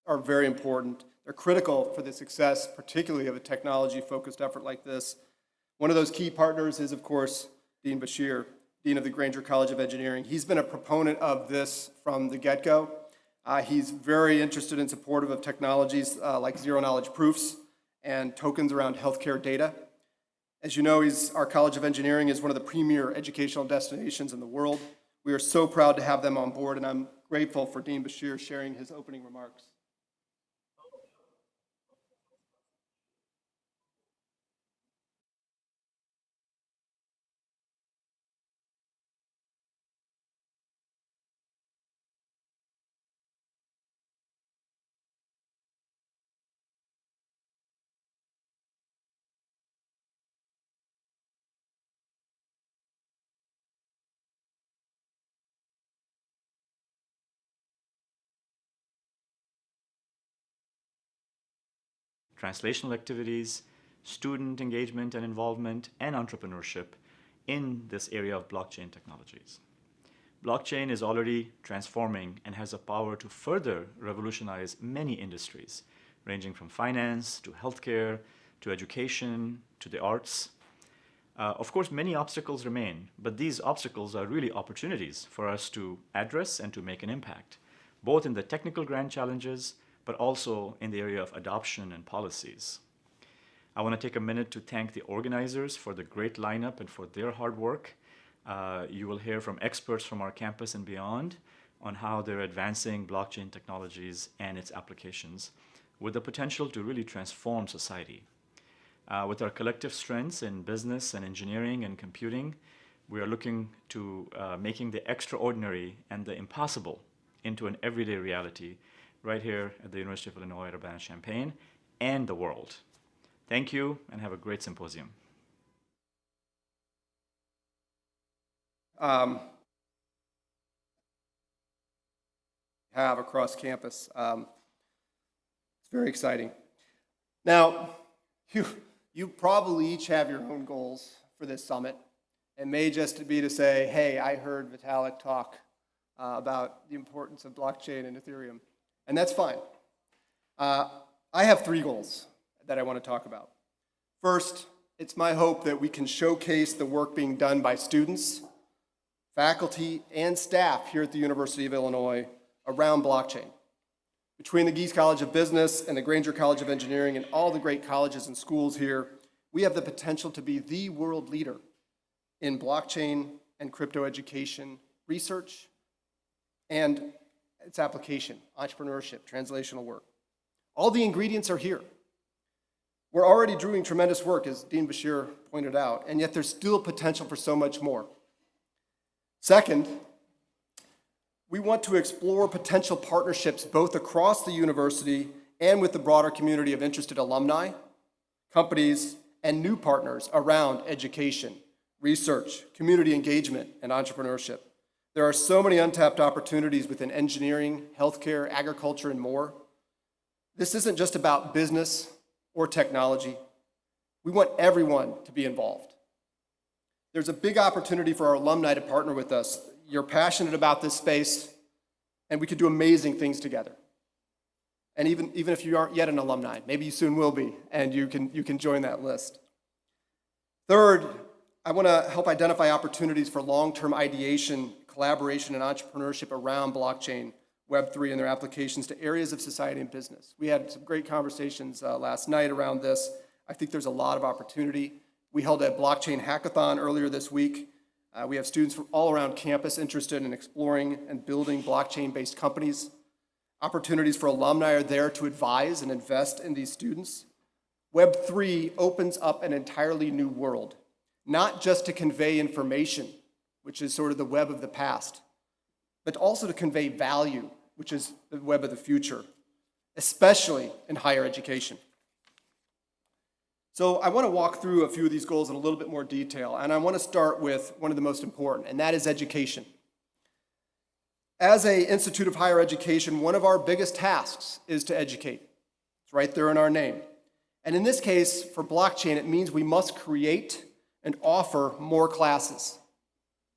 are very important. They're critical for the success, particularly of a technology-focused effort like this. One of those key partners is, of course, Dean Bashir, Dean of the Granger College of Engineering. He's been a proponent of this from the get-go. He's very interested and supportive of technologies like zero-knowledge proofs and tokens around healthcare data. As you know, our College of Engineering is one of the premier educational destinations in the world. We are so proud to have them on board, and I'm grateful for Dean Bashir sharing his opening remarks. Translational activities, student engagement and involvement, and entrepreneurship in this area of blockchain technologies. Blockchain is already transforming and has the power to further revolutionize many industries, ranging from finance to healthcare to education to the arts. Of course, many obstacles remain, but these obstacles are really opportunities for us to address and to make an impact, both in the technical grand challenges but also in the area of adoption and policies. I want to take a minute to thank the organizers for the great lineup and for their hard work. You will hear from experts from our campus and beyond on how they're advancing blockchain technologies and its applications with the potential to really transform society. With our collective strengths in business and engineering and computing, we are looking to making the extraordinary and the impossible into an everyday reality right here at the University of Illinois at Urbana-Champaign and the world. Thank you and have a great symposium. Have across campus. It's very exciting. Now, you probably each have your own goals for this summit. It may just be to say, hey, I heard Vitalik talk about the importance of blockchain and Ethereum. And that's fine. I have 3 goals that I want to talk about. First, it's my hope that we can showcase the work being done by students, faculty, and staff here at the University of Illinois around blockchain. Between the Gies College of Business and the Granger College of Engineering and all the great colleges and schools here, we have the potential to be the world leader in blockchain and crypto education research and its application, entrepreneurship, translational work. All the ingredients are here. We're already doing tremendous work, as Dean Bashir pointed out, and yet there's still potential for so much more. Second, we want to explore potential partnerships both across the university and with the broader community of interested alumni, companies, and new partners around education, research, community engagement, and entrepreneurship. There are so many untapped opportunities within engineering, healthcare, agriculture, and more. This isn't just about business or technology. We want everyone to be involved. There's a big opportunity for our alumni to partner with us. You're passionate about this space, and we could do amazing things together. And even if you aren't yet an alumni, maybe you soon will be, and you can join that list. Third, I want to help identify opportunities for long-term ideation, collaboration, and entrepreneurship around blockchain, Web3, and their applications to areas of society and business. We had some great conversations last night around this. I think there's a lot of opportunity. We held a blockchain hackathon earlier this week. We have students from all around campus interested in exploring and building blockchain-based companies. Opportunities for alumni are there to advise and invest in these students. Web3 opens up an entirely new world, not just to convey information, which is sort of the web of the past, but also to convey value, which is the web of the future, especially in higher education. So I want to walk through a few of these goals in a little bit more detail, and I want to start with one of the most important, and that is education. As an institute of higher education, one of our biggest tasks is to educate. It's right there in our name. And in this case, for blockchain, it means we must create and offer more classes.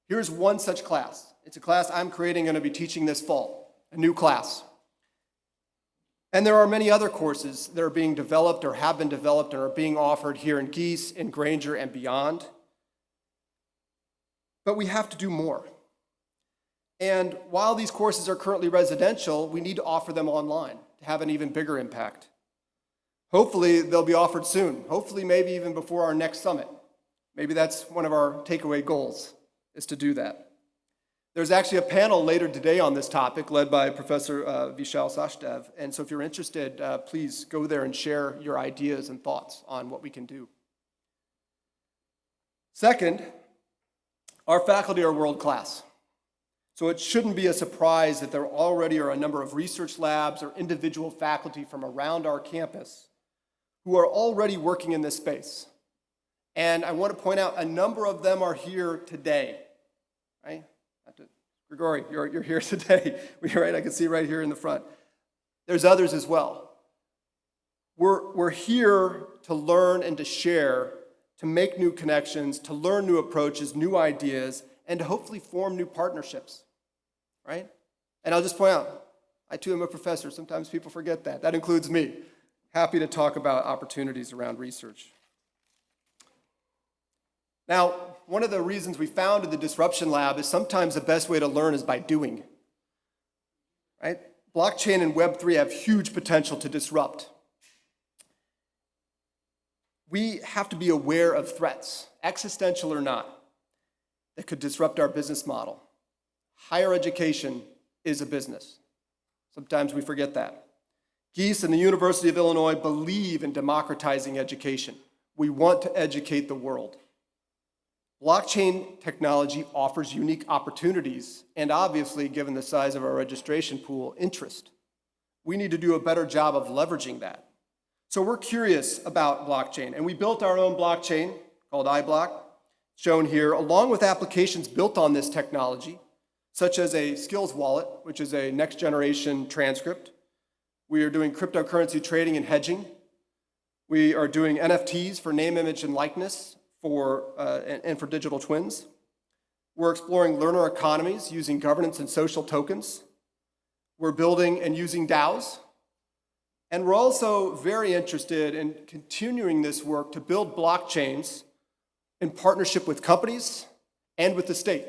Here's one such class. It's a class I'm creating, going to be teaching this fall, a new class. And there are many other courses that are being developed or have been developed and are being offered here in Geese, in Granger, and beyond. But we have to do more. And while these courses are currently residential, we need to offer them online to have an even bigger impact. Hopefully, they'll be offered soon. Hopefully, maybe even before our next summit. Maybe that's one of our takeaway goals, is to do that. There's actually a panel later today on this topic led by Professor Vishal Sachdev. And so if you're interested, please go there and share your ideas and thoughts on what we can do. Second, our faculty are world class. So it shouldn't be a surprise that there already are a number of research labs or individual faculty from around our campus who are already working in this space. And I want to point out a number of them are here today, right? Grigori, you're here today. Right? I can see right here in the front. There's others as well. We're here to learn and to share, to make new connections, to learn new approaches, new ideas, and to hopefully form new partnerships, right? And I'll just point out, I too am a professor. Sometimes people forget that. That includes me. Happy to talk about opportunities around research. Now, one of the reasons we founded the Disruption Lab is sometimes the best way to learn is by doing, right? Blockchain and Web3 have huge potential to disrupt. We have to be aware of threats, existential or not, that could disrupt our business model. Higher education is a business. Sometimes we forget that. Geese and the University of Illinois believe in democratizing education. We want to educate the world. Blockchain technology offers unique opportunities and obviously, given the size of our registration pool, interest. We need to do a better job of leveraging that. So we're curious about blockchain, and we built our own blockchain called iBlock, shown here, along with applications built on this technology, such as a skills wallet, which is a next generation transcript. We are doing cryptocurrency trading and hedging. We are doing NFTs for name, image, and likeness, and for digital twins. We're exploring learner economies using governance and social tokens. We're building and using DAOs. And we're also very interested in continuing this work to build blockchains in partnership with companies and with the state.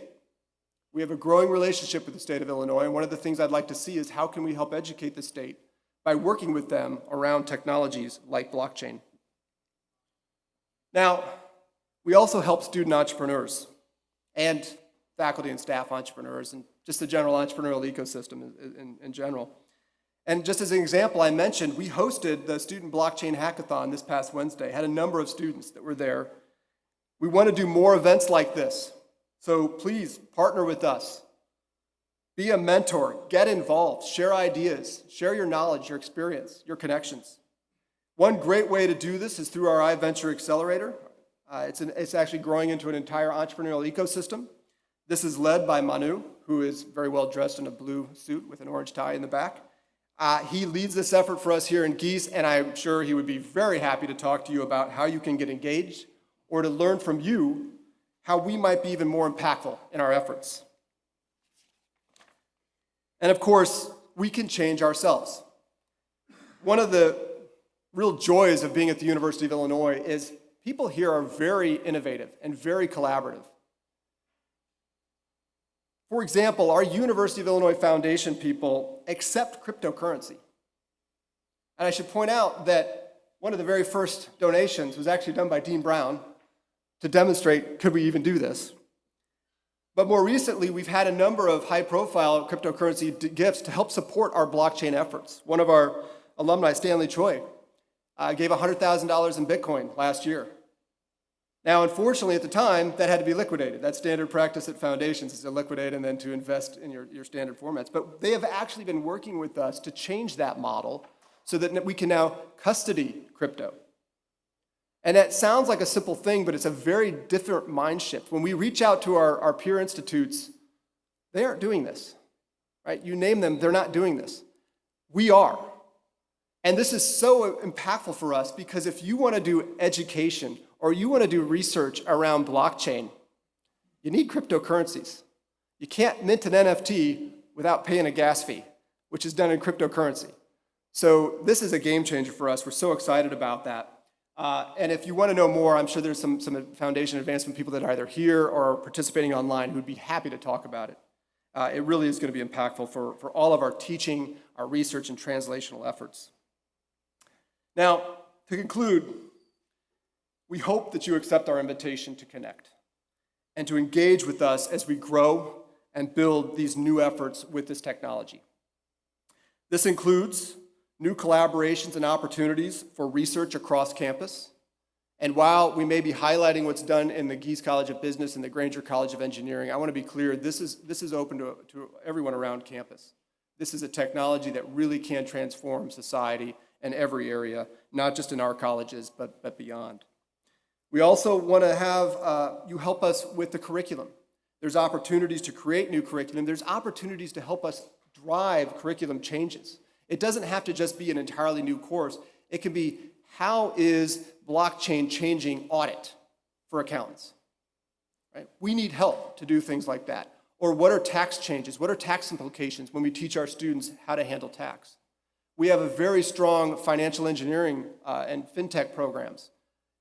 We have a growing relationship with the state of Illinois, and one of the things I'd like to see is how can we help educate the state by working with them around technologies like blockchain. Now, we also help student entrepreneurs and faculty and staff entrepreneurs and just the general entrepreneurial ecosystem in general. And just as an example, I mentioned we hosted the Student Blockchain Hackathon this past Wednesday, had a number of students that were there. We want to do more events like this, so please partner with us. Be a mentor, get involved, share ideas, share your knowledge, your experience, your connections. One great way to do this is through our Iventure Accelerator. It's actually growing into an entire entrepreneurial ecosystem. This is led by Manu, who is very well dressed in a blue suit with an orange tie in the back. He leads this effort for us here in Geese, and I'm sure he would be very happy to talk to you about how you can get engaged or to learn from you how we might be even more impactful in our efforts. And of course, we can change ourselves. One of the real joys of being at the University of Illinois is people here are very innovative and very collaborative. For example, our University of Illinois Foundation people accept cryptocurrency. And I should point out that one of the very first donations was actually done by Dean Brown to demonstrate, could we even do this? But more recently, we've had a number of high-profile cryptocurrency gifts to help support our blockchain efforts. One of our alumni, Stanley Choi, gave $100,000 in Bitcoin last year. Now, unfortunately, at the time, that had to be liquidated. That's standard practice at foundations, is to liquidate and then to invest in your standard formats. But they have actually been working with us to change that model so that we can now custody crypto. And that sounds like a simple thing, but it's a very different mind shift. When we reach out to our peer institutes, they aren't doing this, right? You name them, they're not doing this. We are. And this is so impactful for us because if you want to do education or you want to do research around blockchain, you need cryptocurrencies. You can't mint an NFT without paying a gas fee, which is done in cryptocurrency. So this is a game changer for us. We're so excited about that. And if you want to know more, I'm sure there's some foundation advancement people that are either here or participating online who'd be happy to talk about it. It really is going to be impactful for all of our teaching, our research, and translational efforts. Now, to conclude, we hope that you accept our invitation to connect and to engage with us as we grow and build these new efforts with this technology. This includes new collaborations and opportunities for research across campus. And while we may be highlighting what's done in the Gies College of Business and the Granger College of Engineering, I want to be clear, this is open to everyone around campus. This is a technology that really can transform society in every area, not just in our colleges, but beyond. We also want to have you help us with the curriculum. There's opportunities to create new curriculum. There's opportunities to help us drive curriculum changes. It doesn't have to just be an entirely new course. It can be, how is blockchain changing audit for accountants? Right? We need help to do things like that. Or what are tax changes? What are tax implications when we teach our students how to handle tax? We have a very strong financial engineering and fintech programs.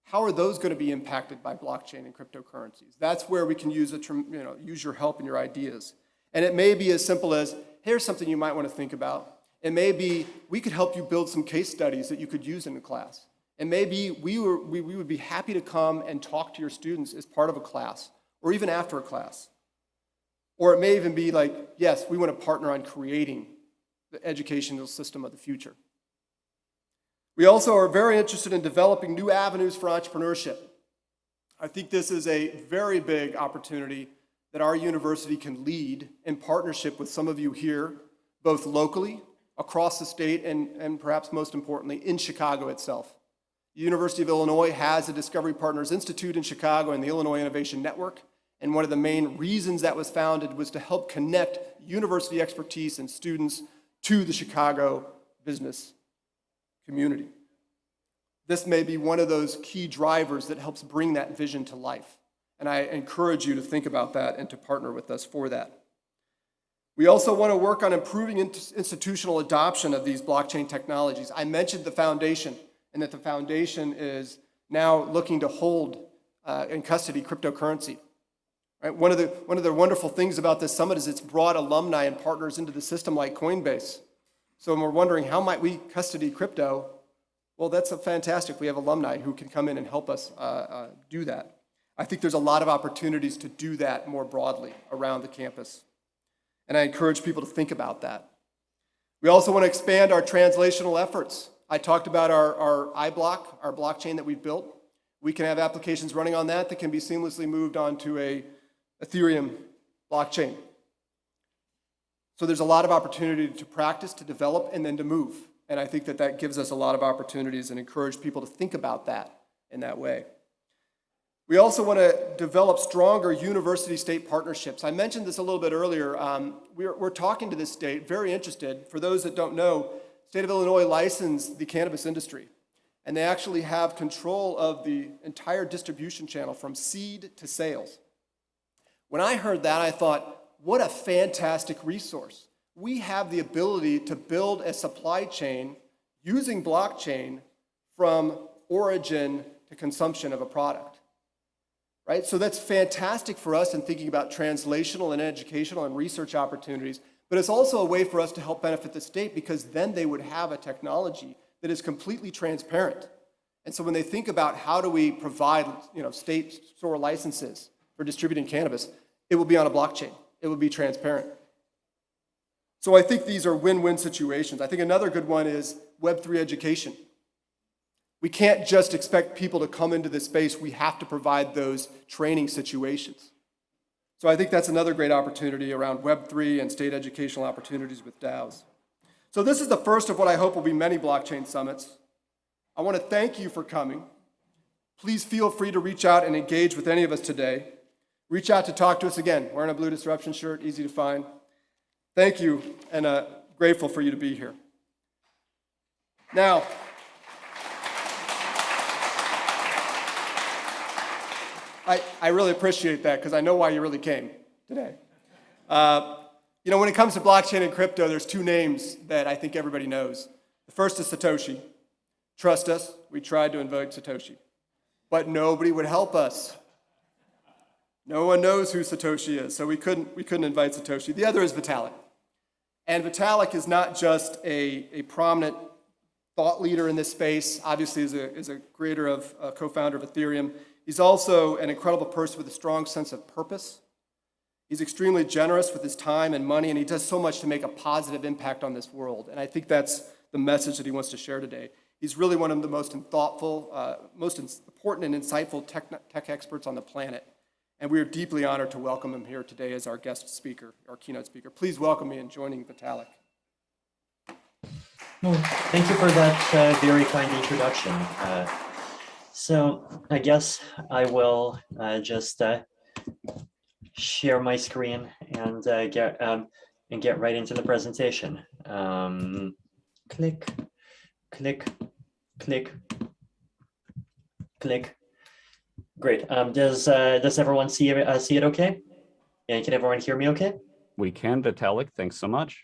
How are those going to be impacted by blockchain and cryptocurrencies? That's where we can use your help and your ideas. And it may be as simple as, here's something you might want to think about. It may be, we could help you build some case studies that you could use in the class. And maybe we would be happy to come and talk to your students as part of a class, or even after a class. Or it may even be like, yes, we want to partner on creating the educational system of the future. We also are very interested in developing new avenues for entrepreneurship. I think this is a very big opportunity that our university can lead in partnership with some of you here, both locally, across the state, and perhaps most importantly, in Chicago itself. The University of Illinois has a Discovery Partners Institute in Chicago and the Illinois Innovation Network, and one of the main reasons that was founded was to help connect university expertise and students to the Chicago business community. This may be one of those key drivers that helps bring that vision to life. And I encourage you to think about that and to partner with us for that. We also want to work on improving institutional adoption of these blockchain technologies. I mentioned the foundation, and that the foundation is now looking to hold in custody cryptocurrency. Right? One of the wonderful things about this summit is it's brought alumni and partners into the system like Coinbase. So when we're wondering how might we custody crypto, well, that's fantastic. We have alumni who can come in and help us do that. I think there's a lot of opportunities to do that more broadly around the campus. And I encourage people to think about that. We also want to expand our translational efforts. I talked about our iBlock, our blockchain that we've built. We can have applications running on that can be seamlessly moved onto a Ethereum blockchain. So there's a lot of opportunity to practice, to develop, and then to move. And I think that gives us a lot of opportunities and encourage people to think about that in that way. We also want to develop stronger university-state partnerships. I mentioned this a little bit earlier. We're talking to this state, very interested. For those that don't know, the state of Illinois licensed the cannabis industry, and they actually have control of the entire distribution channel from seed to sales. When I heard that, I thought, what a fantastic resource. We have the ability to build a supply chain using blockchain from origin to consumption of a product. Right? So that's fantastic for us in thinking about translational and educational and research opportunities, but it's also a way for us to help benefit the state because then they would have a technology that is completely transparent. And so when they think about how do we provide state store licenses for distributing cannabis, it will be on a blockchain. It will be transparent. So I think these are win-win situations. I think another good one is Web3 education. We can't just expect people to come into this space. We have to provide those training situations. So I think that's another great opportunity around Web3 and state educational opportunities with DAOs. So this is the first of what I hope will be many blockchain summits. I want to thank you for coming. Please feel free to reach out and engage with any of us today. Reach out to talk to us again. Wearing a Blue Disruption shirt, easy to find. Thank you, and grateful for you to be here. Now, I really appreciate that because I know why you really came today. When it comes to blockchain and crypto, there's two names that I think everybody knows. The first is Satoshi. Trust us, we tried to invoke Satoshi, but nobody would help us. No one knows who Satoshi is, so we couldn't invite Satoshi. The other is Vitalik. And Vitalik is not just a prominent thought leader in this space, obviously is a creator of, co-founder of Ethereum. He's also an incredible person with a strong sense of purpose. He's extremely generous with his time and money, and he does so much to make a positive impact on this world. And I think that's the message that he wants to share today. He's really one of the most thoughtful, most important and insightful tech experts on the planet. And we are deeply honored to welcome him here today as our guest speaker, our keynote speaker. Please welcome me in joining Vitalik. Well, thank you for that very kind introduction. So I guess I will just share my screen and get right into the presentation. Click, click, click, click. Great. Does everyone see it okay? And can everyone hear me okay? We can, Vitalik. Thanks so much.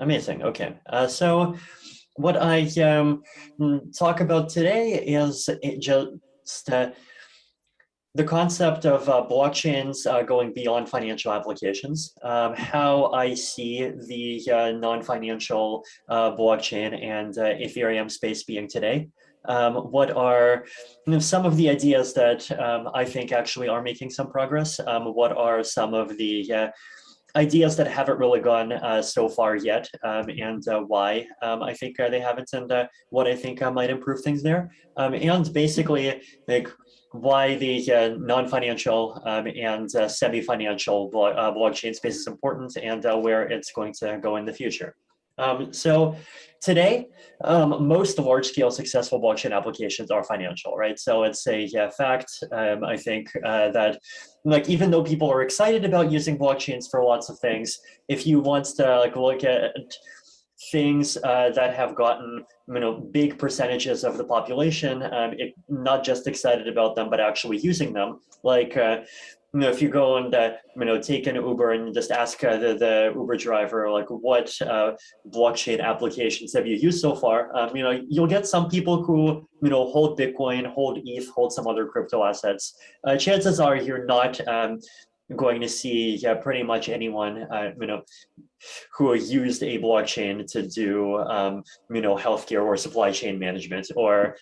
Amazing. Okay. So what I talk about today is just the concept of blockchains going beyond financial applications, how I see the non-financial blockchain and Ethereum space being today. What are some of the ideas that I think actually are making some progress? What are some of the ideas that haven't really gone so far yet, and why I think they haven't, and what I think might improve things there, and basically like why the non-financial and semi-financial blockchain space is important, and where it's going to go in the future. So today, most large-scale successful blockchain applications are financial, right? So it's a fact, I think, that like even though people are excited about using blockchains for lots of things, if you want to like look at things that have gotten big percentages of the population, not just excited about them, but actually using them, like if you go and take an Uber and just ask the Uber driver like what blockchain applications have you used so far, you'll get some people who hold Bitcoin, hold ETH, hold some other crypto assets. Chances are you're not going to see pretty much anyone who used a blockchain to do healthcare or supply chain management, or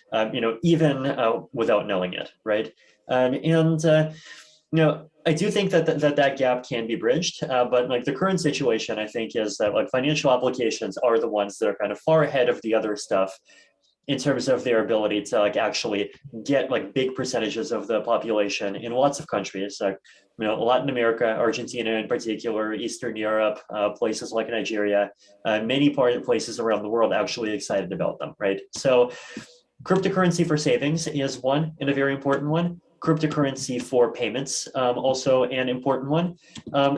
even without knowing it, right? I do think that gap can be bridged, but like the current situation, I think, is that like financial applications are the ones that are kind of far ahead of the other stuff in terms of their ability to like actually get like big percentages of the population in lots of countries, like Latin America, Argentina in particular, Eastern Europe, places like Nigeria, many places around the world actually excited about them, right? So cryptocurrency for savings is one, and a very important one. Cryptocurrency for payments, also an important one.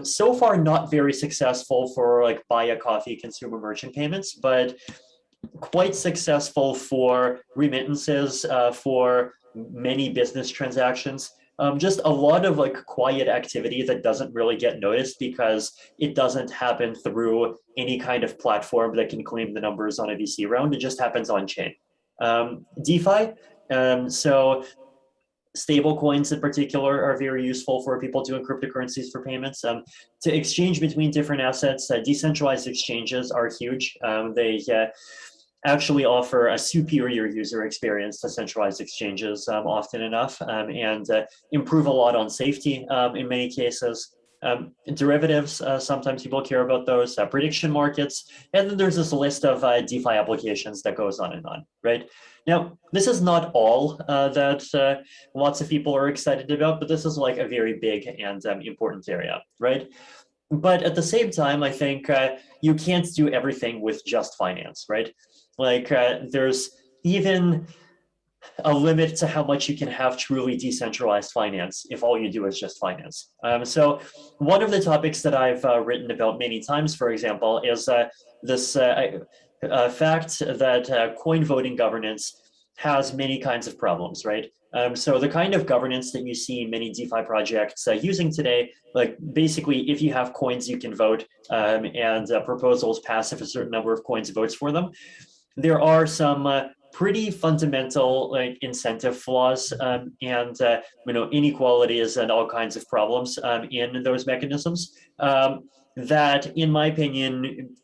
So far, not very successful for like buy a coffee consumer merchant payments, but quite successful for remittances, for many business transactions. Just a lot of like quiet activity that doesn't really get noticed because it doesn't happen through any kind of platform that can claim the numbers on a VC round. It just happens on chain. DeFi, so stable coins in particular are very useful for people doing cryptocurrencies for payments. To exchange between different assets, decentralized exchanges are huge. They actually offer a superior user experience to centralized exchanges often enough, and improve a lot on safety in many cases. Derivatives, sometimes people care about those, prediction markets, and then there's this list of DeFi applications that goes on and on, right? Now, this is not all that lots of people are excited about, but this is like a very big and important area, right? But at the same time, I think you can't do everything with just finance, right? Like there's even a limit to how much you can have truly decentralized finance if all you do is just finance. So one of the topics that I've written about many times, for example, is this fact that coin voting governance has many kinds of problems, right? So the kind of governance that you see many DeFi projects using today, like basically if you have coins, you can vote, and proposals pass if a certain number of coins votes for them. there are some pretty fundamental like incentive flaws and inequalities and all kinds of problems in those mechanisms that, in my opinion,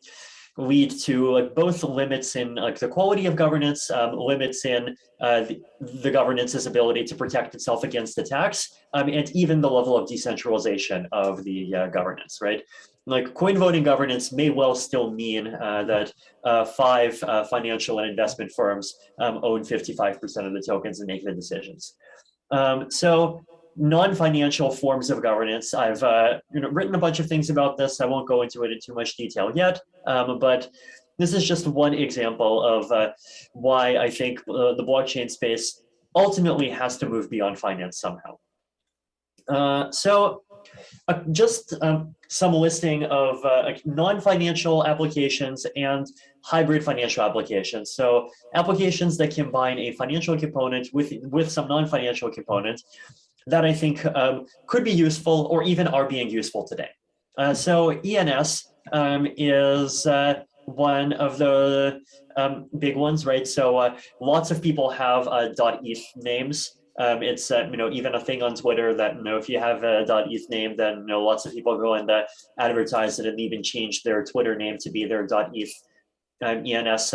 lead to like both limits in like the quality of governance, limits in the governance's ability to protect itself against attacks, and even the level of decentralization of the governance, right? Like coin voting governance may well still mean that five financial and investment firms own 55% of the tokens and make the decisions. So non-financial forms of governance, I've written a bunch of things about this. I won't go into it in too much detail yet, but this is just one example of why I think the blockchain space ultimately has to move beyond finance somehow. So just some listing of non-financial applications and hybrid financial applications. So applications that combine a financial component with some non-financial component that I think could be useful or even are being useful today. So ENS is one of the big ones, right? So lots of people have .eth names. It's even a thing on Twitter that if you have a .eth name, then lots of people go and advertise it and even change their Twitter name to be their .eth ENS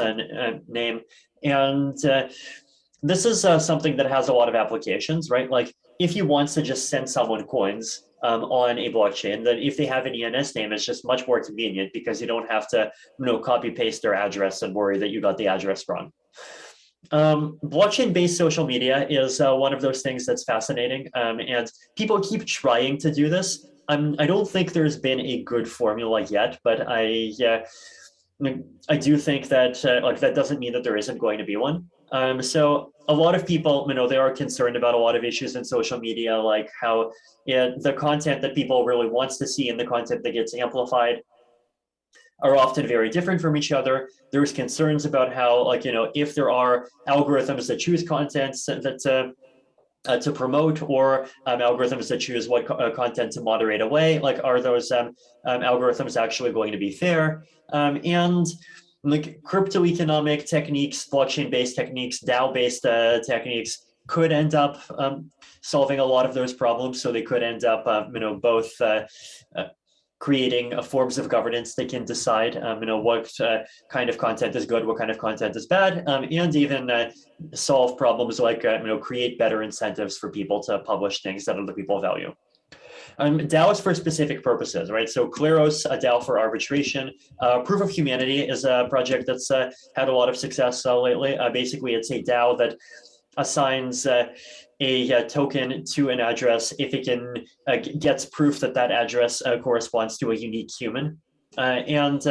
name. And this is something that has a lot of applications, right? Like if you want to just send someone coins on a blockchain, then if they have an ENS name, it's just much more convenient because you don't have to copy paste their address and worry that you got the address wrong. Blockchain-based social media is one of those things that's fascinating, and people keep trying to do this. I don't think there's been a good formula yet, but I do think that like that doesn't mean that there isn't going to be one. So a lot of people, they are concerned about a lot of issues in social media, like how the content that people really wants to see and the content that gets amplified are often very different from each other. There's concerns about how, like, if there are algorithms that choose content that to promote, or algorithms that choose what content to moderate away, like, are those algorithms actually going to be fair? And like crypto economic techniques, blockchain-based techniques, DAO-based techniques could end up solving a lot of those problems. So they could end up, both creating forms of governance that can decide, what kind of content is good, what kind of content is bad, and even solve problems like, create better incentives for people to publish things that other people value. DAOs for specific purposes, right? So Kleros, a DAO for arbitration. Proof of Humanity is a project that's had a lot of success lately. Basically, it's a DAO that assigns a token to an address if it can gets proof that that address corresponds to a unique human. And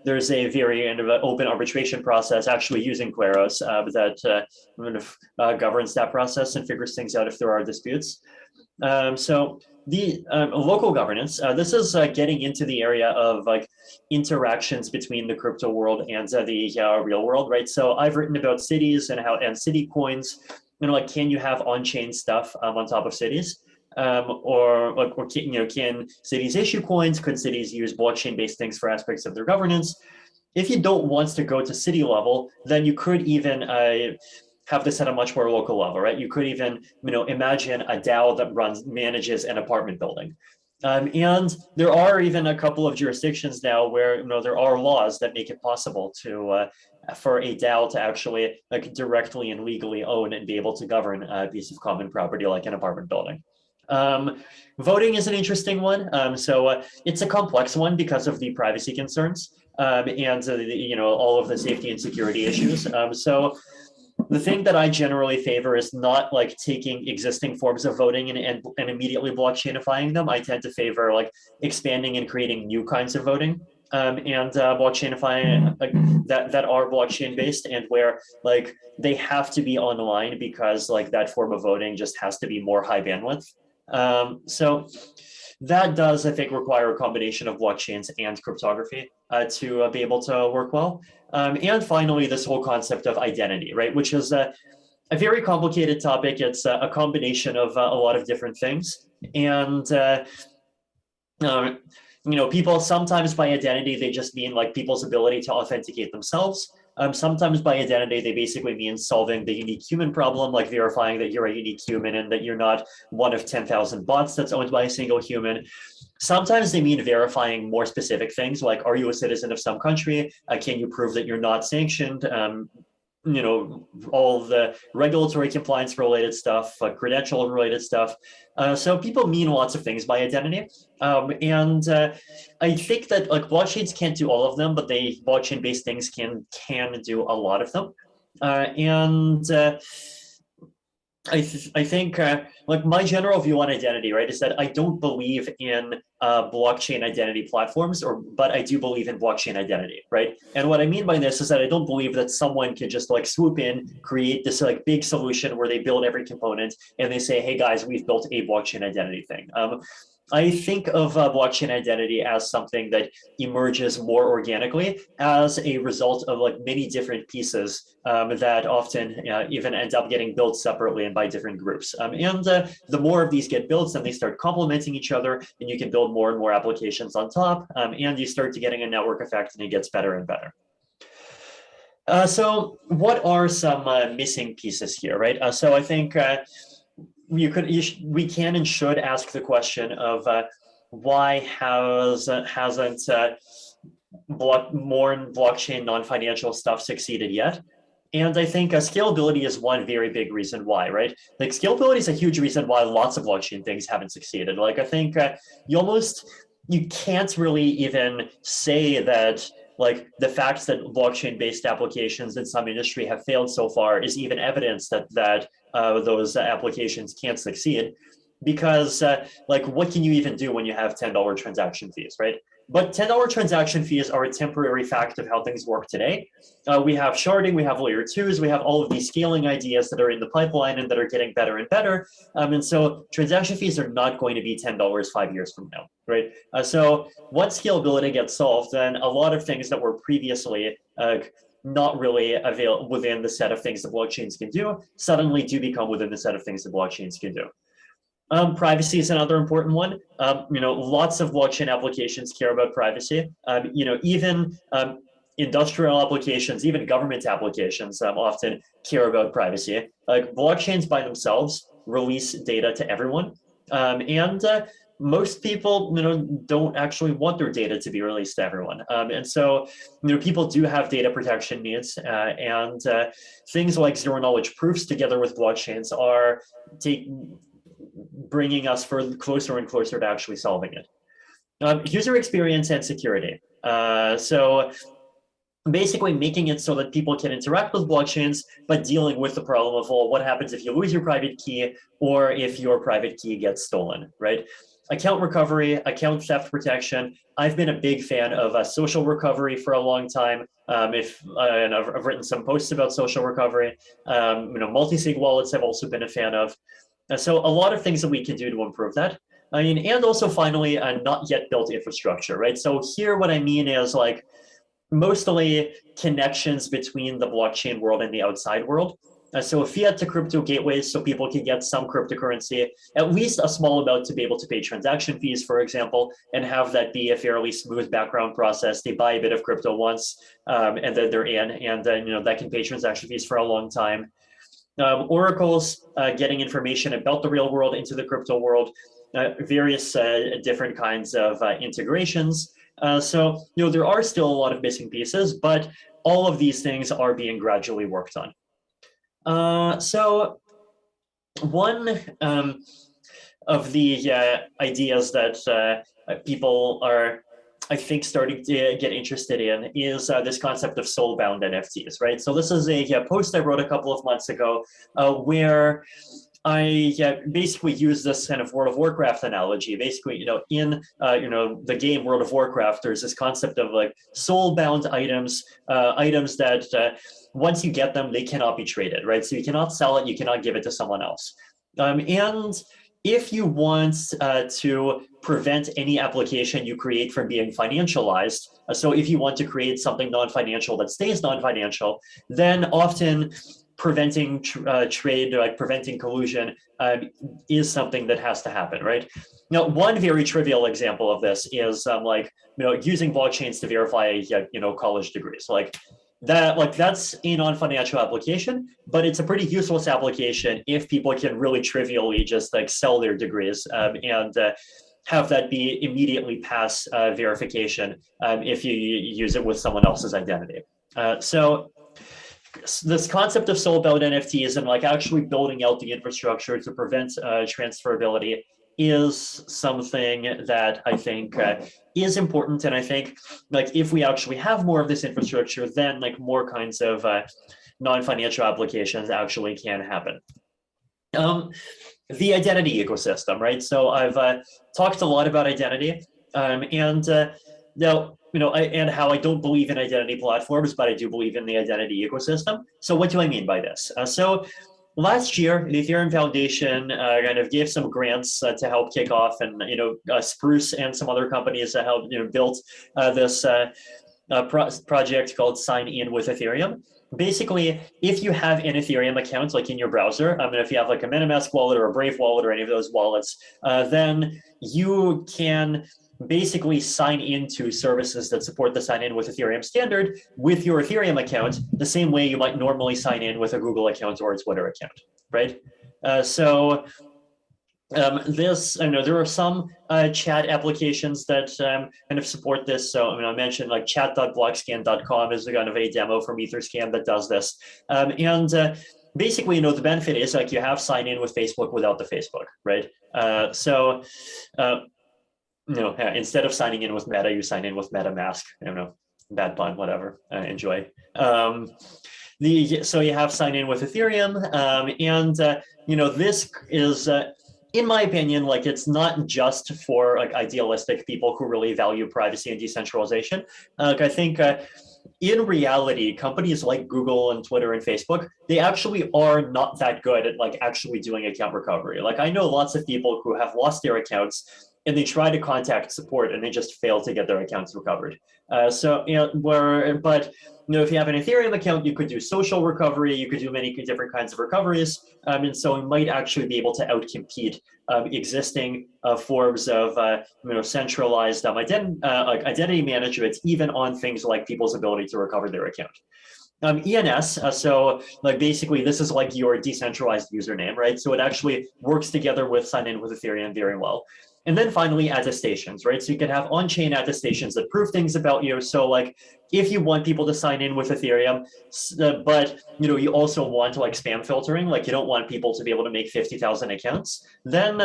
there's a very open arbitration process actually using Kleros that governs that process and figures things out if there are disputes. So the local governance, this is getting into the area of like interactions between the crypto world and the real world, right? So I've written about cities and city coins, like, can you have on-chain stuff on top of cities? Or can cities issue coins? Could cities use blockchain-based things for aspects of their governance? If you don't want to go to city level, then you could even have this at a much more local level, right? You could even, imagine a DAO that manages an apartment building. And there are even a couple of jurisdictions now where, there are laws that make it possible to, for a DAO to actually like directly and legally own and be able to govern a piece of common property like an apartment building. Voting is an interesting one. So it's a complex one because of the privacy concerns and all of the safety and security issues. So the thing that I generally favor is not like taking existing forms of voting and immediately blockchainifying them. I tend to favor like expanding and creating new kinds of voting and blockchainifying that are blockchain based, and where like they have to be online because like that form of voting just has to be more high bandwidth. So that does, I think, require a combination of blockchains and cryptography to be able to work well. And finally, this whole concept of identity, right, which is a very complicated topic. It's a combination of a lot of different things. And, people sometimes by identity, they just mean like people's ability to authenticate themselves. Sometimes by identity, they basically mean solving the unique human problem, like verifying that you're a unique human and that you're not one of 10,000 bots that's owned by a single human. Sometimes they mean verifying more specific things, like, are you a citizen of some country? Can you prove that you're not sanctioned? All the regulatory compliance related stuff, credential related stuff. So people mean lots of things by identity. I think that like blockchains can't do all of them, but blockchain based things can do a lot of them. I think like my general view on identity, right, is that I don't believe in blockchain identity platforms, but I do believe in blockchain identity, right? And what I mean by this is that I don't believe that someone can just like swoop in, create this like big solution where they build every component and they say, hey guys, we've built a blockchain identity thing. I think of blockchain identity as something that emerges more organically as a result of like many different pieces that often even end up getting built separately and by different groups. The more of these get built, then they start complementing each other, and you can build more and more applications on top, and you start to getting a network effect, and it gets better and better. So what are some missing pieces here, right? So I think we can and should ask the question of why hasn't more blockchain non-financial stuff succeeded yet? And I think scalability is one very big reason why, right? Like scalability is a huge reason why lots of blockchain things haven't succeeded. Like I think you can't really even say that like the fact that blockchain-based applications in some industry have failed so far is even evidence that those applications can't succeed, because like what can you even do when you have $10 transaction fees, right? But $10 transaction fees are a temporary fact of how things work today. We have sharding, we have layer twos, we have all of these scaling ideas that are in the pipeline and that are getting better and better. And so transaction fees are not going to be $10 5 years from now, right? So once scalability gets solved, then a lot of things that were previously not really available within the set of things that blockchains can do suddenly do become within the set of things that blockchains can do. Privacy is another important one. Lots of blockchain applications care about privacy. Even industrial applications, even government applications often care about privacy. Like blockchains by themselves release data to everyone. Most people, don't actually want their data to be released to everyone. And so, people do have data protection needs, and things like zero knowledge proofs together with blockchains are bringing us closer and closer to actually solving it. User experience and security. So basically making it so that people can interact with blockchains, but dealing with the problem of, well, what happens if you lose your private key or if your private key gets stolen, right? Account recovery, account theft protection. I've been a big fan of social recovery for a long time. And I've written some posts about social recovery. Multi-sig wallets I've also been a fan of. So a lot of things that we can do to improve that. And also finally, not yet built infrastructure, right? So here what I mean is like mostly connections between the blockchain world and the outside world. So fiat to crypto gateways so people can get some cryptocurrency, at least a small amount to be able to pay transaction fees, for example, and have that be a fairly smooth background process. They buy a bit of crypto once and then they're in, and that can pay transaction fees for a long time. Oracles, getting information about the real world into the crypto world, various different kinds of integrations. So there are still a lot of missing pieces, but all of these things are being gradually worked on. So one of the ideas that people are, I think, starting to get interested in is this concept of soul-bound NFTs, right? So this is a post I wrote a couple of months ago where I basically use this kind of World of Warcraft analogy. Basically, in the game World of Warcraft, there's this concept of like soul-bound items, items that once you get them, they cannot be traded, right? So you cannot sell it, you cannot give it to someone else. And if you want to prevent any application you create from being financialized, so if you want to create something non-financial that stays non-financial, then often preventing trade, like preventing collusion, is something that has to happen, right? Now, one very trivial example of this is using blockchains to verify college degrees. Like that's a non-financial application, but it's a pretty useless application if people can really trivially just like sell their degrees and have that be immediately pass verification if you use it with someone else's identity. So this concept of soul-bound NFTs and like actually building out the infrastructure to prevent transferability is something that I think is important. And I think like if we actually have more of this infrastructure, then like more kinds of non-financial applications actually can happen. The identity ecosystem, right? So I've talked a lot about identity and now, and how I don't believe in identity platforms, but I do believe in the identity ecosystem. So what do I mean by this? So last year, the Ethereum Foundation kind of gave some grants to help kick off, and Spruce and some other companies helped built this project called Sign In with Ethereum. Basically, if you have an Ethereum account, like in your browser, if you have like a MetaMask wallet or a Brave wallet or any of those wallets, then you can basically sign into services that support the sign in with Ethereum standard with your Ethereum account, the same way you might normally sign in with a Google account or a Twitter account, right? This, I know there are some chat applications that kind of support this. So I mentioned like chat.blockscan.com is a kind of a demo from Etherscan that does this. Basically, the benefit is like you have sign in with Facebook without the Facebook, right? Instead of signing in with Meta, you sign in with MetaMask. I don't know, bad pun, whatever. Enjoy. So you have sign in with Ethereum, this is, in my opinion, like it's not just for like idealistic people who really value privacy and decentralization. I think in reality, companies like Google and Twitter and Facebook, they actually are not that good at like actually doing account recovery. Like I know lots of people who have lost their accounts and they try to contact support and they just fail to get their accounts recovered. If you have an Ethereum account, you could do social recovery, you could do many different kinds of recoveries. And so you might actually be able to outcompete existing forms of centralized identity management, even on things like people's ability to recover their account. ENS, so like basically this is like your decentralized username, right? So it actually works together with sign in with Ethereum very well. And then finally, attestations, right? So you can have on-chain attestations that prove things about you. So like if you want people to sign in with Ethereum, but you also want like spam filtering, like you don't want people to be able to make 50,000 accounts, then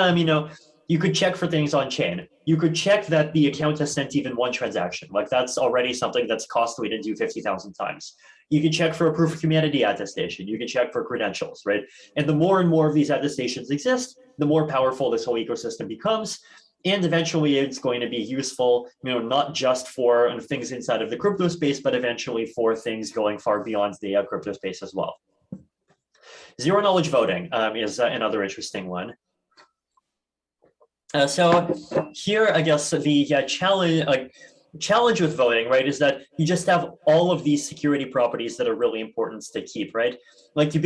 you could check for things on chain. You could check that the account has sent even one transaction. Like that's already something that's costly to do 50,000 times. You can check for a proof of humanity attestation. You can check for credentials, right? And the more and more of these attestations exist, the more powerful this whole ecosystem becomes. And eventually it's going to be useful, not just for things inside of the crypto space, but eventually for things going far beyond the crypto space as well. Zero knowledge voting is another interesting one. So here, I guess the challenge with voting, right, is that you just have all of these security properties that are really important to keep, right? Like you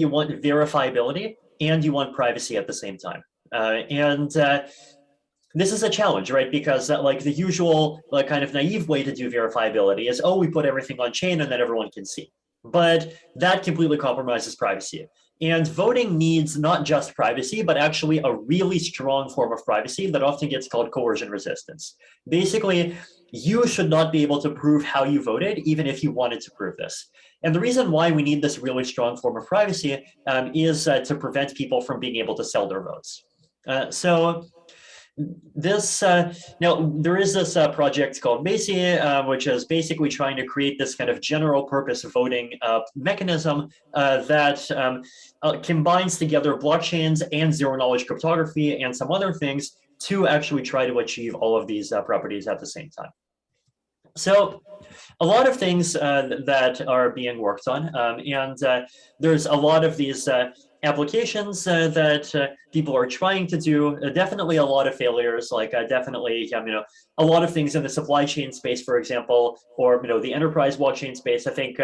want verifiability and you want privacy at the same time. This is a challenge, right? Because like the usual like kind of naive way to do verifiability is, oh, we put everything on chain and then everyone can see. But that completely compromises privacy. And voting needs not just privacy, but actually a really strong form of privacy that often gets called coercion resistance. Basically, you should not be able to prove how you voted, even if you wanted to prove this. And the reason why we need this really strong form of privacy is to prevent people from being able to sell their votes. Now there is this project called Macy, which is basically trying to create this kind of general purpose voting mechanism that combines together blockchains and zero knowledge cryptography and some other things to actually try to achieve all of these properties at the same time. So a lot of things that are being worked on, and there's a lot of these applications that people are trying to do. Definitely a lot of failures, like definitely a lot of things in the supply chain space, for example, or the enterprise blockchain space, I think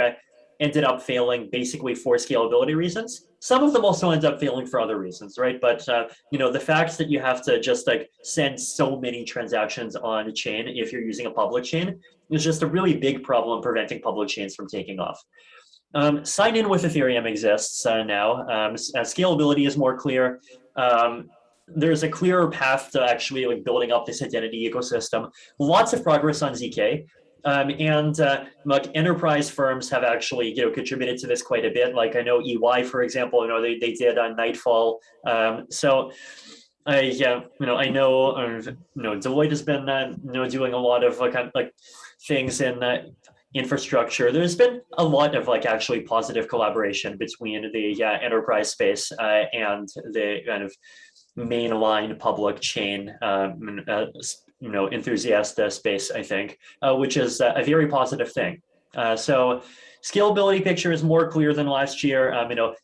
ended up failing basically for scalability reasons. Some of them also end up failing for other reasons, right? But the fact that you have to just like send so many transactions on chain if you're using a public chain is just a really big problem preventing public chains from taking off. Sign in with Ethereum exists now. Scalability is more clear. There's a clearer path to actually like building up this identity ecosystem. Lots of progress on ZK. Like enterprise firms have actually contributed to this quite a bit. Like I know EY, for example, they did on Nightfall. So I know Deloitte has been doing a lot of like things in infrastructure. There's been a lot of like actually positive collaboration between the enterprise space and the kind of mainline public chain enthusiast space, I think, which is a very positive thing. So scalability picture is more clear than last year.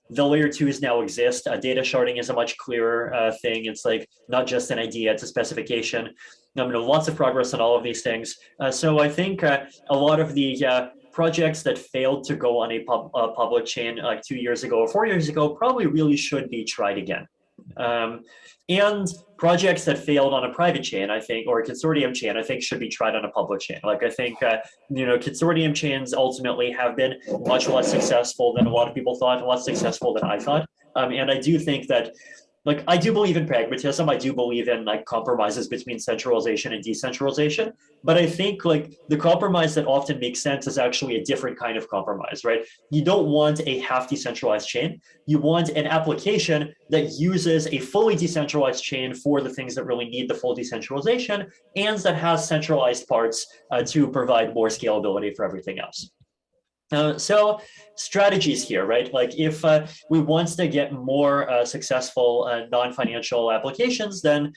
The layer 2s now exist. Data sharding is a much clearer thing. It's like not just an idea, it's a specification. Lots of progress on all of these things. So I think a lot of the projects that failed to go on a public chain like 2 years ago or 4 years ago probably really should be tried again. And projects that failed on a private chain, I think, or a consortium chain, I think should be tried on a public chain. Like I think, consortium chains ultimately have been much less successful than a lot of people thought, less successful than I thought. And I do think that, like, I do believe in pragmatism. I do believe in like compromises between centralization and decentralization. But I think like the compromise that often makes sense is actually a different kind of compromise, right? You don't want a half decentralized chain. You want an application that uses a fully decentralized chain for the things that really need the full decentralization and that has centralized parts to provide more scalability for everything else. So strategies here, right? Like if we want to get more successful non-financial applications, then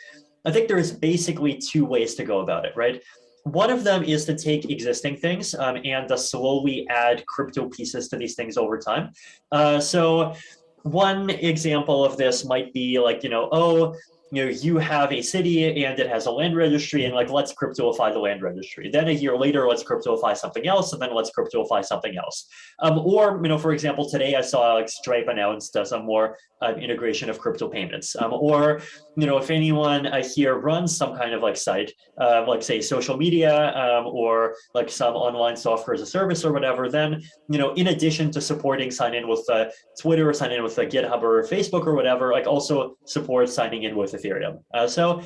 I think there's basically two ways to go about it, right? One of them is to take existing things and to slowly add crypto pieces to these things over time. So one example of this might be like, you have a city and it has a land registry and like, let's cryptoify the land registry. Then a year later, let's cryptoify something else. And then let's cryptoify something else. Or, for example, today I saw like Stripe announced some more integration of crypto payments. Or, if anyone here runs some kind of like site, like say social media or like some online software as a service or whatever, then, in addition to supporting sign in with Twitter or sign in with GitHub or Facebook or whatever, like also support signing in with Ethereum. So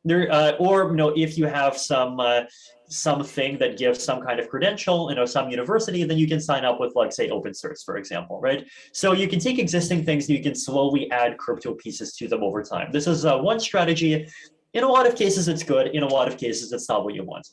there, or if you have something that gives some kind of credential, some university, then you can sign up with like say open source, for example, right? So you can take existing things and you can slowly add crypto pieces to them over time. This is one strategy. In a lot of cases, it's good. In a lot of cases, it's not what you want.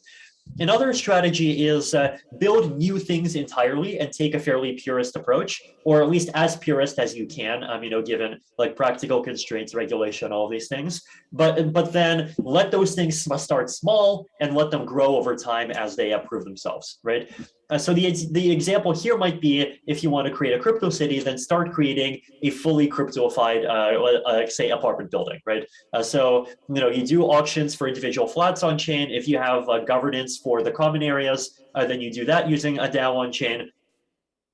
Another strategy is build new things entirely and take a fairly purist approach, or at least as purist as you can, given like practical constraints, regulation, all of these things. But then let those things start small and let them grow over time as they prove themselves, right? So the example here might be if you want to create a crypto city, then start creating a fully cryptoified, say, apartment building, right? So, you do auctions for individual flats on chain. If you have governance for the common areas, then you do that using a DAO on chain.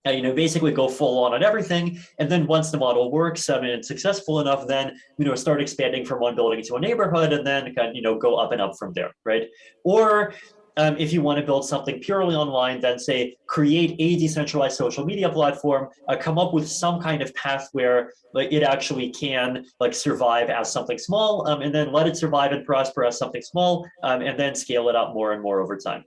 Basically go full on everything. And then once the model works and it's successful enough, then, start expanding from one building to a neighborhood and then go up and up from there, right? Or if you want to build something purely online, then say create a decentralized social media platform, come up with some kind of path where like it actually can like survive as something small, and then let it survive and prosper as something small, and then scale it up more and more over time.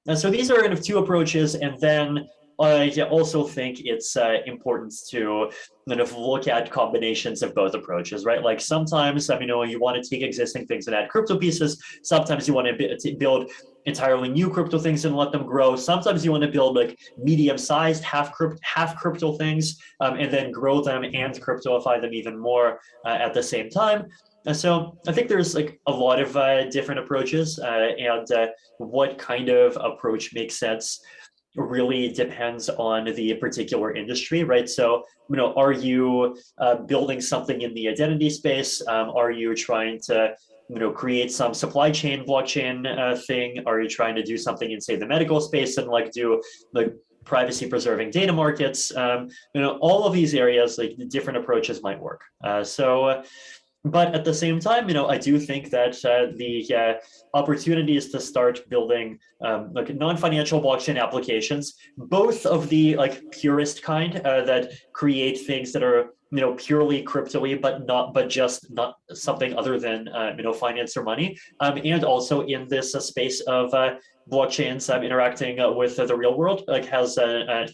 And so these are kind of two approaches, and then I also think it's important to kind of look at combinations of both approaches, right? Like sometimes, you want to take existing things and add crypto pieces. Sometimes you want to build entirely new crypto things and let them grow. Sometimes you want to build like medium-sized half crypto things and then grow them and cryptoify them even more at the same time. And so I think there's like a lot of different approaches, and what kind of approach makes sense really depends on the particular industry, right? So, are you building something in the identity space? Are you trying to, create some supply chain blockchain thing? Are you trying to do something in, say, the medical space and like do like privacy preserving data markets? All of these areas, like different approaches might work. So But at the same time, I do think that the opportunities to start building like non-financial blockchain applications, both of the like purest kind that create things that are purely crypto-y, but just not something other than finance or money, and also in this space of blockchains interacting with the real world, like has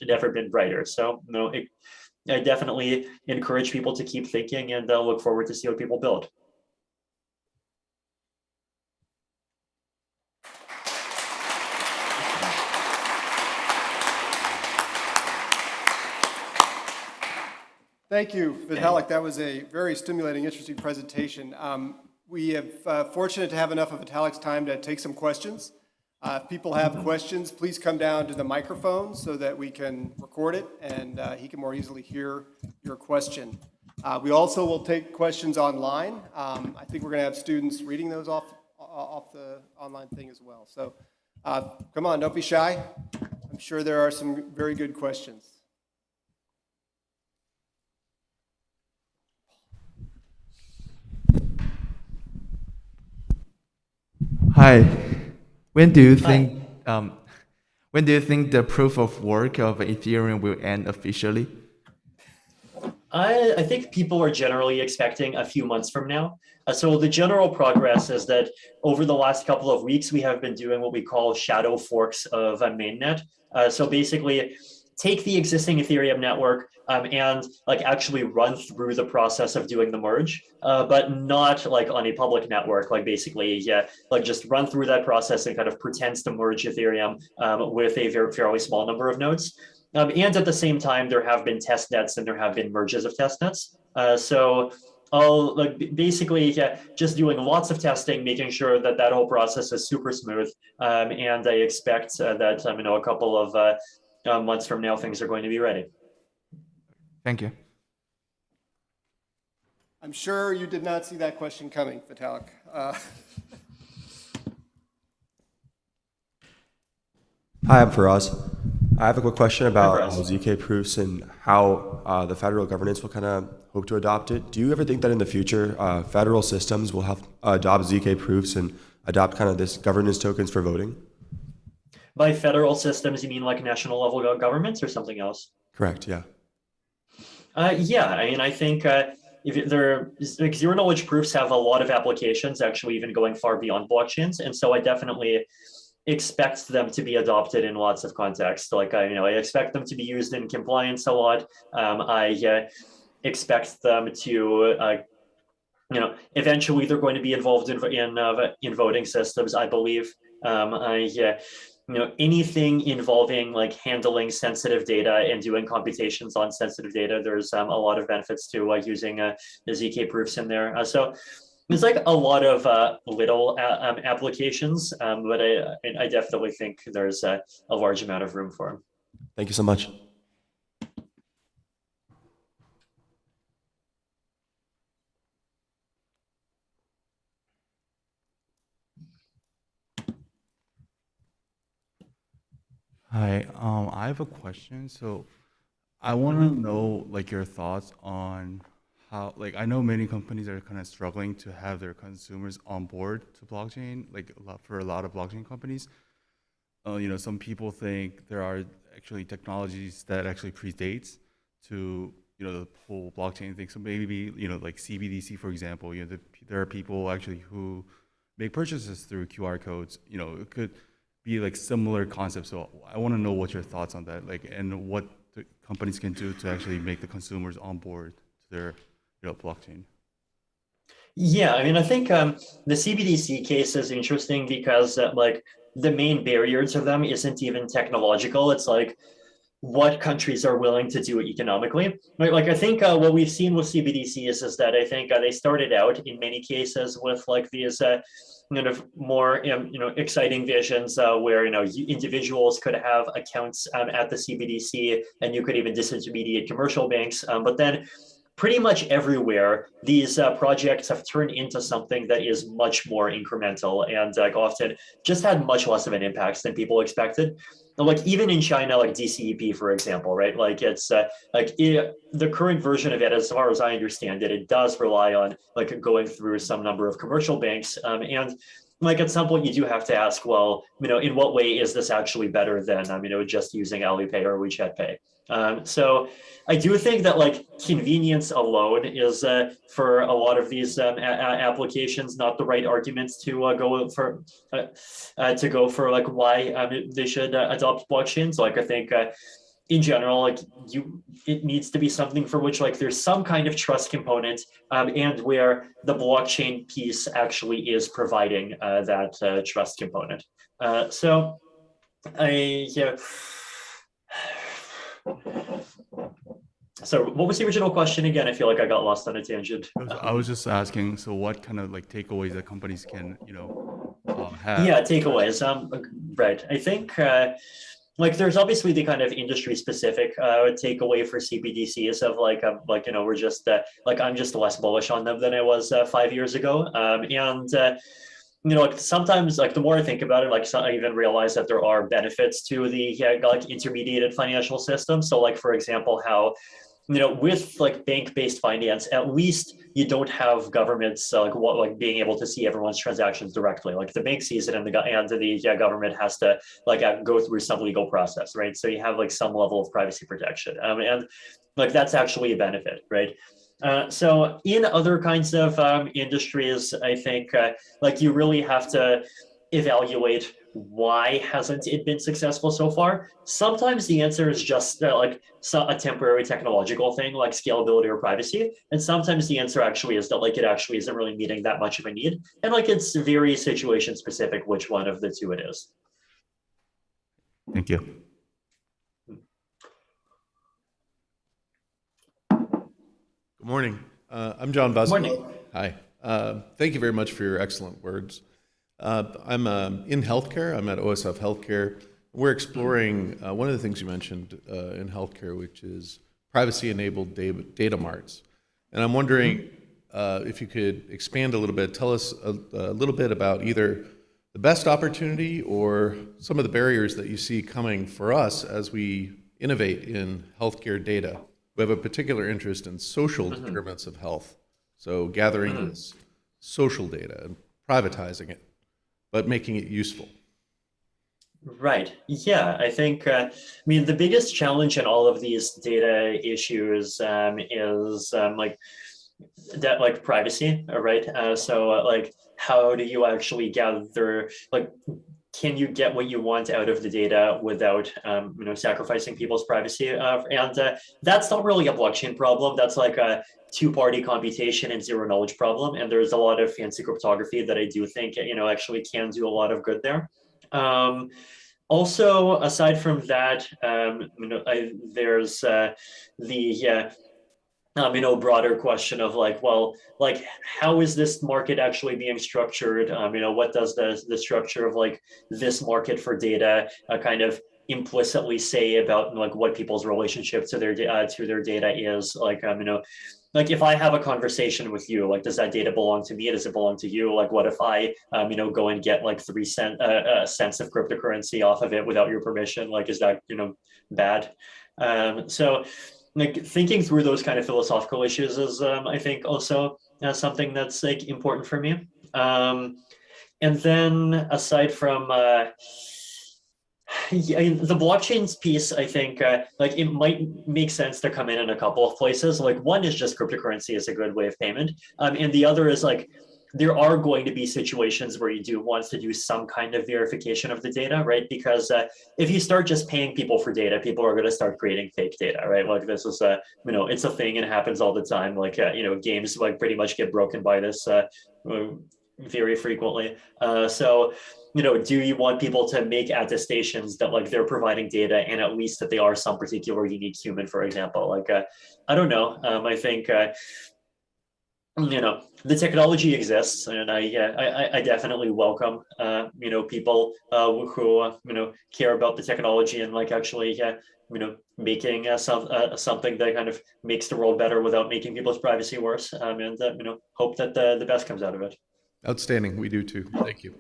never been brighter. So I definitely encourage people to keep thinking and look forward to see what people build. Thank you, Vitalik. That was a very stimulating, interesting presentation. We have fortunate to have enough of Vitalik's time to take some questions. If people have questions, please come down to the microphone so that we can record it and he can more easily hear your question. We also will take questions online. I think we're going to have students reading those off the online thing as well. So come on, don't be shy. I'm sure there are some very good questions. Hi. When do you think the proof of work of Ethereum will end officially? I think people are generally expecting a few months from now. So the general progress is that over the last couple of weeks, we have been doing what we call shadow forks of mainnet. So basically, take the existing Ethereum network and like actually run through the process of doing the merge, but not like on a public network. Like basically, like just run through that process and kind of pretends to merge Ethereum with a fairly small number of nodes. And at the same time, there have been test nets and there have been merges of test nets. So I'll like basically just doing lots of testing, making sure that that whole process is super smooth. And I expect that a couple of months from now, things are going to be ready. Thank you. I'm sure you did not see that question coming, Vitalik. Hi, I'm Faraz. I have a quick question about ZK proofs and how the federal governance will kind of hope to adopt it. Do you ever think that in the future, federal systems will have adopt ZK proofs and adopt kind of this governance tokens for voting? By federal systems, you mean like national level governments or something else? Correct, yeah. Yeah, I mean, I think if there, like zero knowledge proofs have a lot of applications, actually even going far beyond blockchains. And so I definitely expect them to be adopted in lots of contexts. Like, I expect them to be used in compliance a lot. I expect them to, eventually they're going to be involved in voting systems, I believe. Anything involving like handling sensitive data and doing computations on sensitive data, there's a lot of benefits to using the ZK proofs in there. So there's like a lot of little applications, but I definitely think there's a large amount of room for them. Thank you so much. Hi, I have a question. So I want to know like your thoughts on how, like, I know many companies are kind of struggling to have their consumers on board to blockchain, like for a lot of blockchain companies. Some people think there are actually technologies that actually predates to, the whole blockchain thing. So maybe, like CBDC, for example, there are people actually who make purchases through QR codes. It could be like similar concepts. So I want to know what your thoughts on that, like, and what the companies can do to actually make the consumers on board to their, blockchain. Yeah, I mean, I think the CBDC case is interesting because like the main barrier to them isn't even technological. It's like what countries are willing to do it economically. Right? Like I think what we've seen with CBDC is that I think they started out in many cases with like these kind of more exciting visions where individuals could have accounts at the CBDC and you could even disintermediate commercial banks. But then pretty much everywhere, these projects have turned into something that is much more incremental and often just had much less of an impact than people expected. like even in China, like DCEP, for example, right? Like it's the current version of it, as far as I understand it, it does rely on like going through some number of commercial banks, and like at some point you do have to ask, well, in what way is this actually better than just using Alipay or WeChat Pay? So I do think that like convenience alone is for a lot of these applications not the right arguments to go for like why they should adopt blockchain. So like I think in general, like it needs to be something for which like there's some kind of trust component, and where the blockchain piece actually is providing that trust component. So I yeah. So what was the original question again? I feel like I got lost on a tangent. I was just asking, so what kind of like takeaways that companies can, have? Yeah, takeaways. Right. I think like there's obviously the kind of industry specific takeaway for CBDCs of we're just like I'm just less bullish on them than I was 5 years ago. And like sometimes like the more I think about it, like I even realize that there are benefits to the like intermediated financial system. So like for example, how with like bank-based finance, at least you don't have governments like being able to see everyone's transactions directly. Like the bank sees it, and the government has to like go through some legal process, right? So you have like some level of privacy protection, and like that's actually a benefit, right? So in other kinds of industries, I think like you really have to evaluate why hasn't it been successful so far. Sometimes the answer is just like a temporary technological thing like scalability or privacy, and sometimes the answer actually is that like it actually isn't really meeting that much of a need, and like it's very situation specific which one of the two it is. Thank you. Good morning. I'm John Busby. Morning. Hi. Thank you very much for your excellent words. I'm in healthcare. I'm at OSF Healthcare. We're exploring one of the things you mentioned in healthcare, which is privacy-enabled data marts. And I'm wondering if you could expand a little bit, tell us a little bit about either the best opportunity or some of the barriers that you see coming for us as we innovate in healthcare data. We have a particular interest in social determinants of health, so gathering this social data and privatizing it, but making it useful. Right. Yeah, I think, the biggest challenge in all of these data issues is like privacy, right? Like, how do you actually gather, like, can you get what you want out of the data without, sacrificing people's privacy? And that's not really a blockchain problem. That's like a two-party computation and zero knowledge problem. And there's a lot of fancy cryptography that I do think, actually can do a lot of good there. Also, aside from that, there's the broader question of like, well, like, how is this market actually being structured? What does the structure of like this market for data kind of implicitly say about like what people's relationship to their data is? Like, like if I have a conversation with you, like, does that data belong to me? Does it belong to you? Like, what if I, go and get like 3 cents of cryptocurrency off of it without your permission? Like, is that, bad? So like thinking through those kind of philosophical issues is, I think, also something that's like important for me. And then aside from the blockchains piece, I think like it might make sense to come in a couple of places. Like one is just cryptocurrency is a good way of payment, and the other is like there are going to be situations where you do want to do some kind of verification of the data, right? Because if you start just paying people for data, people are going to start creating fake data, right? Like this is it's a thing and it happens all the time. Like games like pretty much get broken by this very frequently. So do you want people to make attestations that like they're providing data and at least that they are some particular unique human, for example? Like I don't know. I think the technology exists, and I definitely welcome people who care about the technology and like actually making something that kind of makes the world better without making people's privacy worse, and hope that the best comes out of it. Outstanding. We do too. Thank you.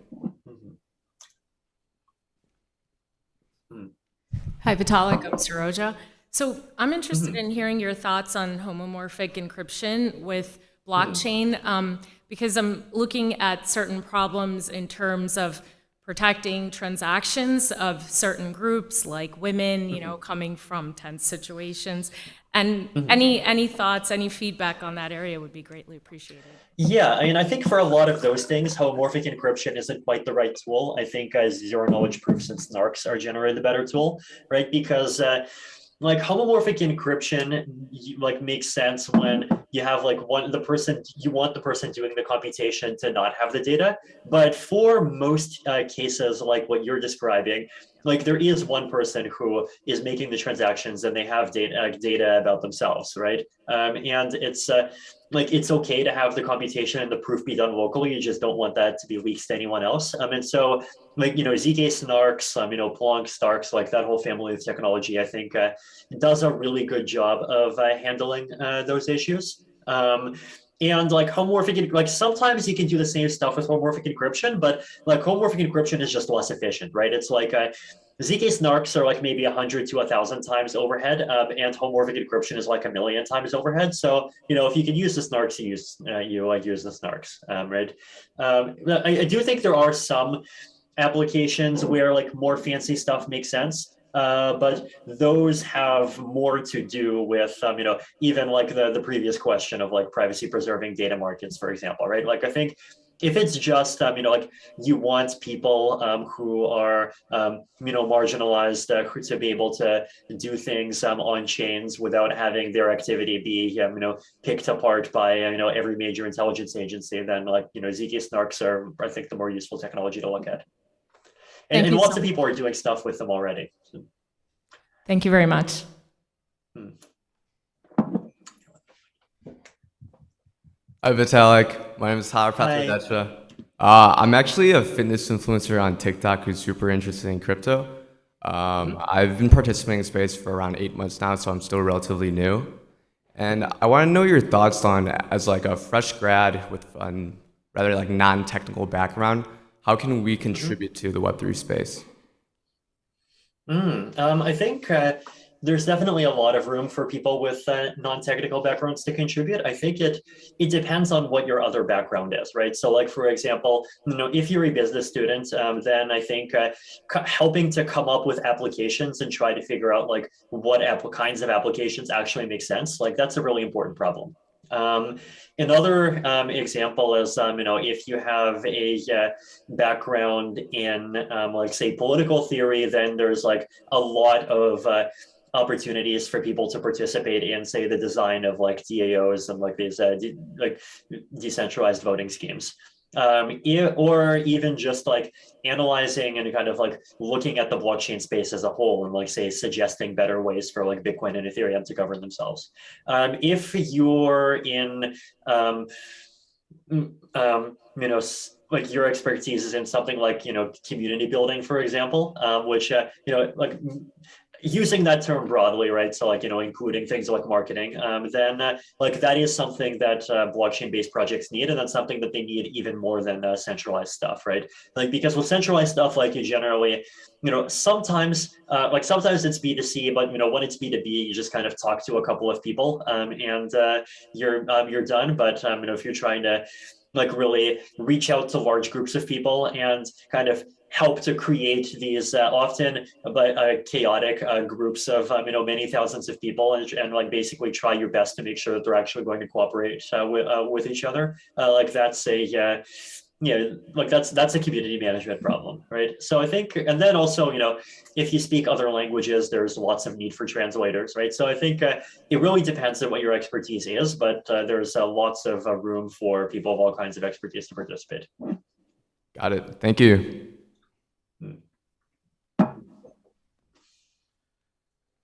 Hi, Vitalik. I'm Saroja. So I'm interested in hearing your thoughts on homomorphic encryption with blockchain, because I'm looking at certain problems in terms of protecting transactions of certain groups, like women, coming from tense situations. And any thoughts, any feedback on that area would be greatly appreciated. Yeah, I mean, I think for a lot of those things, homomorphic encryption isn't quite the right tool. I think zero knowledge proofs and snarks are generally the better tool, right? Because like homomorphic encryption like makes sense when you have like you want the person doing the computation to not have the data. But for most cases like what you're describing, like there is one person who is making the transactions and they have data about themselves, right? And it's like it's okay to have the computation and the proof be done locally. You just don't want that to be leaked to anyone else. And so like, ZK snarks, Plonk Starks, like that whole family of technology, I think does a really good job of handling those issues. And like homomorphic, like sometimes you can do the same stuff with homomorphic encryption, but like homomorphic encryption is just less efficient, right? It's like ZK snarks are like maybe 100 to 1,000 times overhead, and homomorphic encryption is like 1,000,000 times overhead. So if you can use the snarks, you use the snarks, right? I do think there are some applications where like more fancy stuff makes sense. But those have more to do with, even like the previous question of like privacy preserving data markets, for example, right? Like I think if it's just, like you want people who are, marginalized to be able to do things on chains without having their activity be, picked apart by, every major intelligence agency, then like, ZK snarks are, I think, the more useful technology to look at. And lots of people are doing stuff with them already. Thank you very much. Hi, Vitalik. My name is Tyler Patrick. I'm actually a fitness influencer on TikTok who's super interested in crypto. I've been participating in space for around 8 months now, so I'm still relatively new. And I want to know your thoughts on, as like a fresh grad with a rather like non-technical background, how can we contribute to the Web3 space? I think there's definitely a lot of room for people with non-technical backgrounds to contribute. I think it depends on what your other background is, right? So like, for example, if you're a business student, then I think helping to come up with applications and try to figure out like what kinds of applications actually make sense, like that's a really important problem. Another example is, if you have a background in, like, say, political theory, then there's like a lot of opportunities for people to participate in, say, the design of like DAOs and like these like decentralized voting schemes. Or even just like analyzing and kind of like looking at the blockchain space as a whole and like say suggesting better ways for like Bitcoin and Ethereum to govern themselves. If you're in, like your expertise is in something like, community building, for example, which, like using that term broadly, right? So like, including things like marketing, then like that is something that blockchain-based projects need, and that's something that they need even more than centralized stuff, right? Like, because with centralized stuff, like you generally, sometimes it's B2C, but when it's B2B, you just kind of talk to a couple of people and you're done. But if you're trying to like really reach out to large groups of people and kind of help to create these often but chaotic groups of many thousands of people, and like basically try your best to make sure that they're actually going to cooperate with each other. Like that's a like that's a community management problem, right? So I think, and then also, if you speak other languages, there's lots of need for translators, right? So I think it really depends on what your expertise is, but there's lots of room for people of all kinds of expertise to participate. Got it. Thank you.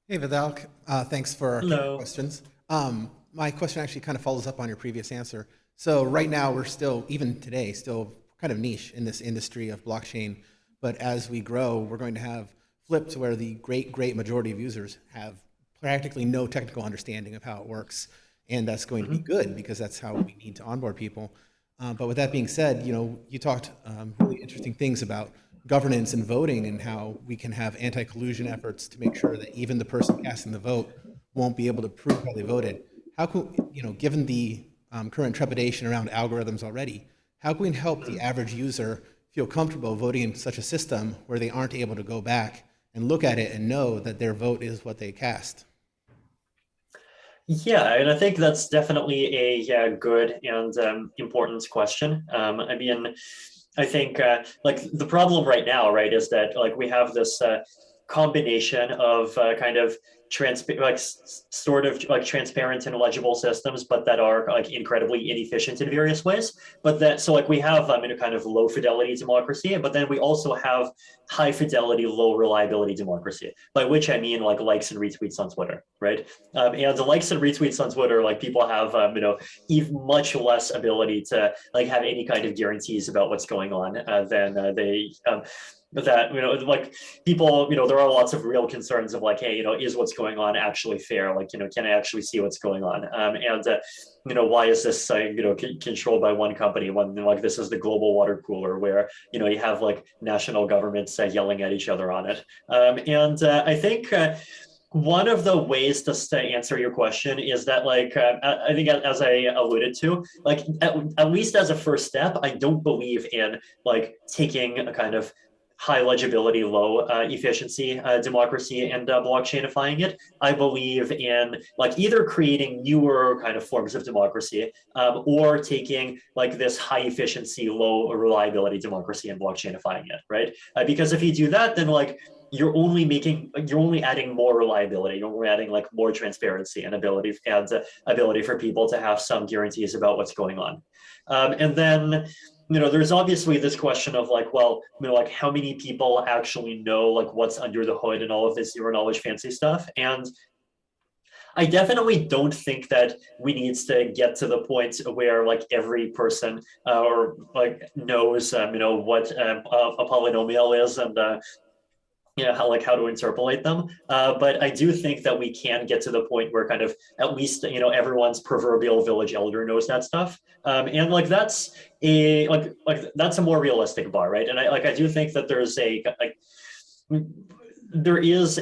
Hey, Vitalik. Thanks for your questions. My question actually kind of follows up on your previous answer. So right now, we're still, even today, still kind of niche in this industry of blockchain. But as we grow, we're going to have flipped to where the great majority of users have practically no technical understanding of how it works. And that's going to be good because that's how we need to onboard people. But with that being said, you talked really interesting things about governance and voting, and how we can have anti-collusion efforts to make sure that even the person casting the vote won't be able to prove how they voted. How can, given the current trepidation around algorithms already, how can we help the average user feel comfortable voting in such a system where they aren't able to go back and look at it and know that their vote is what they cast? Yeah, and I think that's definitely a good and important question. I think like the problem right now, right, is that like we have this combination of kind of sort of like transparent and legible systems, but that are like incredibly inefficient in various ways. But that, so like we have a kind of low fidelity democracy, but then we also have high fidelity, low reliability democracy, by which I mean like likes and retweets on Twitter, right? And the likes and retweets on Twitter, like people have, even much less ability to like have any kind of guarantees about what's going on than they, that, like people, there are lots of real concerns of like, hey, is what's going on actually fair? Like, can I actually see what's going on? Why is this, controlled by one company when like this is the global water cooler where, you have like national governments yelling at each other on it. I think one of the ways to answer your question is that, like, I think as I alluded to, like, at least as a first step, I don't believe in like taking a kind of high legibility, low efficiency democracy and blockchainifying it. I believe in like either creating newer kind of forms of democracy or taking like this high efficiency, low reliability democracy and blockchainifying it, right? Because if you do that, then like you're only adding more reliability, you're only adding like more transparency and ability for people to have some guarantees about what's going on. And then there's obviously this question of like, well, like how many people actually know like what's under the hood and all of this zero knowledge fancy stuff. And I definitely don't think that we need to get to the point where like every person or like knows, what a polynomial is and how to interpolate them. But I do think that we can get to the point where kind of at least, everyone's proverbial village elder knows that stuff. And like that's that's a more realistic bar, right? And I do think that there is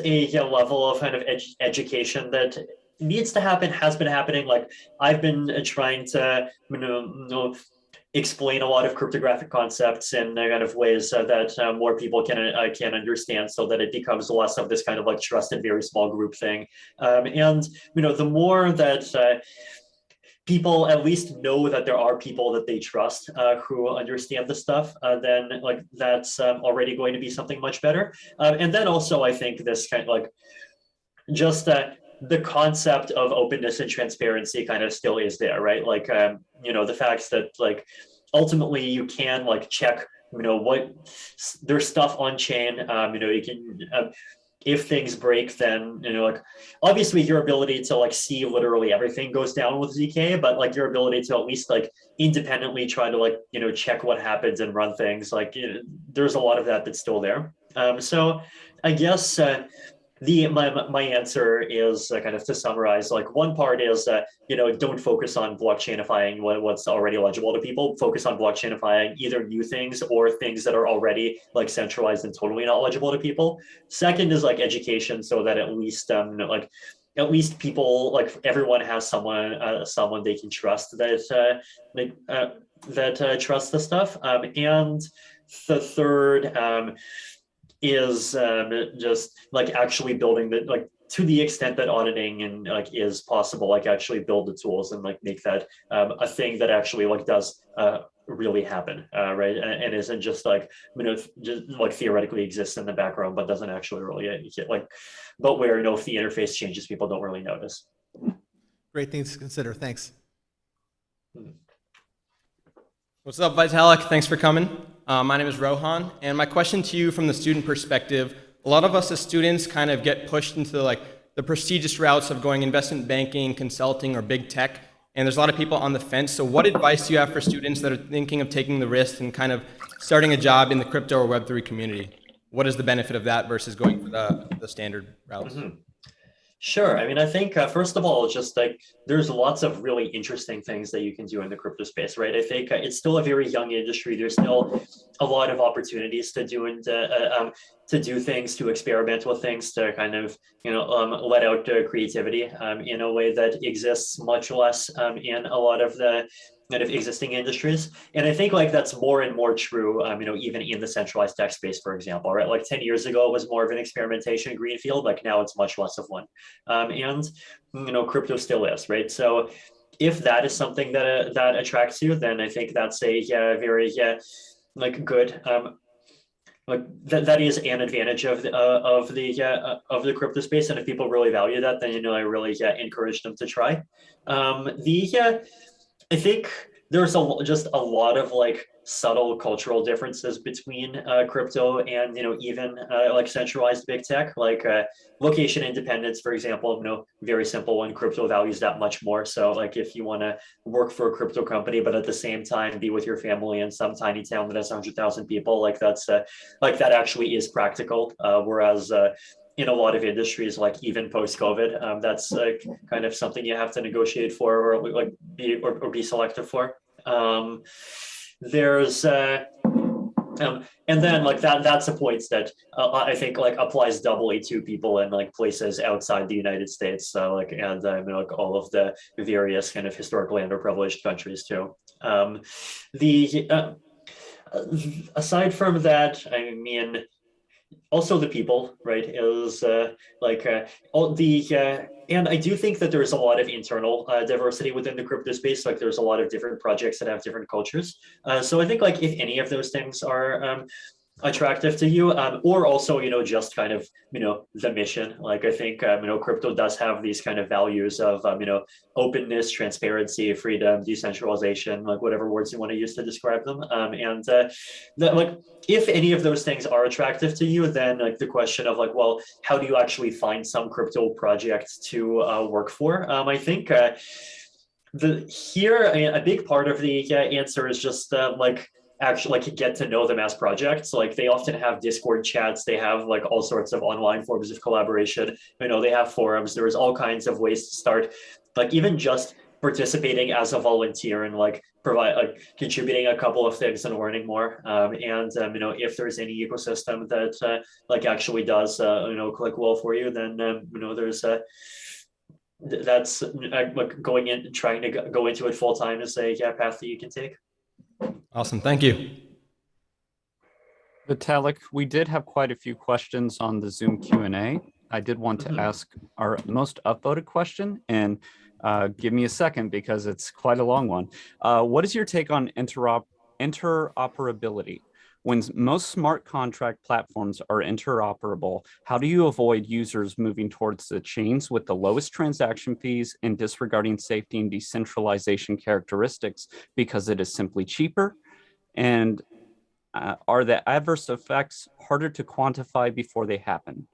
a level of kind of education that needs to happen, has been happening. Like I've been trying to explain a lot of cryptographic concepts in kind of ways that more people can understand, so that it becomes less of this kind of like trusted very small group thing. And the more that people at least know that there are people that they trust who understand the stuff, then like that's already going to be something much better. And then also I think this kind of like just the concept of openness and transparency kind of still is there, right? Like, the facts that like ultimately you can like check, what there's stuff on chain, you can, if things break, then, like obviously your ability to like see literally everything goes down with ZK, but like your ability to at least like independently try to like, check what happens and run things, like there's a lot of that that's still there. So I guess, my answer is kind of to summarize, like one part is don't focus on blockchainifying what's already legible to people. Focus on blockchainifying either new things or things that are already like centralized and totally not legible to people. Second is like education, so that at least at least people, like everyone has someone they can trust that trusts the stuff. And the third is just like actually building the, like to the extent that auditing and like is possible, like actually build the tools and like make that a thing that actually like does really happen, right? And isn't just like, just like theoretically exists in the background, but doesn't actually really like, but where, if the interface changes, people don't really notice. Great things to consider, thanks. What's up, Vitalik? Thanks for coming. My name is Rohan, and my question to you from the student perspective, a lot of us as students kind of get pushed into like the prestigious routes of going investment banking, consulting, or big tech, and there's a lot of people on the fence. So what advice do you have for students that are thinking of taking the risk and kind of starting a job in the crypto or Web3 community? What is the benefit of that versus going for the standard routes? Sure. I mean, I think first of all, it's just like there's lots of really interesting things that you can do in the crypto space, right? I think it's still a very young industry. There's still a lot of opportunities to do and to do things, to experiment with things, to kind of let out creativity in a way that exists much less in a lot of the kind of existing industries. And I think like that's more and more true, even in the centralized tech space, for example, right? Like 10 years ago, it was more of an experimentation greenfield, like now it's much less of one. And crypto still is, right? So if that is something that attracts you, then I think that's a very like good like that is an advantage of the crypto space, and if people really value that, then I really encourage them to try. I think there's just a lot of like subtle cultural differences between crypto and even like centralized big tech, like location independence, for example. Very simple one. Crypto values that much more. So like if you want to work for a crypto company, but at the same time be with your family in some tiny town that has 100,000 people, like that's like that actually is practical. Whereas in a lot of industries, like even post-COVID, that's like kind of something you have to negotiate for, or like be selective for. There's and then like that's a point that I think like applies doubly to people in like places outside the United States, and like all of the various kind of historically underprivileged countries too. Aside from that, I mean, also the people, right, is all the and I do think that there's a lot of internal diversity within the crypto space. Like there's a lot of different projects that have different cultures. So I think like if any of those things are attractive to you, or also just kind of the mission, like I think crypto does have these kind of values of openness, transparency, freedom, decentralization, like whatever words you want to use to describe them, and that like if any of those things are attractive to you, then like the question of like, well, how do you actually find some crypto projects to work for? I think a big part of the answer is just actually like get to know them as projects. Like they often have Discord chats, they have like all sorts of online forms of collaboration, they have forums. There's all kinds of ways to start, like even just participating as a volunteer and like contributing a couple of things and learning more. If there's any ecosystem that like actually does click well for you, then there's that's like trying to go into it full time is a path that you can take. Awesome, thank you. Vitalik, we did have quite a few questions on the Zoom Q&A. I did want to ask our most upvoted question, and give me a second because it's quite a long one. What is your take on interoperability? When most smart contract platforms are interoperable, how do you avoid users moving towards the chains with the lowest transaction fees and disregarding safety and decentralization characteristics because it is simply cheaper? And are the adverse effects harder to quantify before they happen?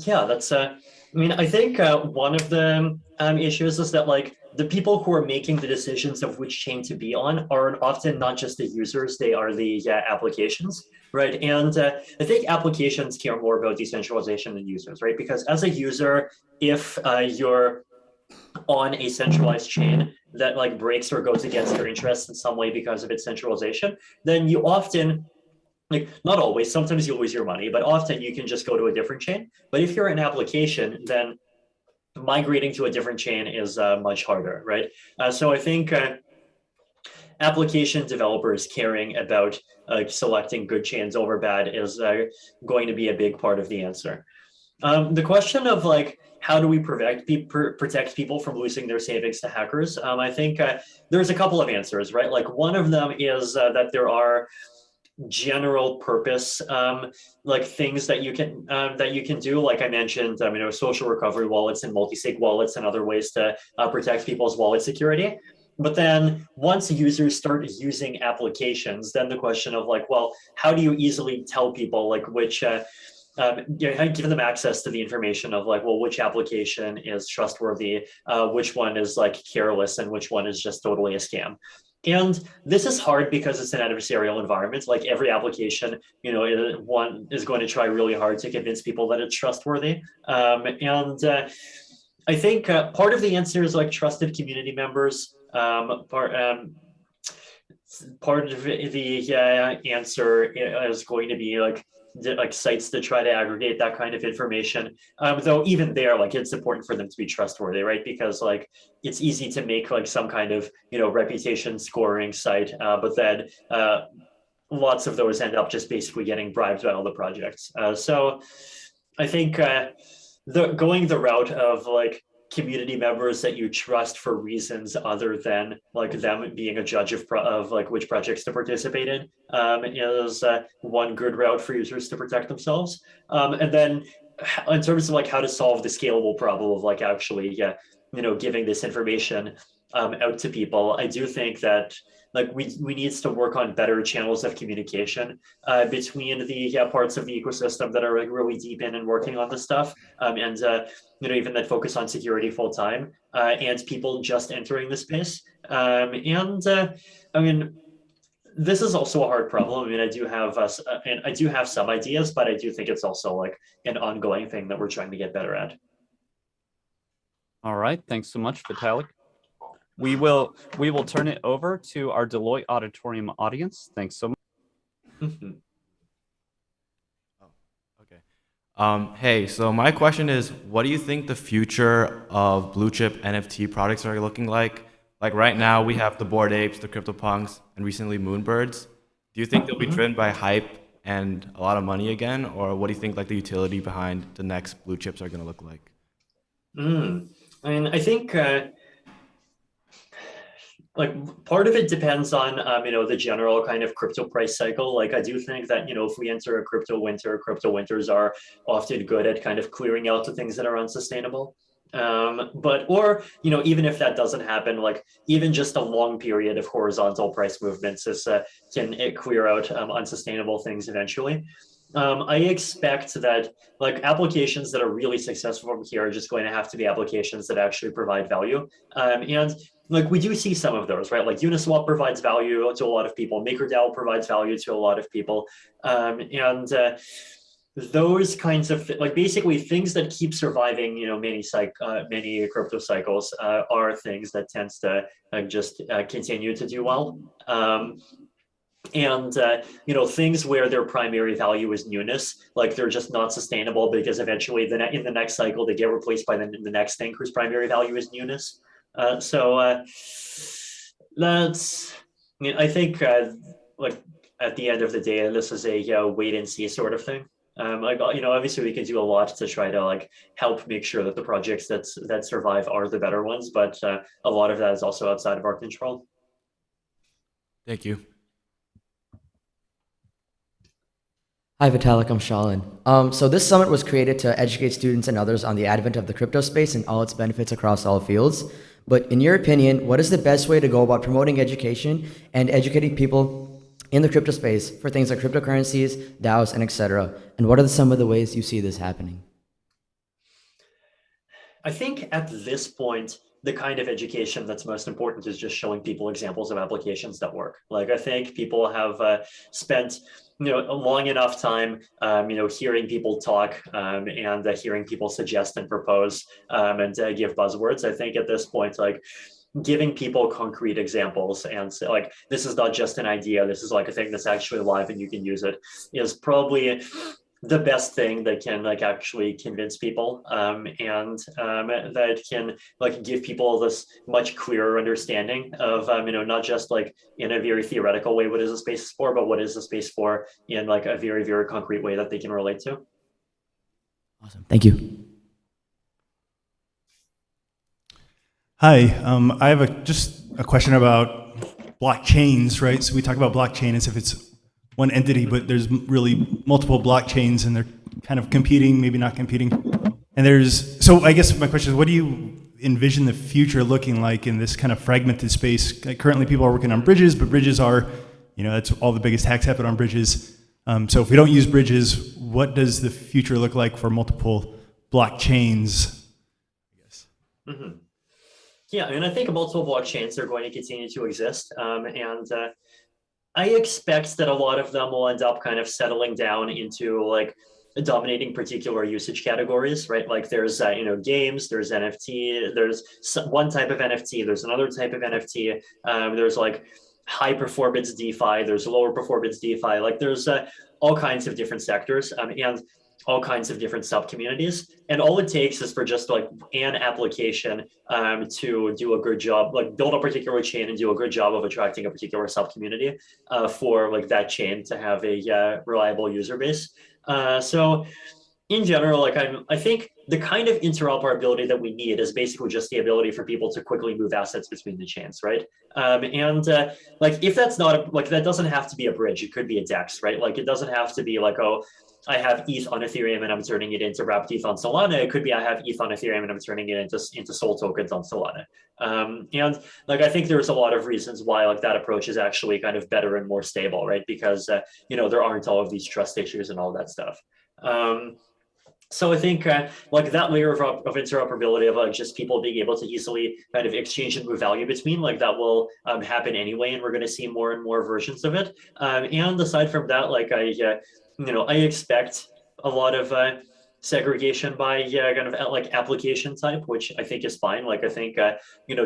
Yeah, that's I mean, I think one of the issues is that like the people who are making the decisions of which chain to be on are often not just the users, they are the applications, right? And I think applications care more about decentralization than users, right? Because as a user, if you're on a centralized chain that like breaks or goes against your interests in some way because of its centralization, then you often, like not always, sometimes you'll lose your money, but often you can just go to a different chain. But if you're an application, then migrating to a different chain is much harder, right? So I think application developers caring about selecting good chains over bad is going to be a big part of the answer. The question of like, how do we protect people from losing their savings to hackers? I think there's a couple of answers, right? Like one of them is that there are general purpose like things that you can do, like I mentioned, social recovery wallets and multi-sig wallets and other ways to protect people's wallet security. But then once users start using applications, then the question of like, well, how do you easily tell people like which give them access to the information of like, well, which application is trustworthy, which one is like careless, and which one is just totally a scam. And this is hard because it's an adversarial environment. Like every application, one is going to try really hard to convince people that it's trustworthy. I think part of the answer is like trusted community members. Part of the answer is going to be like sites that try to aggregate that kind of information. Though even there, like it's important for them to be trustworthy, right? Because like it's easy to make like some kind of reputation scoring site, but then lots of those end up just basically getting bribed by all the projects. So I think going the route of like community members that you trust for reasons other than like them being a judge of like which projects to participate in is one good route for users to protect themselves. And then in terms of like how to solve the scalable problem of like actually giving this information out to people, I do think that like we need to work on better channels of communication between the parts of the ecosystem that are like really deep in and working on this stuff, and even that focus on security full time, and people just entering the space. I mean, this is also a hard problem. I mean, I do have some ideas, but I do think it's also like an ongoing thing that we're trying to get better at. All right, thanks so much, Vitalik. We will turn it over to our Deloitte Auditorium audience. Thanks so much. Hey, so my question is, what do you think the future of blue chip NFT products are looking like? Like right now, we have the Bored Apes, the CryptoPunks, and recently Moonbirds. Do you think they'll be driven by hype and a lot of money again, or what do you think like the utility behind the next blue chips are going to look like? I mean, I think like part of it depends on the general kind of crypto price cycle. Like I do think that if we enter a crypto winters are often good at kind of clearing out the things that are unsustainable. Or even if that doesn't happen, like even just a long period of horizontal price movements can clear out unsustainable things eventually. I expect that like applications that are really successful from here are just going to have to be applications that actually provide value. And like we do see some of those, right? Like Uniswap provides value to a lot of people. MakerDAO provides value to a lot of people. Those kinds of like basically things that keep surviving, many crypto cycles are things that tends to just continue to do well. Things where their primary value is newness, like they're just not sustainable because eventually in the next cycle they get replaced by the next thing whose primary value is newness. I think like at the end of the day, this is a wait and see sort of thing. Obviously we can do a lot to try to like help make sure that the projects that survive are the better ones, but a lot of that is also outside of our control. Thank you. Hi, Vitalik, I'm Shalin. So this summit was created to educate students and others on the advent of the crypto space and all its benefits across all fields. But in your opinion, what is the best way to go about promoting education and educating people in the crypto space for things like cryptocurrencies, DAOs, and etc.? And what are some of the ways you see this happening? I think at this point, the kind of education that's most important is just showing people examples of applications that work. Like I think people have spent a long enough time, hearing people talk and hearing people suggest and propose and give buzzwords. I think at this point, like giving people concrete examples and say, like, this is not just an idea, this is like a thing that's actually live and you can use it, is probably the best thing that can like actually convince people and that can like give people this much clearer understanding of not just like in a very theoretical way what is the space for, but what is the space for in like a very, very concrete way that they can relate to. Awesome, thank you. Hi, I have just a question about blockchains, right? So we talk about blockchain as if it's one entity, but there's really multiple blockchains and they're kind of competing, maybe not competing. And so I guess my question is, what do you envision the future looking like in this kind of fragmented space? Like currently people are working on bridges, but bridges are, that's all the biggest hacks happen on bridges. So if we don't use bridges, what does the future look like for multiple blockchains? Yeah, I mean, I think multiple blockchains are going to continue to exist. I expect that a lot of them will end up kind of settling down into like dominating particular usage categories, right? Like there's, games, there's NFT, there's one type of NFT, there's another type of NFT, there's like high performance DeFi, there's lower performance DeFi, like there's all kinds of different sectors and all kinds of different sub communities. And all it takes is for just like an application to do a good job, like build a particular chain and do a good job of attracting a particular sub community for like that chain to have a reliable user base. So in general, like I think the kind of interoperability that we need is basically just the ability for people to quickly move assets between the chains, right? Like if that's not like that doesn't have to be a bridge, it could be a DEX, right? Like it doesn't have to be like, oh, I have ETH on Ethereum and I'm turning it into wrapped ETH on Solana. It could be I have ETH on Ethereum and I'm turning it into Sol tokens on Solana. And like I think there's a lot of reasons why like that approach is actually kind of better and more stable, right? Because there aren't all of these trust issues and all that stuff. So I think like that layer of interoperability of like just people being able to easily kind of exchange and move value between, like that will happen anyway, and we're going to see more and more versions of it. And aside from that, like I expect a lot of segregation by kind of like application type, which I think is fine. Like I think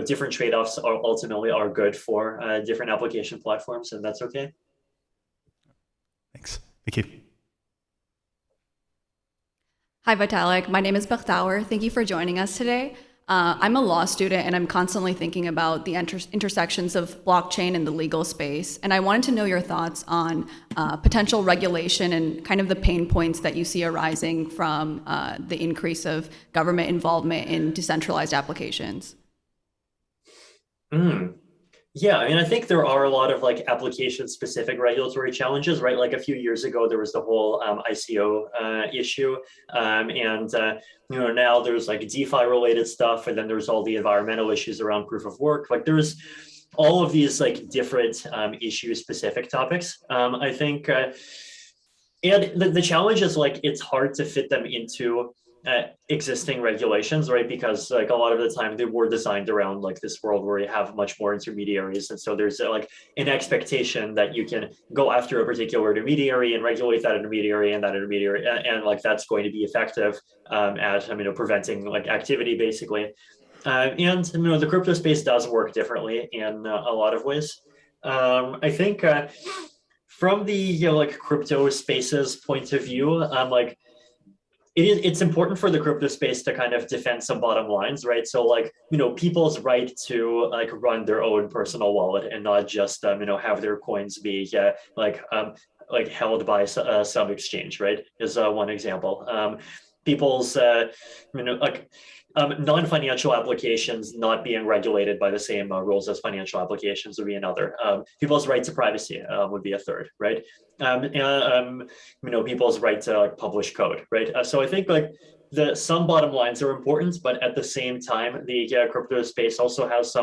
different trade-offs are ultimately good for different application platforms, and that's okay. Thanks. Thank you. Hi, Vitalik. My name is Bechtower. Thank you for joining us today. I'm a law student, and I'm constantly thinking about the intersections of blockchain and the legal space. And I wanted to know your thoughts on potential regulation and kind of the pain points that you see arising from the increase of government involvement in decentralized applications. Yeah, I mean, I think there are a lot of like application-specific regulatory challenges, right? Like a few years ago, there was the whole ICO issue, now there's like DeFi-related stuff, and then there's all the environmental issues around proof of work. Like there's all of these like different issue-specific topics. I think, and the challenge is like it's hard to fit them into existing regulations, right? Because like a lot of the time they were designed around like this world where you have much more intermediaries, and so there's like an expectation that you can go after a particular intermediary and regulate that intermediary and like that's going to be effective at preventing like activity basically. The crypto space does work differently in a lot of ways. I think from the like crypto space's point of view, like it's important for the crypto space to kind of defend some bottom lines, right? So like, people's right to like run their own personal wallet and not just, have their coins be like held by some exchange, right? Is one example. People's, non-financial applications not being regulated by the same rules as financial applications would be another. People's right to privacy would be a third, right? People's right to like, publish code, right? So I think like some bottom lines are important, but at the same time, the crypto space also has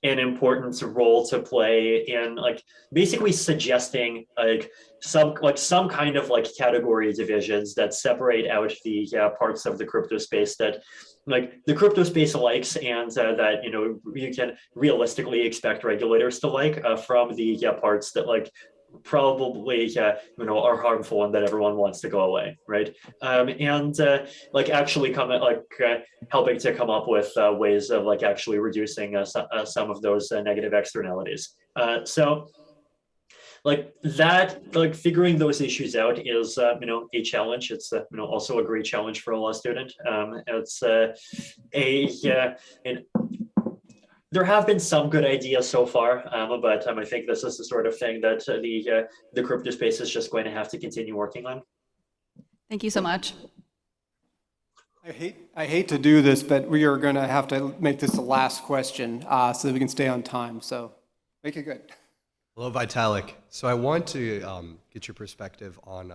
an important role to play in like basically suggesting like some kind of like category divisions that separate out the parts of the crypto space that like the crypto space likes and that you can realistically expect regulators to like from the parts that like probably are harmful and that everyone wants to go away, right? Like actually helping to come up with ways of like actually reducing some of those negative externalities. So like that, like figuring those issues out is a challenge. It's also a great challenge for a law student. There have been some good ideas so far, but I think this is the sort of thing that the crypto space is just going to have to continue working on. Thank you so much. I hate to do this, but we are going to have to make this the last question so that we can stay on time. So make it good. Hello, Vitalik. So I want to get your perspective on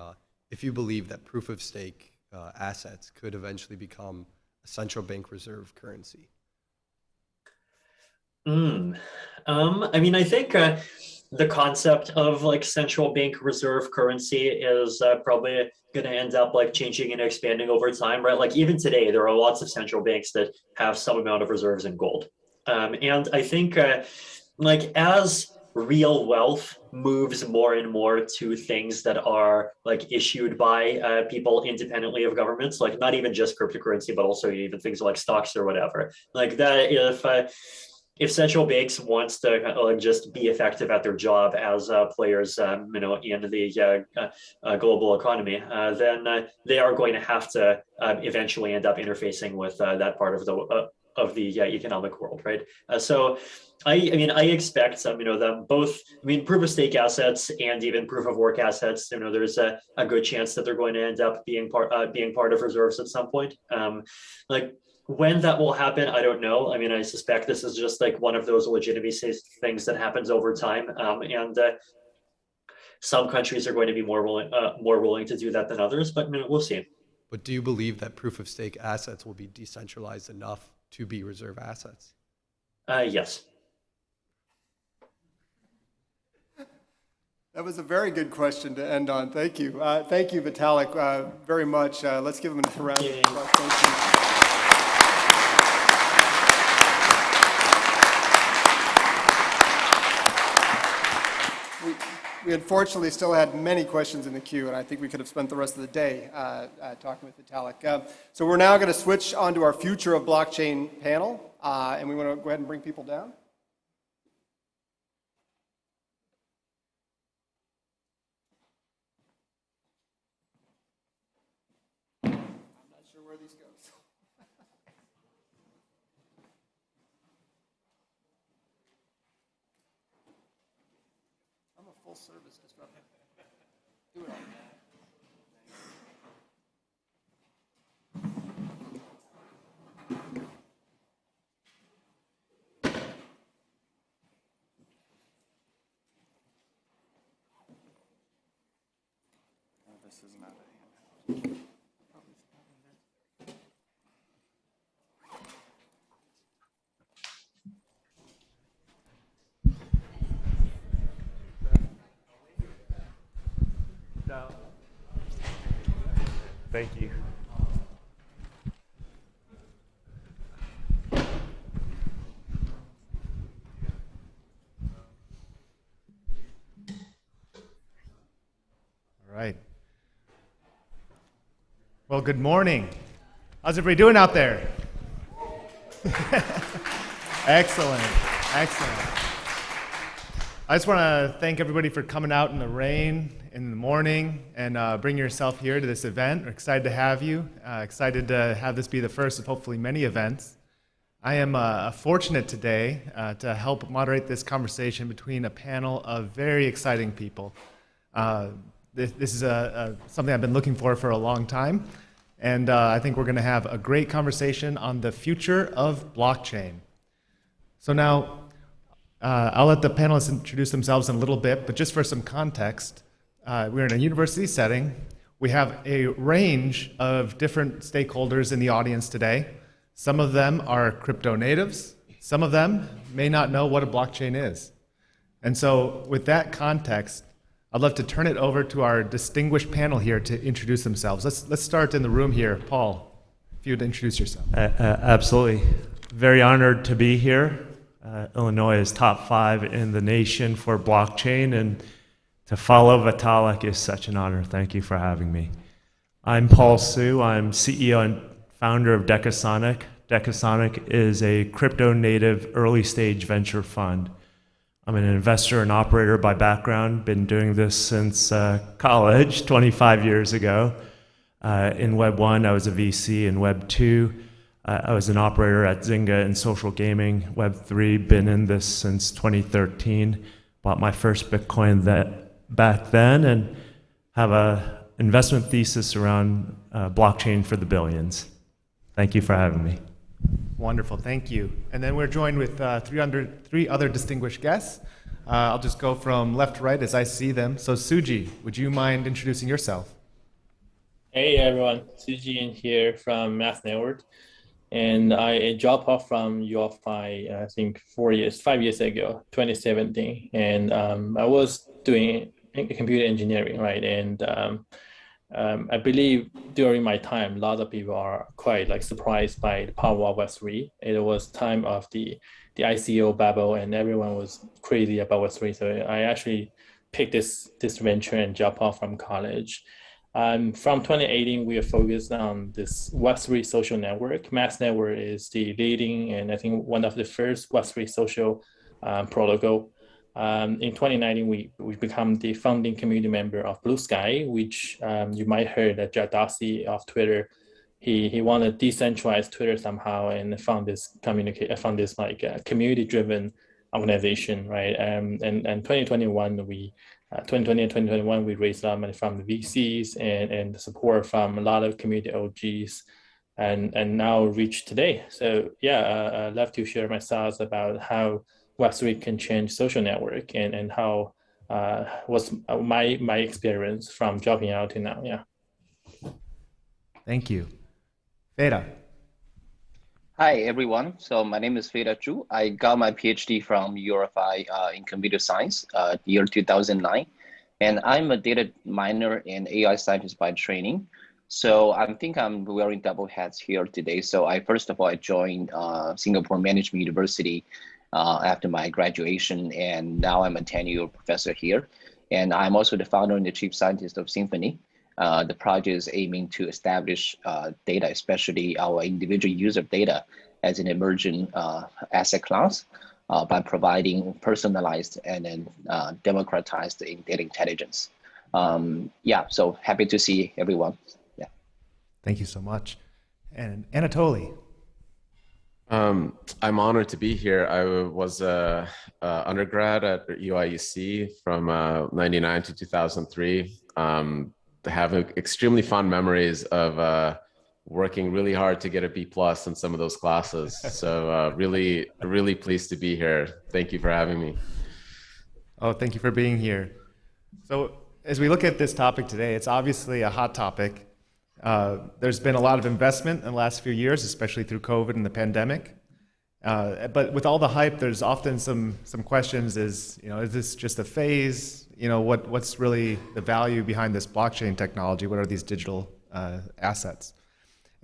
if you believe that proof of stake assets could eventually become a central bank reserve currency. I mean, I think the concept of like central bank reserve currency is probably going to end up like changing and expanding over time, right? Like even today, there are lots of central banks that have some amount of reserves in gold. And I think like as real wealth moves more and more to things that are like issued by people independently of governments, like not even just cryptocurrency, but also even things like stocks or whatever. Like that, if central banks wants to just be effective at their job as players, in the global economy, then they are going to have to eventually end up interfacing with that part of the economic world, right? So I expect them both. Proof of stake assets and even proof of work assets. There's a good chance that they're going to end up being part of reserves at some point. Like when that will happen, I don't know. I suspect this is just like one of those legitimacy things that happens over time, and some countries are going to be more willing to do that than others. But we'll see. But do you believe that proof of stake assets will be decentralized enough to be reserve assets? Yes. That was a very good question to end on. Thank you. Thank you, Vitalik, very much. Let's give him a round of applause. Thank you. We unfortunately still had many questions in the queue, and I think we could have spent the rest of the day talking with Vitalik. So we're now going to switch on to our Future of Blockchain panel, and we want to go ahead and bring people down. Where these goes. I'm a full service disruptor. Do it all. This is not a hand. Thank you. All right. Well, good morning. How's everybody doing out there? Excellent. Excellent. I just want to thank everybody for coming out in the rain in the morning and bring yourself here to this event. We're excited to have you. Excited to have this be the first of hopefully many events. I am fortunate today to help moderate this conversation between a panel of very exciting people. This is something I've been looking for a long time, and I think we're going to have a great conversation on the future of blockchain. So now, I'll let the panelists introduce themselves in a little bit, but just for some context, we're in a university setting. We have a range of different stakeholders in the audience today. Some of them are crypto natives. Some of them may not know what a blockchain is. And so with that context, I'd love to turn it over to our distinguished panel here to introduce themselves. Let's start in the room here. Paul, if you would introduce yourself. Absolutely. Very honored to be here. Illinois is top 5 in the nation for blockchain, and to follow Vitalik is such an honor. Thank you for having me. I'm Paul Su. I'm CEO and founder of Decasonic. Decasonic is a crypto-native early-stage venture fund. I'm an investor and operator by background. Been doing this since college 25 years ago. In Web 1, I was a VC. In Web 2, I was an operator at Zynga in social gaming. Web 3, been in this since 2013. Bought my first Bitcoin back then, and have a investment thesis around blockchain for the billions. Thank you for having me. Wonderful, thank you. And then we're joined with three other distinguished guests. I'll just go from left to right as I see them. So Suji, would you mind introducing yourself? Hey everyone, Sujin here from Math Network. And I dropped off from UFI, I think 5 years ago, 2017. And I was doing computer engineering, right? And I believe during my time, a lot of people are quite like surprised by the power of Web3. It was time of the ICO bubble, and everyone was crazy about Web3. So I actually picked this venture and dropped off from college. From 2018, we are focused on this Web3 social network. Mass Network is the leading and I think one of the first Web3 social protocol. In 2019, we become the founding community member of Blue Sky, which you might heard that Jack Dorsey of Twitter, he wanted to decentralize Twitter somehow and found this like community-driven organization, right? And 2021 we 2020 and 2021 we raised a lot of money from the VCs and support from a lot of community OGs, and now reach today. So yeah, I'd love to share my thoughts about how Web3 can change social network and how was my experience from dropping out to now. Yeah. Thank you. Veda. Hi, everyone. So my name is Veda Zhu. I got my PhD from URFI in computer science, year 2009. And I'm a data miner and AI scientist by training. So I think I'm wearing double hats here today. So first of all, I joined Singapore Management University after my graduation, and now I'm a tenure professor here. And I'm also the founder and the chief scientist of Symphony. The project is aiming to establish data, especially our individual user data, as an emerging asset class by providing personalized and then democratized data intelligence. Yeah, so happy to see everyone. Yeah. Thank you so much. And Anatoly. I'm honored to be here. I was an undergrad at UIUC from 99 to 2003. I have extremely fond memories of working really hard to get a B+ in some of those classes. So really pleased to be here. Thank you for having me. Oh, thank you for being here. So as we look at this topic today, it's obviously a hot topic. There's been a lot of investment in the last few years, especially through COVID and the pandemic. But with all the hype, there's often some questions: is this just a phase? What's really the value behind this blockchain technology? What are these digital assets?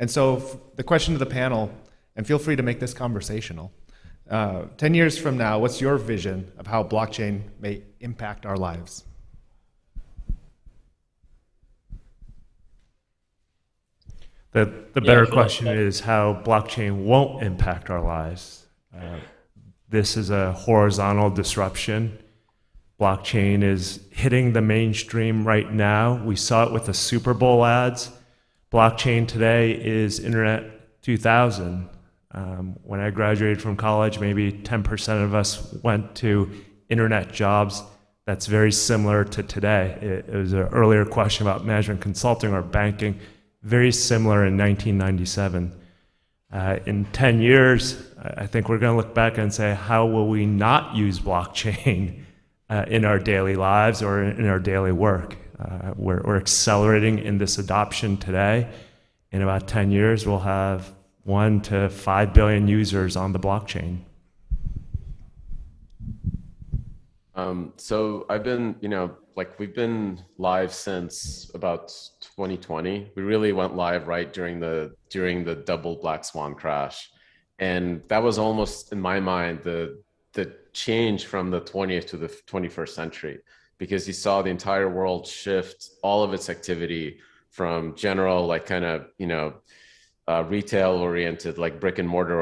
And so the question to the panel, and feel free to make this conversational. 10 years from now, what's your vision of how blockchain may impact our lives? The better question is how blockchain won't impact our lives. This is a horizontal disruption. Blockchain is hitting the mainstream right now. We saw it with the Super Bowl ads. Blockchain today is Internet 2000. When I graduated from college, maybe 10% of us went to internet jobs. That's very similar to today. It was an earlier question about management consulting or banking. Very similar in 1997. In 10 years, I think we're going to look back and say, how will we not use blockchain in our daily lives or in our daily work? We're accelerating in this adoption today. In about 10 years, we'll have 1 to 5 billion users on the blockchain. So I've been, we've been live since about 2020. We really went live right during the double black swan crash. And that was almost, in my mind, the change from the 20th to the 21st century, because you saw the entire world shift all of its activity from general, retail oriented, like brick and mortar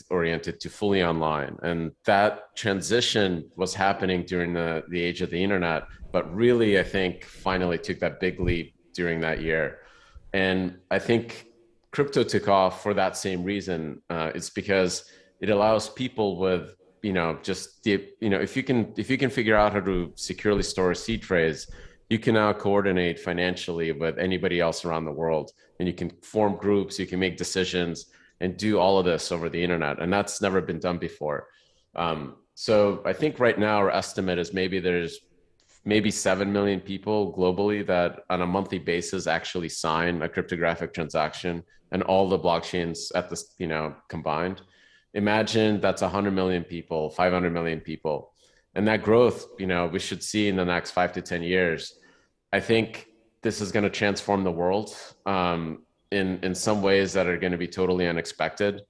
oriented to fully online. And that transition was happening during the age of the internet, but really, I think, finally took that big leap during that year. And I think crypto took off for that same reason. It's because it allows people with, if you can figure out how to securely store a seed phrase, you can now coordinate financially with anybody else around the world, and you can form groups, you can make decisions and do all of this over the internet. And that's never been done before. So I think right now our estimate is there's 7 million people globally that on a monthly basis actually sign a cryptographic transaction and all the blockchains at this, combined. Imagine that's 100 million people, 500 million people. And that growth, we should see in the next 5 to 10 years. I think this is going to transform the world in some ways that are going to be totally unexpected.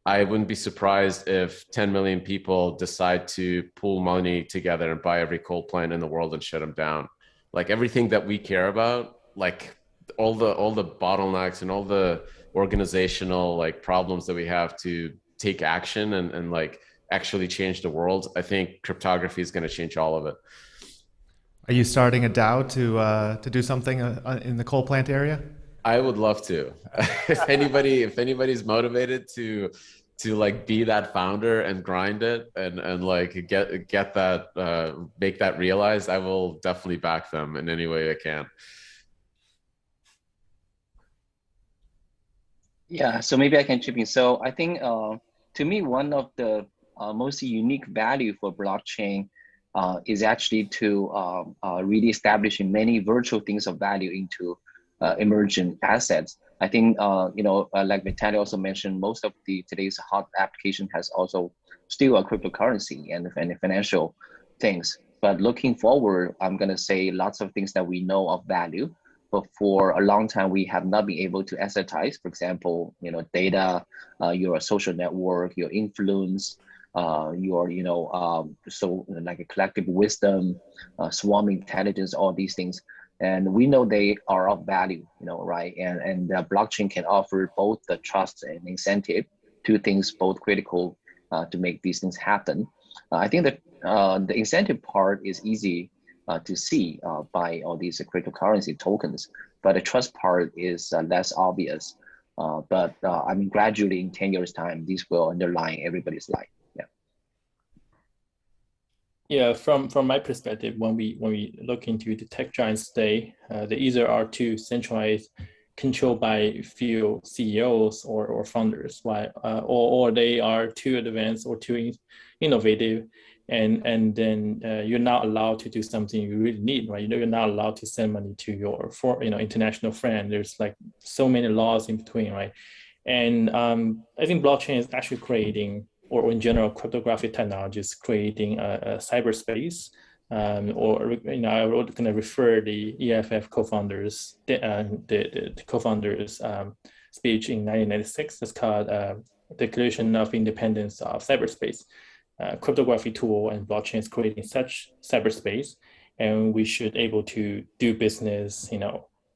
I wouldn't be surprised if 10 million people decide to pool money together and buy every coal plant in the world and shut them down. Like everything that we care about, like all the bottlenecks and all the organizational like problems that we have to take action and like actually change the world. I think cryptography is going to change all of it. Are you starting a DAO to do something in the coal plant area? I would love to. if anybody's motivated to like be that founder and grind it and like get that make that realized, I will definitely back them in any way I can. Yeah, so maybe I can chip in. So I think to me, one of the most unique value for blockchain is actually to really establishing many virtual things of value into emerging assets. I think, like Vitaly also mentioned, most of today's hot application has also still a cryptocurrency and financial things. But looking forward, I'm going to say lots of things that we know of value, but for a long time, we have not been able to assetize, for example, data, your social network, your influence, your, so like a collective wisdom, swarm intelligence, all these things. And we know they are of value, right? And the blockchain can offer both the trust and incentive, two things both critical to make these things happen. I think that the incentive part is easy to see by all these cryptocurrency tokens, but the trust part is less obvious. But I mean, gradually in 10 years time, these will underline everybody's life. Yeah, from my perspective, when we look into the tech giants today, they either are too centralized, controlled by few CEOs or founders, right? Or they are too advanced or too innovative, and then you're not allowed to do something you really need, right? You're not allowed to send money to your international friend. There's like so many laws in between, right? And I think blockchain is actually creating, or in general, cryptographic technologies creating a cyberspace, I would kind of refer the EFF co-founders, the co-founders speech in 1996. That's called Declaration of Independence of Cyberspace. Cryptography tool and blockchain is creating such cyberspace, and we should able to do business,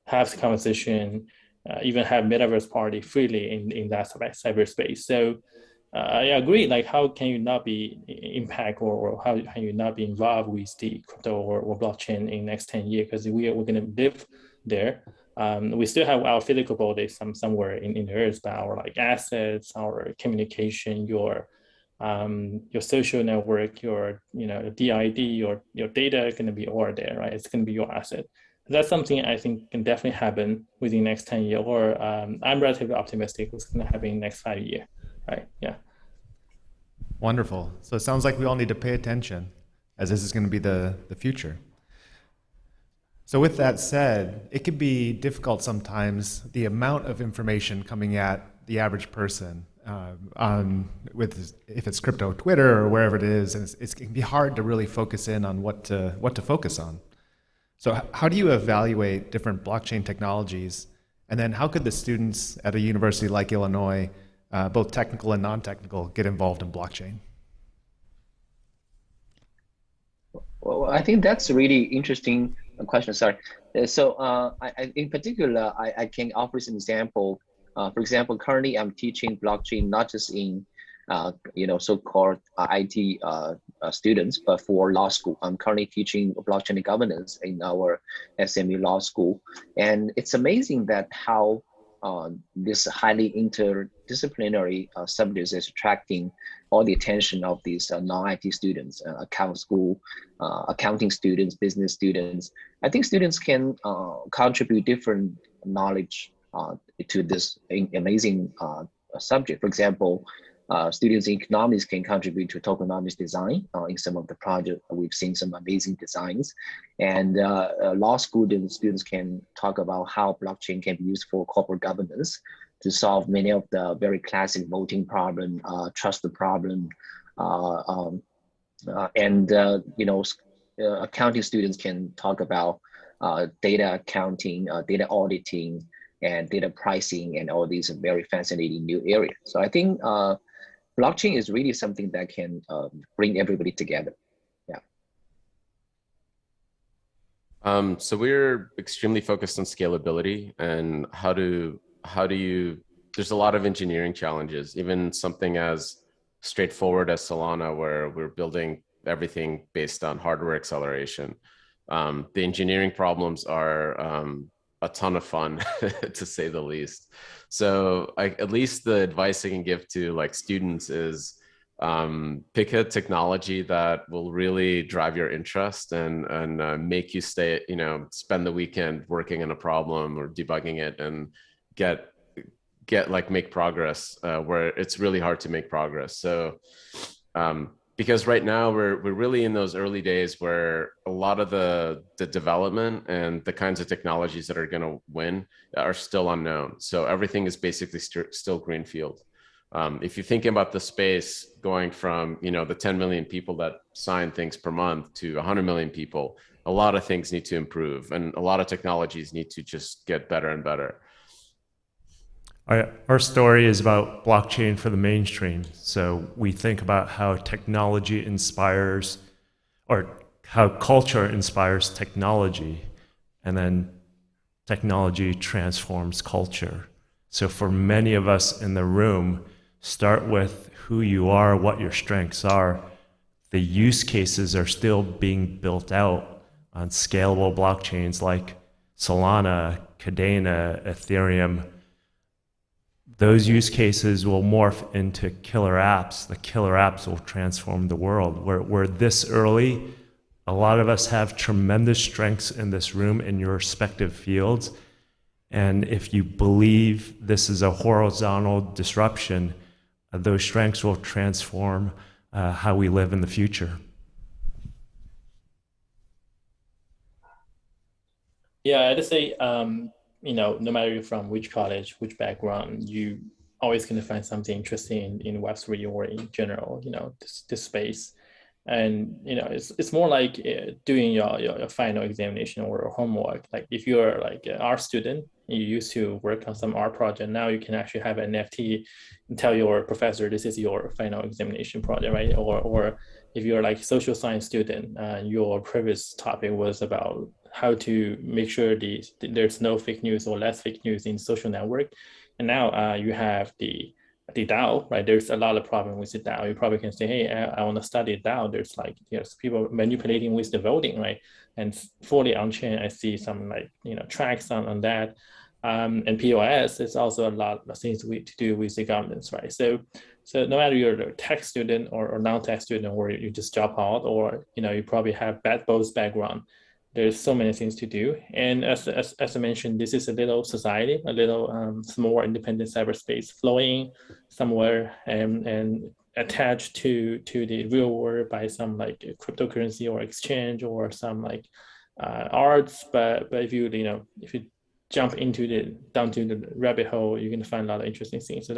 have conversation, even have metaverse party freely in that cyberspace. So. I agree. Like, how can you not be impact, or how can you not be involved with the crypto or blockchain in next 10 years? Because we're going to live there. We still have our physical body somewhere in the earth, but our like assets, our communication, your social network, your DID, your data is going to be all there, right? It's going to be your asset. That's something I think can definitely happen within the next 10 years, or I'm relatively optimistic it's going to happen in the next 5 years. Right. Yeah. Wonderful. So it sounds like we all need to pay attention, as this is going to be the future. So with that said, it can be difficult sometimes, the amount of information coming at the average person if it's crypto Twitter or wherever it is, and it can be hard to really focus in on what to focus on. So how do you evaluate different blockchain technologies? And then how could the students at a university like Illinois, both technical and non-technical, get involved in blockchain? Well, I think that's a really interesting question. Sorry. So in particular, I can offer some example. For example, currently I'm teaching blockchain not just in so-called IT students, but for law school. I'm currently teaching blockchain governance in our SMU law school, and it's amazing that how this highly interdisciplinary subject is attracting all the attention of these non-IT students, accounting students, business students. I think students can contribute different knowledge to this amazing subject. For example, students in economics can contribute to tokenomics design. In some of the projects, we've seen some amazing designs. And law school students can talk about how blockchain can be used for corporate governance. to solve many of the very classic voting problem, trust problem, and accounting students can talk about data accounting, data auditing, and data pricing, and all these very fascinating new areas. So I think blockchain is really something that can bring everybody together. Yeah. So we're extremely focused on scalability and how do you, there's a lot of engineering challenges, even something as straightforward as Solana, where we're building everything based on hardware acceleration. The engineering problems are a ton of fun, to say the least. So at least the advice I can give to like students is pick a technology that will really drive your interest and make you stay, spend the weekend working on a problem or debugging it and make progress where it's really hard to make progress. So because right now we're really in those early days where a lot of the development and the kinds of technologies that are going to win are still unknown. So everything is basically still greenfield. If you're thinking about the space going from the 10 million people that sign things per month to 100 million people, a lot of things need to improve and a lot of technologies need to just get better and better. Our story is about blockchain for the mainstream. So we think about how technology inspires, or how culture inspires technology, and then technology transforms culture. So for many of us in the room, start with who you are, what your strengths are. The use cases are still being built out on scalable blockchains like Solana, Cadena, Ethereum. Those use cases will morph into killer apps. The killer apps will transform the world. We're this early. A lot of us have tremendous strengths in this room in your respective fields. And if you believe this is a horizontal disruption, those strengths will transform how we live in the future. Yeah, I'd say, no matter you're from which college, which background, you always going to find something interesting in Web3 or in general, this space. And, it's more like doing your final examination or homework. Like if you're like an art student, you used to work on some art project, now you can actually have an NFT and tell your professor, this is your final examination project, right? Or if you're like social science student, your previous topic was about how to make sure there's no fake news or less fake news in social network. And now you have the DAO, right? There's a lot of problem with the DAO. You probably can say, hey, I want to study DAO. There's people manipulating with the voting, right? And fully on chain, I see some tracks on that. And POS is also a lot of things to do with the governance, right? So no matter you're a tech student or non-tech student, or you just drop out, or you probably have both background, there's so many things to do. And as I mentioned, this is a little society, a little small independent cyberspace flowing somewhere and attached to the real world by some like cryptocurrency or exchange or some like arts. But if you jump down to the rabbit hole, you can find a lot of interesting things. So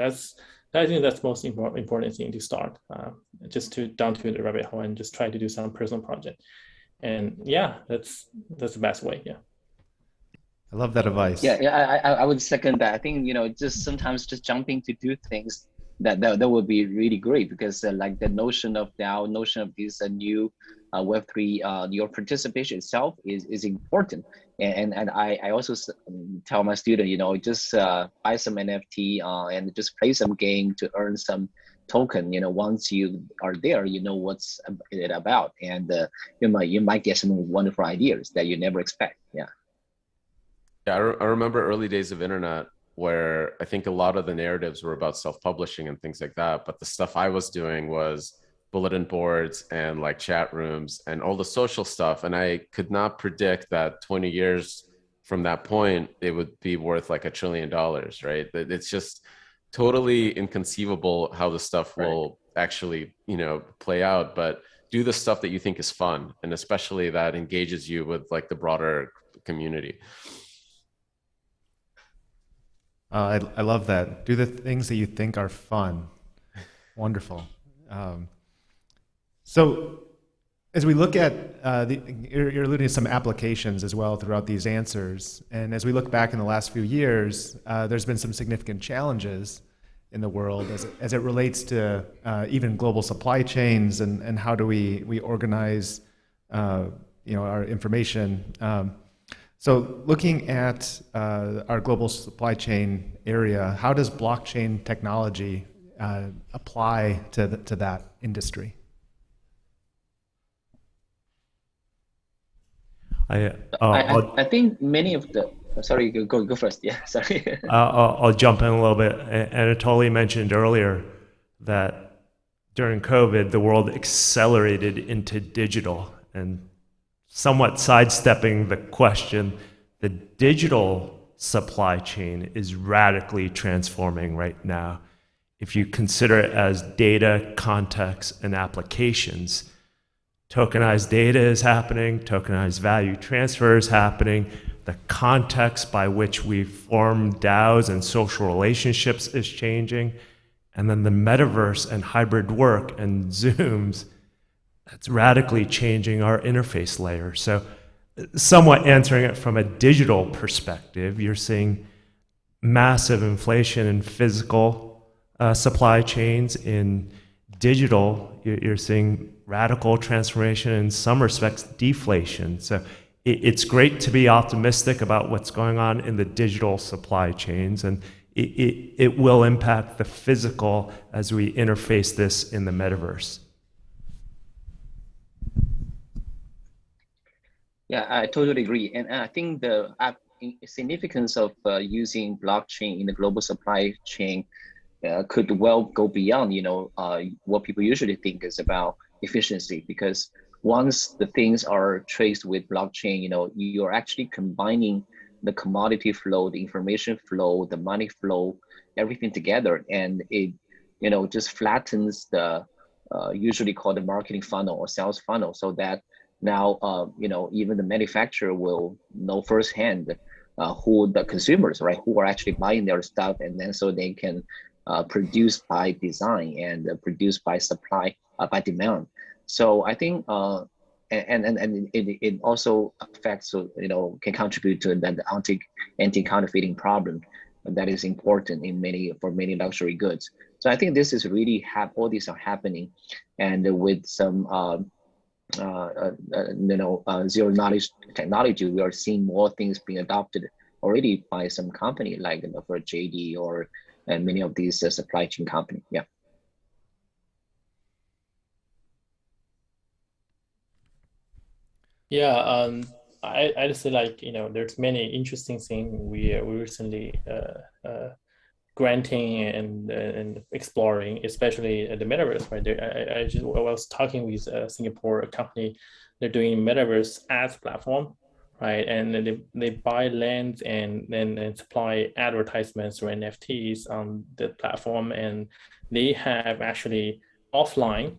I think that's most important thing to start, just to down to the rabbit hole and just try to do some personal project. And yeah, that's the best way. Yeah. I love that advice. Yeah, I would second that. I think just sometimes just jumping to do things that would be really great, because like the notion of DAO, notion of this new Web3, your participation itself is important. And I also tell my student, just buy some NFT and just play some game to earn some token. Once you are there, what's it about, and you might get some wonderful ideas that you never expect. Yeah. Yeah, I remember early days of internet where I think a lot of the narratives were about self-publishing and things like that, but the stuff I was doing was bulletin boards and like chat rooms and all the social stuff, and I could not predict that 20 years from that point it would be worth like $1 trillion, right? It's just totally inconceivable how the stuff will actually play out. But do the stuff that you think is fun, and especially that engages you with like the broader community. I love that. Do the things that you think are fun. Wonderful. So as we look at, you're alluding to some applications as well throughout these answers. And as we look back in the last few years, there's been some significant challenges in the world as it relates to even global supply chains and how do we organize our information. So looking at our global supply chain area, how does blockchain technology apply to that industry? I think many of the, sorry, go first. Yeah, sorry. I'll jump in a little bit. Anatoly mentioned earlier that during COVID, the world accelerated into digital, and somewhat sidestepping the question, the digital supply chain is radically transforming right now. If you consider it as data, context, and applications, tokenized data is happening, tokenized value transfer is happening, the context by which we form DAOs and social relationships is changing, and then the metaverse and hybrid work and Zooms, that's radically changing our interface layer. So somewhat answering it from a digital perspective, you're seeing massive inflation in physical supply chains. In digital, you're seeing radical transformation, in some respects, deflation. So it's great to be optimistic about what's going on in the digital supply chains, and it will impact the physical as we interface this in the metaverse. Yeah, I totally agree. And I think the significance of using blockchain in the global supply chain could well go beyond, what people usually think is about efficiency, because once the things are traced with blockchain, you're actually combining the commodity flow, the information flow, the money flow, everything together. And it, just flattens the usually called the marketing funnel or sales funnel, so that now, even the manufacturer will know firsthand who the consumers, right, who are actually buying their stuff, and then so they can produce by design and produce by supply, by demand. So I think, and it also affects, can contribute to the anti-counterfeiting problem that is important for many luxury goods. So I think this is really all these are happening, and with some zero knowledge technology, we are seeing more things being adopted already by some company like for JD or many of these supply chain companies. Yeah. Yeah, I just say there's many interesting things we recently granting and exploring, especially the metaverse, right? I was talking with a Singapore company. They're doing metaverse ads platform, right? And they buy land and then supply advertisements or NFTs on the platform, and they have actually offline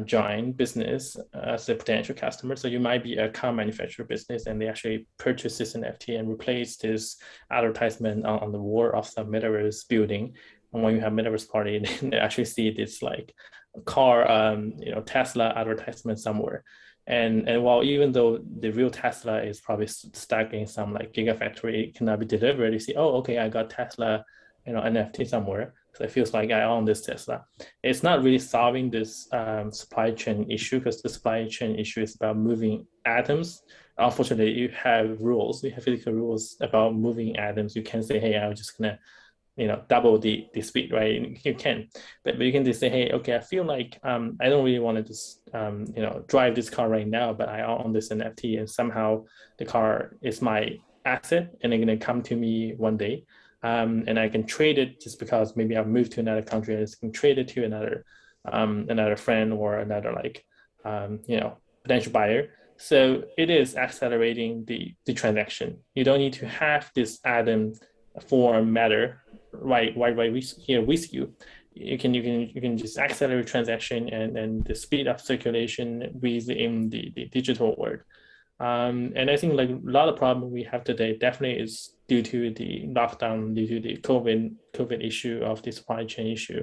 join business as a potential customer. So you might be a car manufacturer business, and they actually purchase this NFT and replace this advertisement on the wall of some metaverse building. And when you have metaverse party, they actually see this like car, Tesla advertisement somewhere. And while even though the real Tesla is probably stuck in some like gigafactory, it cannot be delivered, you see, oh, okay, I got Tesla, NFT somewhere. So it feels like I own this Tesla. It's not really solving this supply chain issue, because the supply chain issue is about moving atoms. Unfortunately, you have rules. You have physical rules about moving atoms. You can't say, hey, I'm just gonna, double the speed, right? You can, but you can just say, hey, okay, I feel like I don't really want to just drive this car right now, but I own this NFT, and somehow the car is my asset, and they're gonna come to me one day. And I can trade it just because maybe I've moved to another country. I just can trade it to another friend or another potential buyer. So it is accelerating the transaction. You don't need to have this atom form matter right with you. You can just accelerate transaction and the speed of circulation within the digital world. And I think like a lot of problem we have today definitely is due to the lockdown, due to the COVID issue of the supply chain issue.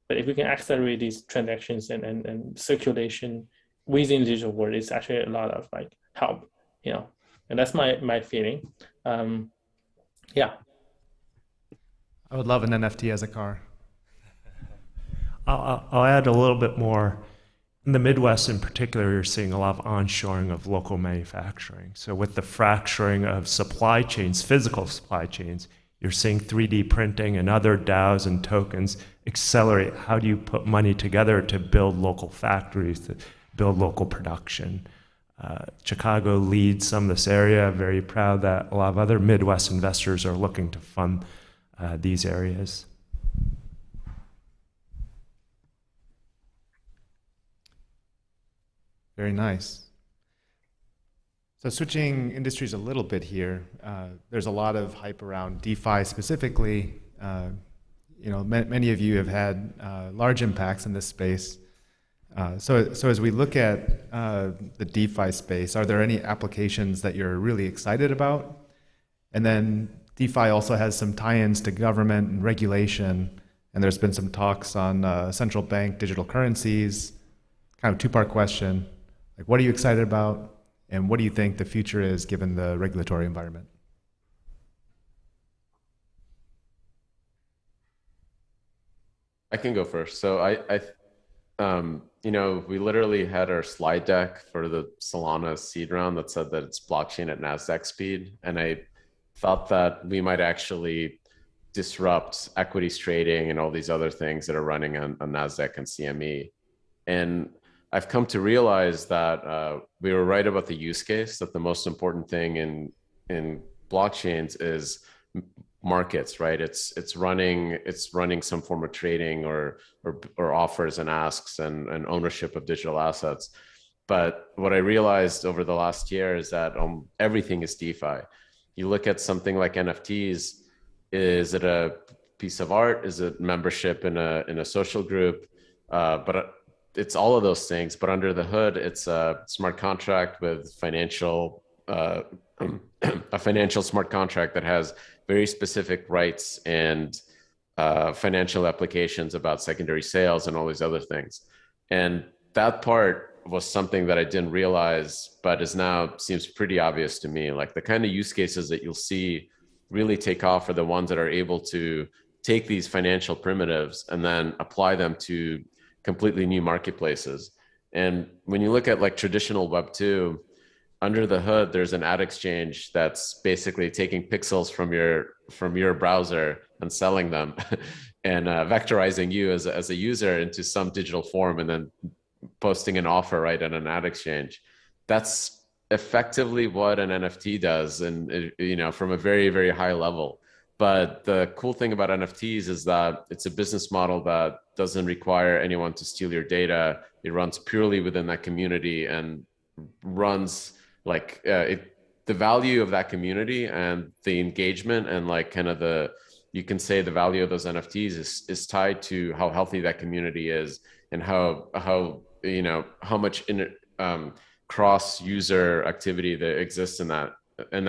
But if we can accelerate these transactions and circulation within the digital world, it's actually a lot of like help, and that's my feeling. Yeah. I would love an NFT as a car. I'll add a little bit more. In the Midwest in particular, you're seeing a lot of onshoring of local manufacturing. So with the fracturing of supply chains, physical supply chains, you're seeing 3D printing and other DAOs and tokens accelerate. How do you put money together to build local factories, to build local production? Chicago leads some of this area. Very proud that a lot of other Midwest investors are looking to fund these areas. Very nice. So switching industries a little bit here, there's a lot of hype around DeFi specifically. Many of you have had large impacts in this space. So as we look at the DeFi space, are there any applications that you're really excited about? And then DeFi also has some tie-ins to government and regulation, and there's been some talks on central bank digital currencies. Kind of two-part question. Like, what are you excited about, and what do you think the future is given the regulatory environment? I can go first. So we literally had our slide deck for the Solana seed round that said that it's blockchain at NASDAQ speed. And I thought that we might actually disrupt equities trading and all these other things that are running on NASDAQ and CME. And I've come to realize that we were right about the use case, that the most important thing in blockchains is markets, right? It's running some form of trading or offers and asks and ownership of digital assets. But what I realized over the last year is that everything is DeFi. You look at something like NFTs. Is it a piece of art? Is it membership in a social group? But it's all of those things, but under the hood, it's a smart contract with a financial smart contract that has very specific rights and financial applications about secondary sales and all these other things. And that part was something that I didn't realize, but is now seems pretty obvious to me. Like the kind of use cases that you'll see really take off are the ones that are able to take these financial primitives and then apply them to completely new marketplaces. And when you look at like traditional Web 2, under the hood, there's an ad exchange that's basically taking pixels from your browser and selling them and vectorizing you as a user into some digital form and then posting an offer right at an ad exchange. That's effectively what an NFT does, and from a very, very high level. But the cool thing about NFTs is that it's a business model that doesn't require anyone to steal your data. It runs purely within that community and runs like the value of that community and the engagement and like kind of you can say the value of those NFTs is tied to how healthy that community is and how much cross user activity that exists in that. And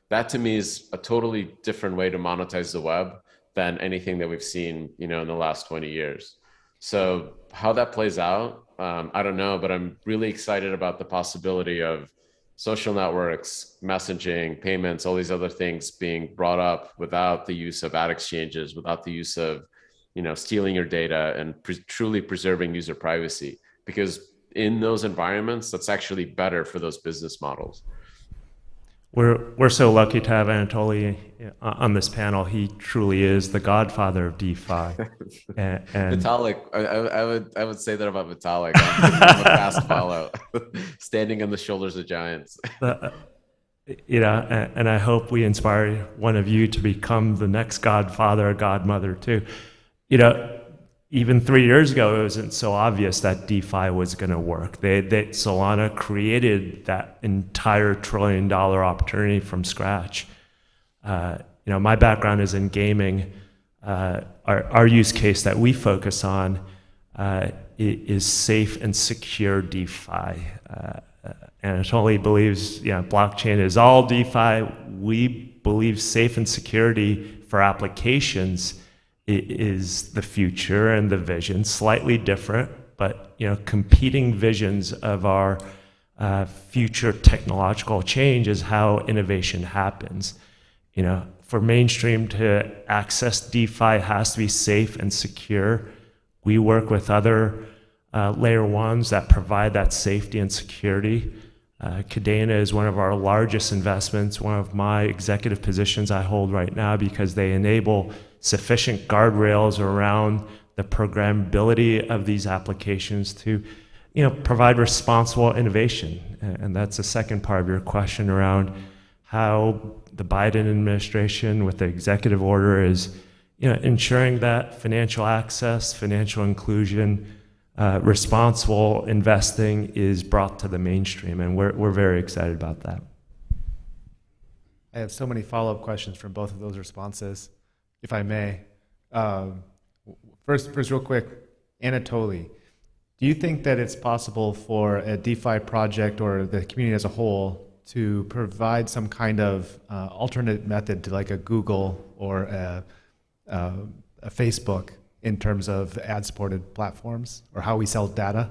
that to me is a totally different way to monetize the web than anything that we've seen, in the last 20 years. So how that plays out, I don't know, but I'm really excited about the possibility of social networks, messaging, payments, all these other things being brought up without the use of ad exchanges, without the use of, stealing your data and truly preserving user privacy. Because in those environments, that's actually better for those business models. We're so lucky to have Anatoly on this panel. He truly is the godfather of DeFi. and Vitalik, I would say that about Vitalik. I'm a fast follow, standing on the shoulders of giants. And I hope we inspire one of you to become the next godfather or godmother too. Even 3 years ago, it wasn't so obvious that DeFi was going to work. Solana created that entire $1 trillion opportunity from scratch. My background is in gaming. Our use case that we focus on is safe and secure DeFi. Anatoly believes, blockchain is all DeFi. We believe safe and security for applications is the future and the vision, slightly different, but competing visions of our future technological change is how innovation happens. For mainstream to access DeFi has to be safe and secure. We work with other layer ones that provide that safety and security. Cadena is one of our largest investments, one of my executive positions I hold right now, because they enable sufficient guardrails around the programmability of these applications to provide responsible innovation. And that's the second part of your question around how the Biden administration with the executive order is ensuring that financial access, financial inclusion, responsible investing is brought to the mainstream, and we're very excited about that. I have so many follow-up questions from both of those responses, if I may. First, real quick, Anatoly, do you think that it's possible for a DeFi project or the community as a whole to provide some kind of alternate method to like a Google or a Facebook in terms of ad-supported platforms, or how we sell data?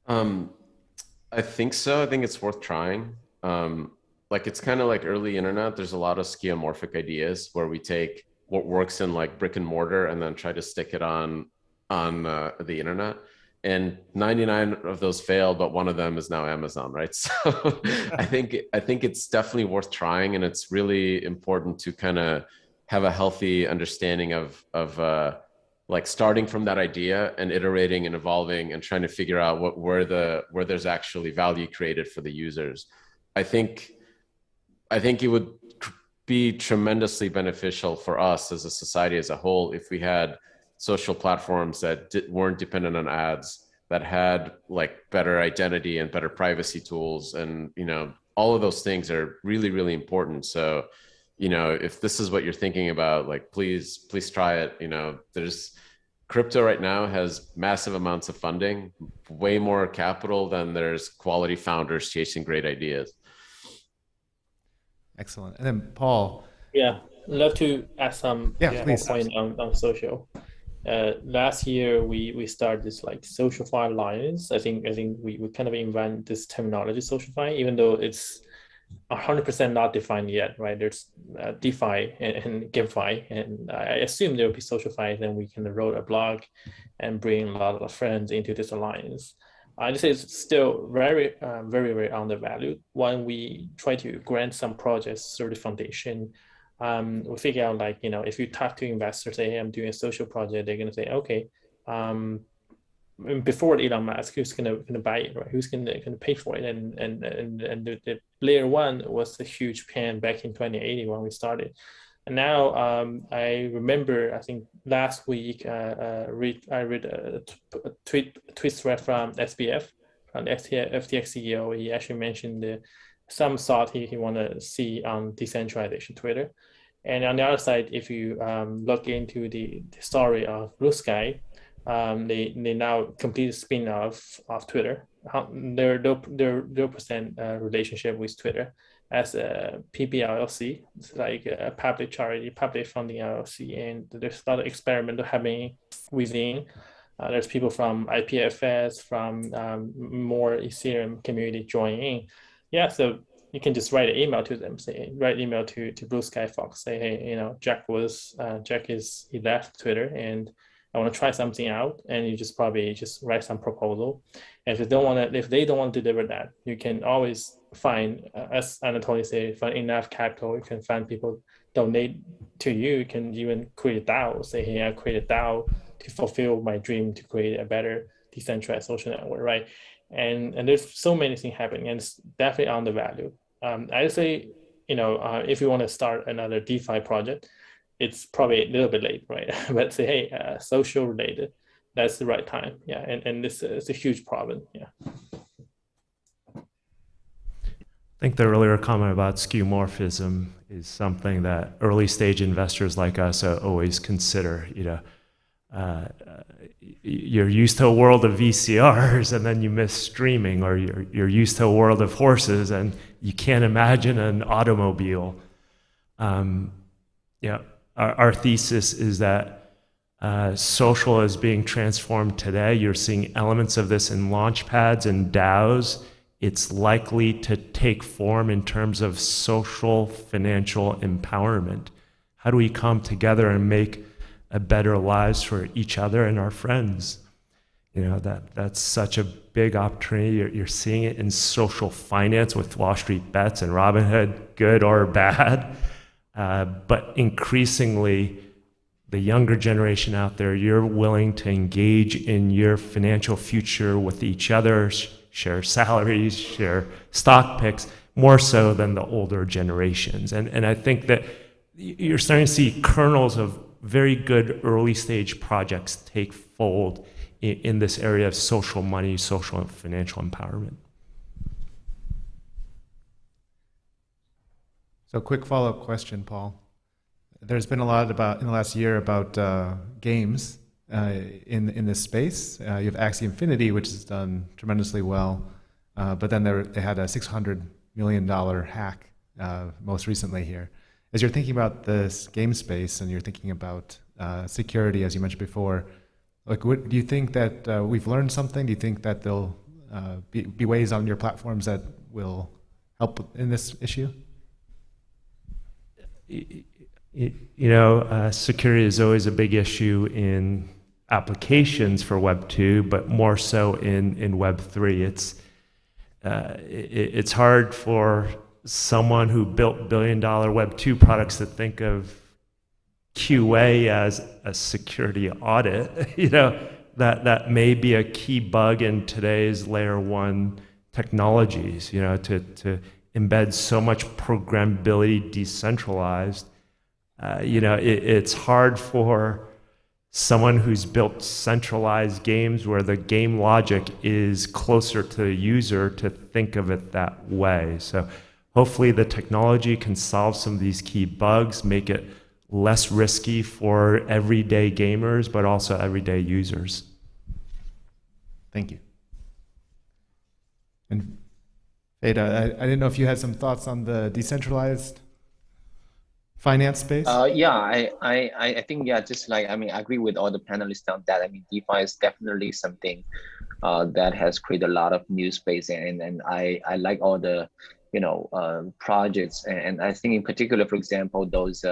I think so. I think it's worth trying. It's kind of like early internet. There's a lot of skeuomorphic ideas where we take what works in like brick and mortar and then try to stick it on the internet. And 99 of those failed, but one of them is now Amazon, right? So I think it's definitely worth trying, and it's really important to kind of have a healthy understanding of like starting from that idea and iterating and evolving and trying to figure out where there's actually value created for the users. I think it would be tremendously beneficial for us as a society as a whole if we had social platforms that weren't dependent on ads, that had like better identity and better privacy tools. And, all of those things are really, really important. So, if this is what you're thinking about, like, please try it. There's crypto right now has massive amounts of funding, way more capital than there's quality founders chasing great ideas. Excellent. And then Paul. Yeah, I'd love to add some more point on social. Last year we started this like SocialFi Alliance. I think we kind of invent this terminology SocialFi, even though it's 100% not defined yet, right? There's DeFi and GameFi, and I assume there will be SocialFi. Then we can write a blog and bring a lot of friends into this alliance. I just say it's still very, very undervalued. When we try to grant some projects through the foundation, we figure out like, if you talk to investors, say, hey, I'm doing a social project, they're going to say, okay, before Elon Musk, who's going to buy it, right? Who's going to pay for it? And the layer one was a huge pain back in 2018 when we started. And now I remember, I think last week, I read a tweet thread from SBF, from the FTX CEO. He actually mentioned some thought he want to see on decentralization Twitter. And on the other side, if you look into the story of Blue Sky, they now complete spin-off of Twitter. Their 0% relationship with Twitter as a PPLLC, it's like a public charity, public funding LLC, and there's a lot of experiment happening within. There's people from IPFS, from more Ethereum community joining. Yeah, so you can just write an email to them, write email to Blue Sky Fox, say, hey, Jack he left Twitter and I want to try something out, and you just probably just write some proposal. And if they don't want to deliver that, you can always find, as Anatoly said, find enough capital. You can find people donate to you. You can even create a DAO. Say, hey, I create a DAO to fulfill my dream to create a better decentralized social network, right? And there's so many things happening, and it's definitely undervalued. I'd say, if you want to start another DeFi project, it's probably a little bit late, right? But say, hey, social related, that's the right time. Yeah, and this is a huge problem. Yeah. I think the earlier comment about skeuomorphism is something that early stage investors like us always consider. You're used to a world of VCRs and then you miss streaming, or you're used to a world of horses and you can't imagine an automobile. Yeah, our thesis is that social is being transformed today. You're seeing elements of this in launchpads and DAOs. It's likely to take form in terms of social financial empowerment. How do we come together and make a better lives for each other and our friends? You know, that's such a big opportunity. You're seeing it in social finance with Wall Street Bets and Robinhood, good or bad. But increasingly, the younger generation out there, you're willing to engage in your financial future with each other, share salaries, share stock picks, more so than the older generations. And I think that you're starting to see kernels of very good early stage projects take fold in this area of social money, social and financial empowerment. So quick follow-up question, Paul. There's been a lot about in the last year about games in this space. You have Axie Infinity, which has done tremendously well, but then they had a $600 million hack most recently here. As you're thinking about this game space and you're thinking about security, as you mentioned before, like, do you think that we've learned something? Do you think that there'll be ways on your platforms that will help in this issue? Security is always a big issue in applications for Web 2, but more so in Web 3. It's hard for someone who built billion-dollar Web 2 products to think of QA as a security audit. That may be a key bug in today's layer 1 technologies, to embed so much programmability decentralized. It's hard for someone who's built centralized games where the game logic is closer to the user to think of it that way. So hopefully the technology can solve some of these key bugs, make it less risky for everyday gamers, but also everyday users. Thank you. And Veda, I didn't know if you had some thoughts on the decentralized finance space? I think, I agree with all the panelists on that. I mean, DeFi is definitely something that has created a lot of new space, and I like all the, projects. And I think in particular, for example, those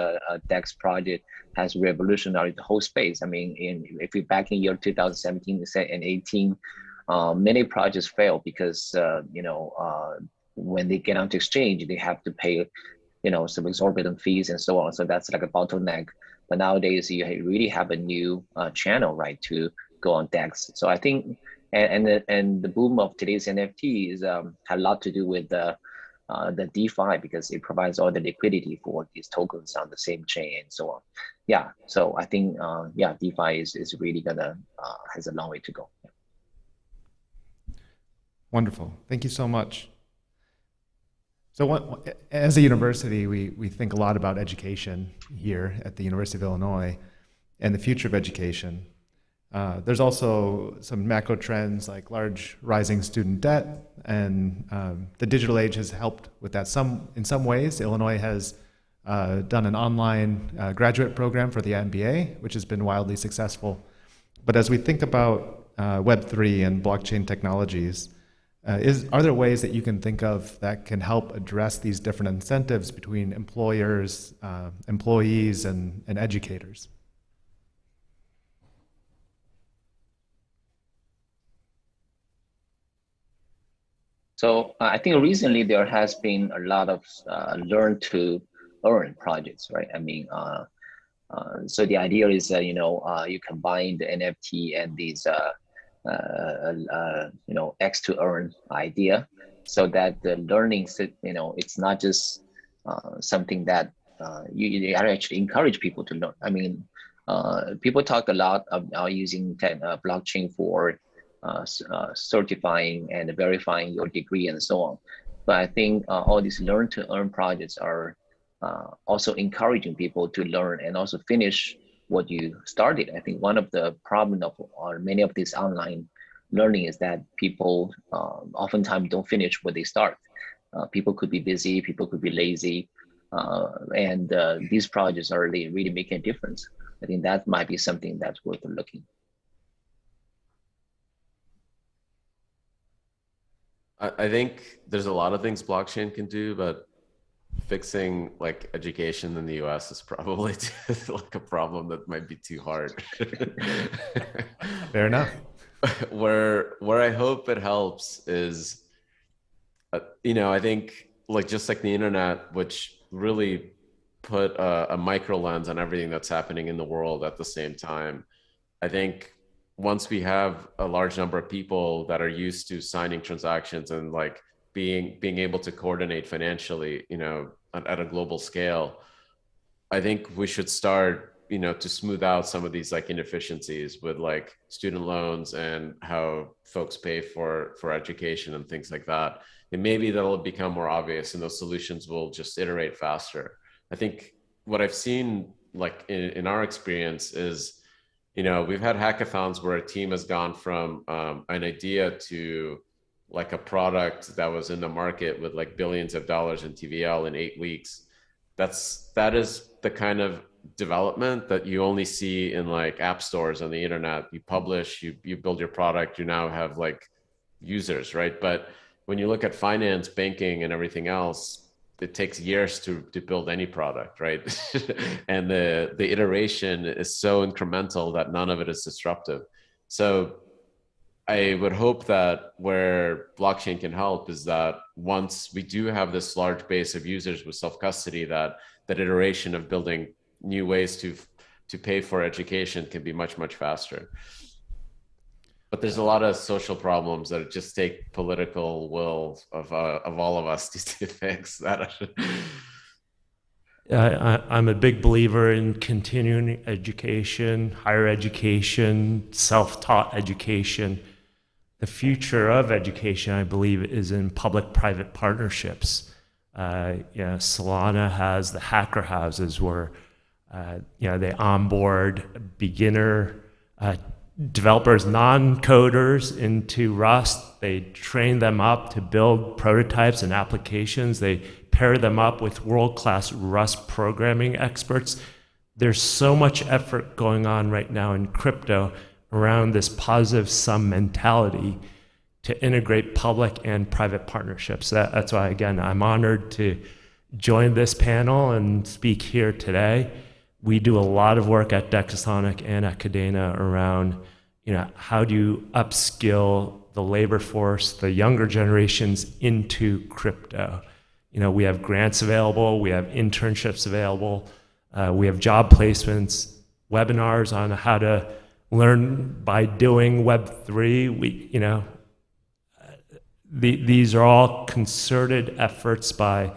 DEX project has revolutionized the whole space. I mean, if we back in year 2017 and 18, many projects fail because, when they get onto exchange, they have to pay some exorbitant fees and so on. So that's like a bottleneck. But nowadays you really have a new channel, right, to go on DEX. So I think, and the boom of today's NFTs had a lot to do with the DeFi, because it provides all the liquidity for these tokens on the same chain and so on. Yeah. So I think, DeFi is really has a long way to go. Yeah. Wonderful. Thank you so much. So as a university, we think a lot about education here at the University of Illinois and the future of education. There's also some macro trends like large rising student debt, and the digital age has helped with that. In some ways, Illinois has done an online graduate program for the MBA, which has been wildly successful. But as we think about Web3 and blockchain technologies, are there ways that you can think of that can help address these different incentives between employers, employees, and educators? So I think recently there has been a lot of learn to earn projects, right? I mean, so the idea is that, you combine the NFT and these X to earn idea, so that the learning, it's not just something that you actually encourage people to learn. I mean, people talk a lot about using blockchain for certifying and verifying your degree and so on. But I think all these learn to earn projects are also encouraging people to learn and also finish what you started. I think one of the problems of many of these online learning is that people oftentimes don't finish what they start. People could be busy, people could be lazy, and these projects are really making a difference. I think that might be something that's worth looking. I think there's a lot of things blockchain can do, but fixing like education in the US is probably like a problem that might be too hard. Fair enough. Where I hope it helps is, I think like just like the internet, which really put a micro lens on everything that's happening in the world at the same time. I think once we have a large number of people that are used to signing transactions and like being able to coordinate financially, at a global scale, I think we should start, to smooth out some of these like inefficiencies with like student loans and how folks pay for education and things like that. And maybe that'll become more obvious and those solutions will just iterate faster. I think what I've seen like in our experience is, we've had hackathons where a team has gone from an idea to like a product that was in the market with like billions of dollars in TVL in 8 weeks. That is the kind of development that you only see in like app stores on the internet. You publish, you build your product, you now have like users, right? But when you look at finance, banking, and everything else, it takes years to build any product, right? And the iteration is so incremental that none of it is disruptive. So I would hope that where blockchain can help is that once we do have this large base of users with self-custody, that iteration of building new ways to pay for education can be much, much faster. But there's a lot of social problems that just take political will of all of us to fix that. I'm a big believer in continuing education, higher education, self-taught education. The future of education, I believe, is in public-private partnerships. Solana has the hacker houses where they onboard beginner developers, non-coders into Rust. They train them up to build prototypes and applications. They pair them up with world-class Rust programming experts. There's so much effort going on right now in crypto around this positive sum mentality to integrate public and private partnerships. That's why, again, I'm honored to join this panel and speak here today. We do a lot of work at Dexasonic and at Cadena around, how do you upskill the labor force, the younger generations into crypto? We have grants available, we have internships available, we have job placements, webinars on how to learn by doing Web3. These are all concerted efforts by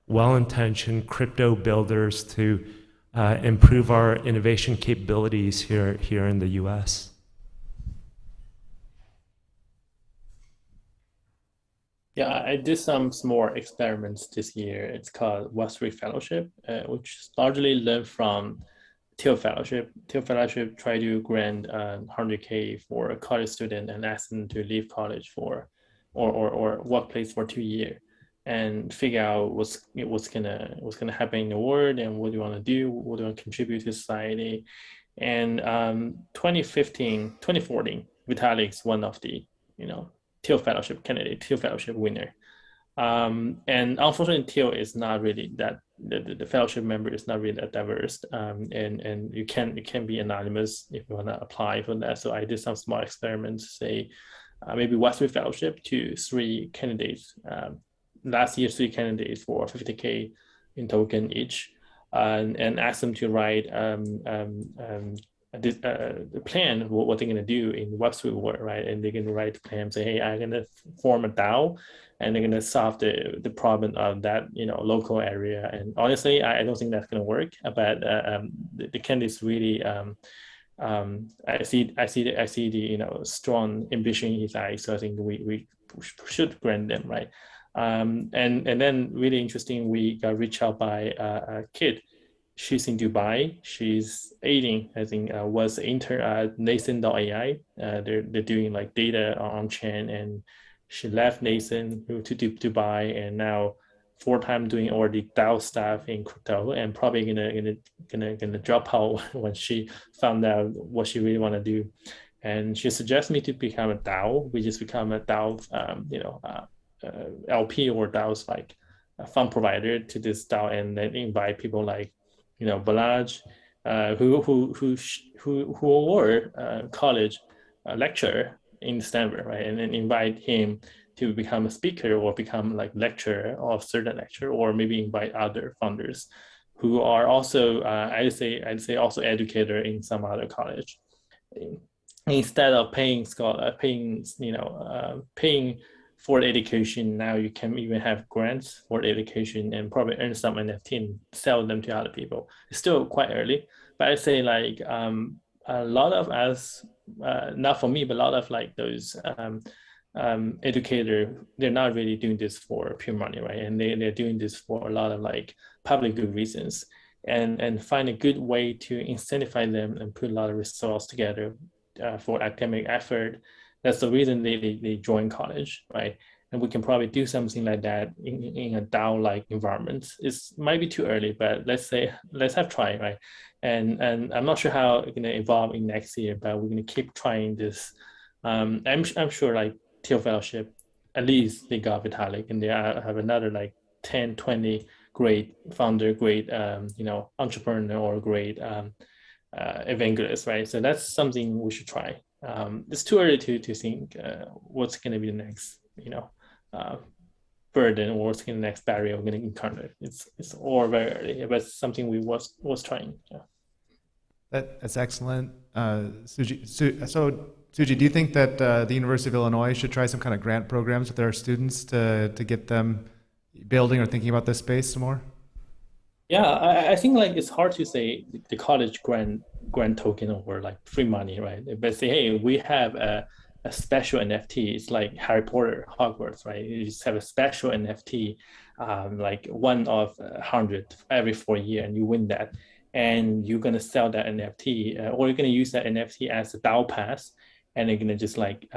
well-intentioned crypto builders to improve our innovation capabilities here in the US. Yeah, I did some small experiments this year. It's called Westbury Fellowship, which largely learned from Thiel Fellowship. Thiel Fellowship tried to grant 100K for a college student and ask them to leave college for or workplace for 2 years and figure out what's gonna happen in the world and what do you want to do, what do you want to contribute to society. And 2014, Vitalik's one of the Thiel Fellowship candidate, Thiel Fellowship winner. And unfortunately, Thiel is not really that, the fellowship member is not really that diverse. And you can be anonymous if you want to apply for that. So I did some small experiments, say maybe Westbury Fellowship to 3 candidates. Last year, 3 candidates for 50K in token each, and ask them to write the plan, what they're going to do in the Web3 world, right? And they're going to write the plan, say, hey, I'm going to form a DAO, and they're going to solve the problem of that local area. And honestly, I don't think that's going to work. But the candidates really, I see the strong ambition in his eyes. So I think we should grant them, right? And then really interesting, we got reached out by a kid. She's in Dubai. She's 18, I think, was intern at Nathan.ai. They're doing like data on chain, and she left Nathan to Dubai, and now full-time doing all the DAO stuff in crypto, and probably gonna drop out when she found out what she really want to do. And she suggests me to become a DAO. We just become a DAO, LP or DAO's like a fund provider to this DAO, and then invite people like, Balaj, who were college lecturer in Stanford, right? And then invite him to become a speaker or become like lecturer of certain lecture, or maybe invite other founders who are also, I'd say also educator in some other college. Instead of paying for education, now you can even have grants for education and probably earn some NFT and sell them to other people. It's still quite early, but I'd say like a lot of us, not for me, but a lot of like those educator, they're not really doing this for pure money, right? And they're doing this for a lot of like public good reasons, and find a good way to incentivize them and put a lot of resources together for academic effort. That's the reason they join college, right? And we can probably do something like that in a DAO-like environment. It might be too early, but let's have try, right? And I'm not sure how it's gonna evolve in next year, but we're gonna keep trying this. I'm sure like Thiel Fellowship, at least they got Vitalik, and they have another like 10, 20 great founder, great entrepreneur, or great evangelist, right? So that's something we should try. It's too early to think what's going to be the next, burden, or what's going to be the next barrier we're going to encounter. It's all very early, but it's something we was trying. Yeah. That's excellent. Suji, do you think that the University of Illinois should try some kind of grant programs with their students to get them building or thinking about this space some more? Yeah, I think like it's hard to say the college grant token or like free money, right? But say, hey, we have a special NFT. It's like Harry Potter, Hogwarts, right? You just have a special NFT, like one of 100 every 4 years, and you win that. And you're gonna sell that NFT, or you're gonna use that NFT as a DAO pass, and they're gonna just like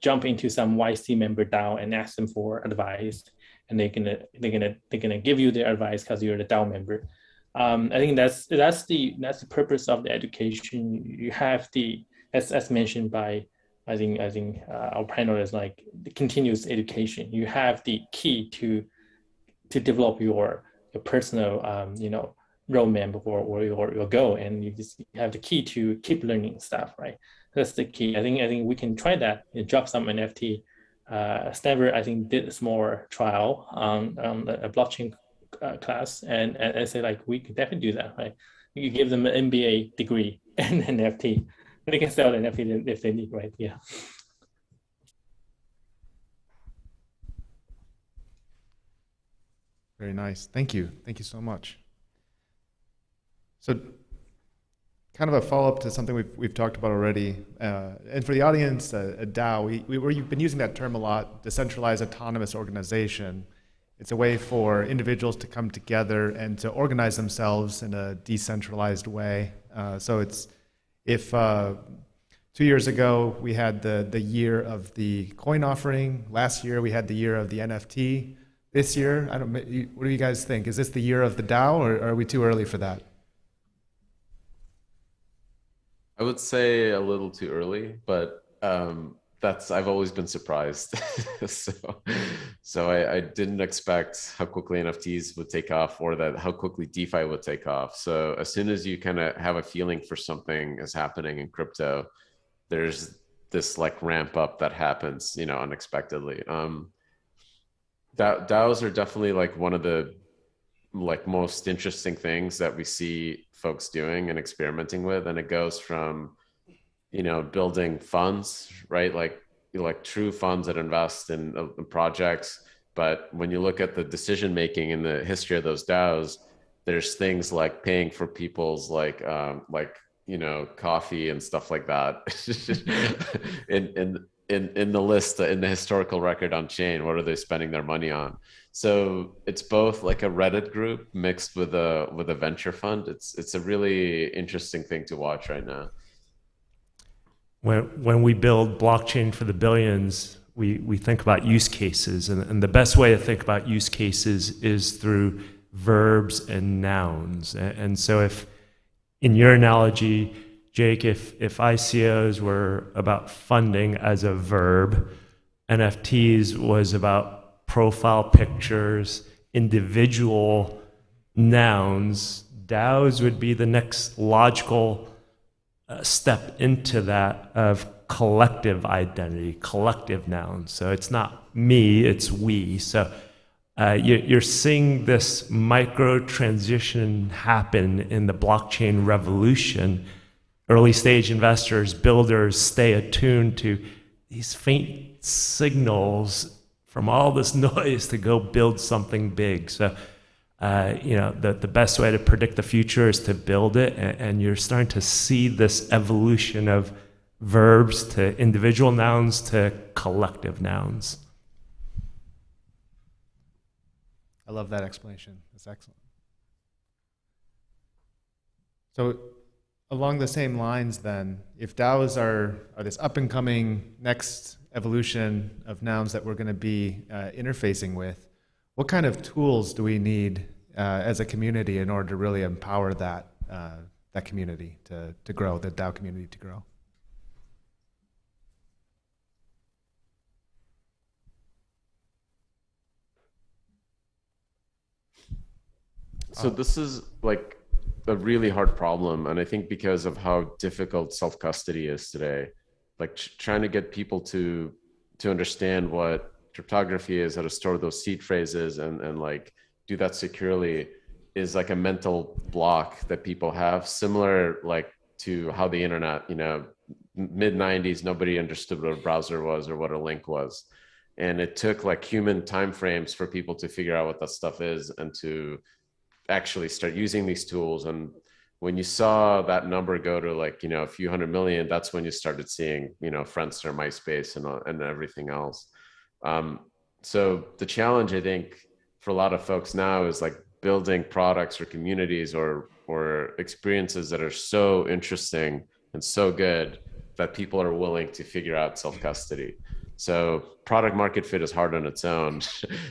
jump into some YC member DAO and ask them for advice, and they're gonna give you their advice because you're the DAO member. I think that's the purpose of the education. You have the, as mentioned by I think our panel, is like the continuous education. You have the key to develop your personal roadmap or your goal, and you just have the key to keep learning stuff, right? That's the key. I think we can try that. Drop some NFT. Stanford, I think, did a small trial on a blockchain class, and I say like we could definitely do that, right? You give them an MBA degree and an NFT, and they can sell the NFT if they need, right? Yeah. Very nice. Thank you. Thank you so much. So, kind of a follow-up to something we've talked about already, and for the audience, a DAO, we've been using that term a lot, decentralized autonomous organization. It's a way for individuals to come together and to organize themselves in a decentralized way. So it's, if 2 years ago we had the year of the coin offering, last year we had the year of the NFT, this year, what do you guys think? Is this the year of the DAO, or are we too early for that? I would say a little too early, but I've always been surprised. so I didn't expect how quickly NFTs would take off, or that how quickly DeFi would take off. So as soon as you kind of have a feeling for something is happening in crypto, there's this like ramp up that happens, unexpectedly. DAOs are definitely like one of the like most interesting things that we see folks doing and experimenting with, and it goes from building funds, right, like true funds that invest in projects. But when you look at the decision making in the history of those DAOs, there's things like paying for people's coffee and stuff like that in the list, in the historical record on chain. What are they spending their money on? So it's both like a Reddit group mixed with a venture fund. It's a really interesting thing to watch right now. When we build blockchain for the billions, we think about use cases, and the best way to think about use cases is through verbs and nouns. And so if, in your analogy, Jake, if ICOs were about funding as a verb, NFTs was about profile pictures, individual nouns, DAOs would be the next logical step into that of collective identity, collective nouns. So it's not me, it's we. So you're seeing this micro transition happen in the blockchain revolution. Early stage investors, builders stay attuned to these faint signals from all this noise to go build something big. So the best way to predict the future is to build it, and you're starting to see this evolution of verbs to individual nouns to collective nouns. I love that explanation. That's excellent. So along the same lines then, if DAOs are this up and coming next evolution of nouns that we're going to be interfacing with, what kind of tools do we need as a community in order to really empower that community to grow, the DAO community to grow? So this is like a really hard problem, and I think because of how difficult self-custody is today, like trying to get people to understand what cryptography is, how to store those seed phrases, and like do that securely is like a mental block that people have, similar like to how the internet, mid 90s, nobody understood what a browser was or what a link was. And it took like human timeframes for people to figure out what that stuff is and to actually start using these tools. And when you saw that number go to like, a few 100 million, that's when you started seeing, Friendster, MySpace, and everything else. So the challenge, I think, for a lot of folks now is like building products or communities or experiences that are so interesting and so good that people are willing to figure out self-custody. So product market fit is hard on its own,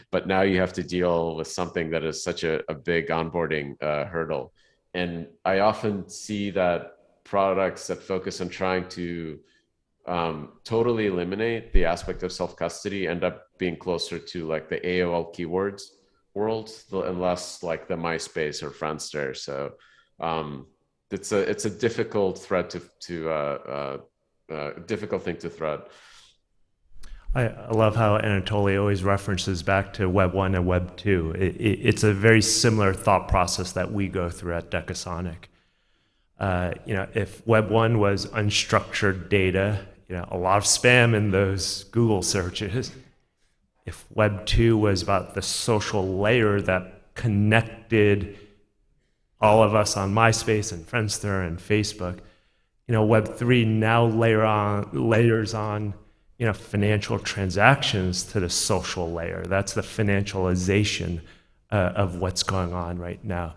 but now you have to deal with something that is such a big onboarding hurdle. And I often see that products that focus on trying to totally eliminate the aspect of self-custody end up being closer to like the AOL keywords world and less like the MySpace or Friendster. So it's a difficult thread difficult thing to thread. I love how Anatoly always references back to Web 1 and Web 2. It's a very similar thought process that we go through at Decasonic. If Web 1 was unstructured data, a lot of spam in those Google searches. If Web 2 was about the social layer that connected all of us on MySpace and Friendster and Facebook, Web 3 now layers on financial transactions to the social layer. That's the financialization of what's going on right now.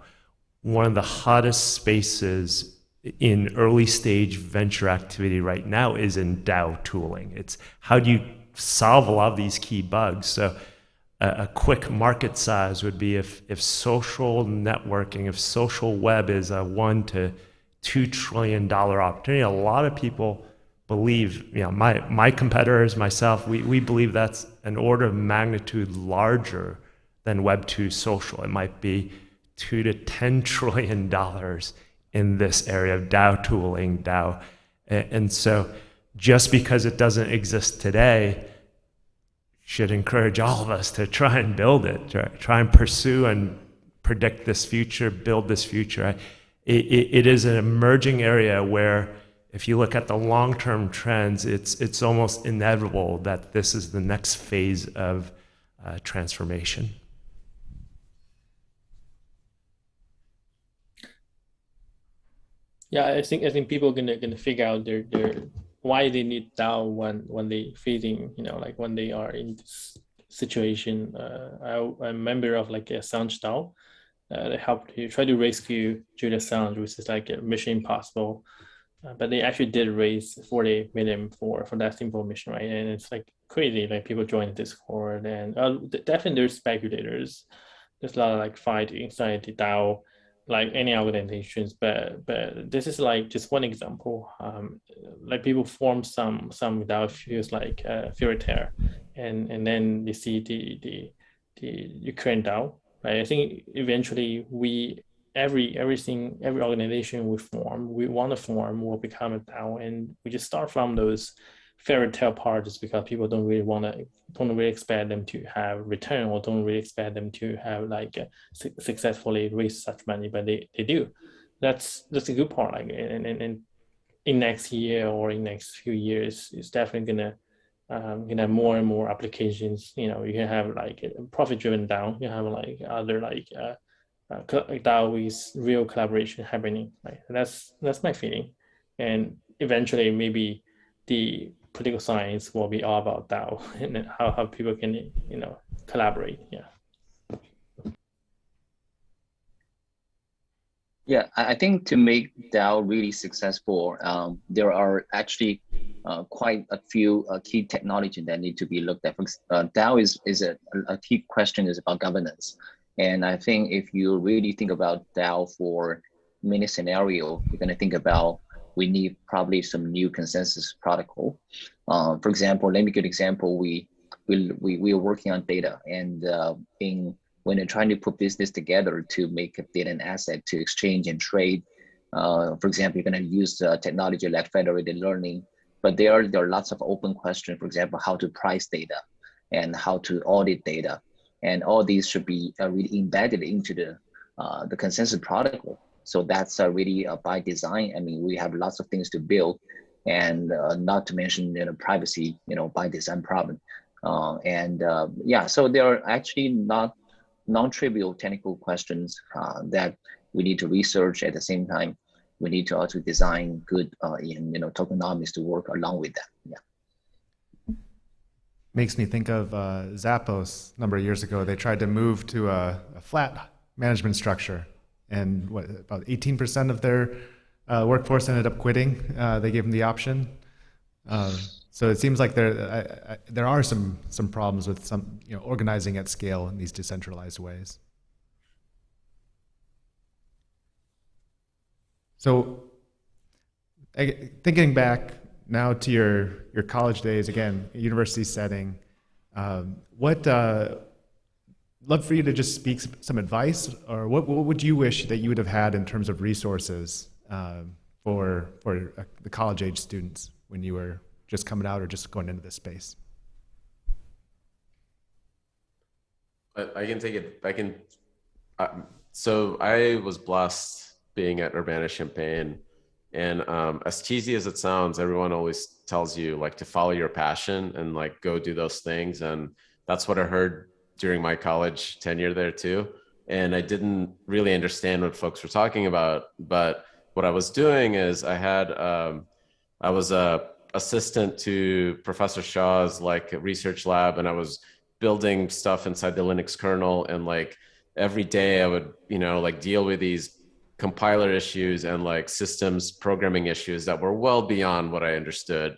One of the hottest spaces in early stage venture activity right now is in DAO tooling. It's how do you solve a lot of these key bugs? So a quick market size would be if social networking, if social web is a $1 to $2 trillion opportunity, a lot of people believe, my competitors, myself, we believe that's an order of magnitude larger than Web 2 social. It might be $2 to $10 trillion in this area of DAO tooling, DAO. And so just because it doesn't exist today should encourage all of us to try and build it, try and pursue and predict this future, build this future. It is an emerging area where if you look at the long-term trends, it's almost inevitable that this is the next phase of transformation. Yeah, I think people gonna figure out their why they need DAO when they facing like when they are in this situation. I'm a member of like a Assange DAO. They helped to try to rescue Julian Assange, which is like a Mission Impossible but they actually did raise 40 million for that simple mission, right? And it's like crazy, like people join Discord, and definitely there's speculators. There's a lot of like fight inside the DAO, like any organizations, but this is like just one example. Like people form some DAO feels like fairy tale, and then you see the Ukraine DAO, right? I think eventually every organization we want to form will become a DAO, and we just start from those fairy tale parts because people don't really expect them to have return, or don't really expect them to have like successfully raise such money, but they do. That's a good part. Like, and in next year or in next few years, it's definitely gonna have more and more applications. You can have like a profit driven DAO. You have like other like DAO with real collaboration happening. Right? And that's my feeling. And eventually, maybe the political science will be all about DAO and how people can collaborate. Yeah. Yeah, I think to make DAO really successful, there are actually quite a few key technology that need to be looked at. DAO is a key question is about governance. And I think if you really think about DAO for many scenario, you're going to think about we need probably some new consensus protocol. For example, let me give an example. We are working on data, and when they're trying to put business together to make a data and asset to exchange and trade, for example, you're going to use technology like federated learning, but there are lots of open questions. For example, how to price data and how to audit data, and all these should be really embedded into the consensus protocol. So that's really by design. I mean, we have lots of things to build, and not to mention privacy, by design problem. Yeah, so there are actually not non-trivial technical questions that we need to research. At the same time, we need to also design good tokenomics to work along with that. Yeah. Makes me think of Zappos a number of years ago. They tried to move to a flat management structure, and about 18% of their workforce ended up quitting. They gave them the option. So it seems like there are some problems with some organizing at scale in these decentralized ways. So thinking back now to your college days, again, university setting, love for you to just speak some advice, or what would you wish that you would have had in terms of resources for the college age students when you were just coming out or just going into this space? I can take it. So I was blessed being at Urbana-Champaign, and as cheesy as it sounds, everyone always tells you like to follow your passion and like go do those things, and that's what I heard during my college tenure there too. And I didn't really understand what folks were talking about, but what I was doing is I was a assistant to Professor Shaw's like research lab, and I was building stuff inside the Linux kernel, and like every day I would like deal with these compiler issues and like systems programming issues that were well beyond what I understood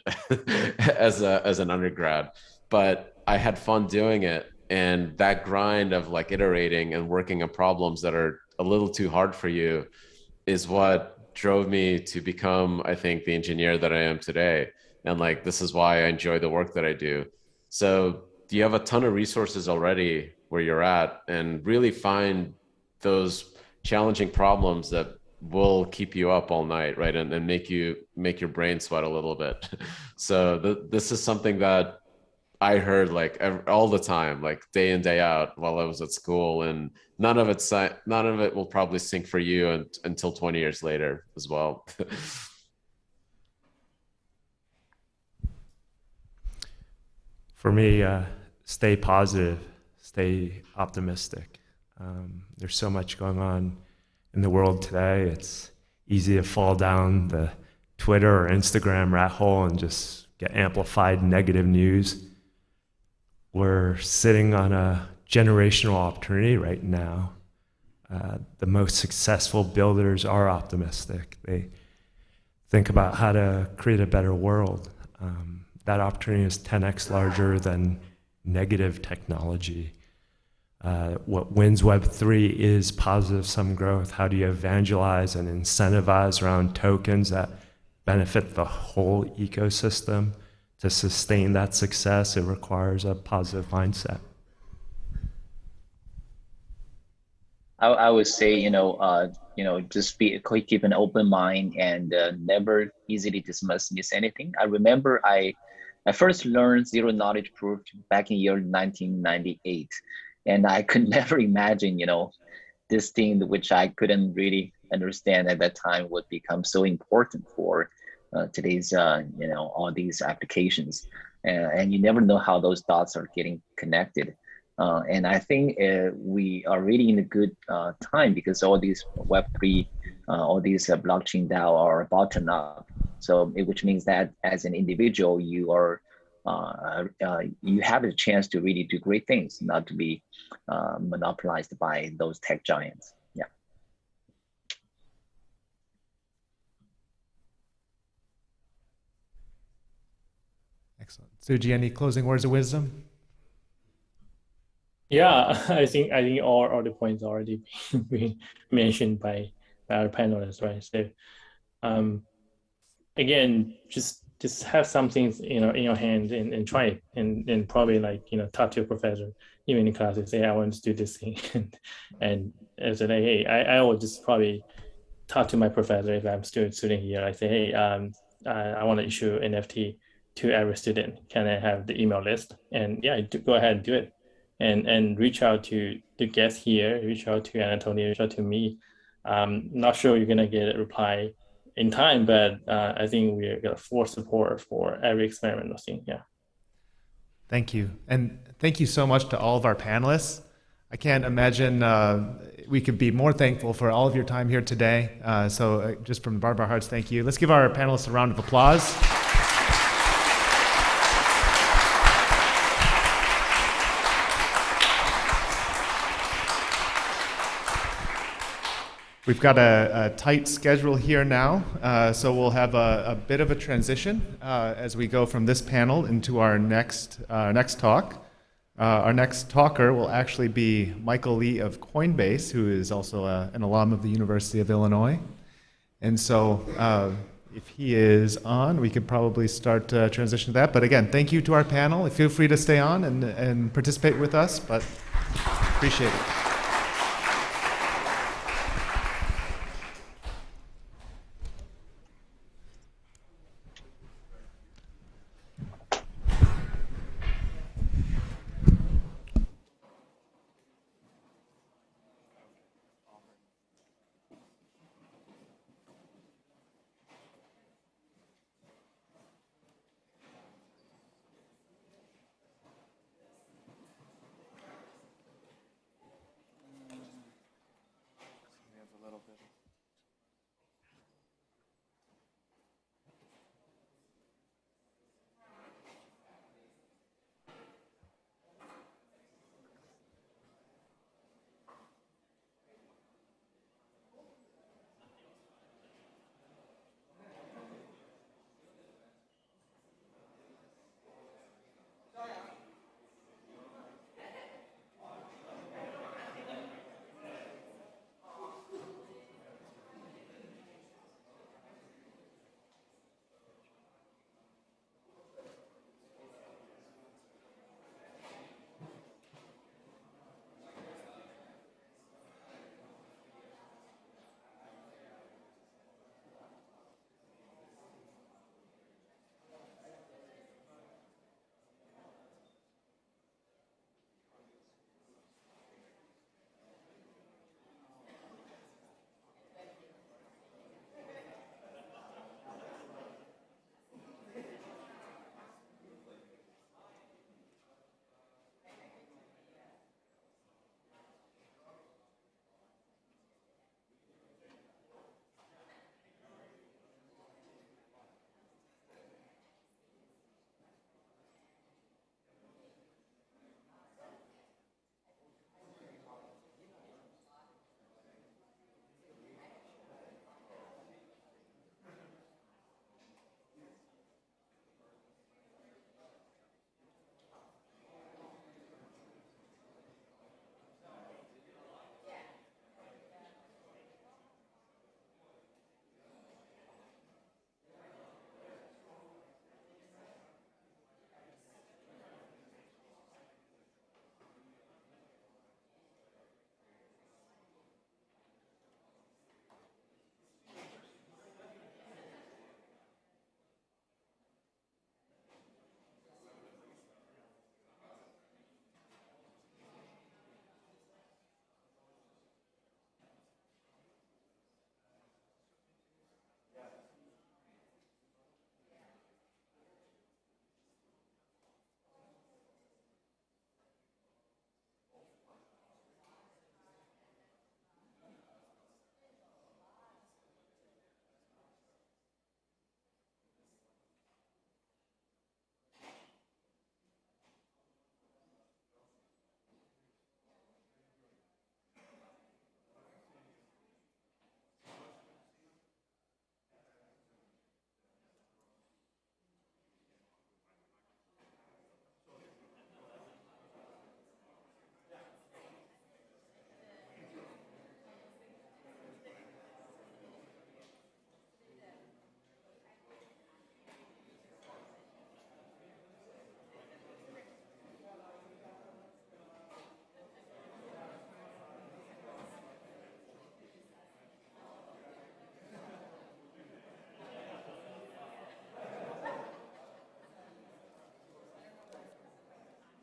as an undergrad, but I had fun doing it. And that grind of like iterating and working on problems that are a little too hard for you is what drove me to become, I think, the engineer that I am today. And like, this is why I enjoy the work that I do. So you have a ton of resources already where you're at, and really find those challenging problems that will keep you up all night, right? And make your brain sweat a little bit. So this is something that I heard like all the time, like day in, day out while I was at school, and none of it will probably sink for you until 20 years later as well. For me, stay positive, stay optimistic. There's so much going on in the world today. It's easy to fall down the Twitter or Instagram rat hole and just get amplified negative news. We're sitting on a generational opportunity right now. The most successful builders are optimistic. They think about how to create a better world. That opportunity is 10x larger than negative technology. What wins Web3 is positive sum growth. How do you evangelize and incentivize around tokens that benefit the whole ecosystem? To sustain that success, it requires a positive mindset. I would say, just keep an open mind and never easily miss anything. I remember I first learned zero knowledge proof back in year 1998, and I could never imagine, this thing which I couldn't really understand at that time would become so important for today's, all these applications, and you never know how those dots are getting connected. And I think we are really in a good time because all these Web3, all these blockchain DAO are bottom up. So, which means that as an individual, you are you have a chance to really do great things, not to be monopolized by those tech giants. Yeah. Excellent. Suji, any closing words of wisdom? Yeah, I think all the points already been mentioned by our panelists, right? So, again, just have something in your hand and try it, and probably talk to your professor, even in class, and say I want to do this thing, and say hey, I will just probably talk to my professor if I'm still studying here. I say hey, I want to issue NFT to every student. Can I have the email list? And yeah, go ahead and do it. And reach out to the guests here, reach out to Anatoly, reach out to me. Not sure you're gonna get a reply in time, but I think we're gonna full support for every experimental thing. Yeah. Thank you. And thank you so much to all of our panelists. I can't imagine we could be more thankful for all of your time here today. So just from the bottom of our hearts, thank you. Let's give our panelists a round of applause. We've got a tight schedule here now, so we'll have a bit of a transition as we go from this panel into our next talk. Our next talker will actually be Michael Lee of Coinbase, who is also an alum of the University of Illinois. And so if he is on, we could probably start transition to that. But again, thank you to our panel. Feel free to stay on and participate with us, but appreciate it.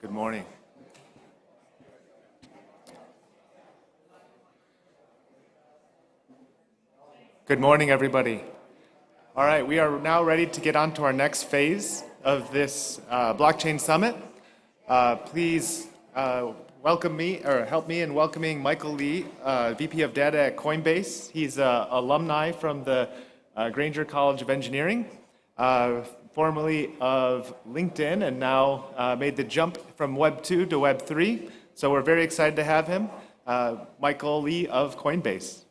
Good morning. Good morning, everybody. All right, we are now ready to get on to our next phase of this blockchain summit. Please welcome me, or help me in welcoming Michael Lee, VP of Data at Coinbase. He's an alumni from the Granger College of Engineering, formerly of LinkedIn, and now made the jump from Web 2 to Web 3. So we're very excited to have him, Michael Lee of Coinbase.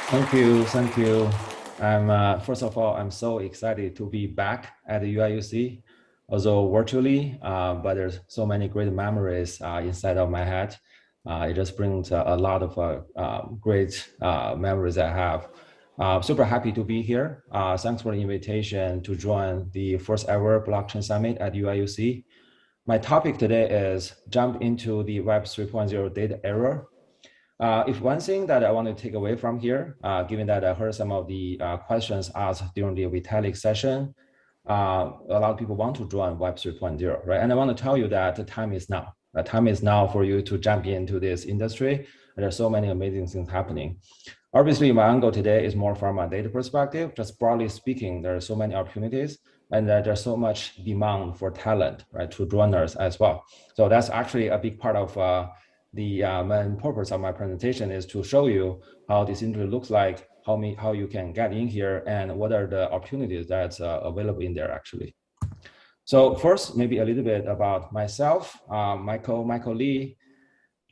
Thank you. First of all, I'm so excited to be back at the UIUC, although virtually, but there's so many great memories inside of my head. It just brings a lot of great memories I have. Super happy to be here. Thanks for the invitation to join the first ever blockchain summit at UIUC. My topic today is jump into the Web 3.0 data era. If one thing that I want to take away from here, given that I heard some of the questions asked during the Vitalik session, a lot of people want to join Web 3.0, right? And I want to tell you that the time is now. The time is now for you to jump into this industry. There's so many amazing things happening. Obviously, my angle today is more from a data perspective. Just broadly speaking, there are so many opportunities and there's so much demand for talent, right, to join us as well. So that's actually a big part of the main purpose of my presentation is to show you how this industry looks like, how you can get in here, and what are the opportunities that's available in there actually. So first, maybe a little bit about myself, Michael Lee.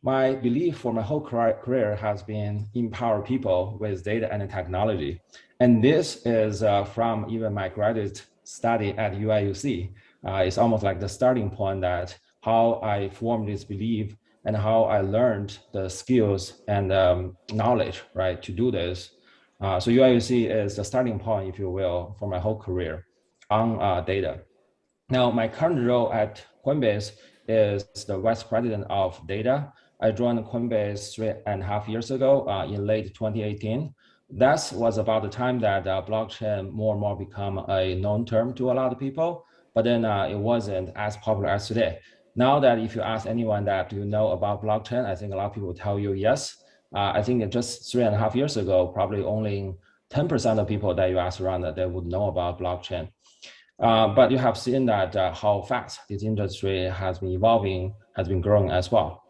My belief for my whole career has been empower people with data and technology. And this is from even my graduate study at UIUC. It's almost like the starting point that how I formed this belief and how I learned the skills and knowledge, right, to do this. So UIUC is the starting point, if you will, for my whole career on data. Now, my current role at Coinbase is the Vice President of Data. I joined Coinbase 3.5 years ago in late 2018. That was about the time that blockchain more and more become a known term to a lot of people, but then it wasn't as popular as today. Now that if you ask anyone that do you know about blockchain, I think a lot of people will tell you yes. I think just 3.5 years ago, probably only 10% of people that you ask around that they would know about blockchain. But you have seen that how fast this industry has been evolving, has been growing as well.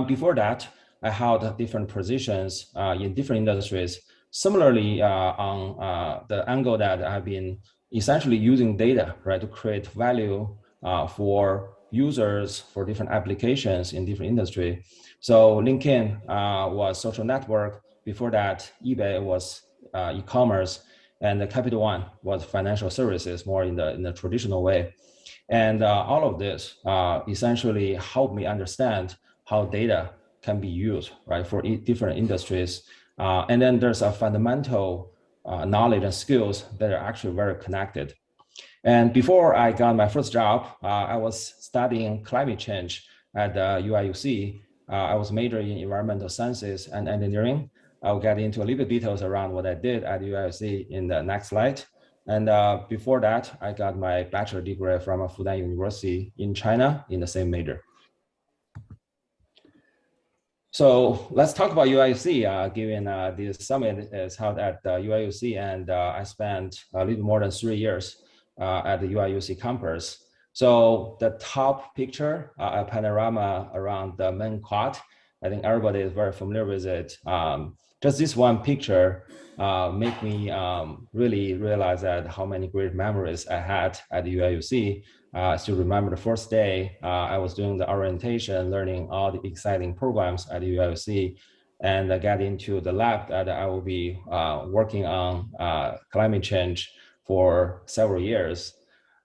Before that, I held different positions in different industries. Similarly, on the angle that I've been essentially using data, right, to create value for users, for different applications in different industry. So LinkedIn was social network. Before that, eBay was e-commerce, and the Capital One was financial services, more in the traditional way. And all of this essentially helped me understand how data can be used, right, for different industries. And then there's a fundamental knowledge and skills that are actually very connected. And before I got my first job, I was studying climate change at UIUC. I was majoring in environmental sciences and engineering. I'll get into a little bit details around what I did at UIUC in the next slide. And before that, I got my bachelor degree from Fudan University in China in the same major. So let's talk about UIUC, given this summit is held at UIUC, and I spent a little more than 3 years at the UIUC campus. So the top picture, a panorama around the main quad, I think everybody is very familiar with it. Just this one picture make me really realize that how many great memories I had at the UIUC. I still remember the first day I was doing the orientation, learning all the exciting programs at the UIUC, and I got into the lab that I will be working on climate change for several years.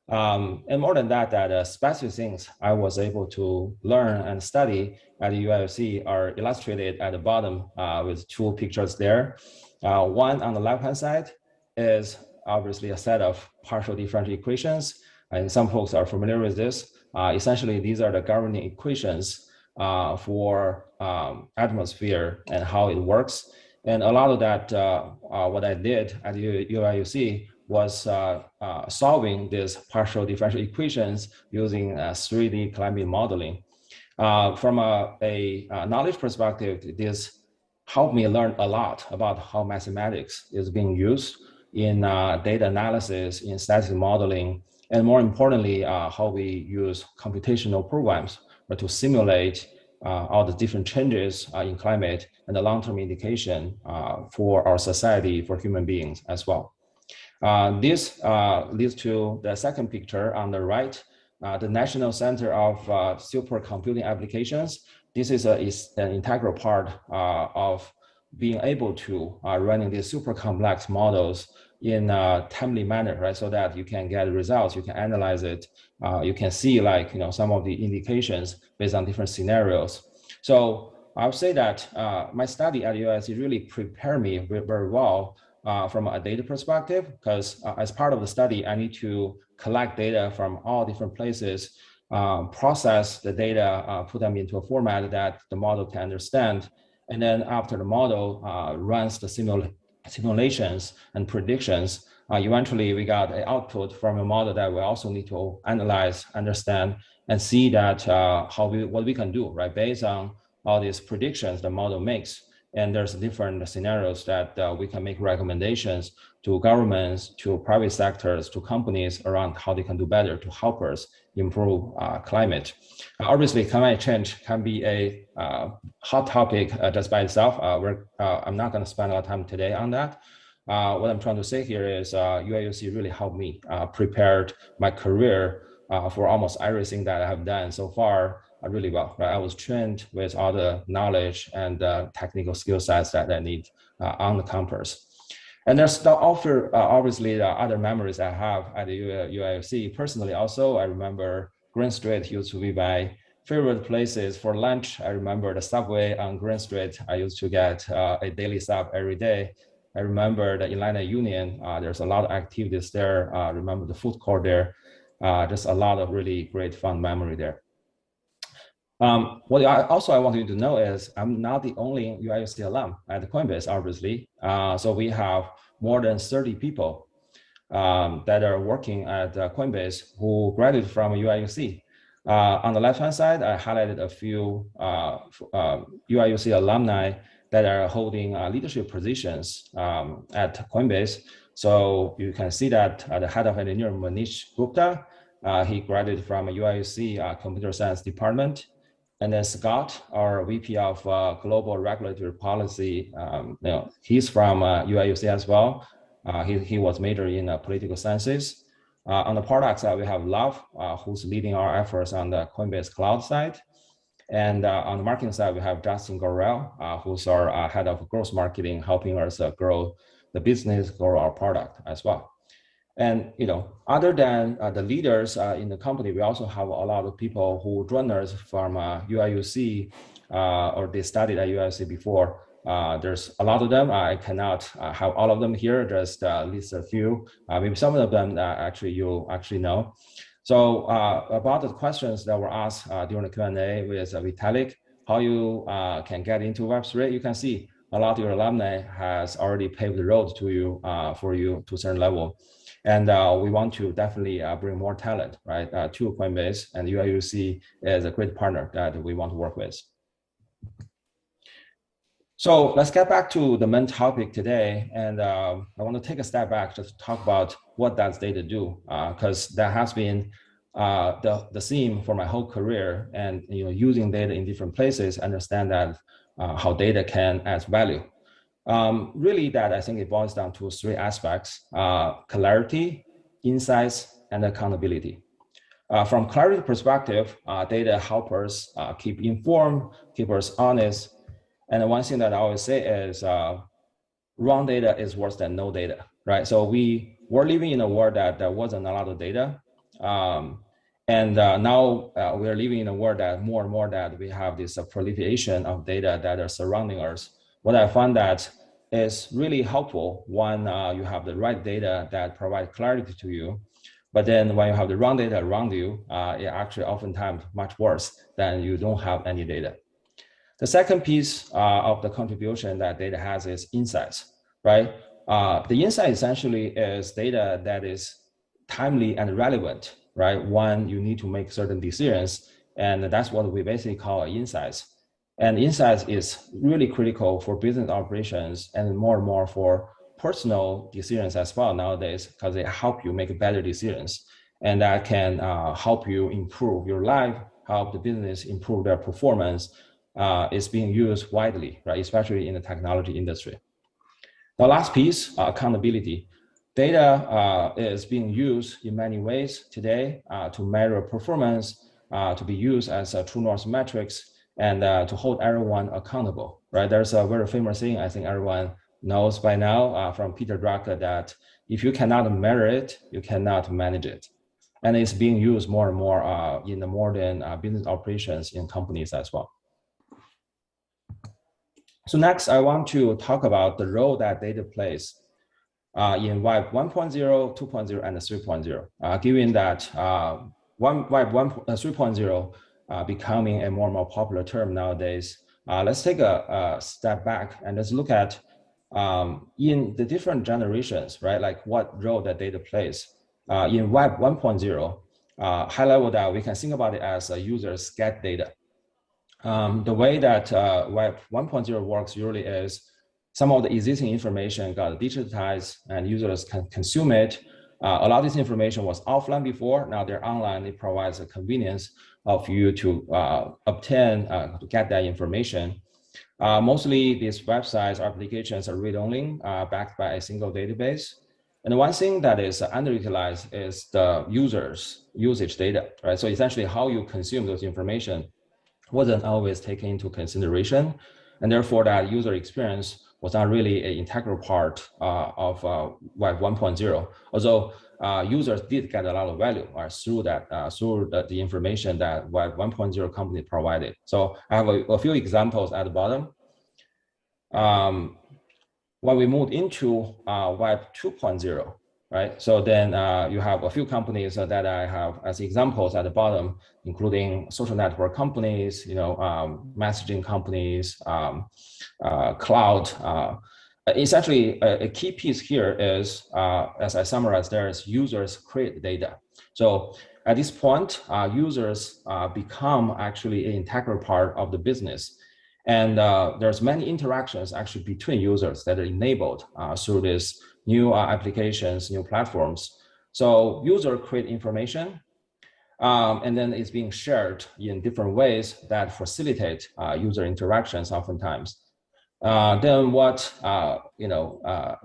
And more than that, specific things I was able to learn and study at the UIUC are illustrated at the bottom with two pictures there. One on the left-hand side is obviously a set of partial differential equations, and some folks are familiar with this. Essentially, these are the governing equations for atmosphere and how it works. And a lot of that, what I did at UIUC was solving these partial differential equations using 3D climate modeling. From a knowledge perspective, this helped me learn a lot about how mathematics is being used in data analysis, in statistic modeling, and more importantly, how we use computational programs to simulate all the different changes in climate and the long-term indication for our society, for human beings as well. This leads to the second picture on the right, the National Center of Supercomputing Applications. This is an integral part of being able to running these super complex models in a timely manner, right? So that you can get results, you can analyze it, you can see like, some of the indications based on different scenarios. So I would say that my study at USC really prepared me very well from a data perspective, because as part of the study, I need to collect data from all different places, process the data, put them into a format that the model can understand. And then after the model runs the simulations and predictions, eventually we got an output from a model that we also need to analyze, understand, and see that what we can do, right? Based on all these predictions the model makes. And there's different scenarios that we can make recommendations to governments, to private sectors, to companies around how they can do better to help us improve climate. Obviously, climate change can be a hot topic just by itself. I'm not going to spend a lot of time today on that. What I'm trying to say here is UIUC really helped me prepared my career for almost everything that I have done so far really well. Right? I was trained with all the knowledge and technical skill sets that I need on the campus. And there's obviously the other memories I have at the UIUC. Personally, also, I remember Green Street used to be my favorite places for lunch. I remember the subway on Green Street. I used to get a daily sub every day. I remember the Atlanta Union. There's a lot of activities there. I remember the food court there. Just a lot of really great fun memory there. What I want you to know is I'm not the only UIUC alum at Coinbase, obviously. So we have more than 30 people that are working at Coinbase who graduated from UIUC. On the left-hand side, I highlighted a few UIUC alumni that are holding leadership positions at Coinbase. So you can see that the head of engineering, Manish Gupta, he graduated from a UIUC computer science department. And then Scott, our VP of Global Regulatory Policy, he's from UIUC as well. He was majoring in political sciences. On the product side, we have Love, who's leading our efforts on the Coinbase Cloud side. And on the marketing side, we have Justin Gorell, who's our head of growth marketing, helping us grow the business, grow our product as well. And other than the leaders in the company, we also have a lot of people who joined us from UIUC or they studied at UIUC before. There's a lot of them. I cannot have all of them here, just at least a few. Maybe some of them you actually know. So about the questions that were asked during the Q&A with Vitalik, how you can get into Web3, you can see a lot of your alumni has already paved the road to you for you to a certain level. And we want to definitely bring more talent, right, to Coinbase, and UIUC is a great partner that we want to work with. So let's get back to the main topic today. And I want to take a step back just to talk about what does data do, because that has been the theme for my whole career. And using data in different places, understand that how data can add value. Really that I think it boils down to three aspects: clarity, insights, and accountability. From clarity perspective, data help us keep informed, keep us honest. And one thing that I always say is wrong data is worse than no data, right? So we were living in a world that there wasn't a lot of data. And now we're living in a world that more and more that we have this proliferation of data that are surrounding us. What I found that is really helpful when you have the right data that provide clarity to you, but then when you have the wrong data around you, it actually oftentimes much worse than you don't have any data. The second piece of the contribution that data has is insights, right? The insight essentially is data that is timely and relevant, right? When you need to make certain decisions, and that's what we basically call insights. And insights is really critical for business operations and more for personal decisions as well nowadays, because they help you make better decisions. And that can help you improve your life, help the business improve their performance. Is being used widely, right? Especially in the technology industry. The last piece, accountability. Data is being used in many ways today to measure performance, to be used as a true north metrics, and to hold everyone accountable, right? There's a very famous saying I think everyone knows by now from Peter Drucker that if you cannot measure it, you cannot manage it. And it's being used more and more in the modern business operations in companies as well. So next, I want to talk about the role that data plays in Web 1.0, 2.0, and 3.0. Given that Web 3.0 becoming a more and more popular term nowadays, let's take a step back and let's look at in the different generations, right? Like what role that data plays. In Web 1.0, high level that we can think about it as users get data. The way that Web 1.0 works usually is some of the existing information got digitized and users can consume it. A lot of this information was offline before, now they're online. It provides a convenience of you to obtain, to get that information. Mostly these websites or applications are read-only, backed by a single database. And one thing that is underutilized is the users' usage data, right? So essentially how you consume those information wasn't always taken into consideration. And therefore that user experience was not really an integral part of Web 1.0. Although users did get a lot of value through that, through the information that Web 1.0 company provided. So I have a few examples at the bottom. When we moved into Web 2.0, right? So then you have a few companies that I have as examples at the bottom, including social network companies, messaging companies, cloud. Essentially, a key piece here is, as I summarized, there is users create data. So at this point, users become actually an integral part of the business. And there's many interactions actually between users that are enabled through this new applications, new platforms. So user create information, and then it's being shared in different ways that facilitate user interactions oftentimes. Then what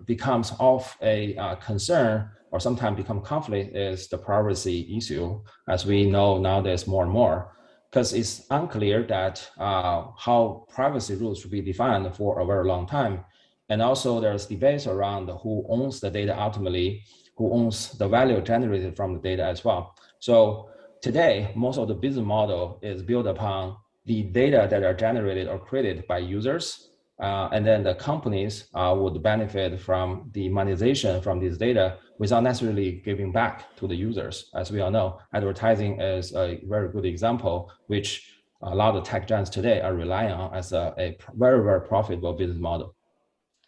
becomes of a concern or sometimes become conflict is the privacy issue, as we know nowadays more and more, because it's unclear that how privacy rules should be defined for a very long time. And also there's debates around who owns the data ultimately, who owns the value generated from the data as well. So today, most of the business model is built upon the data that are generated or created by users. And then the companies would benefit from the monetization from this data without necessarily giving back to the users. As we all know, advertising is a very good example, which a lot of tech giants today are relying on as a very, very profitable business model.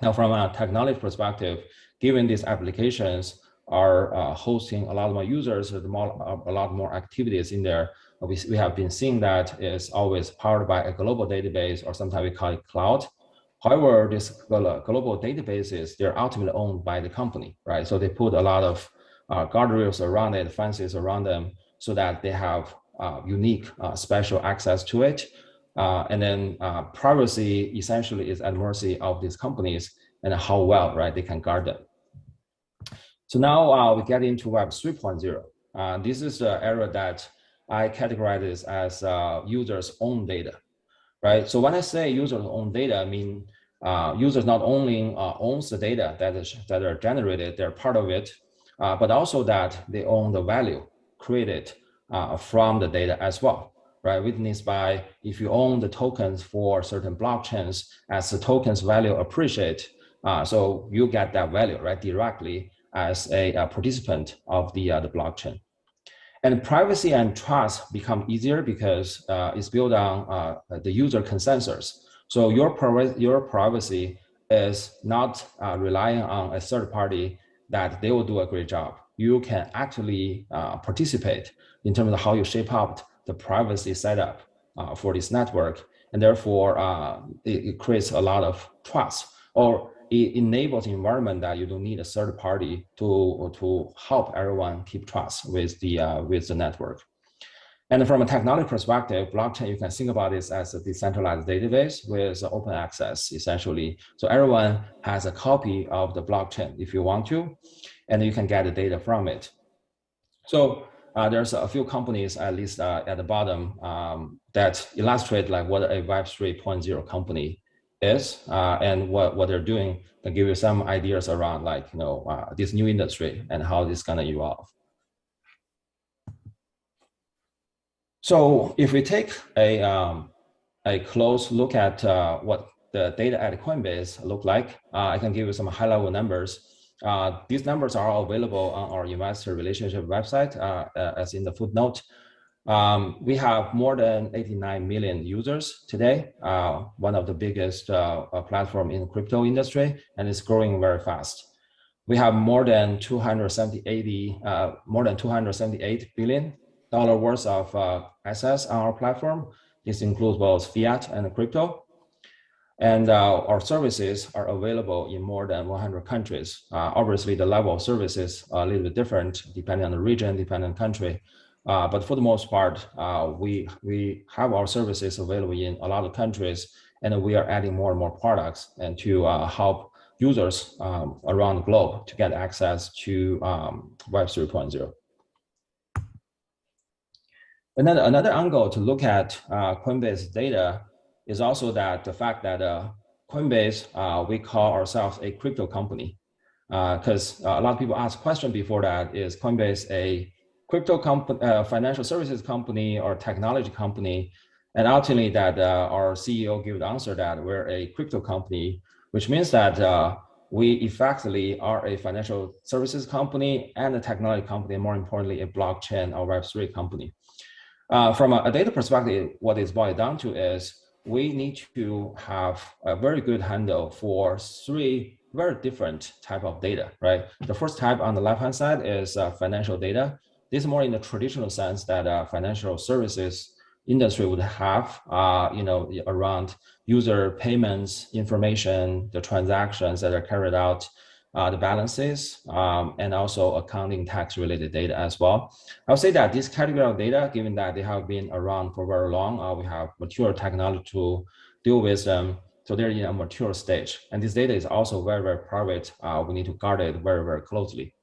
Now, from a technology perspective, given these applications are hosting a lot more users, a lot more activities in there, we have been seeing that is always powered by a global database, or sometimes we call it cloud. However, these global databases, they're ultimately owned by the company, right? So they put a lot of guardrails around it, fences around them, so that they have unique special access to it. And then privacy essentially is at mercy of these companies and how well, right, they can guard them. So now we get into Web 3.0. This is the area that I categorize as users' own data, right? So when I say users' own data, I mean users not only owns the data that are generated, they're part of it, but also that they own the value created from the data as well, right? Witnessed by if you own the tokens for certain blockchains, as the tokens value appreciate, so you get that value, right, directly as a participant of the blockchain. And privacy and trust become easier because it's built on the user consensus. So your privacy is not relying on a third party that they will do a great job. You can actually participate in terms of how you shape up the privacy setup for this network. And therefore, it creates a lot of trust, or it enables an environment that you don't need a third party to help everyone keep trust with the network. And from a technology perspective, blockchain, you can think about this as a decentralized database with open access, essentially. So everyone has a copy of the blockchain if you want to, and you can get the data from it. So there's a few companies, at least at the bottom, that illustrate like what a Web 3.0 company is and what they're doing, and give you some ideas around like, this new industry and how it's gonna evolve. So if we take a close look at what the data at Coinbase look like, I can give you some high-level numbers. These numbers are all available on our investor relationship website, as in the footnote. We have more than 89 million users today, one of the biggest platform in the crypto industry, and it's growing very fast. We have more than $278 billion worth of assets on our platform. This includes both fiat and crypto. And our services are available in more than 100 countries. Obviously, the level of services are a little bit different depending on the region, depending on the country. But for the most part, we have our services available in a lot of countries, and we are adding more and more products and to help users around the globe to get access to Web 3.0. Another angle to look at Coinbase data is also that the fact that Coinbase, we call ourselves a crypto company, because a lot of people asked a question before that, is Coinbase a crypto company, financial services company, or technology company? And ultimately that our CEO gave the answer that we're a crypto company, which means that we effectively are a financial services company and a technology company, and more importantly, a blockchain or Web3 company. From a data perspective, what it's boiled down to is we need to have a very good handle for three very different type of data, right? The first type on the left-hand side is financial data. This is more in the traditional sense that financial services industry would have, around user payments, information, the transactions that are carried out, the balances, and also accounting tax related data as well. I would say that this category of data, given that they have been around for very long, we have mature technology to deal with them. So they're in a mature stage. And this data is also very, very private. We need to guard it very, very closely.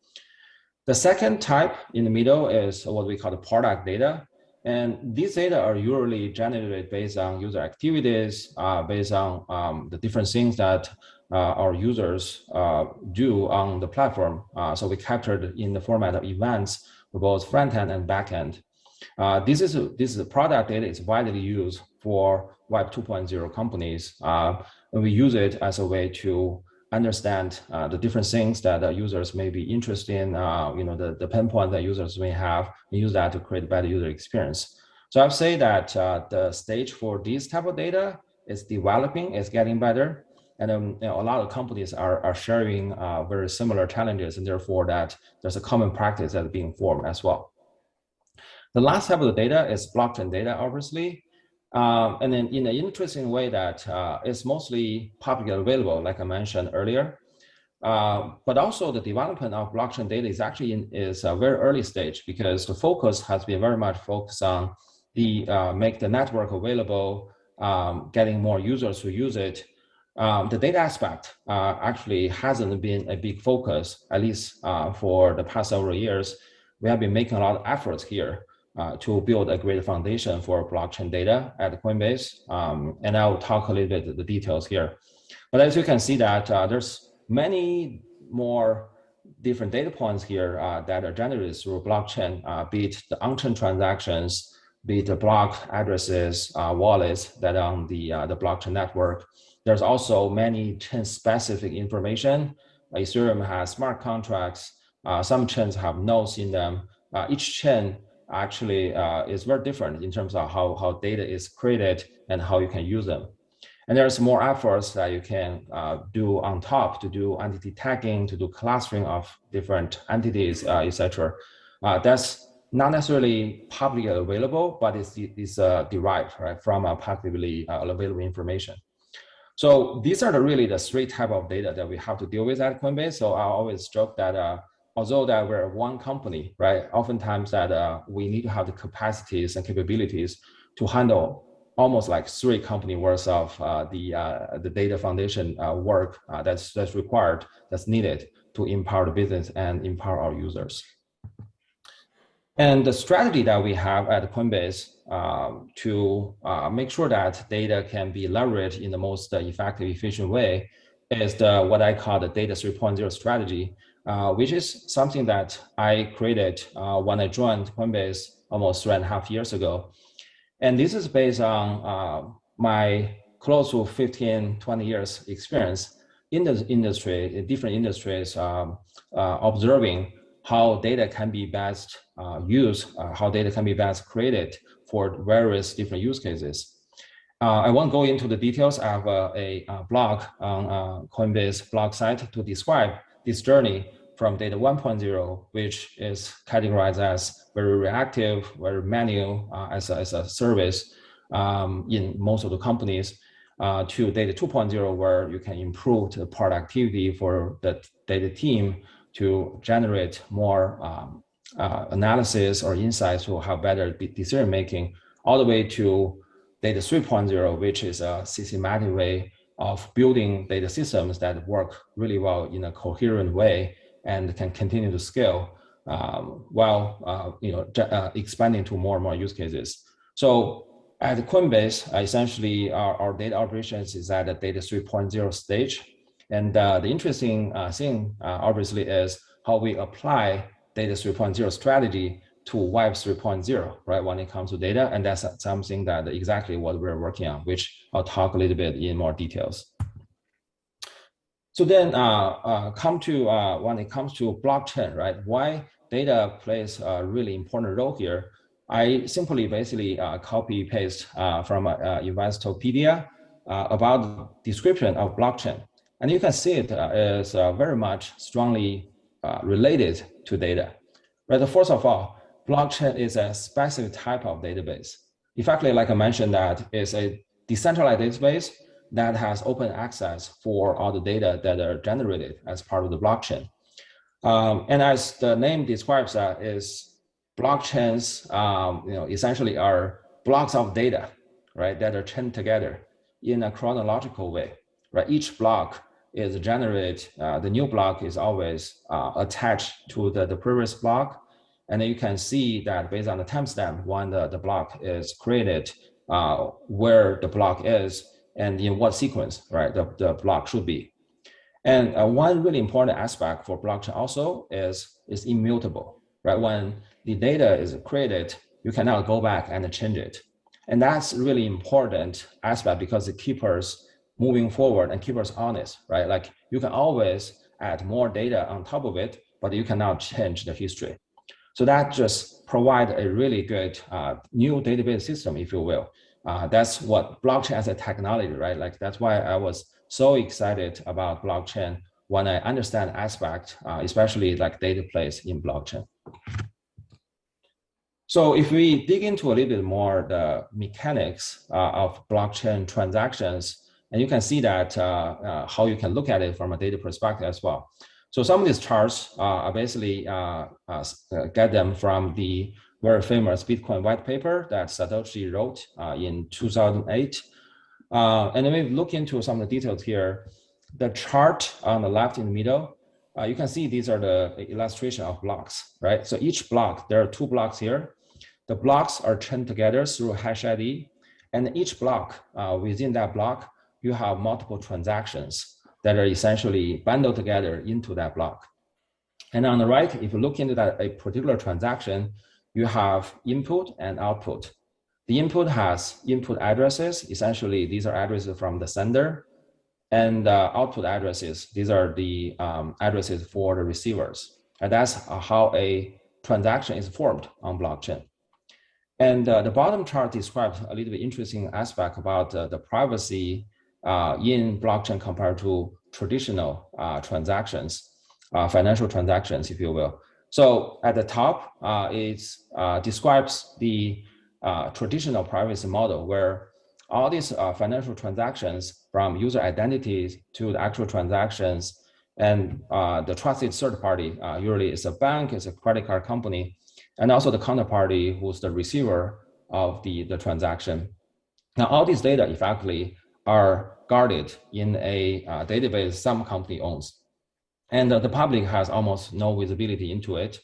The second type in the middle is what we call the product data. And these data are usually generated based on user activities, based on the different things that our users do on the platform. So we captured in the format of events for both front end and back end. This is a product data. It's widely used for Web 2.0 companies. And we use it as a way to understand the different things that users may be interested in, the pain point that users may have, and use that to create a better user experience. So I'd say that the stage for this type of data is developing, is getting better. And a lot of companies are sharing very similar challenges, and therefore that there's a common practice that's being formed as well. The last type of the data is blockchain data, obviously. And then in an interesting way that it's mostly publicly available, like I mentioned earlier. But also the development of blockchain data is actually is a very early stage, because the focus has been very much focused on make the network available, getting more users to use it. The data aspect actually hasn't been a big focus, at least for the past several years. We have been making a lot of efforts here to build a great foundation for blockchain data at Coinbase. And I'll talk a little bit the details here. But as you can see that there's many more different data points here that are generated through blockchain, be it the on-chain transactions, be it the block addresses, wallets that are on the blockchain network. There's also many chain-specific information. Ethereum has smart contracts. Some chains have nodes in them. Each chain actually is very different in terms of how data is created and how you can use them. And there's more efforts that you can do on top to do entity tagging, to do clustering of different entities, etc. That's not necessarily publicly available, but it's derived, right, from publicly available information. So these are really the three types of data that we have to deal with at Coinbase. So I always joke that although that we're one company, right, oftentimes that we need to have the capacities and capabilities to handle almost like 3 company worth of the data foundation work that's required, that's needed to empower the business and empower our users. And the strategy that we have at Coinbase to make sure that data can be leveraged in the most effective, efficient way is what I call the Data 3.0 strategy, which is something that I created when I joined Coinbase almost 3.5 years ago. And this is based on my close to 15, 20 years experience in the industry, in different industries, observing how data can be best used, how data can be best created for various different use cases. I won't go into the details. I have a blog on Coinbase blog site to describe this journey from data 1.0, which is categorized as very reactive, very manual as a service in most of the companies, to data 2.0, where you can improve the productivity for the data team to generate more analysis or insights to have better decision making, all the way to data 3.0, which is a systematic way of building data systems that work really well in a coherent way and can continue to scale while expanding to more and more use cases. So at Coinbase, essentially our data operations is at the data 3.0 stage. And the interesting thing, obviously, is how we apply data 3.0 strategy to Web 3.0, right, when it comes to data. And that's something that exactly what we're working on, which I'll talk a little bit in more details. So then when it comes to blockchain, right, why data plays a really important role here, I simply basically copy paste from Investopedia about the description of blockchain. And you can see it is very much strongly related to data. Right, first of all, blockchain is a specific type of database. Effectively, like I mentioned, that is a decentralized database that has open access for all the data that are generated as part of the blockchain. And as the name describes, is blockchains, essentially are blocks of data, right, that are chained together in a chronological way. Right, each block is generated. The new block is always attached to the previous block, and then you can see that based on the timestamp when the block is created, where the block is and in what sequence, right, the block should be. And one really important aspect for blockchain also is immutable, right? When the data is created, you cannot go back and change it. And that's really important aspect because it keeps us moving forward and keep us honest, right? Like you can always add more data on top of it, but you cannot change the history. So that just provides a really good new database system, if you will. That's what blockchain as a technology, right? Like that's why I was so excited about blockchain when I understand aspect, especially like data plays in blockchain. So if we dig into a little bit more the mechanics of blockchain transactions, and you can see that how you can look at it from a data perspective as well. So some of these charts are basically get them from the very famous Bitcoin white paper that Satoshi wrote in 2008. And then we look into some of the details here. The chart on the left in the middle, you can see these are the illustration of blocks, right? So each block, there are 2 blocks here. The blocks are chained together through hash ID, and each block within that block, you have multiple transactions that are essentially bundled together into that block. And on the right, if you look into that a particular transaction, you have input and output. The input has input addresses. Essentially, these are addresses from the sender, and output addresses. These are the addresses for the receivers. And that's how a transaction is formed on blockchain. And the bottom chart describes a little bit interesting aspect about the privacy in blockchain compared to traditional transactions, financial transactions, if you will. So at the top, it describes the traditional privacy model where all these financial transactions from user identities to the actual transactions and the trusted third party, usually it's a bank, it's a credit card company, and also the counterparty who's the receiver of the transaction. Now, all these data effectively are guarded in a database some company owns. And the public has almost no visibility into it.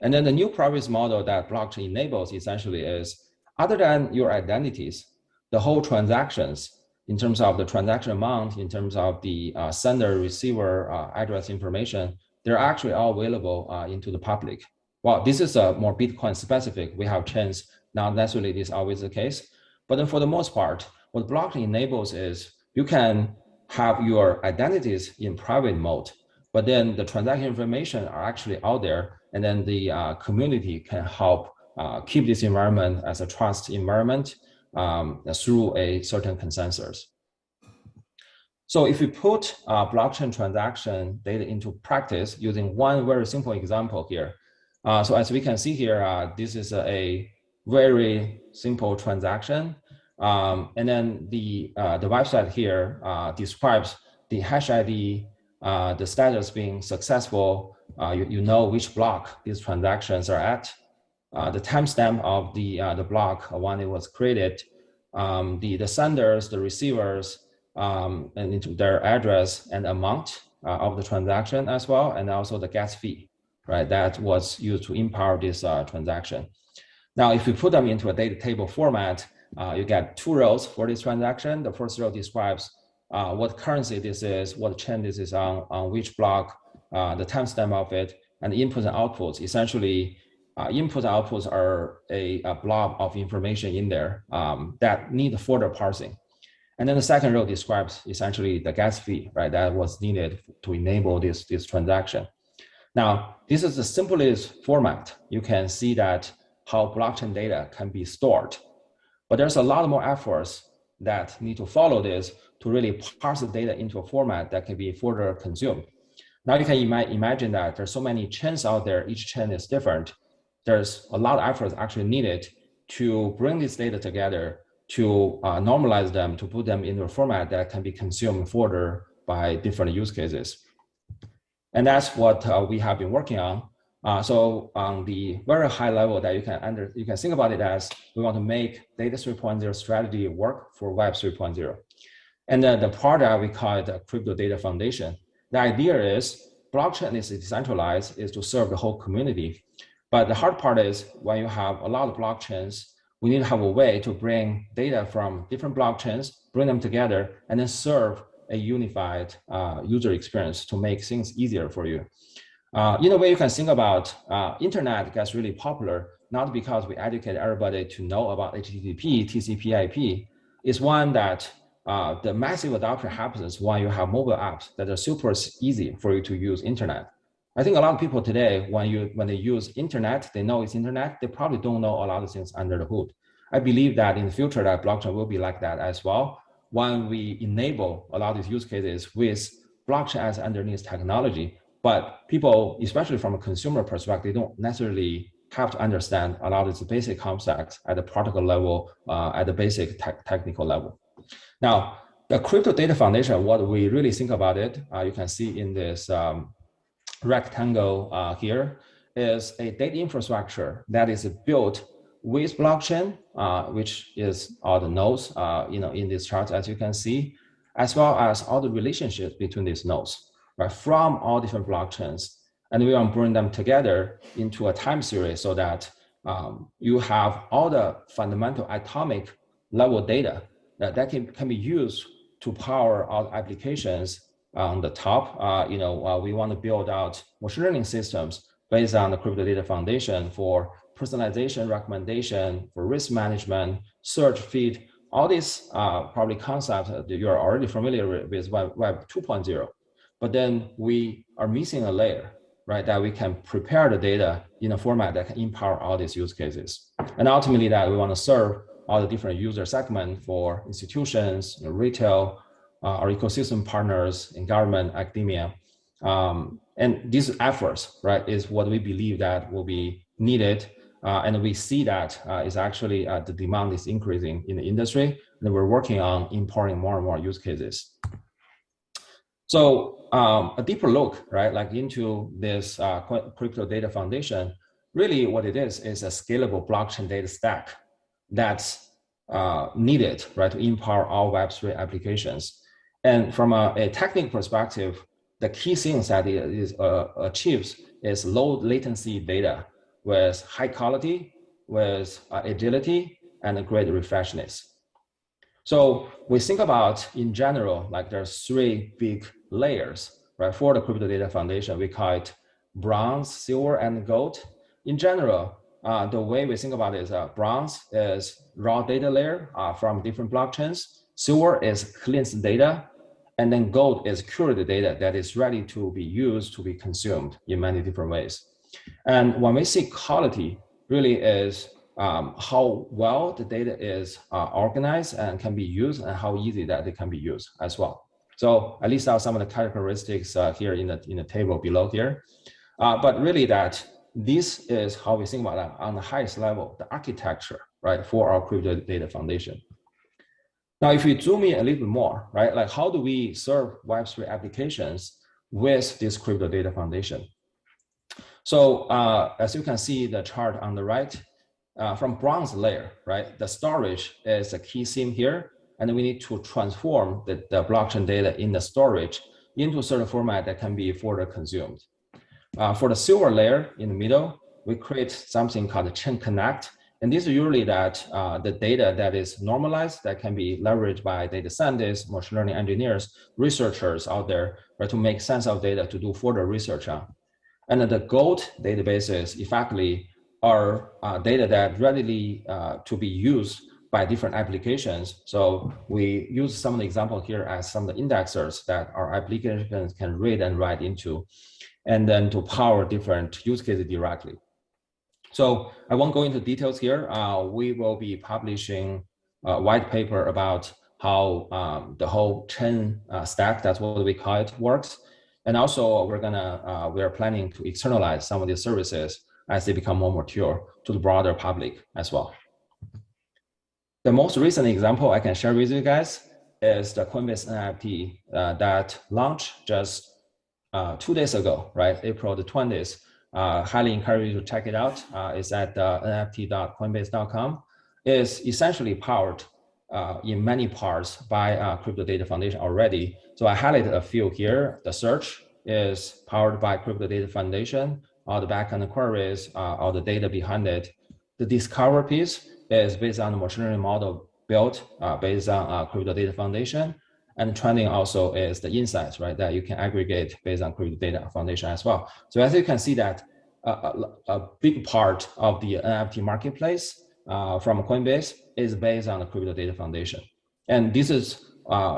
And then the new privacy model that blockchain enables essentially is, other than your identities, the whole transactions, in terms of the transaction amount, in terms of the sender, receiver, address information, they're actually all available into the public. Well, this is more Bitcoin specific. We have chains, not necessarily this is always the case. But then for the most part, what blockchain enables is you can have your identities in private mode, but then the transaction information are actually out there, and then the community can help keep this environment as a trust environment through a certain consensus. So if we put blockchain transaction data into practice using one very simple example here. So as we can see here, this is a very simple transaction. And then the website here describes the hash ID, the status being successful. You know which block these transactions are at, the timestamp of the block when it was created, the senders, the receivers, and their address and amount of the transaction as well, and also the gas fee, right? That was used to empower this transaction. Now, if you put them into a data table format, you get two rows for this transaction. The first row describes what currency this is, what chain this is on which block, the timestamp of it, and the inputs and outputs. Essentially, inputs and outputs are a blob of information in there that need further parsing. And then the second row describes essentially the gas fee, right, that was needed to enable this transaction. Now, this is the simplest format. You can see that how blockchain data can be stored. But there's a lot more efforts that need to follow this to really parse the data into a format that can be further consumed. Now you can imagine that there's so many chains out there, each chain is different. There's a lot of efforts actually needed to bring this data together, to normalize them, to put them into a format that can be consumed further by different use cases. And that's what we have been working on. So on the very high level that you can think about it as, we want to make data 3.0 strategy work for Web 3.0. And then the product, we call it a crypto data foundation. The idea is blockchain is decentralized, is to serve the whole community. But the hard part is when you have a lot of blockchains, we need to have a way to bring data from different blockchains, bring them together, and then serve a unified user experience to make things easier for you. In a way, you can think about internet gets really popular, not because we educate everybody to know about HTTP, TCP, IP. It's one that the massive adoption happens when you have mobile apps that are super easy for you to use internet. I think a lot of people today, when they use internet, they know it's internet, they probably don't know a lot of things under the hood. I believe that in the future, that blockchain will be like that as well. When we enable a lot of these use cases with blockchain as underneath technology, but people, especially from a consumer perspective, don't necessarily have to understand a lot of the basic concepts at the protocol level, at the basic technical level. Now, the crypto data foundation, what we really think about it, you can see in this rectangle here, is a data infrastructure that is built with blockchain, which is all the nodes, in this chart, as you can see, as well as all the relationships between these nodes, right, from all different blockchains. And we want to bring them together into a time series so that you have all the fundamental atomic level data that can be used to power our applications on the top. We want to build out machine learning systems based on the crypto data foundation for personalization, recommendation, for risk management, search, feed, all these probably concepts that you're already familiar with Web 2.0. But then we are missing a layer, right, that we can prepare the data in a format that can empower all these use cases. And ultimately that we want to serve all the different user segments for institutions, retail, our ecosystem partners in government, academia. And these efforts, right, is what we believe that will be needed. And we see that is actually the demand is increasing in the industry, and we're working on importing more and more use cases. So a deeper look, right, like into this crypto data foundation, really what it is a scalable blockchain data stack that's needed, right, to empower all Web3 applications. And from a technical perspective, the key things that it achieves is low latency data with high quality, with agility, and a great refreshness. So we think about, in general, like there's 3 big layers, right, for the crypto data foundation. We call it bronze, silver, and gold. In general, the way we think about it is bronze is raw data layer from different blockchains. Silver is cleansed data. And then gold is curated data that is ready to be used, to be consumed in many different ways. And when we say quality, really is how well the data is organized and can be used, and how easy that it can be used as well. So at least are some of the characteristics here in the table below here. But really that this is how we think about that on the highest level, the architecture, right, for our crypto data foundation. Now, if we zoom in a little bit more, right, like how do we serve Web3 applications with this crypto data foundation? So as you can see the chart on the right, from bronze layer, right, the storage is a key theme here, and we need to transform the blockchain data in the storage into a certain format that can be further consumed. For the silver layer in the middle, we create something called a chain connect. And this is usually that the data that is normalized that can be leveraged by data scientists, machine learning engineers, researchers out there, right, to make sense of data to do further research on. And the gold databases effectively are data that readily to be used by different applications. So we use some of the example here as some of the indexers that our applications can read and write into, and then to power different use cases directly. So I won't go into details here. We will be publishing a white paper about how the whole chain stack, that's what we call it, works. And also we are planning to externalize some of these services as they become more mature to the broader public as well. The most recent example I can share with you guys is the Coinbase NFT that launched just 2 days ago, right? April the 20th. Highly encourage you to check it out. It's at nft.coinbase.com. It's essentially powered in many parts by Crypto Data Foundation already. So I highlighted a few here. The search is powered by Crypto Data Foundation. All the backend queries, all the data behind it. The discover piece is based on the machine learning model built based on Crypto Data Foundation. And trending also is the insights, right, that you can aggregate based on Crypto Data Foundation as well. So as you can see that a big part of the NFT marketplace from Coinbase is based on the Crypto Data Foundation. And this is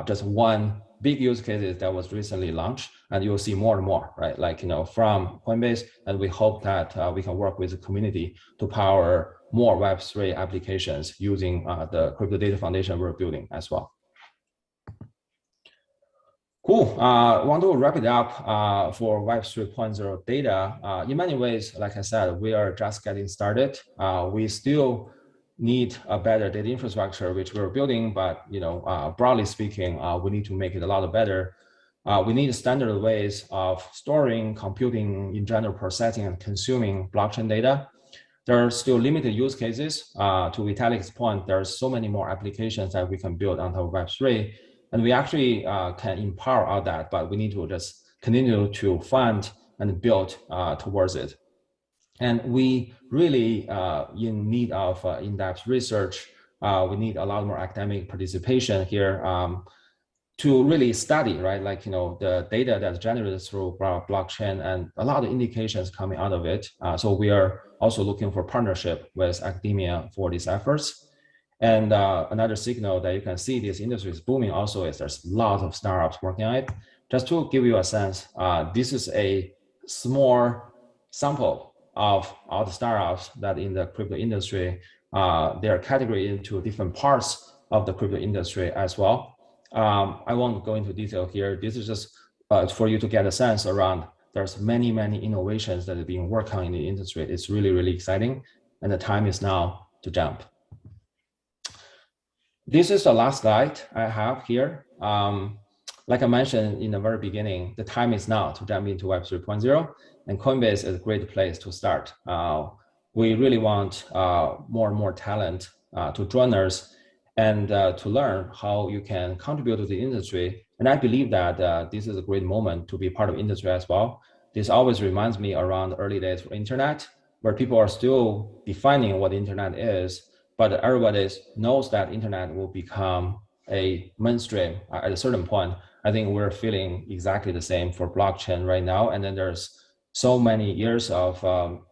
just one big use case that was recently launched, and you'll see more and more, right? Like, from Coinbase, and we hope that we can work with the community to power more Web3 applications using the Crypto Data Foundation we're building as well. Cool. I want to wrap it up for Web 3.0 data. In many ways, like I said, we are just getting started. We still need a better data infrastructure, which we're building, but broadly speaking, we need to make it a lot better. We need standard ways of storing, computing, in general processing and consuming blockchain data. There are still limited use cases. To Vitalik's point, there are so many more applications that we can build on top of Web3. And we actually can empower all that, but we need to just continue to fund and build towards it. And we really in need of in-depth research. We need a lot more academic participation here to really study, right? Like, the data that's generated through blockchain and a lot of indications coming out of it. So we are also looking for partnership with academia for these efforts. And another signal that you can see this industry is booming also is there's lots of startups working on it. Just to give you a sense, this is a small sample of all the startups that in the crypto industry they are categorized into different parts of the crypto industry as well. I won't go into detail here. This is just for you to get a sense around. There's many innovations that are being worked on in the industry. It's really exciting, and the time is now to jump. This is the last slide I have here. Like I mentioned in the very beginning, the time is now to jump into Web 3.0, and Coinbase is a great place to start. We really want more and more talent to join us and to learn how you can contribute to the industry. And I believe that this is a great moment to be part of industry as well. This always reminds me around the early days of internet, where people are still defining what the internet is, but everybody knows that internet will become a mainstream at a certain point. I think we're feeling exactly the same for blockchain right now. And then there's so many years of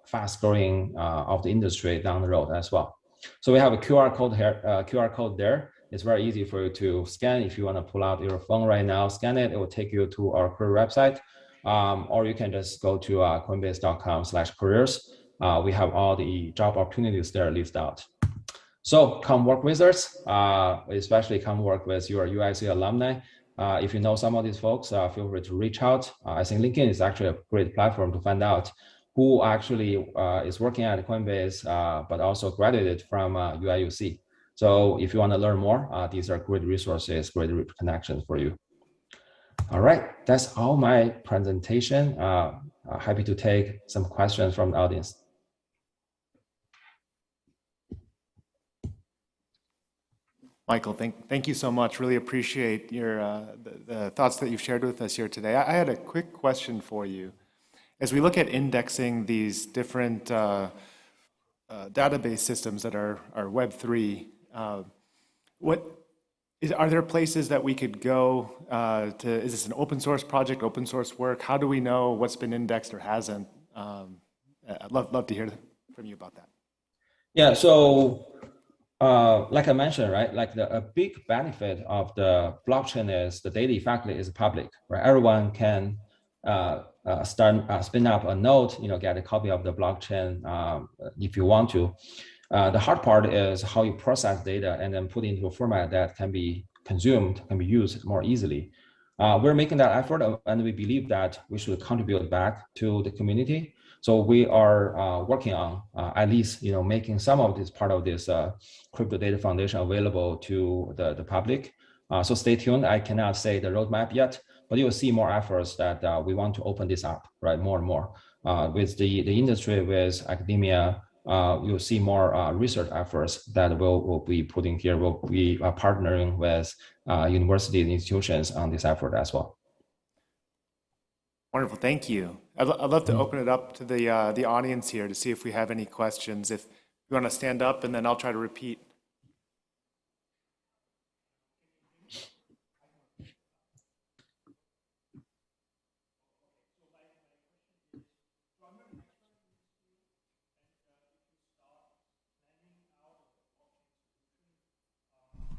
fast growing of the industry down the road as well. So we have a QR code here, QR code there. It's very easy for you to scan. If you want to pull out your phone right now, scan it. It will take you to our career website, or you can just go to coinbase.com/careers. We have all the job opportunities there listed out. So come work with us, especially come work with your UIC alumni. If you know some of these folks, feel free to reach out. I think LinkedIn is actually a great platform to find out who actually is working at Coinbase, but also graduated from UIUC. So if you want to learn more, these are great resources, great connections for you. All right, that's all my presentation. Happy to take some questions from the audience. Michael, thank you so much. Really appreciate your the thoughts that you've shared with us here today. I had a quick question for you. As we look at indexing these different database systems that are Web3, are there places that we could go to? Is this an open source project, open source work? How do we know what's been indexed or hasn't? I'd love to hear from you about that. Yeah, so like I mentioned, right, like a big benefit of the blockchain is the data effectively is public, right? Everyone can spin up a node, get a copy of the blockchain if you want to. The hard part is how you process data and then put it into a format that can be consumed, can be used more easily. We're making that effort, and we believe that we should contribute back to the community. So we are working on at least making some of this part of this crypto data foundation available to the public. So stay tuned. I cannot say the roadmap yet, but you'll see more efforts that we want to open this up, right? More and more with the industry, with academia. You'll see more research efforts that we'll be putting here. We'll be partnering with university institutions on this effort as well. Wonderful, thank you. I'd love to open it up to the audience here to see if we have any questions. If you want to stand up, and then I'll try to repeat.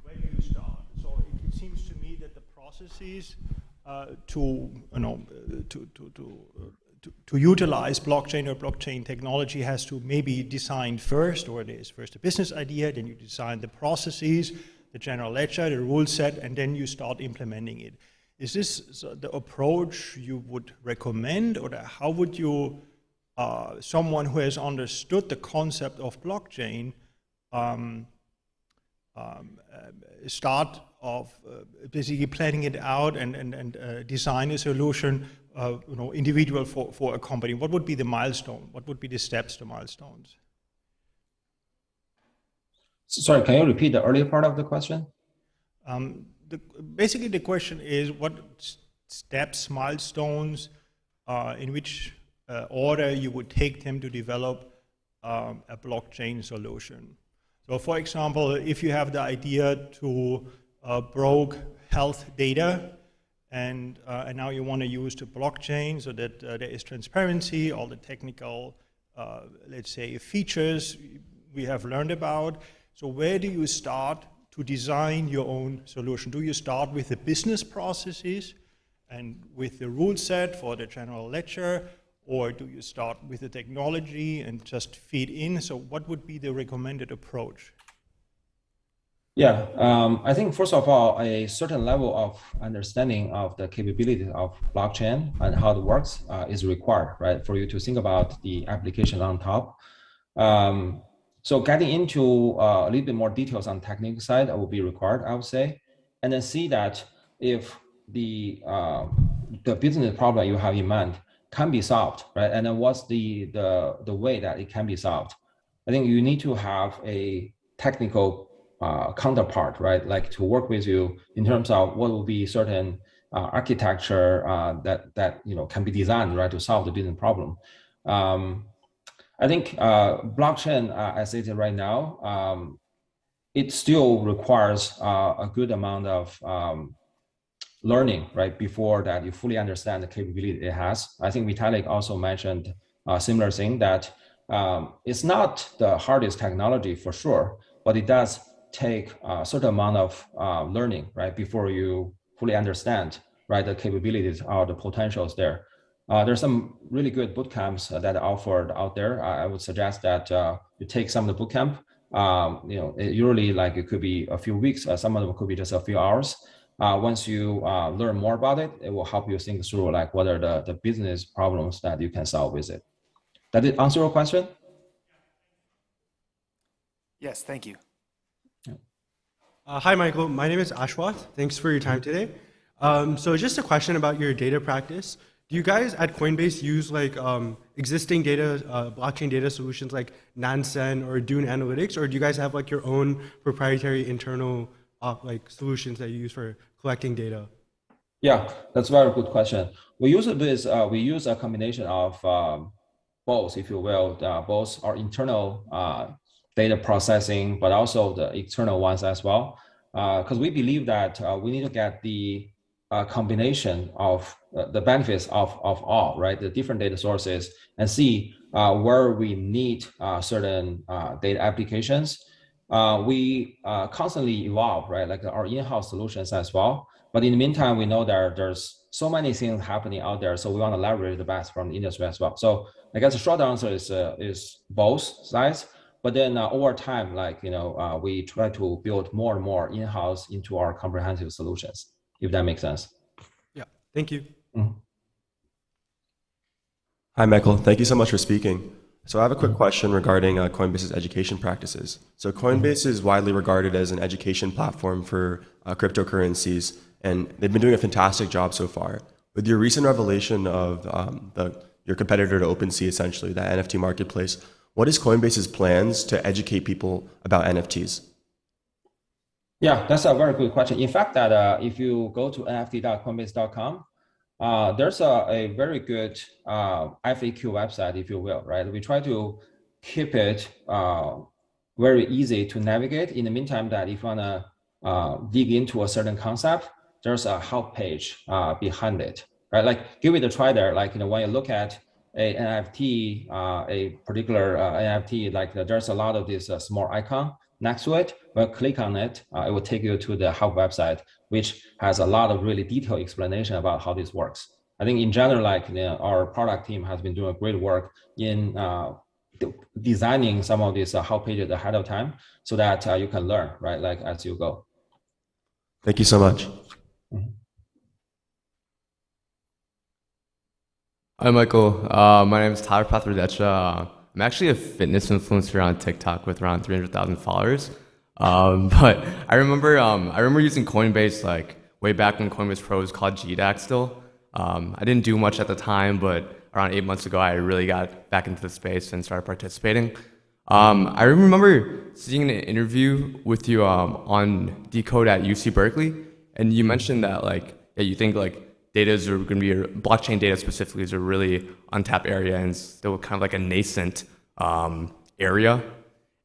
Where do you start? So it seems to me that the processes to utilize blockchain or blockchain technology has to maybe design first, or there's first a business idea, then you design the processes, the general ledger, the rule set, and then you start implementing it. Is this the approach you would recommend, or how would you, someone who has understood the concept of blockchain, start of basically planning it out and design a solution, individual for a company? What would be the milestone? What would be the steps to milestones? Sorry, can you repeat the earlier part of the question? Basically, the question is what steps, milestones, in which order you would take them to develop a blockchain solution. So for example, if you have the idea to broke health data, and now you want to use the blockchain so that there is transparency, all the technical, let's say, features we have learned about. So where do you start to design your own solution? Do you start with the business processes and with the rule set for the general ledger, or do you start with the technology and just feed in? So what would be the recommended approach? Yeah, I think first of all, a certain level of understanding of the capability of blockchain and how it works is required, right? For you to think about the application on top. So getting into a little bit more details on technical side will be required, I would say, and then see that if the business problem you have in mind can be solved, right? And then what's the way that it can be solved? I think you need to have a technical counterpart, right? Like to work with you in terms of what will be certain architecture that can be designed, right, to solve the business problem. I think blockchain, as it is right now, it still requires a good amount of learning, right, before that you fully understand the capability it has. I think Vitalik also mentioned a similar thing that it's not the hardest technology for sure, but it does take a certain amount of learning, right, before you fully understand, right, the capabilities or the potentials there. There's some really good boot camps that are offered out there. I would suggest that you take some of the boot camp. Usually like it could be a few weeks. Some of them could be just a few hours. Once you learn more about it, it will help you think through like what are the business problems that you can solve with it. Did it answer your question? Yes, thank you. Hi, Michael. My name is Ashwath. Thanks for your time today. So just a question about your data practice. Do you guys at Coinbase use like existing data, blockchain data solutions like Nansen or Dune Analytics, or do you guys have like your own proprietary internal like solutions that you use for collecting data? Yeah, that's a very good question. We use a combination of both, if you will, both our internal data processing, but also the external ones as well. Because we believe that we need to get the combination of the benefits of all, right? The different data sources and see where we need certain data applications. We constantly evolve, right? Like our in-house solutions as well. But in the meantime, we know that there's so many things happening out there. So we want to leverage the best from the industry as well. So I guess the short answer is both sides. But then over time, like, we try to build more and more in-house into our comprehensive solutions, if that makes sense. Yeah, thank you. Mm-hmm. Hi, Michael. Thank you so much for speaking. So I have a quick question regarding Coinbase's education practices. So Coinbase is widely regarded as an education platform for cryptocurrencies, and they've been doing a fantastic job so far. With your recent revelation of your competitor to OpenSea, essentially, that NFT marketplace, what is Coinbase's plans to educate people about NFTs? Yeah, that's a very good question. In fact, that if you go to nft.coinbase.com, there's a very good FAQ website, if you will, right? We try to keep it very easy to navigate. In the meantime, that if you want to dig into a certain concept, there's a help page behind it, right? Like give it a try there. Like, when you look at a NFT, a particular NFT, like there's a lot of this small icon next to it. When you click on it, it will take you to the help website, which has a lot of really detailed explanation about how this works. I think in general, like our product team has been doing great work in designing some of these help pages ahead of time so that you can learn, right? Like as you go. Thank you so much. Mm-hmm. Hi, Michael. My name is Tyler Pathradecha. I'm actually a fitness influencer on TikTok with around 300,000 followers. But I remember using Coinbase like way back when Coinbase Pro was called GDAX still. I didn't do much at the time, but around 8 months ago, I really got back into the space and started participating. I remember seeing an interview with you on Decode at UC Berkeley, and you mentioned that you think blockchain data specifically is a really untapped area and still kind of like a nascent area.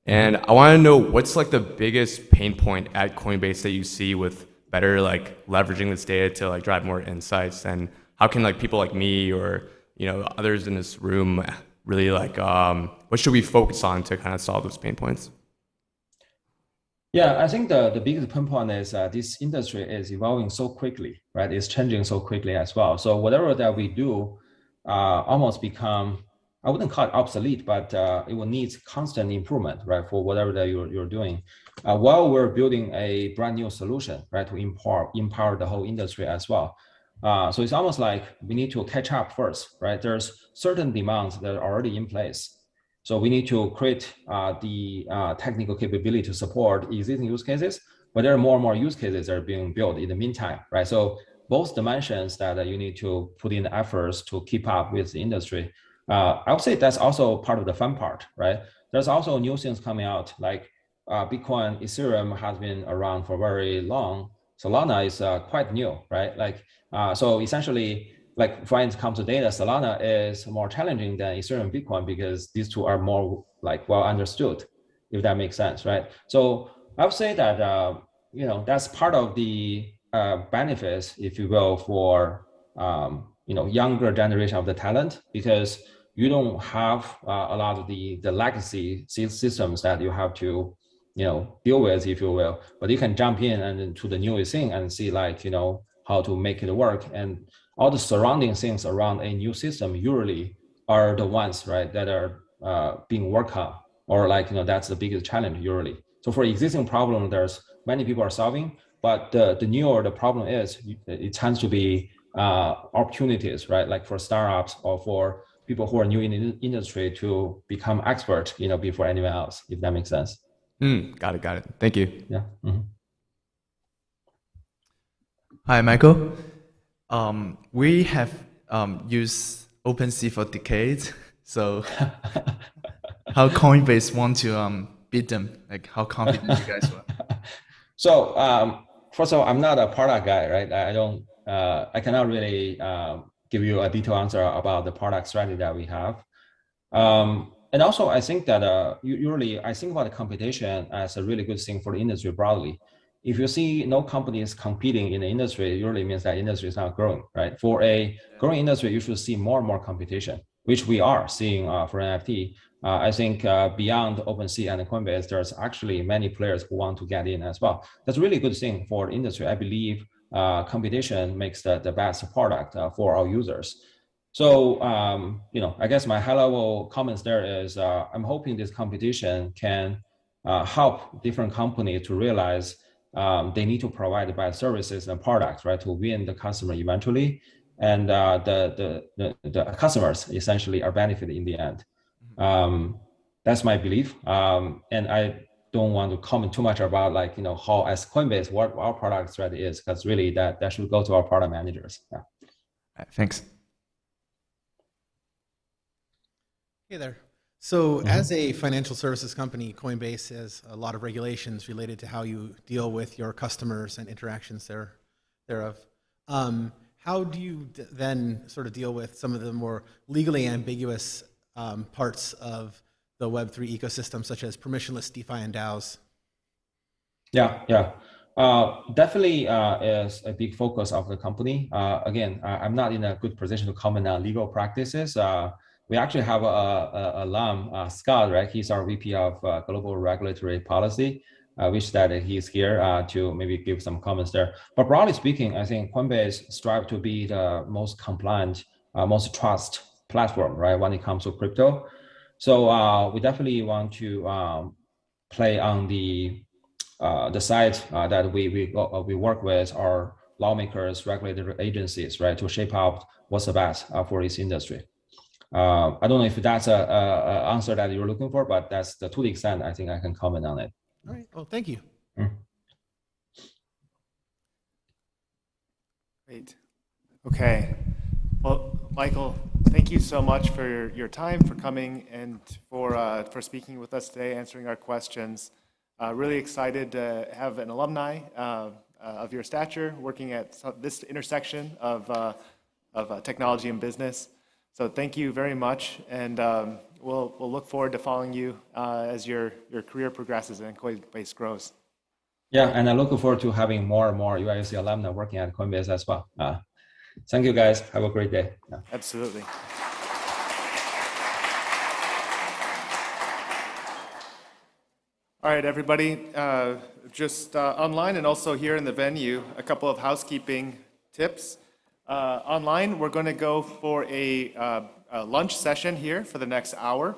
And I want to know what's like the biggest pain point at Coinbase that you see with better leveraging this data to drive more insights, and how can people like me or others in this room really what should we focus on to kind of solve those pain points? Yeah, I think the biggest pain point is this industry is evolving so quickly, right? It's changing so quickly as well. So whatever that we do, almost become, I wouldn't call it obsolete, but it will need constant improvement, right, for whatever that you're doing, while we're building a brand new solution, right, to empower the whole industry as well. So it's almost like we need to catch up first, right? There's certain demands that are already in place. So we need to create the technical capability to support existing use cases, but there are more and more use cases that are being built in the meantime, right? So both dimensions that you need to put in efforts to keep up with the industry. I would say that's also part of the fun part, right? There's also new things coming out, like Bitcoin, Ethereum has been around for very long. Solana is quite new, right? Like, so essentially, like when it comes to data, Solana is more challenging than Ethereum and Bitcoin because these two are more like well understood, if that makes sense, right? So I would say that, that's part of the benefits, if you will, for, younger generation of the talent, because you don't have a lot of the legacy systems that you have to, deal with, if you will, but you can jump in and to the newest thing and see how to make it work. And all the surrounding things around a new system usually are the ones, right, that are being worked on, or that's the biggest challenge usually. So for existing problem, there's many people are solving, but the newer the problem is, it tends to be opportunities, right? Like for startups or for people who are new in the industry to become expert, before anyone else, if that makes sense. Got it. Thank you. Yeah. Hi, Michael. We have used OpenSea for decades. So how Coinbase want to beat them? Like how confident you guys were? So first of all, I'm not a product guy, right? I cannot really give you a detailed answer about the product strategy that we have. And also, I think that I think about the competition as a really good thing for the industry broadly. If you see no companies competing in the industry, it usually means that industry is not growing, right? For a growing industry, you should see more and more competition, which we are seeing for NFT. I think beyond OpenSea and Coinbase, there's actually many players who want to get in as well. That's a really good thing for the industry. I believe competition makes the best product for our users. So, I guess my high-level comments there is I'm hoping this competition can help different companies to realize they need to provide better services and products, right, to win the customer eventually, and the customers essentially are benefited in the end. That's my belief, and I don't want to comment too much about how as Coinbase what our product strategy is, because really that should go to our product managers. Yeah. Thanks. Hey there. So as a financial services company, Coinbase has a lot of regulations related to how you deal with your customers and interactions thereof. How do you then sort of deal with some of the more legally ambiguous parts of the Web3 ecosystem, such as permissionless DeFi and DAOs? Yeah. Definitely is a big focus of the company. Again, I'm not in a good position to comment on legal practices. We actually have a alum, Scott, right? He's our VP of Global Regulatory Policy. I wish that he's here to maybe give some comments there. But broadly speaking, I think Coinbase strives to be the most compliant, most trusted platform, right, when it comes to crypto. So we definitely want to play on the side that we work with our lawmakers, regulatory agencies, right, to shape out what's the best for this industry. I don't know if that's an answer that you're looking for, but that's to the extent I think I can comment on it. All right. Well, thank you. Great. Okay. Well, Michael, thank you so much for your time, for coming, and for speaking with us today, answering our questions. Really excited to have an alumni of your stature working at this intersection of technology and business. So thank you very much, and we'll look forward to following you as your career progresses and Coinbase grows. Yeah, and I look forward to having more and more UIUC alumni working at Coinbase as well. Thank you, guys. Have a great day. Yeah. Absolutely. All right, everybody. Just online and also here in the venue, a couple of housekeeping tips. online, we're going to go for a lunch session here for the next hour.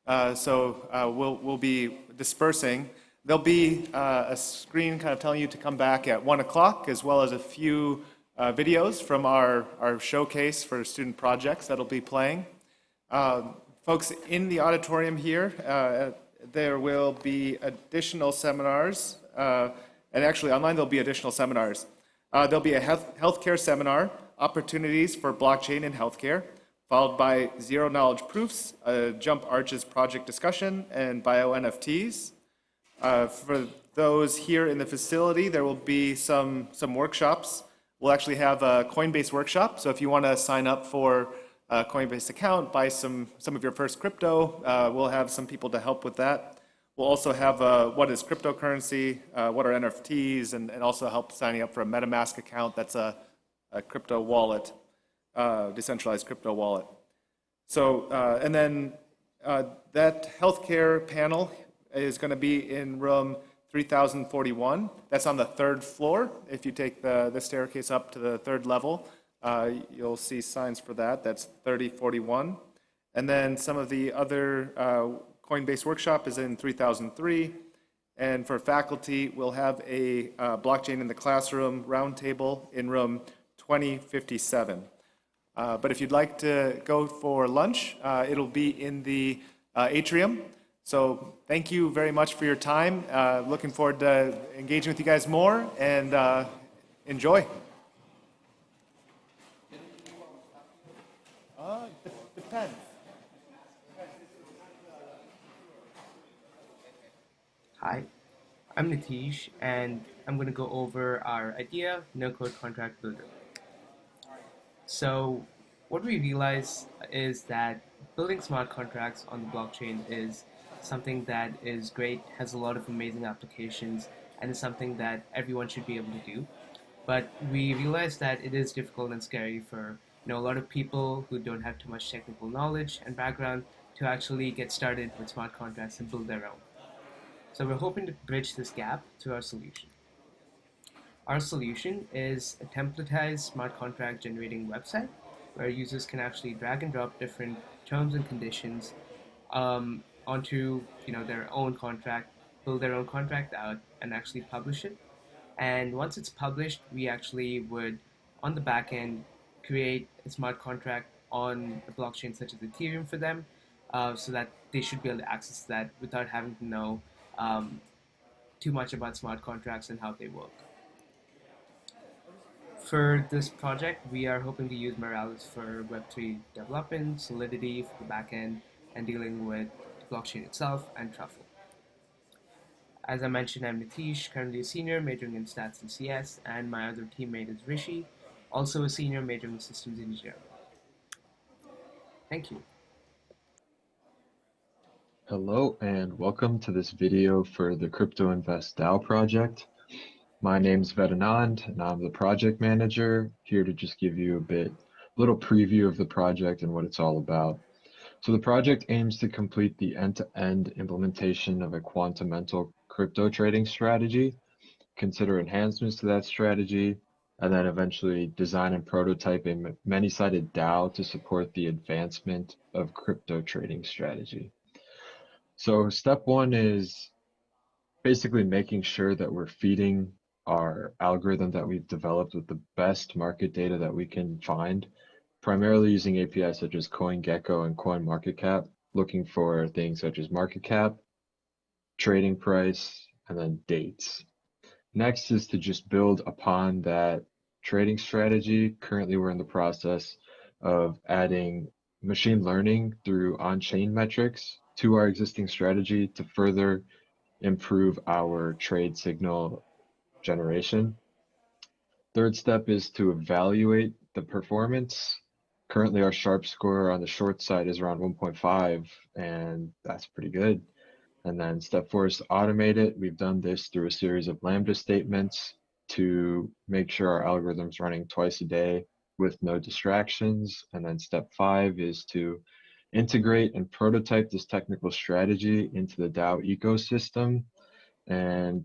We'll be dispersing. There'll be a screen kind of telling you to come back at 1 o'clock, as well as a few videos from our showcase for student projects that'll be playing. Folks in the auditorium here, there will be additional seminars, and actually online there'll be additional seminars. There'll be a healthcare seminar, Opportunities for Blockchain in Healthcare, followed by Zero Knowledge Proofs, Jump Arches project discussion, and Bio NFTs. For those here in the facility, there will be some workshops. We'll actually have a Coinbase workshop, so if you want to sign up for a Coinbase account, buy some of your first crypto, we'll have some people to help with that. We'll also have what is cryptocurrency, what are NFTs, and also help signing up for a MetaMask account. That's a crypto wallet, decentralized crypto wallet. So, and then that healthcare panel is going to be in room 3041. That's on the 3rd floor. If you take the staircase up to the 3rd level, you'll see signs for that. That's 3041. And then some of the other Coinbase workshop is in 3003. And for faculty, we'll have a blockchain in the classroom roundtable in room 2057. But if you'd like to go for lunch, it'll be in the atrium. So thank you very much for your time. Looking forward to engaging with you guys more, and enjoy. Depends. Hi, I'm Nitish, and I'm going to go over our idea, no-code contract builder. So what we realize is that building smart contracts on the blockchain is something that is great, has a lot of amazing applications, and is something that everyone should be able to do. But we realize that it is difficult and scary for a lot of people who don't have too much technical knowledge and background to actually get started with smart contracts and build their own. So we're hoping to bridge this gap through our solution. Our solution is a templatized smart contract generating website where users can actually drag and drop different terms and conditions onto their own contract, build their own contract out, and actually publish it. And once it's published, we actually would, on the back end, create a smart contract on a blockchain such as Ethereum for them, so that they should be able to access that without having to know too much about smart contracts and how they work. For this project, we are hoping to use Moralis for Web3 development, Solidity for the backend, and dealing with the blockchain itself, and Truffle. As I mentioned, I'm Nitish, currently a senior majoring in stats and CS, and my other teammate is Rishi, also a senior majoring in systems engineering. Thank you. Hello and welcome to this video for the Crypto Invest DAO project. My name's Vedanand and I'm the project manager, here to just give you a little preview of the project and what it's all about. So the project aims to complete the end-to-end implementation of a quantum-mental crypto trading strategy, consider enhancements to that strategy, and then eventually design and prototype a many-sided DAO to support the advancement of crypto trading strategy. So step one is basically making sure that we're feeding our algorithm that we've developed with the best market data that we can find, primarily using APIs such as CoinGecko and CoinMarketCap, looking for things such as market cap, trading price, and then dates. Next is to just build upon that trading strategy. Currently, we're in the process of adding machine learning through on-chain metrics to our existing strategy to further improve our trade signal generation. Third step is to evaluate the performance. Currently, our Sharp score on the short side is around 1.5, and that's pretty good. And then step 4 is to automate it. We've done this through a series of Lambda statements to make sure our algorithm's running twice a day with no distractions. And then step 5 is to integrate and prototype this technical strategy into the DAO ecosystem and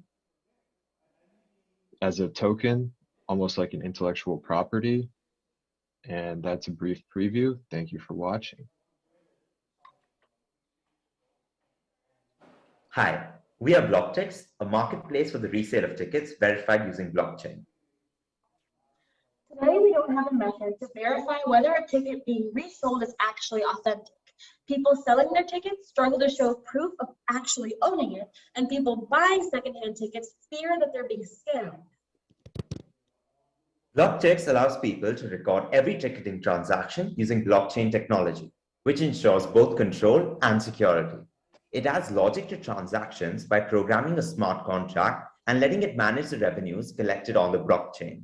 as a token, almost like an intellectual property. And that's a brief preview. Thank you for watching. Hi, we are BlockTix, a marketplace for the resale of tickets verified using blockchain. Today, we don't have a method to verify whether a ticket being resold is actually authentic. People selling their tickets struggle to show proof of actually owning it, and people buying secondhand tickets fear that they're being scammed. BlockTix allows people to record every ticketing transaction using blockchain technology, which ensures both control and security. It adds logic to transactions by programming a smart contract and letting it manage the revenues collected on the blockchain.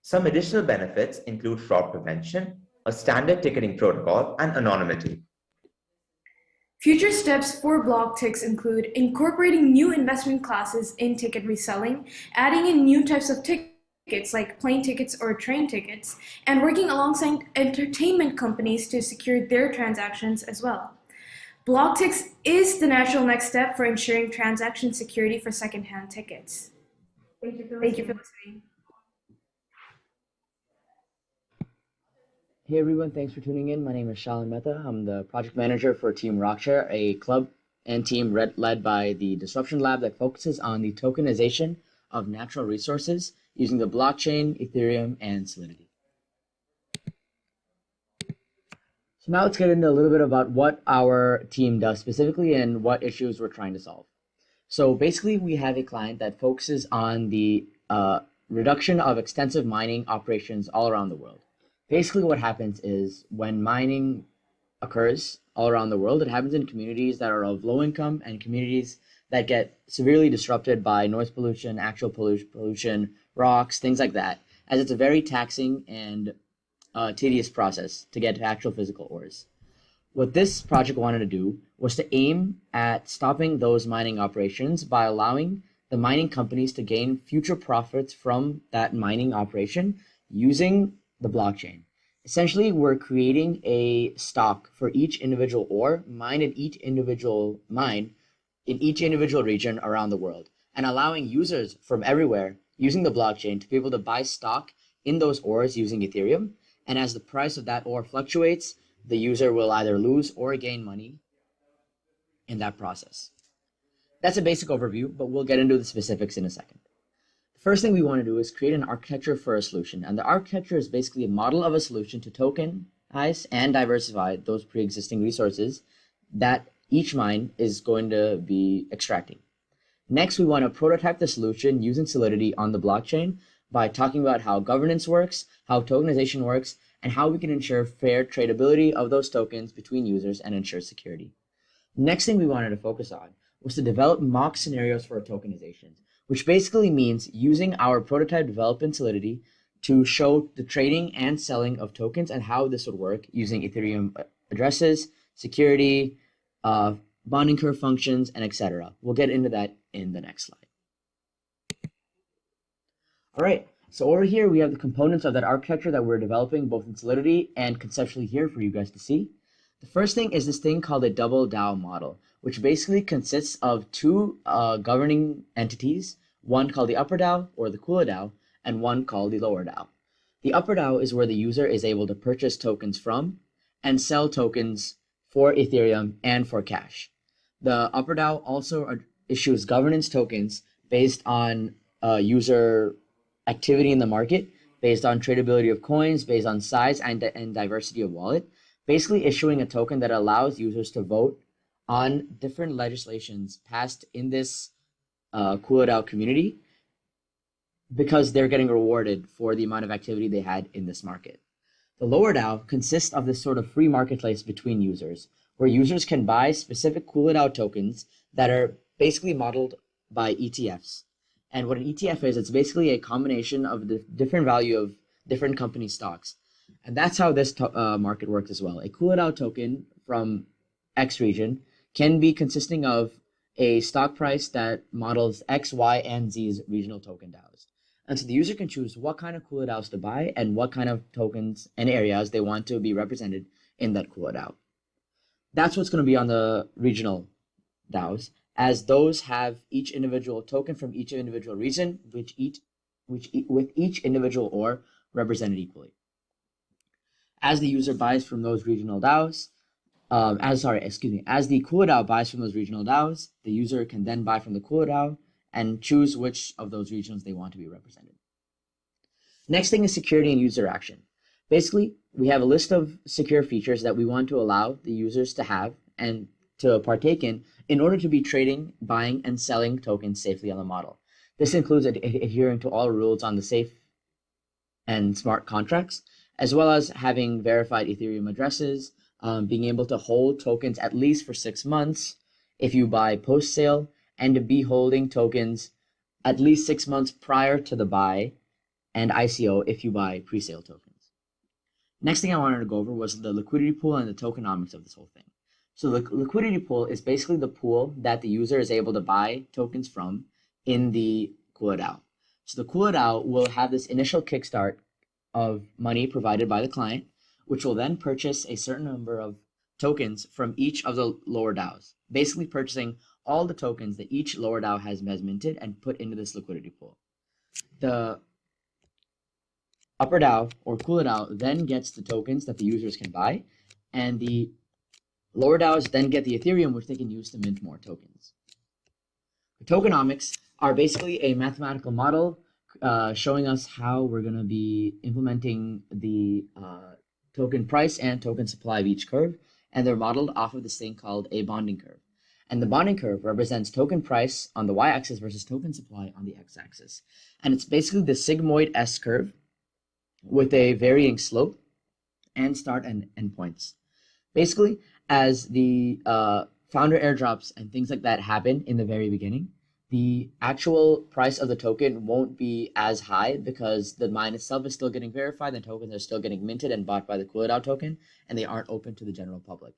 Some additional benefits include fraud prevention, a standard ticketing protocol, and anonymity. Future steps for BlockTix include incorporating new investment classes in ticket reselling, adding in new types of tickets like plane tickets or train tickets, and working alongside entertainment companies to secure their transactions as well. BlockTix is the natural next step for ensuring transaction security for secondhand tickets. Thank you for listening. Hey everyone, thanks for tuning in. My name is Shalin Mehta. I'm the project manager for Team Rockshare, a club and team led by the Disruption Lab that focuses on the tokenization of natural resources using the blockchain, Ethereum, and Solidity. So now let's get into a little bit about what our team does specifically and what issues we're trying to solve. So basically, we have a client that focuses on the reduction of extensive mining operations all around the world. Basically, what happens is when mining occurs all around the world, it happens in communities that are of low income and communities that get severely disrupted by noise pollution, actual pollution, rocks, things like that, as it's a very taxing and tedious process to get to actual physical ores. What this project wanted to do was to aim at stopping those mining operations by allowing the mining companies to gain future profits from that mining operation using the blockchain. Essentially, we're creating a stock for each individual ore mined in each individual mine in each individual region around the world, and allowing users from everywhere using the blockchain to be able to buy stock in those ores using Ethereum. And as the price of that ore fluctuates, the user will either lose or gain money in that process. That's a basic overview, but we'll get into the specifics in a second. First thing we want to do is create an architecture for a solution. And the architecture is basically a model of a solution to tokenize and diversify those pre-existing resources that each mine is going to be extracting. Next, we want to prototype the solution using Solidity on the blockchain by talking about how governance works, how tokenization works, and how we can ensure fair tradability of those tokens between users and ensure security. Next thing we wanted to focus on was to develop mock scenarios for tokenization, which basically means using our prototype developed in Solidity to show the trading and selling of tokens and how this would work using Ethereum addresses, security, bonding curve functions, and etc. We'll get into that in the next slide. All right, so over here we have the components of that architecture that we're developing both in Solidity and conceptually here for you guys to see. The first thing is this thing called a double DAO model, which basically consists of two governing entities, one called the upper DAO or the cooler DAO, and one called the lower DAO. The upper DAO is where the user is able to purchase tokens from and sell tokens for Ethereum and for cash. The upper DAO also issues governance tokens based on user activity in the market, based on tradability of coins, based on size and diversity of wallet, basically issuing a token that allows users to vote on different legislations passed in this cooler DAO community because they're getting rewarded for the amount of activity they had in this market. The lower DAO consists of this sort of free marketplace between users, where users can buy specific cooler DAO tokens that are basically modeled by ETFs. And what an ETF is, it's basically a combination of the different value of different company stocks. And that's how this market works as well. A cooler DAO token from X region can be consisting of a stock price that models X, Y, and Z's regional token DAOs. And so the user can choose what kind of cooler DAOs to buy and what kind of tokens and areas they want to be represented in that cooler DAO. That's what's going to be on the regional DAOs, as those have each individual token from each individual region, with each individual ore represented equally. As the user buys from those regional DAOs, as the Cooler DAO buys from those regional DAOs, the user can then buy from the Cooler DAO and choose which of those regions they want to be represented. Next thing is security and user action. Basically, we have a list of secure features that we want to allow the users to have and to partake in order to be trading, buying, and selling tokens safely on the model. This includes adhering to all rules on the safe and smart contracts, as well as having verified Ethereum addresses, being able to hold tokens at least for 6 months if you buy post-sale, and to be holding tokens at least 6 months prior to the buy and ICO if you buy pre-sale tokens. Next thing I wanted to go over was the liquidity pool and the tokenomics of this whole thing. So the liquidity pool is basically the pool that the user is able to buy tokens from in the Cooler DAO. So the Cooler DAO will have this initial kickstart of money provided by the client, which will then purchase a certain number of tokens from each of the lower DAOs, basically purchasing all the tokens that each lower DAO has minted and put into this liquidity pool. The upper DAO or Cooler DAO then gets the tokens that the users can buy, and the lower DAOs then get the Ethereum, which they can use to mint more tokens. The tokenomics are basically a mathematical model showing us how we're going to be implementing the token price and token supply of each curve, and they're modeled off of this thing called a bonding curve. And the bonding curve represents token price on the y-axis versus token supply on the x-axis. And it's basically the sigmoid S curve with a varying slope and start and end points. Basically, as the founder airdrops and things like that happen in the very beginning, the actual price of the token won't be as high because the mine itself is still getting verified, the tokens are still getting minted and bought by the Cooler DAO token, and they aren't open to the general public.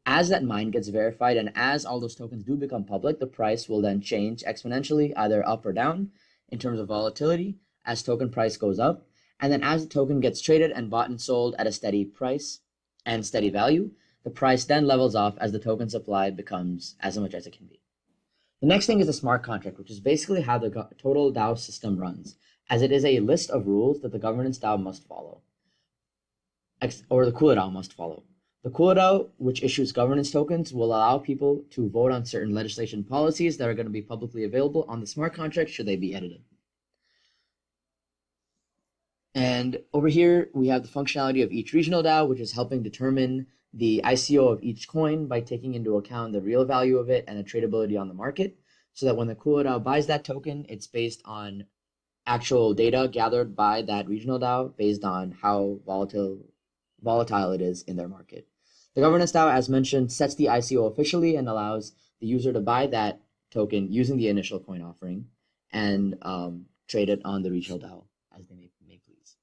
As that mine gets verified and as all those tokens do become public, the price will then change exponentially, either up or down in terms of volatility as token price goes up. And then as the token gets traded and bought and sold at a steady price and steady value, the price then levels off as the token supply becomes as much as it can be. The next thing is a smart contract, which is basically how the total DAO system runs, as it is a list of rules that the governance DAO must follow, or the Cooler DAO must follow. The Cooler DAO, which issues governance tokens, will allow people to vote on certain legislation policies that are going to be publicly available on the smart contract should they be edited. And over here, we have the functionality of each regional DAO, which is helping determine the ICO of each coin by taking into account the real value of it and the tradability on the market, so that when the Cooler DAO buys that token, it's based on actual data gathered by that regional DAO based on how volatile it is in their market. The governance DAO, as mentioned, sets the ICO officially and allows the user to buy that token using the initial coin offering and trade it on the regional DAO as they may please.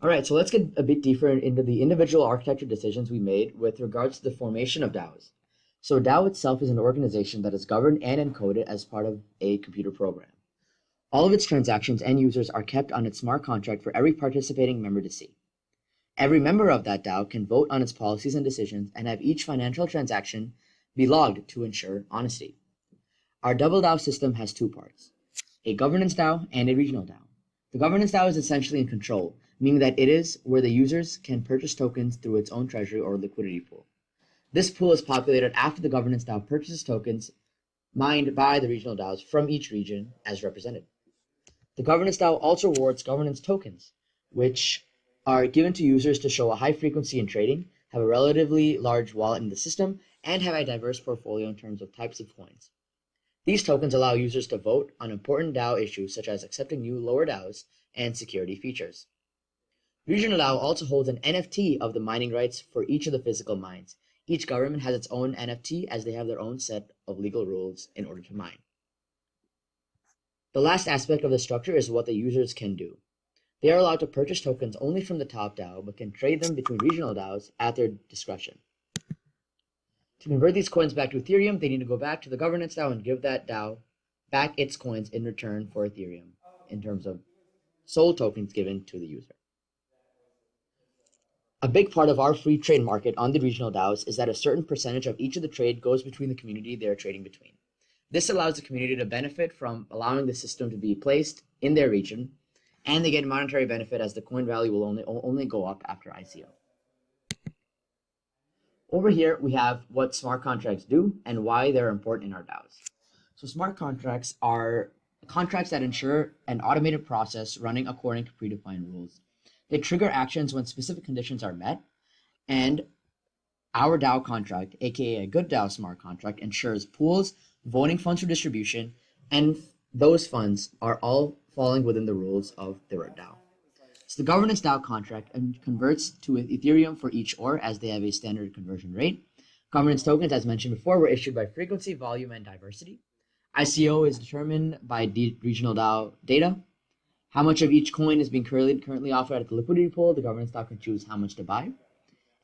All right, so let's get a bit deeper into the individual architecture decisions we made with regards to the formation of DAOs. So DAO itself is an organization that is governed and encoded as part of a computer program. All of its transactions and users are kept on its smart contract for every participating member to see. Every member of that DAO can vote on its policies and decisions and have each financial transaction be logged to ensure honesty. Our double DAO system has two parts, a governance DAO and a regional DAO. The governance DAO is essentially in control, meaning that it is where the users can purchase tokens through its own treasury or liquidity pool. This pool is populated after the governance DAO purchases tokens mined by the regional DAOs from each region as represented. The governance DAO also rewards governance tokens, which are given to users to show a high frequency in trading, have a relatively large wallet in the system, and have a diverse portfolio in terms of types of coins. These tokens allow users to vote on important DAO issues such as accepting new lower DAOs and security features. Regional DAO also holds an NFT of the mining rights for each of the physical mines. Each government has its own NFT as they have their own set of legal rules in order to mine. The last aspect of the structure is what the users can do. They are allowed to purchase tokens only from the top DAO, but can trade them between regional DAOs at their discretion. To convert these coins back to Ethereum, they need to go back to the governance DAO and give that DAO back its coins in return for Ethereum, in terms of sold tokens given to the user. A big part of our free trade market on the regional DAOs is that a certain percentage of each of the trade goes between the community they are trading between. This allows the community to benefit from allowing the system to be placed in their region and they get monetary benefit as the coin value will only go up after ICO. Over here, we have what smart contracts do and why they're important in our DAOs. So smart contracts are contracts that ensure an automated process running according to predefined rules. They trigger actions when specific conditions are met, and our DAO contract, aka a good DAO smart contract, ensures pools, voting funds for distribution, and those funds are all falling within the rules of the DAO. So the governance DAO contract converts to Ethereum for each OR as they have a standard conversion rate. Governance tokens, as mentioned before, were issued by frequency, volume, and diversity. ICO is determined by regional DAO data. How much of each coin is being currently offered at the liquidity pool, the governance DAO can choose how much to buy.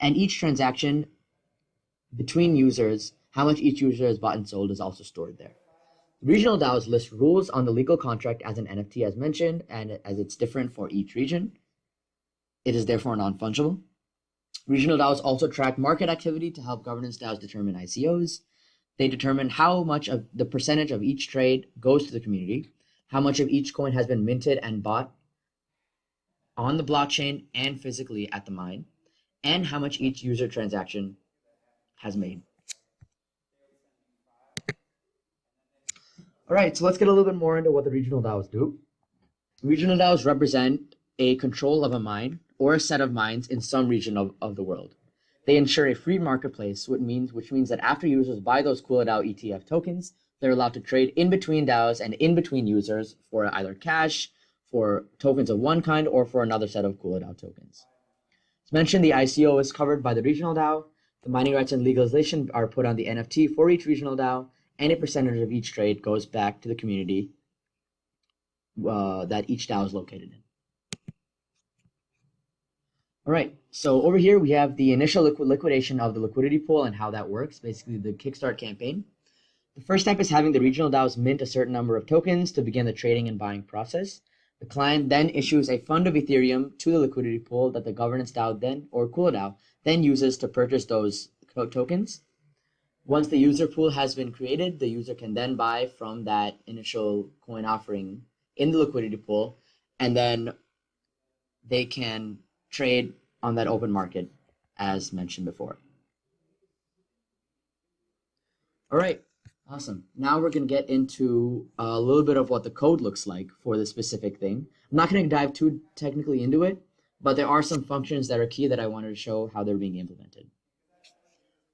And each transaction between users, how much each user has bought and sold is also stored there. Regional DAOs list rules on the legal contract as an NFT as mentioned, and as it's different for each region. It is therefore non-fungible. Regional DAOs also track market activity to help governance DAOs determine ICOs. They determine how much of the percentage of each trade goes to the community, how much of each coin has been minted and bought on the blockchain and physically at the mine, and how much each user transaction has made. All right, so let's get a little bit more into what the regional DAOs do. Regional DAOs represent a control of a mine or a set of mines in some region of the world. They ensure a free marketplace, which means that after users buy those CoolDAO ETF tokens, they're allowed to trade in between DAOs and in between users for either cash, for tokens of one kind, or for another set of CoolDAO tokens. As mentioned, the ICO is covered by the regional DAO. The mining rights and legalization are put on the NFT for each regional DAO, and a percentage of each trade goes back to the community that each DAO is located in. All right, so over here we have the initial liquidation of the liquidity pool and how that works, basically the Kickstart campaign. The first step is having the regional DAOs mint a certain number of tokens to begin the trading and buying process. The client then issues a fund of Ethereum to the liquidity pool that the governance DAO then, or CoolDAO, then uses to purchase those tokens. Once the user pool has been created, the user can then buy from that initial coin offering in the liquidity pool, and then they can trade on that open market as mentioned before. All right, awesome. Now we're going to get into a little bit of what the code looks like for the specific thing. I'm not going to dive too technically into it, but there are some functions that are key that I wanted to show how they're being implemented.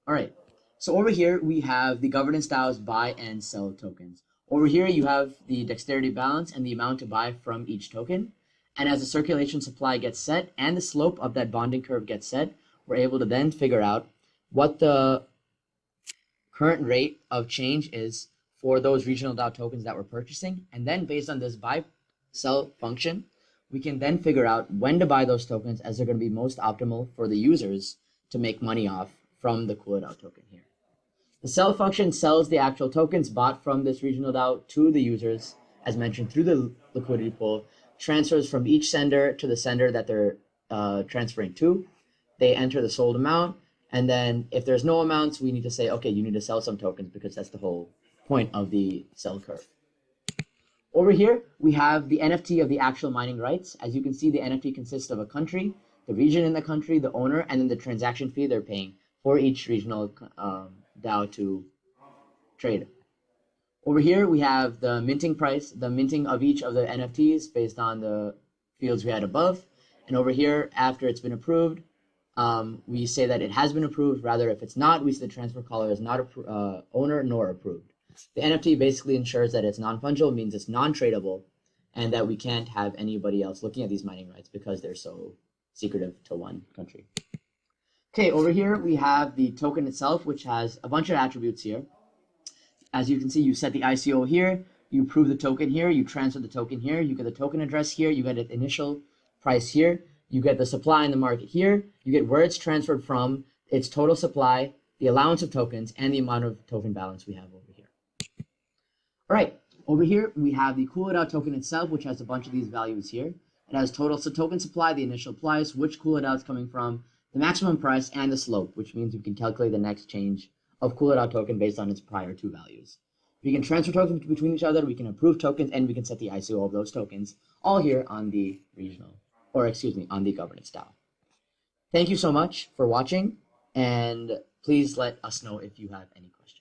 All right. So over here, we have the governance DAOs buy and sell tokens. Over here, you have the dexterity balance and the amount to buy from each token. And as the circulation supply gets set and the slope of that bonding curve gets set, we're able to then figure out what the current rate of change is for those regional DAO tokens that we're purchasing. And then based on this buy-sell function, we can then figure out when to buy those tokens as they're going to be most optimal for the users to make money off from the CoolDAO token here. The sell function sells the actual tokens bought from this regional DAO to the users, as mentioned, through the liquidity pool, transfers from each sender to the sender that they're transferring to. They enter the sold amount, and then if there's no amounts, we need to say, okay, you need to sell some tokens because that's the whole point of the sell curve. Over here, we have the NFT of the actual mining rights. As you can see, the NFT consists of a country, the region in the country, the owner, and then the transaction fee they're paying for each regional DAO to trade. Over here, we have the minting price, the minting of each of the NFTs based on the fields we had above. And over here, after it's been approved, we say that it has been approved. Rather, if it's not, we say the transfer caller is not owner nor approved. The NFT basically ensures that it's non-fungible, means it's non-tradable, and that we can't have anybody else looking at these mining rights because they're so secretive to one country. Okay, over here we have the token itself, which has a bunch of attributes here. As you can see, you set the ICO here, you approve the token here, you transfer the token here, you get the token address here, you get an initial price here, you get the supply in the market here, you get where it's transferred from, its total supply, the allowance of tokens, and the amount of token balance we have over here. All right, over here we have the CoolDAO token itself, which has a bunch of these values here. It has total token supply, the initial price, which CoolDAO is coming from, the maximum price, and the slope, which means we can calculate the next change of CoolDAO token based on its prior two values. We can transfer tokens between each other, we can approve tokens, and we can set the ICO of those tokens, all here on the on the governance DAO. Thank you so much for watching, and please let us know if you have any questions.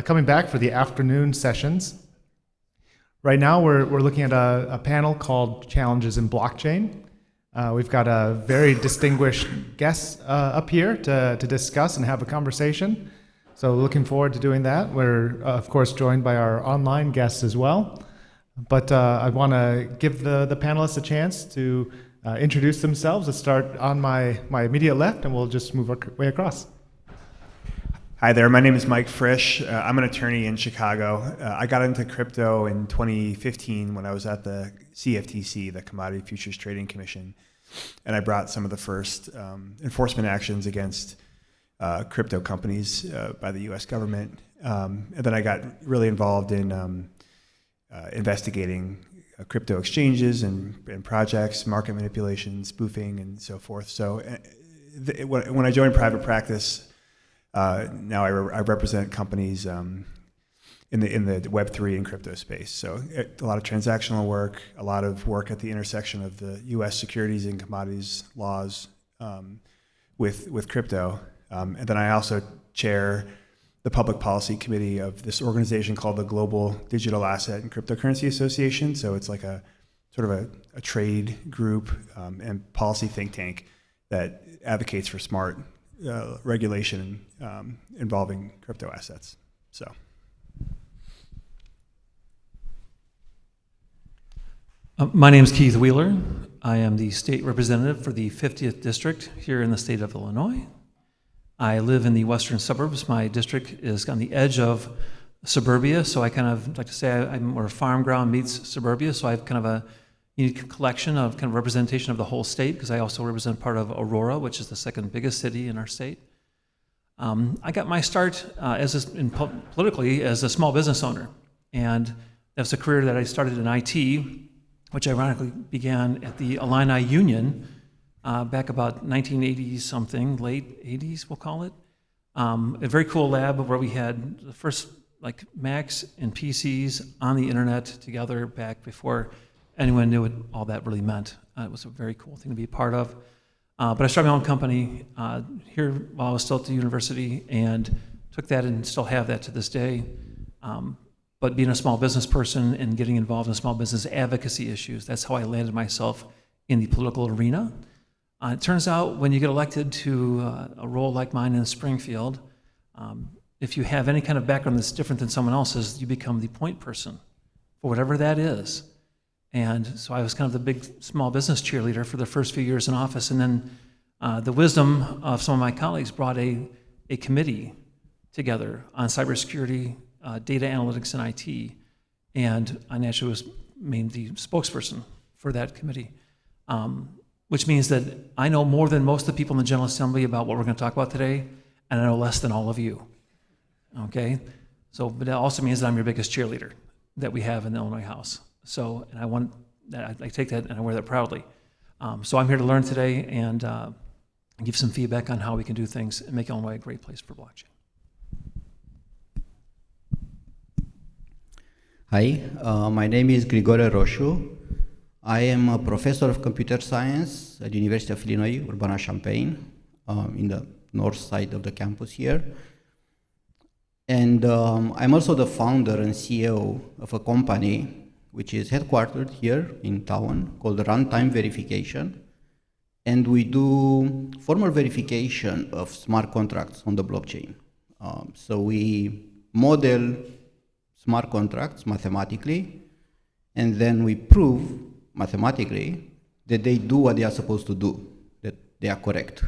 Coming back for the afternoon sessions. Right now, we're looking at a panel called Challenges in Blockchain. We've got a very distinguished guest up here to discuss and have a conversation. So looking forward to doing that. We're, of course, joined by our online guests as well. But I want to give the panelists a chance to introduce themselves. Let's start on my immediate left, and we'll just move our way across. Hi there, my name is Mike Frisch. I'm an attorney in Chicago. I got into crypto in 2015 when I was at the CFTC, the Commodity Futures Trading Commission, and I brought some of the first enforcement actions against crypto companies by the US government. And then I got really involved in investigating crypto exchanges and projects, market manipulation, spoofing, and so forth. So when I joined private practice, now I represent companies in the Web3 and crypto space. So a lot of transactional work, a lot of work at the intersection of the U.S. securities and commodities laws with crypto. And then I also chair the public policy committee of this organization called the Global Digital Asset and Cryptocurrency Association. So it's like a sort of a trade group and policy think tank that advocates for smart regulation involving crypto assets. So. My name is Keith Wheeler. I am the state representative for the 50th district here in the state of Illinois. I live in the western suburbs. My district is on the edge of suburbia, so I kind of like to say I'm more farm ground meets suburbia, so I have kind of a unique collection of kind of representation of the whole state, because I also represent part of Aurora, which is the second biggest city in our state. I got my start politically as a small business owner, and that was a career that I started in IT, which ironically began at the Illini Union back about 1980 something, late 80s we'll call it. A very cool lab where we had the first like Macs and PCs on the internet together back before anyone knew what all that really meant. It was a very cool thing to be a part of. But I started my own company here while I was still at the university, and took that and still have that to this day. But being a small business person and getting involved in small business advocacy issues, that's how I landed myself in the political arena. It turns out when you get elected to a role like mine in Springfield, if you have any kind of background that's different than someone else's, you become the point person for whatever that is. And so I was kind of the big small business cheerleader for the first few years in office. And then the wisdom of some of my colleagues brought a committee together on cybersecurity, data analytics, and IT. And I naturally was made the spokesperson for that committee, which means that I know more than most of the people in the General Assembly about what we're going to talk about today, and I know less than all of you. Okay? So, but that also means that I'm your biggest cheerleader that we have in the Illinois House. So, and I want that, I take that and I wear that proudly. So I'm here to learn today and give some feedback on how we can do things and make Illinois a great place for blockchain. Hi, my name is Grigore Roșu. I am a professor of computer science at the University of Illinois, Urbana-Champaign, in the north side of the campus here. And I'm also the founder and CEO of a company which is headquartered here in town called Runtime Verification. And we do formal verification of smart contracts on the blockchain. So we model smart contracts mathematically, and then we prove mathematically that they do what they are supposed to do, that they are correct.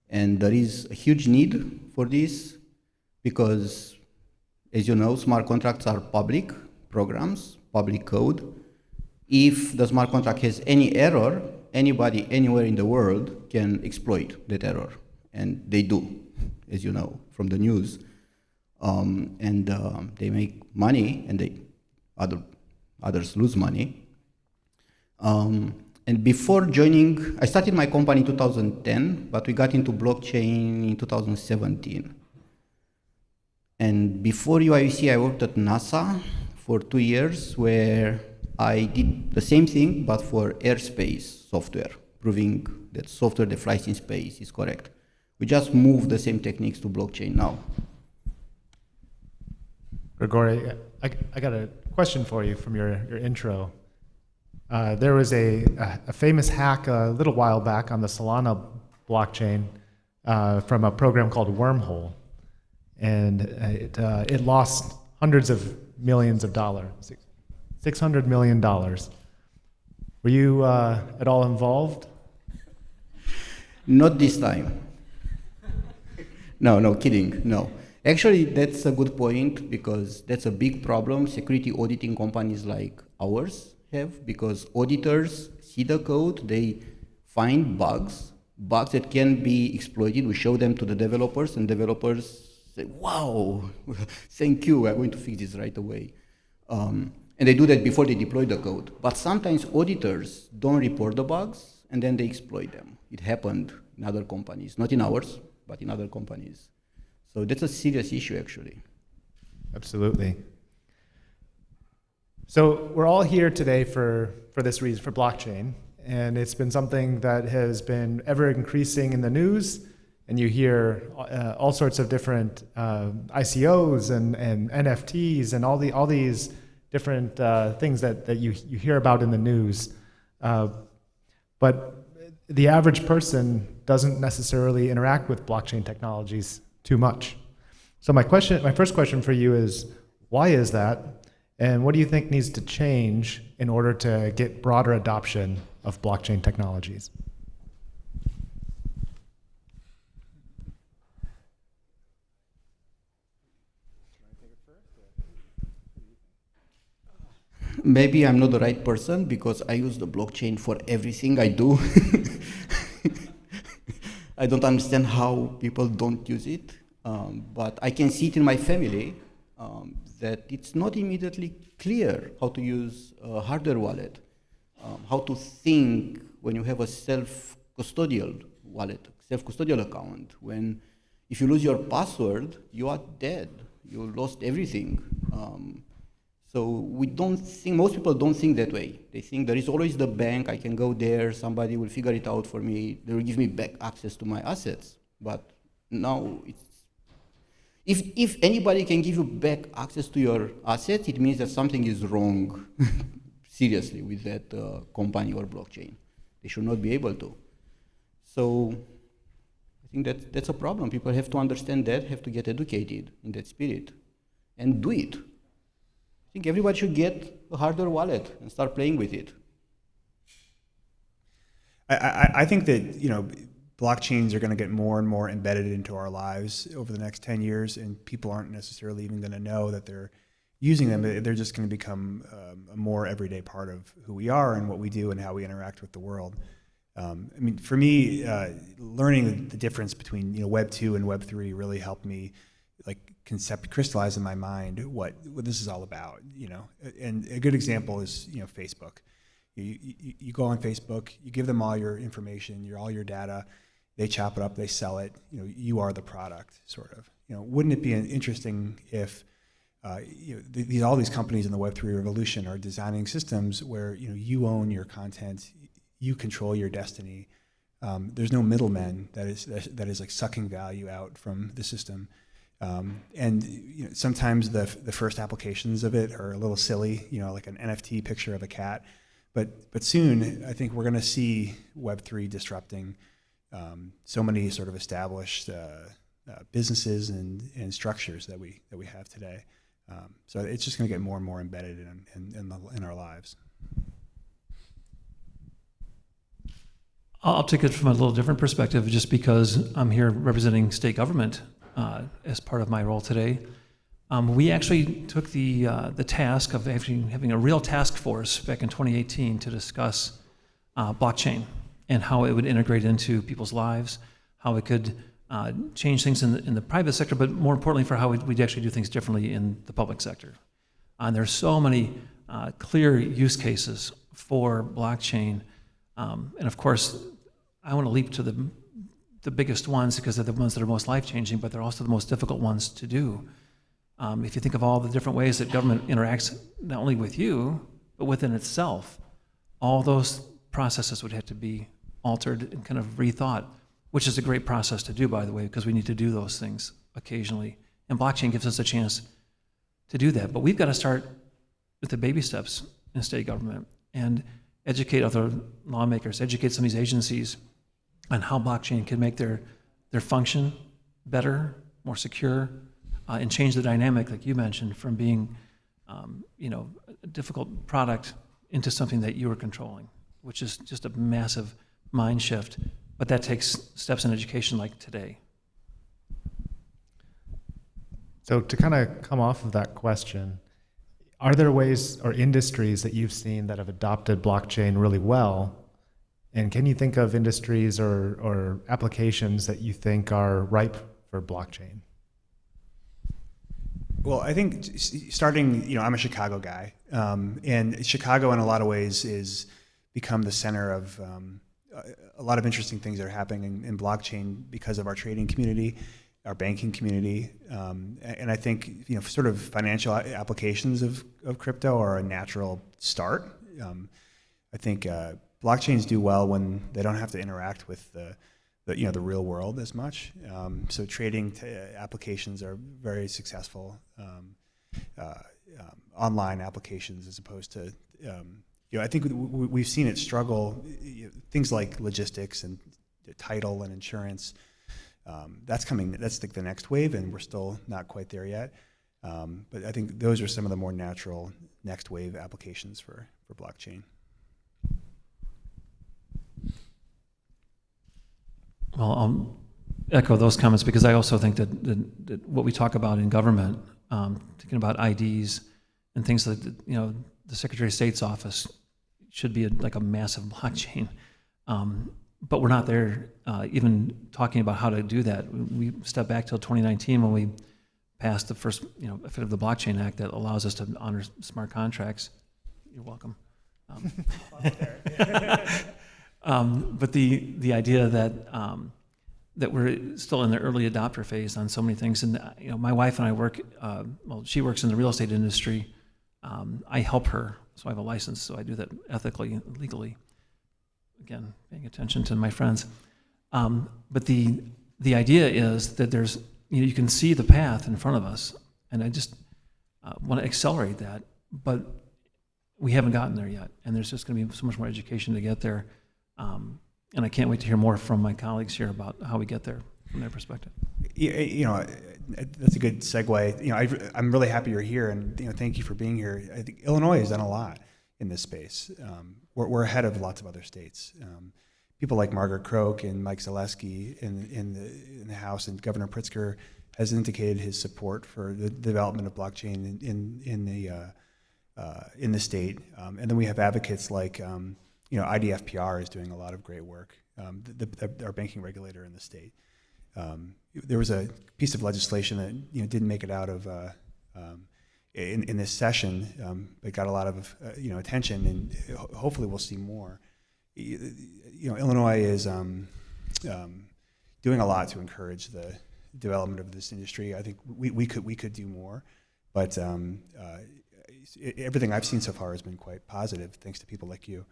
And there is a huge need for this because, as you know, smart contracts are public programs, public code. If the smart contract has any error, anybody anywhere in the world can exploit that error. And they do, as you know, from the news. They make money, and others lose money. And before joining, I started my company in 2010, but we got into blockchain in 2017. And before UIUC, I worked at NASA for 2 years, where I did the same thing, but for airspace software, proving that software that flies in space is correct. We just moved the same techniques to blockchain now. Grigori, I got a question for you from your intro. There was a famous hack a little while back on the Solana blockchain from a program called Wormhole, and it lost hundreds of millions of dollars, $600 million. Were you at all involved? Not this time. No, kidding, no. Actually, that's a good point because that's a big problem security auditing companies like ours have, because auditors see the code, they find bugs that can be exploited. We show them to the developers, and developers say, wow, thank you, we're going to fix this right away. And they do that before they deploy the code. But sometimes auditors don't report the bugs, and then they exploit them. It happened in other companies, not in ours, but in other companies. So that's a serious issue, actually. Absolutely. So we're all here today for this reason, for blockchain, and it's been something that has been ever increasing in the news, and you hear all sorts of different ICOs and NFTs and all these different things that you hear about in the news. But the average person doesn't necessarily interact with blockchain technologies too much. So my first question for you is, why is that? And what do you think needs to change in order to get broader adoption of blockchain technologies? Maybe I'm not the right person because I use the blockchain for everything I do. I don't understand how people don't use it, but I can see it in my family that it's not immediately clear how to use a hardware wallet, how to think when you have a self-custodial wallet, self-custodial account. When if you lose your password, you are dead. You lost everything. So we don't think, most people don't think that way. They think there is always the bank, I can go there, somebody will figure it out for me, they will give me back access to my assets. But now, if anybody can give you back access to your assets, it means that something is wrong, seriously, with that company or blockchain. They should not be able to. So I think that's a problem. People have to understand that, have to get educated in that spirit, and do it. I think everybody should get a hardware wallet and start playing with it. I think that blockchains are going to get more and more embedded into our lives over the next 10 years, and people aren't necessarily even going to know that they're using them. They're just going to become a more everyday part of who we are and what we do and how we interact with the world. I mean, for me, learning the difference between Web 2 and Web 3 really helped me crystallize in my mind what this is all about, And a good example is, Facebook. You go on Facebook, you give them all your information, all your data, they chop it up, they sell it, you are the product, sort of. Wouldn't it be interesting if all these companies in the Web3 revolution are designing systems where you own your content, you control your destiny. There's no middleman that is like sucking value out from the system. And sometimes the first applications of it are a little silly, like an NFT picture of a cat. But soon, I think we're going to see Web3 disrupting so many sort of established businesses and structures that we have today. So it's just going to get more and more embedded in our lives. I'll take it from a little different perspective, just because I'm here representing state government as part of my role today. We actually took the task of actually having a real task force back in 2018 to discuss blockchain and how it would integrate into people's lives, how it could change things in the private sector, but more importantly for how we'd actually do things differently in the public sector. And there's so many clear use cases for blockchain. And of course, I want to leap to the biggest ones because they're the ones that are most life-changing, but they're also the most difficult ones to do. If you think of all the different ways that government interacts not only with you, but within itself, all those processes would have to be altered and kind of rethought, which is a great process to do, by the way, because we need to do those things occasionally. And blockchain gives us a chance to do that. But we've got to start with the baby steps in state government and educate other lawmakers, educate some of these agencies on how blockchain can make their function better, more secure, and change the dynamic, like you mentioned, from being a difficult product into something that you are controlling, which is just a massive mind shift. But that takes steps in education like today. So to kind of come off of that question, are there ways or industries that you've seen that have adopted blockchain really well? And can you think of industries or applications that you think are ripe for blockchain? Well, I think starting, I'm a Chicago guy, and Chicago in a lot of ways is become the center of a lot of interesting things that are happening in blockchain because of our trading community, our banking community, and I think sort of financial applications of crypto are a natural start. I think blockchains do well when they don't have to interact with the real world as much. So trading applications are very successful, online applications as opposed to, I think we've seen it struggle, things like logistics and title and insurance. That's like the next wave, and we're still not quite there yet. But I think those are some of the more natural next wave applications for blockchain. Well, I'll echo those comments because I also think that what we talk about in government, thinking about IDs and things like the Secretary of State's office should be like a massive blockchain. But we're not there even talking about how to do that. We step back till 2019 when we passed the first of the Blockchain Act that allows us to honor smart contracts. You're welcome. But the idea that we're still in the early adopter phase on so many things, and my wife and I work. She works in the real estate industry. I help her, so I have a license, so I do that ethically, legally. Again, paying attention to my friends. But the idea is that there's you can see the path in front of us, and I just want to accelerate that, but we haven't gotten there yet, and there's just going to be so much more education to get there. And I can't wait to hear more from my colleagues here about how we get there from their perspective. That's a good segue. I'm really happy you're here, and thank you for being here. I think Illinois has done a lot in this space. We're ahead of lots of other states. People like Margaret Croak and Mike Zaleski in the House, and Governor Pritzker has indicated his support for the development of blockchain in the state. And then we have advocates like IDFPR is doing a lot of great work. Our banking regulator in the state. There was a piece of legislation that didn't make it out of in this session, but got a lot of attention, and hopefully we'll see more. Illinois is doing a lot to encourage the development of this industry. I think we could do more, but everything I've seen so far has been quite positive, thanks to people like you.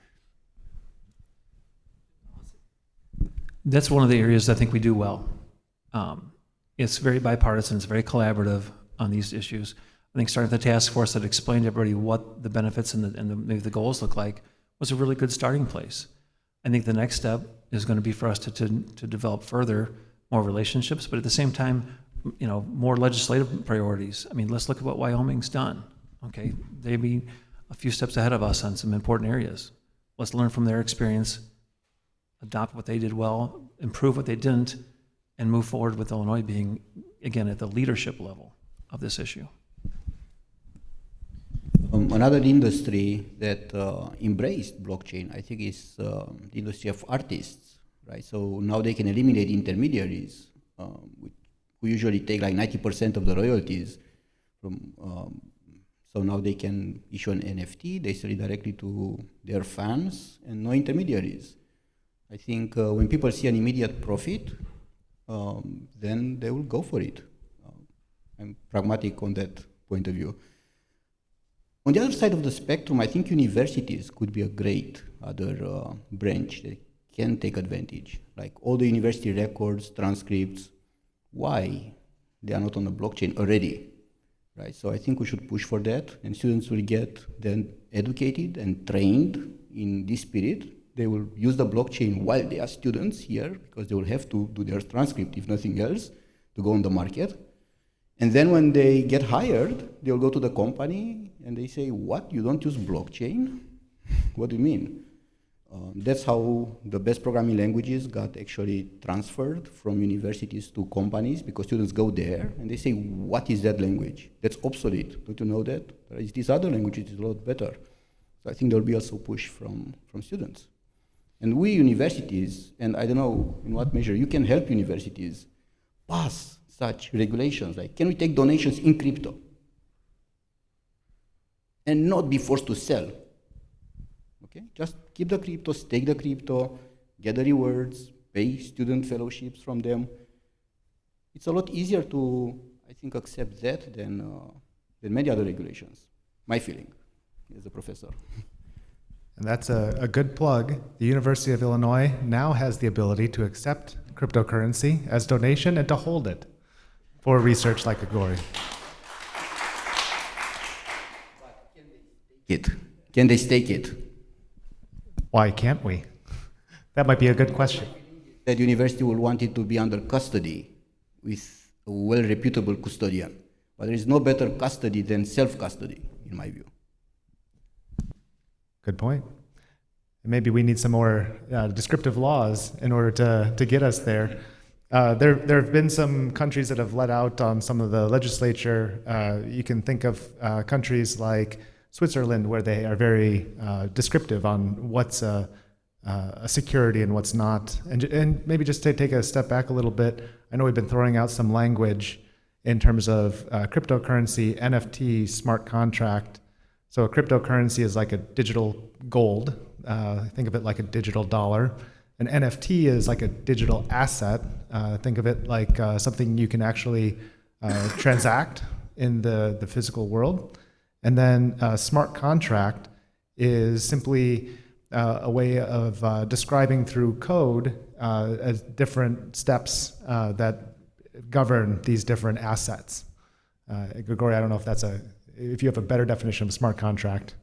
That's one of the areas I think we do well. It's very bipartisan, it's very collaborative on these issues. I think starting with the task force that explained to everybody what the benefits and maybe the goals look like was a really good starting place. I think the next step is going to be for us to develop further more relationships, but at the same time, more legislative priorities. I mean, let's look at what Wyoming's done. Okay, they'd be a few steps ahead of us on some important areas. Let's learn from their experience, adopt what they did well, improve what they didn't, and move forward with Illinois being, again, at the leadership level of this issue. Another industry that embraced blockchain, I think, is the industry of artists, right? So now they can eliminate intermediaries who usually take like 90% of the royalties from. So now they can issue an NFT, they sell it directly to their fans, and no intermediaries. I think when people see an immediate profit, then they will go for it. I'm pragmatic on that point of view. On the other side of the spectrum, I think universities could be a great other branch that can take advantage. Like all the university records, transcripts, why they are not on the blockchain already? right? So I think we should push for that, and students will get then educated and trained in this spirit. They will use the blockchain while they are students here, because they will have to do their transcript, if nothing else, to go on the market. And then when they get hired, they'll go to the company and they say, what, you don't use blockchain? What do you mean? That's how the best programming languages got actually transferred from universities to companies, because students go there and they say, what is that language? That's obsolete. Don't you know that? There is this other language which is a lot better. So I think there'll be also push from students. And we universities, and I don't know in what measure you can help universities pass such regulations, like can we take donations in crypto and not be forced to sell? Okay, just keep the crypto, stake the crypto, get the rewards, pay student fellowships from them. It's a lot easier to, I think, accept that than many other regulations. My feeling as a professor. And that's a good plug. The University of Illinois now has the ability to accept cryptocurrency as donation and to hold it for research like Grigori. Can they stake it? Why can't we? That might be a good question. That university will want it to be under custody with a well-reputable custodian. But there is no better custody than self-custody, in my view. Good point. Maybe we need some more descriptive laws in order to get us there. There have been some countries that have let out on some of the legislature. You can think of countries like Switzerland, where they are very descriptive on what's a security and what's not. And maybe just to take a step back a little bit, I know we've been throwing out some language in terms of cryptocurrency, NFT, smart contract. So a cryptocurrency is like a digital gold. Think of it like a digital dollar. An NFT is like a digital asset. Think of it like something you can actually transact in the physical world. And then a smart contract is simply a way of describing through code as different steps that govern these different assets. Grigori, I don't know if you have a better definition of a smart contract.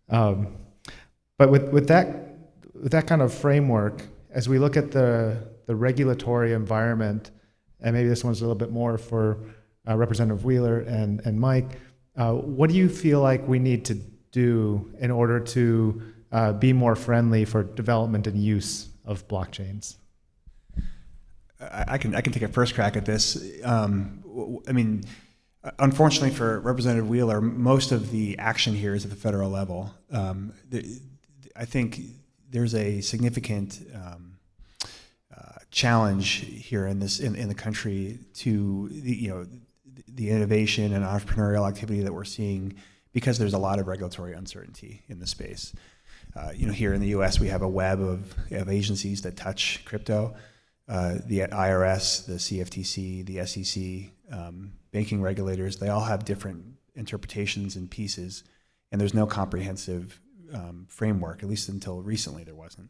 But with that kind of framework, as we look at the regulatory environment, and maybe this one's a little bit more for Representative Wheeler and Mike, what do you feel like we need to do in order to be more friendly for development and use of blockchains? I can take a first crack at this. I mean, unfortunately for Representative Wheeler, most of the action here is at the federal level. I think there's a significant challenge here in the country to the innovation and entrepreneurial activity that we're seeing, because there's a lot of regulatory uncertainty in the space. Here in the U.S., we have a web of agencies that touch crypto. The IRS, the CFTC, the SEC, banking regulators, they all have different interpretations and pieces, and there's no comprehensive framework, at least until recently there wasn't.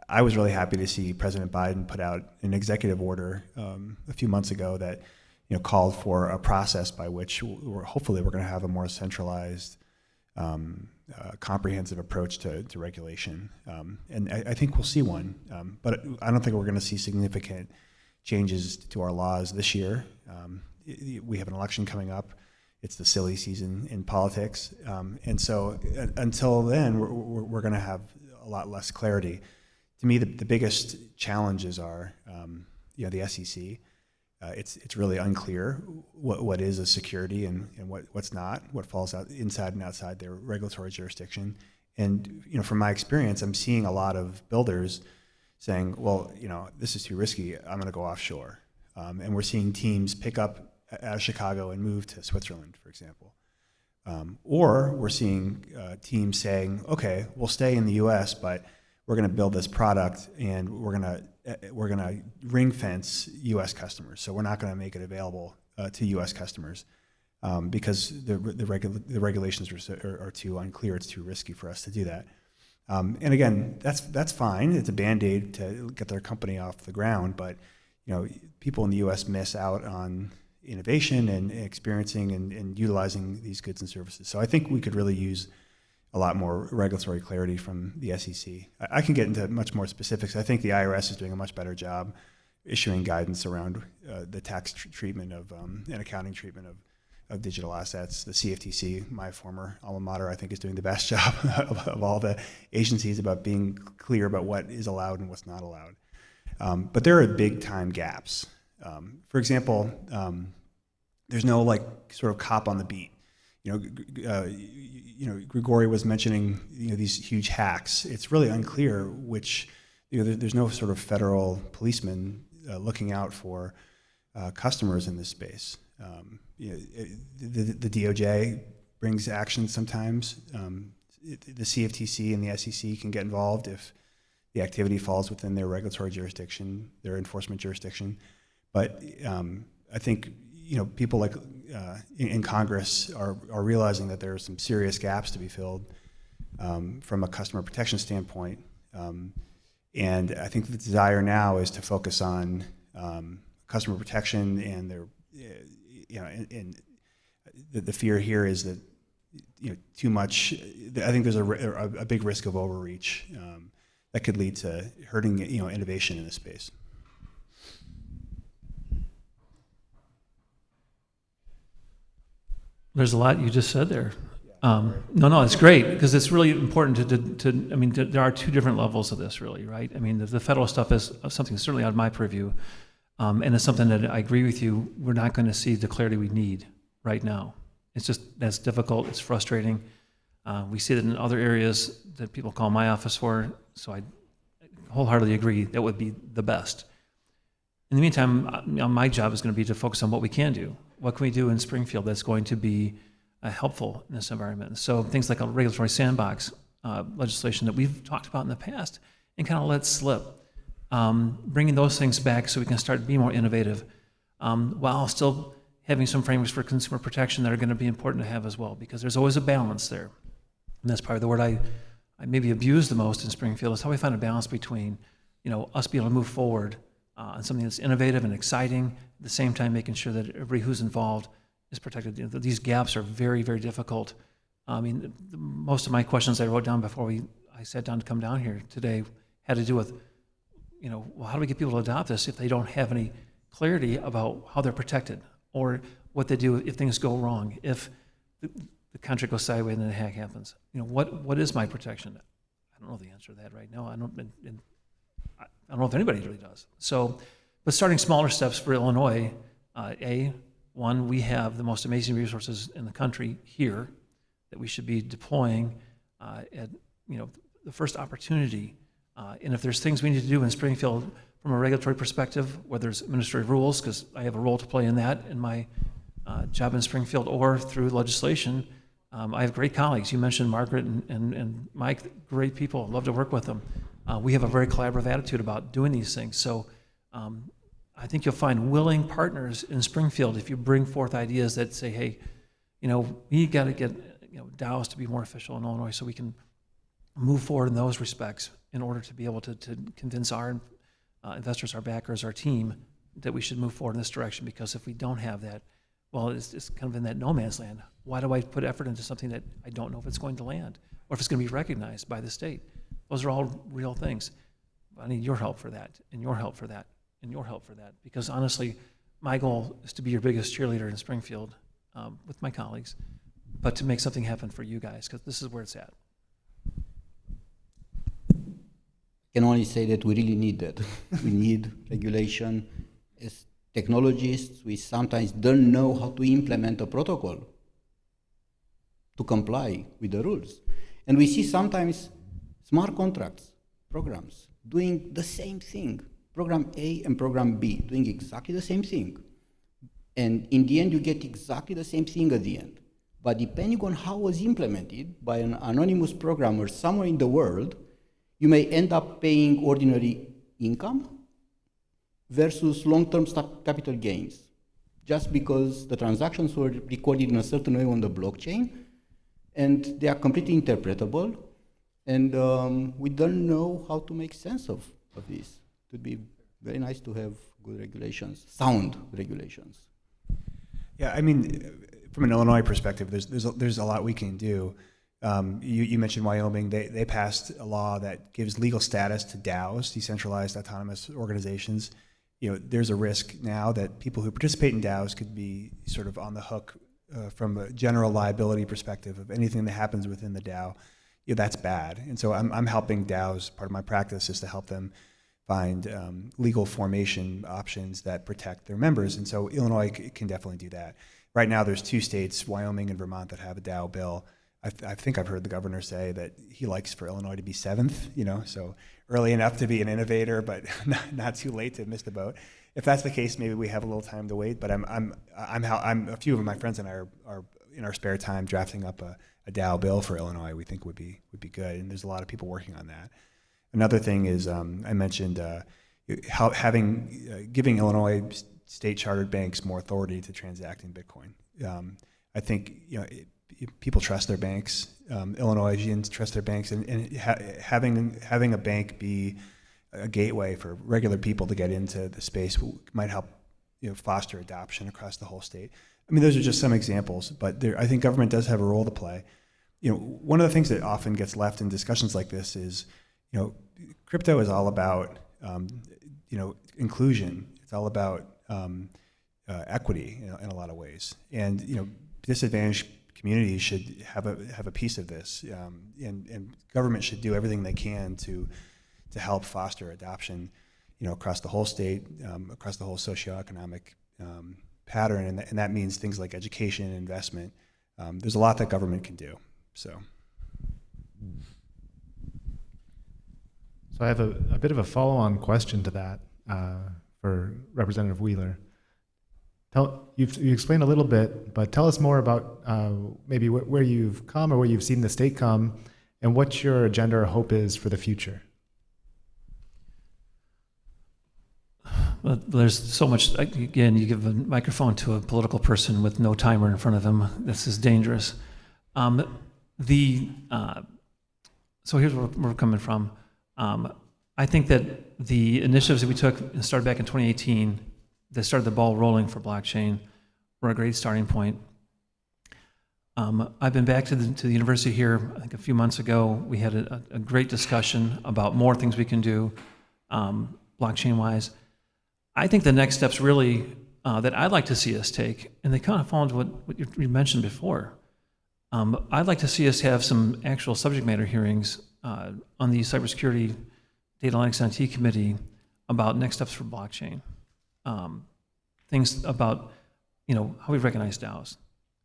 I was really happy to see President Biden put out an executive order a few months ago that called for a process by which hopefully we're going to have a more centralized, comprehensive approach to regulation. And I think we'll see one, but I don't think we're going to see significant changes to our laws this year. We have an election coming up. It's the silly season in politics. And so until then, we're going to have a lot less clarity. To me, the biggest challenges are the SEC. It's really unclear what is a security and what's not, what falls out inside and outside their regulatory jurisdiction. And from my experience, I'm seeing a lot of builders saying, well, this is too risky, I'm going to go offshore. And we're seeing teams pick up out of Chicago and move to Switzerland, for example. Or we're seeing teams saying, okay, we'll stay in the US, but we're going to build this product and we're going to ring fence U.S. customers. So we're not going to make it available to U.S. customers because the regulations are too unclear. It's too risky for us to do that. And again, that's fine. It's a Band-Aid to get their company off the ground. But people in the U.S. miss out on innovation and experiencing and utilizing these goods and services. So I think we could really use a lot more regulatory clarity from the SEC. I can get into much more specifics. I think the IRS is doing a much better job issuing guidance around the tax treatment of and accounting treatment of digital assets. The CFTC, my former alma mater, I think is doing the best job of all the agencies about being clear about what is allowed and what's not allowed. But there are big time gaps. For example, there's no like sort of cop on the beat. Grigori was mentioning these huge hacks. It's really unclear which there's no sort of federal policeman looking out for customers in this space. The DOJ brings action sometimes. The CFTC and the SEC can get involved if the activity falls within their regulatory jurisdiction, their enforcement jurisdiction. But I think people like in Congress are realizing that there are some serious gaps to be filled from a customer protection standpoint. And I think the desire now is to focus on customer protection and their, and the fear here is that too much. I think there's a big risk of overreach that could lead to hurting innovation in this space. There's a lot you just said there. No, it's great because it's really important to there are two different levels of this really, right? I mean, the federal stuff is something certainly out of my purview, and it's something that I agree with you, we're not going to see the clarity we need right now. It's just, that's difficult, it's frustrating. We see that in other areas that people call my office for, so I wholeheartedly agree that would be the best. In the meantime, my job is going to be to focus on what we can do. What can we do in Springfield that's going to be helpful in this environment? So things like a regulatory sandbox legislation that we've talked about in the past and kind of let slip. Bringing those things back so we can start being more innovative while still having some frameworks for consumer protection that are going to be important to have as well, because there's always a balance there. And that's probably the word I maybe abuse the most in Springfield, is how we find a balance between us being able to move forward on something that's innovative and exciting, at the same time making sure that everybody who's involved is protected. These gaps are very, very difficult. I mean, most of my questions I wrote down before I sat down to come down here today had to do with, well, how do we get people to adopt this if they don't have any clarity about how they're protected, or what they do if things go wrong, if the contract goes sideways and then a hack happens. What is my protection? I don't know the answer to that right now. I don't know if anybody really does. So, but starting smaller steps for Illinois, one, we have the most amazing resources in the country here that we should be deploying at the first opportunity. And if there's things we need to do in Springfield from a regulatory perspective, whether it's administrative rules, because I have a role to play in that in my job in Springfield, or through legislation, I have great colleagues. You mentioned Margaret and Mike, great people. Love to work with them. We have a very collaborative attitude about doing these things. So I think you'll find willing partners in Springfield if you bring forth ideas that say, hey, we got to get DAOs to be more official in Illinois so we can move forward in those respects in order to be able to convince our investors, our backers, our team that we should move forward in this direction. Because if we don't have that, well, it's kind of in that no man's land. Why do I put effort into something that I don't know if it's going to land or if it's going to be recognized by the state? Those are all real things. I need your help for that, and your help for that, and your help for that. Because honestly, my goal is to be your biggest cheerleader in Springfield with my colleagues, but to make something happen for you guys, because this is where it's at. I can only say that we really need that. We need regulation. As technologists, we sometimes don't know how to implement a protocol to comply with the rules. And we see sometimes smart contracts, programs, doing the same thing. Program A and program B doing exactly the same thing. And in the end, you get exactly the same thing at the end. But depending on how it was implemented by an anonymous programmer somewhere in the world, you may end up paying ordinary income versus long-term capital gains, just because the transactions were recorded in a certain way on the blockchain, and they are completely interpretable, and we don't know how to make sense of this. It would be very nice to have good regulations, sound regulations. Yeah, I mean, from an Illinois perspective, there's a lot we can do. You mentioned Wyoming. They passed a law that gives legal status to DAOs, decentralized autonomous organizations. There's a risk now that people who participate in DAOs could be sort of on the hook from a general liability perspective of anything that happens within the DAO. That's bad. And so I'm helping DAOs. Part of my practice is to help them find legal formation options that protect their members. And so Illinois can definitely do that. Right now, there's 2 states, Wyoming and Vermont, that have a DAO bill. I think I've heard the governor say that he likes for Illinois to be 7th, so early enough to be an innovator, but not too late to miss the boat. If that's the case, maybe we have a little time to wait. But I'm a few of my friends and I are in our spare time drafting up a DAO bill for Illinois. We think would be good, and there's a lot of people working on that. Another thing is I mentioned giving Illinois state chartered banks more authority to transact in Bitcoin. I think people trust their banks. Illinoisians trust their banks, and having a bank be a gateway for regular people to get into the space might help foster adoption across the whole state. I mean, those are just some examples, but I think government does have a role to play. One of the things that often gets left in discussions like this is, crypto is all about inclusion. It's all about equity in a lot of ways, and disadvantaged communities should have a piece of this, and government should do everything they can to help foster adoption, across the whole state, across the whole socioeconomic pattern, and that means things like education and investment. There's a lot that government can do. So I have a bit of a follow-on question to that for Representative Wheeler. You explained a little bit, but tell us more about maybe where you've come or where you've seen the state come, and what your agenda or hope is for the future. Well, there's so much. Again, you give a microphone to a political person with no timer in front of them. This is dangerous. So here's where we're coming from. I think that the initiatives that we took and started back in 2018 that started the ball rolling for blockchain were a great starting point. I've been back to the university here, I think a few months ago. We had a great discussion about more things we can do blockchain-wise. I think the next steps really that I'd like to see us take, and they kind of fall into what you mentioned before. I'd like to see us have some actual subject matter hearings on the Cybersecurity Data Analytics and IT Committee about next steps for blockchain. Things about, how we recognize DAOs.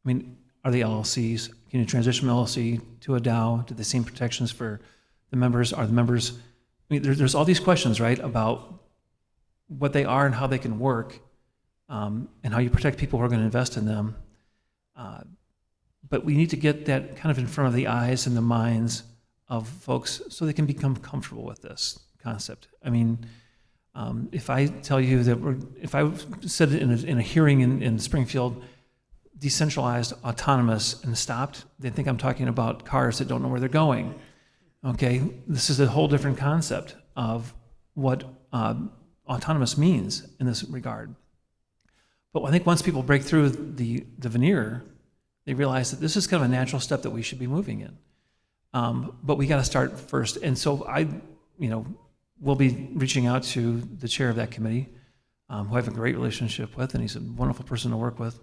I mean, are they LLCs? Can you transition from LLC to a DAO? Do the same protections for the members? Are the members, I mean, there's all these questions, right, about what they are and how they can work, and how you protect people who are going to invest in them. But we need to get that kind of in front of the eyes and the minds of folks so they can become comfortable with this concept. I mean, if I tell you that if I said in a hearing in Springfield, decentralized, autonomous, and stopped, they think I'm talking about cars that don't know where they're going. Okay, this is a whole different concept of what autonomous means in this regard. But I think once people break through the veneer, they realize that this is kind of a natural step that we should be moving in. But we got to start first. And so we'll be reaching out to the chair of that committee, who I have a great relationship with, and he's a wonderful person to work with,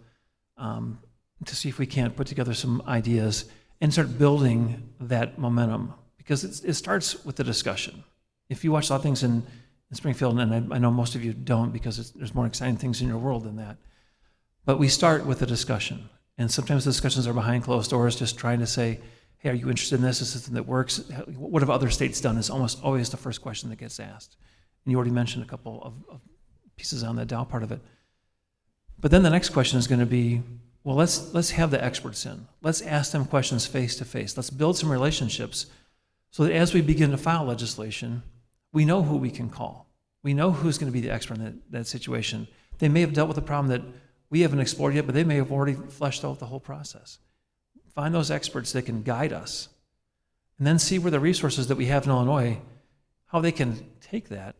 to see if we can't put together some ideas and start building that momentum. Because it starts with the discussion. If you watch a lot of things in Springfield, and I know most of you don't because there's more exciting things in your world than that, but we start with a discussion. And sometimes the discussions are behind closed doors, just trying to say, hey, are you interested in this? Is this something that works? What have other states done is almost always the first question that gets asked. And you already mentioned a couple of pieces on the DAO part of it. But then the next question is going to be, well, let's have the experts in. Let's ask them questions face to face. Let's build some relationships so that as we begin to file legislation, we know who we can call. We know who's going to be the expert in that situation. They may have dealt with a problem that we haven't explored yet, but they may have already fleshed out the whole process. Find those experts that can guide us, and then see where the resources that we have in Illinois, how they can take that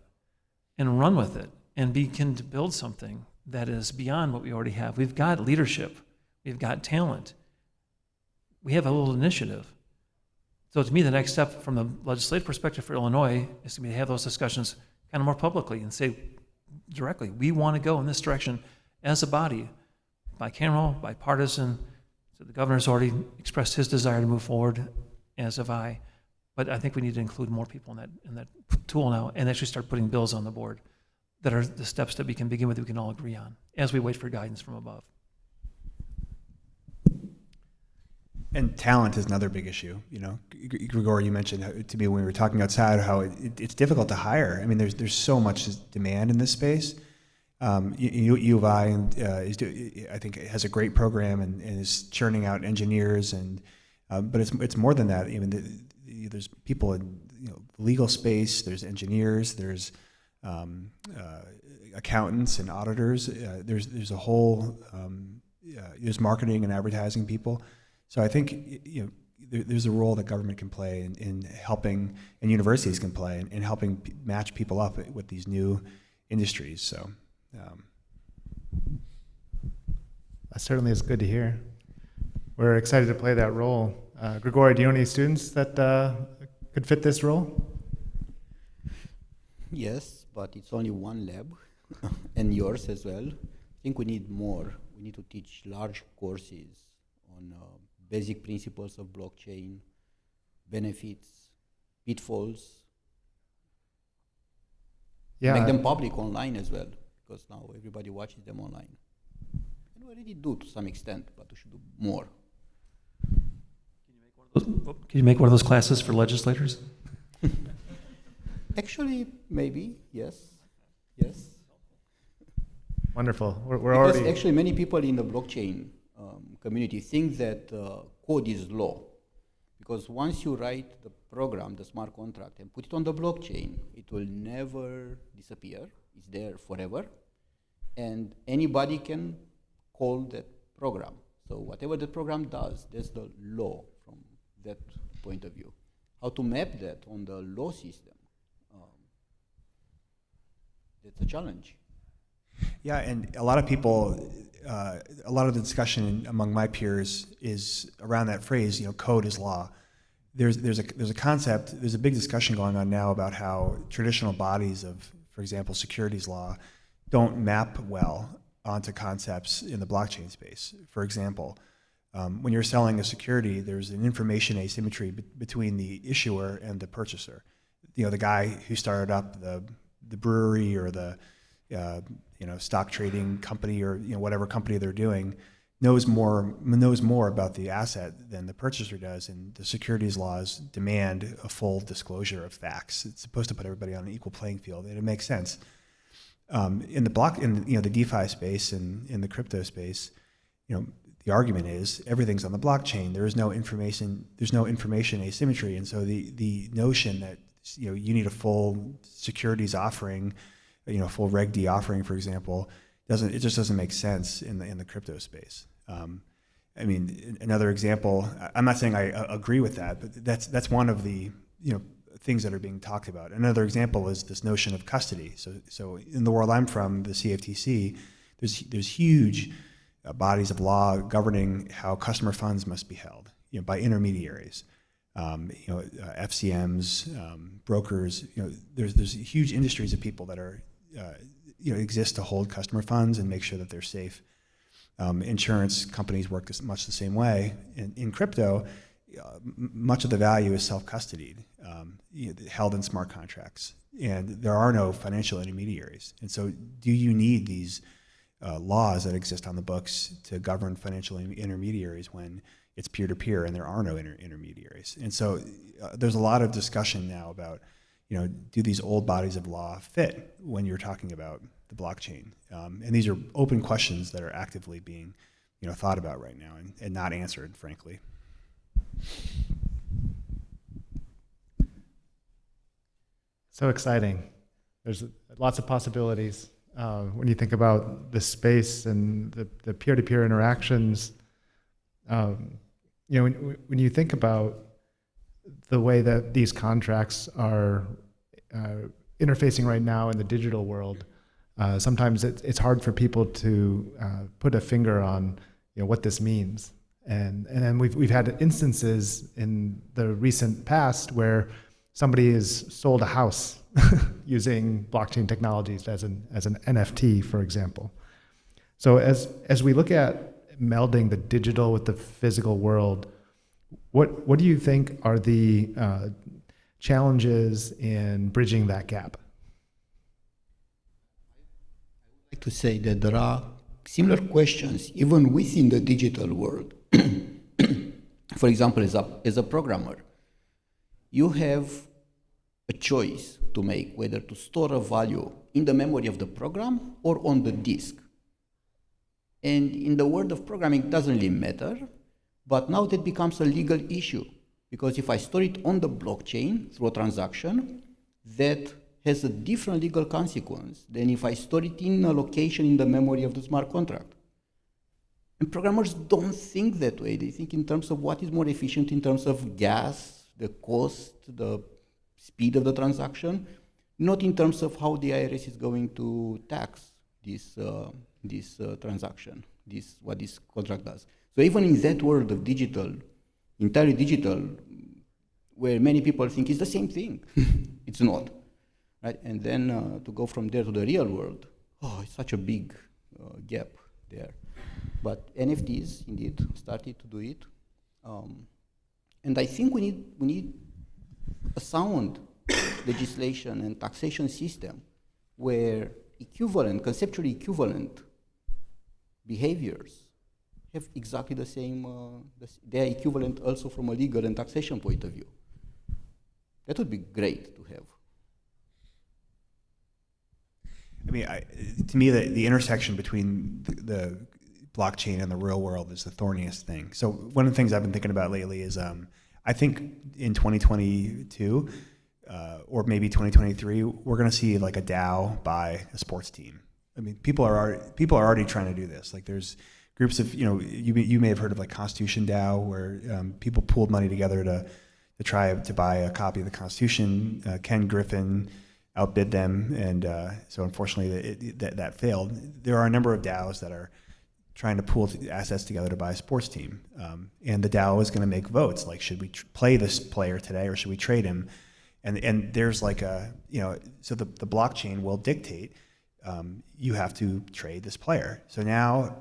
and run with it and begin to build something that is beyond what we already have. We've got leadership. We've got talent. We have a little initiative. So to me, the next step from the legislative perspective for Illinois is to have those discussions kind of more publicly and say directly, we want to go in this direction as a body, bicameral, bipartisan. So the governor's already expressed his desire to move forward, as have I. But I think we need to include more people in that tool now and actually start putting bills on the board that are the steps that we can begin with, we can all agree on as we wait for guidance from above. And talent is another big issue. You know, Grigor, you mentioned to me when we were talking outside how it's difficult to hire. I mean, there's so much demand in this space. U of I I think has a great program and is churning out engineers but it's more than that. Even there's people in the legal space. There's engineers. There's accountants and auditors. There's a whole there's marketing and advertising people. So I think there's a role that government can play in helping, and universities can play in helping match people up with these new industries. So that certainly is good to hear. We're excited to play that role. Grigori, do you know any students that could fit this role? Yes, but it's only one lab, and yours as well. I think we need more. We need to teach large courses on basic principles of blockchain, benefits, pitfalls. Yeah. Make them public online as well, because now everybody watches them online. And we already do to some extent, but we should do more. Can you make one of those classes for legislators? Actually, maybe, yes. Yes. Wonderful. We're because already... actually many people in the blockchain community think that code is law. Because once you write the program, the smart contract, and put it on the blockchain, it will never disappear. It's there forever. And anybody can call that program. So whatever the program does, that's the law from that point of view. How to map that on the law system, that's a challenge. Yeah, and a lot of people, a lot of the discussion among my peers is around that phrase, code is law. There's a concept, there's a big discussion going on now about how traditional bodies of, for example, securities law don't map well onto concepts in the blockchain space. For example, when you're selling a security, there's an information asymmetry between the issuer and the purchaser. The guy who started up the brewery or the stock trading company or whatever company they're doing knows more about the asset than the purchaser does, and the securities laws demand a full disclosure of facts. It's supposed to put everybody on an equal playing field, and it makes sense. In the DeFi space and in the crypto space, the argument is everything's on the blockchain. There's no information asymmetry, and so the notion that you need a full securities offering, full Reg D offering, for example, it just doesn't make sense in the crypto space. I mean, another example. I'm not saying I agree with that, but that's one of the things that are being talked about. Another example is this notion of custody. So in the world I'm from, the CFTC, there's huge bodies of law governing how customer funds must be held, by intermediaries, FCMs, brokers. There's huge industries of people that are exist to hold customer funds and make sure that they're safe. Insurance companies work much the same way. In crypto, much of the value is self-custodied, held in smart contracts, and there are no financial intermediaries. And so, do you need these laws that exist on the books to govern financial intermediaries when it's peer-to-peer and there are no intermediaries? And so, there's a lot of discussion now about, do these old bodies of law fit when you're talking about the blockchain? And these are open questions that are actively being, thought about right now and not answered, frankly. So exciting. There's lots of possibilities when you think about the space and the peer-to-peer interactions. When you think about the way that these contracts are interfacing right now in the digital world, sometimes it's hard for people to put a finger on what this means. And then we've had instances in the recent past where somebody has sold a house using blockchain technologies as an NFT, for example. So as we look at melding the digital with the physical world, what do you think are the challenges in bridging that gap? I'd like to say that there are similar questions even within the digital world. For example, as a programmer, you have a choice to make whether to store a value in the memory of the program or on the disk. And in the world of programming, it doesn't really matter, but now that becomes a legal issue, because if I store it on the blockchain through a transaction, that has a different legal consequence than if I store it in a location in the memory of the smart contract. And programmers don't think that way. They think in terms of what is more efficient in terms of gas, the cost, the speed of the transaction, not in terms of how the IRS is going to tax this transaction, what this contract does. So even in that world of digital, entirely digital, where many people think it's the same thing, it's not. Right? And then to go from there to the real world, it's such a big gap there. But NFTs indeed started to do it, and I think we need a sound legislation and taxation system where conceptually equivalent behaviors have exactly the same. They are equivalent also from a legal and taxation point of view. That would be great to have. I mean, to me, the intersection between the blockchain and the real world is the thorniest thing. So one of the things I've been thinking about lately is I think in 2022 or maybe 2023, we're going to see like a DAO buy a sports team. I mean, people are already trying to do this. Like there's groups of, you may have heard of like Constitution DAO, where people pooled money together to try to buy a copy of the Constitution. Ken Griffin outbid them, and so unfortunately that failed. There are a number of DAOs that are trying to pool assets together to buy a sports team, and the DAO is going to make votes like, should we play this player today or should we trade him? And there's like so the blockchain will dictate you have to trade this player. So now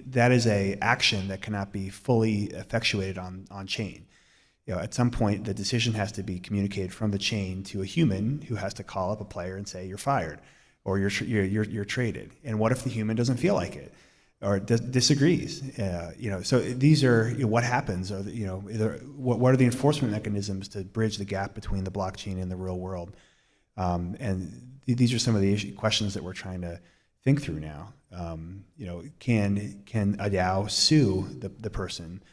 that is a action that cannot be fully effectuated on chain. At some point, the decision has to be communicated from the chain to a human who has to call up a player and say, you're fired, or you're traded. And what if the human doesn't feel like it, or disagrees? So these are what happens. Or what are the enforcement mechanisms to bridge the gap between the blockchain and the real world? And these are some of the questions that we're trying to think through now. Can a DAO sue the person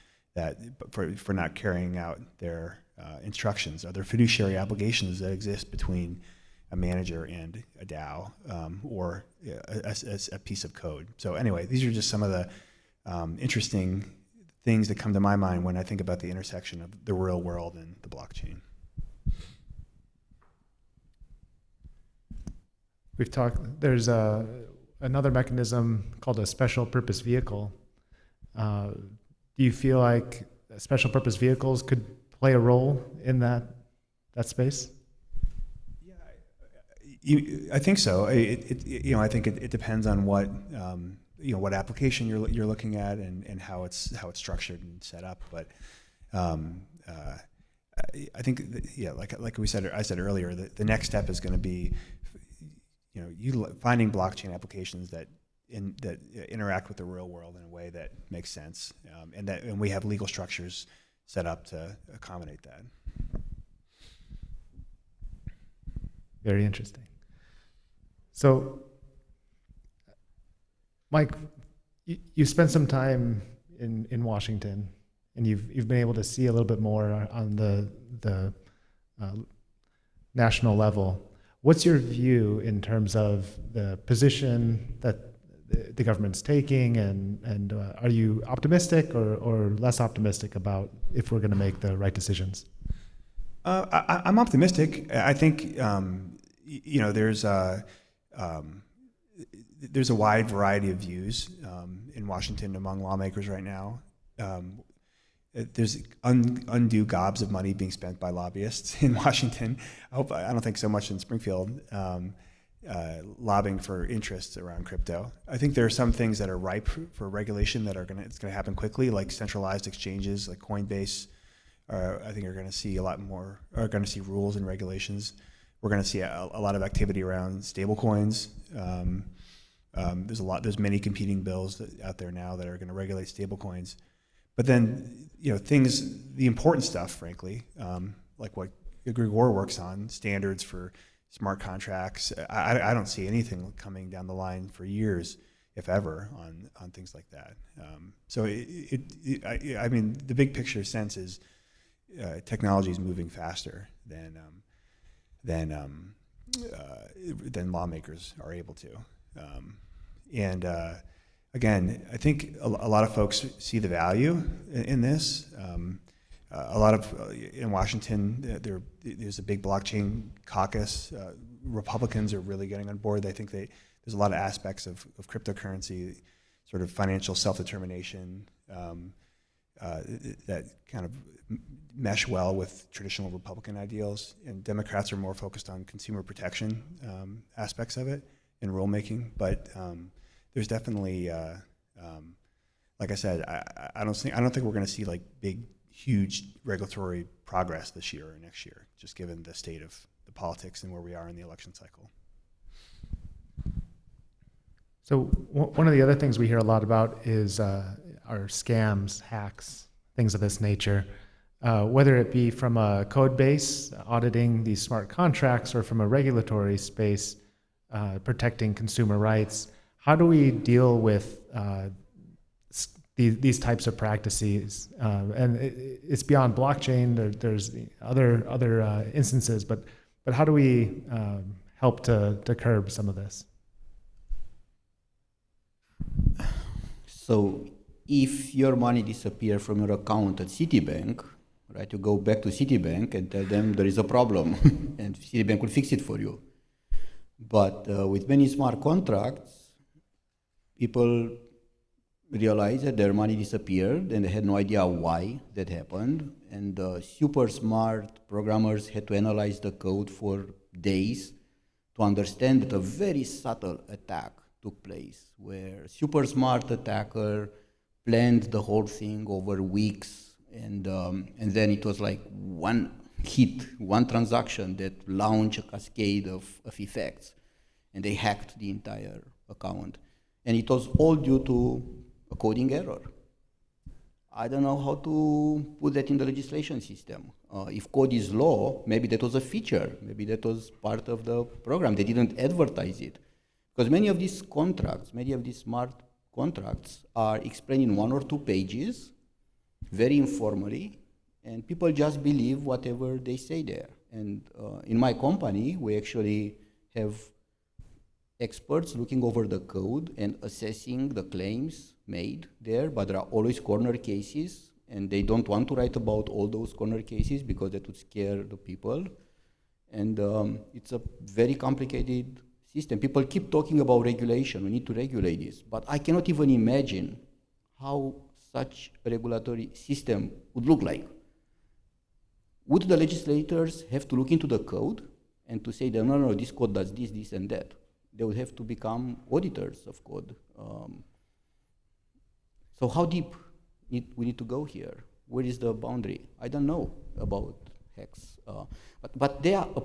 for not carrying out their instructions? Are there fiduciary obligations that exist between a manager and a DAO, or a piece of code? So anyway, these are just some of the interesting things that come to my mind when I think about the intersection of the real world and the blockchain. We've talked, there's another mechanism called a special purpose vehicle. Do you feel like special purpose vehicles could play a role in that space? Yeah, I think so. I think it depends on what what application you're looking at and how it's structured and set up. But I think like I said earlier, the next step is going to be finding blockchain applications that interact with the real world in a way that makes sense, and we have legal structures set up to accommodate that. Very interesting. So, Mike, you spent some time in Washington, and you've been able to see a little bit more on the national level. What's your view in terms of the position that the government's taking, and are you optimistic or less optimistic about if we're going to make the right decisions? I'm optimistic. I think there's there's a wide variety of views in Washington among lawmakers right now. There's undue gobs of money being spent by lobbyists in Washington. I don't think so much in Springfield, lobbying for interests around crypto. I think there are some things that are ripe for regulation that it's going to happen quickly, like centralized exchanges like Coinbase. I think are going to see a lot more. Are going to see rules and regulations. We're going to see a lot of activity around stablecoins. There's many competing bills out there now that are going to regulate stablecoins. But then, the important stuff, frankly, like what Grigor works on, standards for smart contracts. I don't see anything coming down the line for years, if ever, on things like that. So I mean, the big picture sense is technology is moving faster than lawmakers are able to. Again, I think a lot of folks see the value in this. A lot of in Washington, there's a big blockchain caucus. Republicans are really getting on board. They think there's a lot of aspects of cryptocurrency, sort of financial self-determination, that kind of mesh well with traditional Republican ideals. And Democrats are more focused on consumer protection aspects of it and rulemaking. But there's definitely, like I said, I don't think we're going to see like huge regulatory progress this year or next year, just given the state of the politics and where we are in the election cycle. So one of the other things we hear a lot about is are scams, hacks, things of this nature. Whether it be from a code base auditing these smart contracts or from a regulatory space protecting consumer rights, how do we deal with these types of practices? And it's beyond blockchain. There's other instances, but how do we help to curb some of this? So if your money disappears from your account at Citibank, right, you go back to Citibank and tell them there is a problem and Citibank will fix it for you. But with many smart contracts, people realized that their money disappeared and they had no idea why that happened. And super smart programmers had to analyze the code for days to understand that a very subtle attack took place, where super smart attacker planned the whole thing over weeks, and then it was like one hit, one transaction that launched a cascade of effects, and they hacked the entire account. And it was all due to a coding error. I don't know how to put that in the legislation system. If code is law, maybe that was a feature, maybe that was part of the program. They didn't advertise it. Because many of these contracts, many of these smart contracts are explained in 1 or 2 pages, very informally, and people just believe whatever they say there. And in my company, we actually have experts looking over the code and assessing the claims made there, but there are always corner cases, and they don't want to write about all those corner cases because that would scare the people. And it's a very complicated system. People keep talking about regulation. We need to regulate this. But I cannot even imagine how such a regulatory system would look like. Would the legislators have to look into the code and to say that, no, this code does this, this, and that? They would have to become auditors of code. So how deep we need to go here? Where is the boundary? I don't know about hacks. But they are a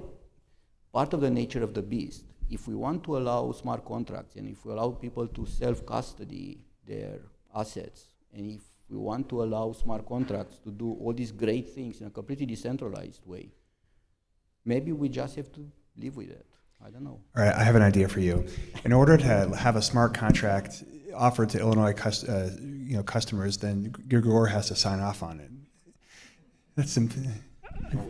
part of the nature of the beast. If we want to allow smart contracts, and if we allow people to self-custody their assets, and if we want to allow smart contracts to do all these great things in a completely decentralized way, maybe we just have to live with it. I don't know. All right, I have an idea for you. In order to have a smart contract offered to Illinois customers, then Grigor has to sign off on it.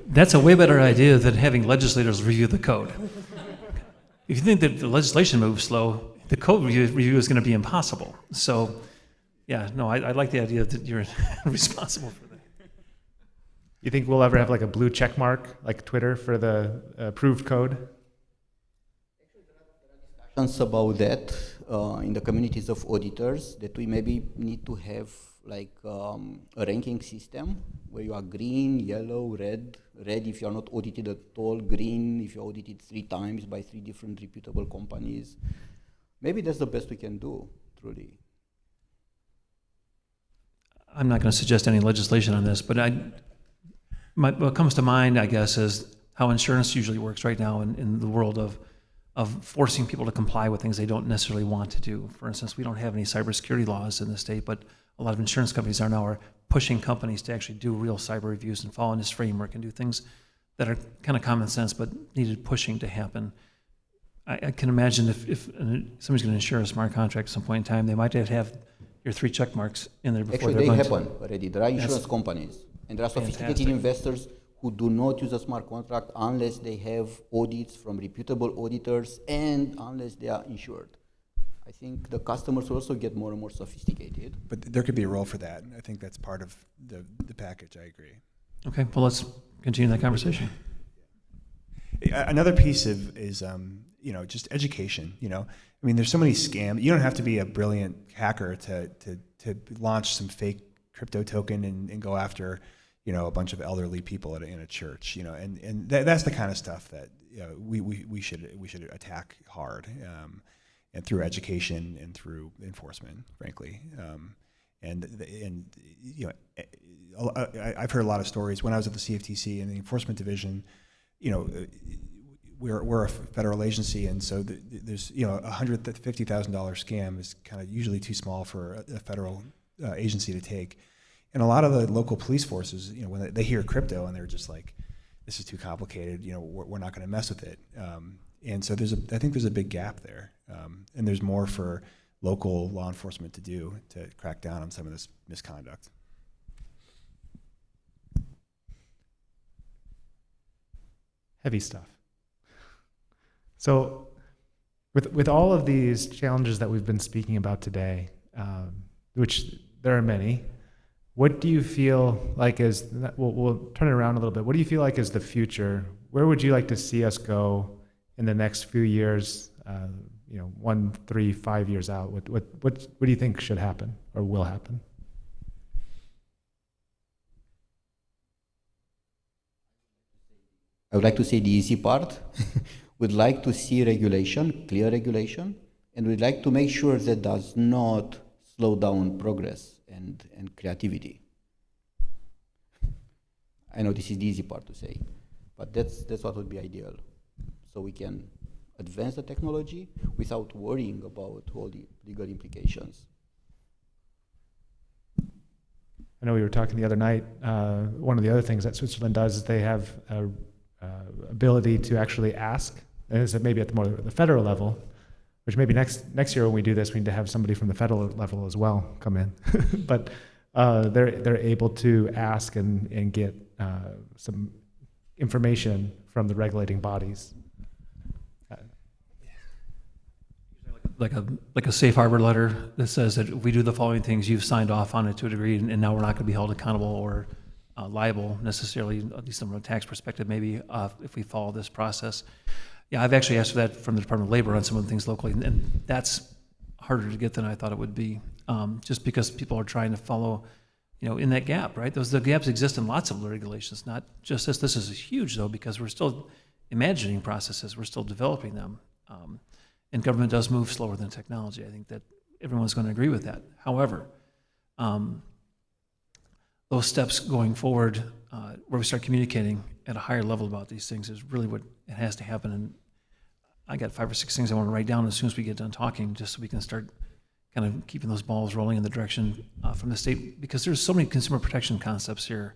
That's a way better idea than having legislators review the code. If you think that the legislation moves slow, the code review is going to be impossible. So, yeah, no, I like the idea that you're responsible for that. You think we'll ever have like a blue check mark, like Twitter, for the approved code? About that in the communities of auditors, that we maybe need to have like a ranking system where you are green, yellow, red. Red if you are not audited at all, green if you're audited 3 times by 3 different reputable companies. Maybe that's the best we can do, truly. I'm not going to suggest any legislation on this, but what comes to mind, I guess, is how insurance usually works right now in the world of forcing people to comply with things they don't necessarily want to do. For instance, we don't have any cybersecurity laws in the state, but a lot of insurance companies are pushing companies to actually do real cyber reviews and follow this framework and do things that are kind of common sense but needed pushing to happen. I can imagine if somebody's going to insure a smart contract at some point in time, they might have your 3 check marks in there before Actually, they're they going happen already. There are insurance companies, and there are sophisticated investors who do not use a smart contract unless they have audits from reputable auditors and unless they are insured. I think the customers will also get more and more sophisticated. But there could be a role for that. I think that's part of the package. I agree. Okay, well, let's continue that conversation. Another piece is just education. I mean, there's so many scams. You don't have to be a brilliant hacker to launch some fake crypto token and go after a bunch of elderly people in a church. And that's the kind of stuff that we should attack hard. And through education and through enforcement, frankly, I've heard a lot of stories. When I was at the CFTC in the enforcement division, we're a federal agency, and so there's $150,000 scam is kind of usually too small for a federal agency to take, and a lot of the local police forces, when they hear crypto and they're just like, this is too complicated, we're not going to mess with it. And so I think there's a big gap there, and there's more for local law enforcement to do to crack down on some of this misconduct. Heavy stuff. So with all of these challenges that we've been speaking about today, which there are many, what do you feel like we'll turn it around a little bit. What do you feel like is the future? Where would you like to see us go in the next few years, 1, 3, 5 years out? What do you think should happen or will happen? I would like to say the easy part. We'd like to see regulation, clear regulation, and we'd like to make sure that does not slow down progress and creativity. I know this is the easy part to say, but that's what would be ideal. So we can advance the technology without worrying about all the legal implications. I know we were talking the other night, one of the other things that Switzerland does is they have ability to actually ask, and it's maybe at the federal level, which maybe next year when we do this, we need to have somebody from the federal level as well come in. But they're able to ask and get some information from the regulating bodies. Like a safe harbor letter that says that if we do the following things, you've signed off on it to a degree, and now we're not going to be held accountable or liable necessarily, at least from a tax perspective, maybe if we follow this process. Yeah, I've actually asked for that from the Department of Labor on some of the things locally, and that's harder to get than I thought it would be, just because people are trying to follow, in that gap, right? The gaps exist in lots of regulations, not just this. This is huge, though, because we're still imagining processes. We're still developing them. And government does move slower than technology. I think that everyone's going to agree with that. However, those steps going forward, where we start communicating at a higher level about these things, is really what it has to happen. And I got 5 or 6 things I want to write down as soon as we get done talking, just so we can start kind of keeping those balls rolling in the direction from the state, because there's so many consumer protection concepts here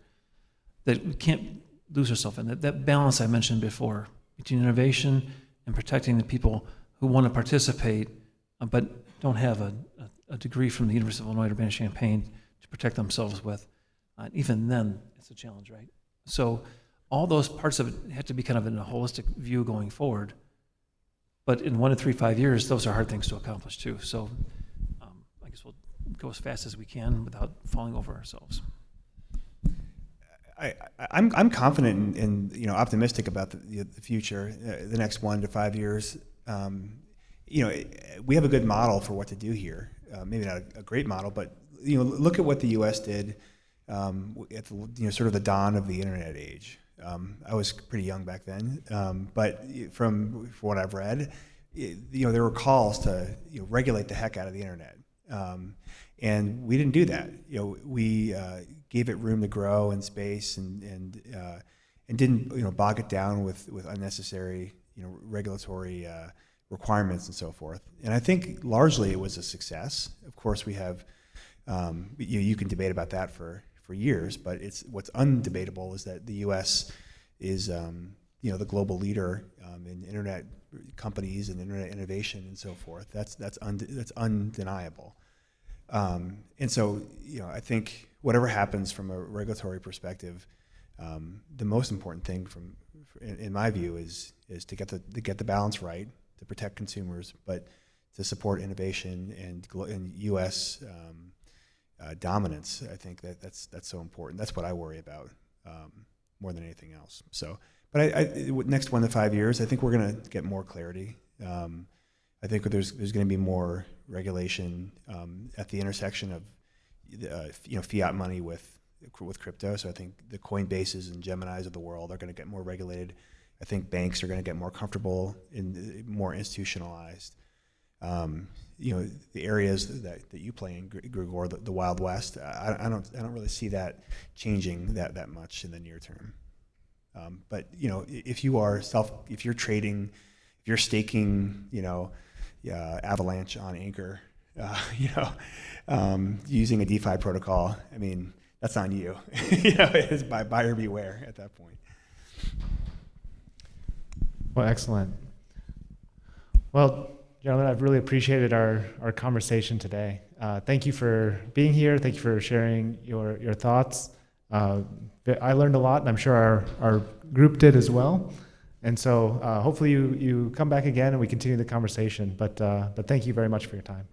that we can't lose ourselves in. That balance I mentioned before between innovation and protecting the people who want to participate but don't have a degree from the University of Illinois or Urbana-Champaign to protect themselves with. Even then, it's a challenge, right? So all those parts of it have to be kind of in a holistic view going forward. But in 1 to 3, 5 years, those are hard things to accomplish too. So I guess we'll go as fast as we can without falling over ourselves. I'm confident and optimistic about the future, the next 1 to 5 years. we have a good model for what to do here. Maybe not a great model, but look at what the U.S. did at sort of the dawn of the internet age. I was pretty young back then, but from what I've read, there were calls to regulate the heck out of the internet, and we didn't do that. We gave it room to grow and space, and didn't bog it down with unnecessary regulatory requirements and so forth. And I think largely it was a success. Of course, we have you can debate about that for years, but what's undebatable is that the U.S. is the global leader in internet companies and internet innovation and so forth. That's undeniable. And so I think whatever happens from a regulatory perspective, the most important thing in my view is to get the balance right, to protect consumers, but to support innovation and U.S. Dominance. I think that's so important. That's what I worry about more than anything else. So, but next 1 to 5 years, I think we're going to get more clarity. I think there's going to be more regulation at the intersection of fiat money with crypto. So I think the Coinbases and Geminis of the world are going to get more regulated. I think banks are going to get more comfortable and more institutionalized. The areas that you play in, Grigor, the Wild West, I don't really see that changing that much in the near term. But if you're trading, if you're staking, Avalanche on Anchor, using a DeFi protocol, I mean, that's on you. It's buyer beware at that point. Well, excellent. Well, gentlemen, I've really appreciated our conversation today. Thank you for being here. Thank you for sharing your thoughts. I learned a lot, and I'm sure our group did as well. And so hopefully you come back again and we continue the conversation. But thank you very much for your time.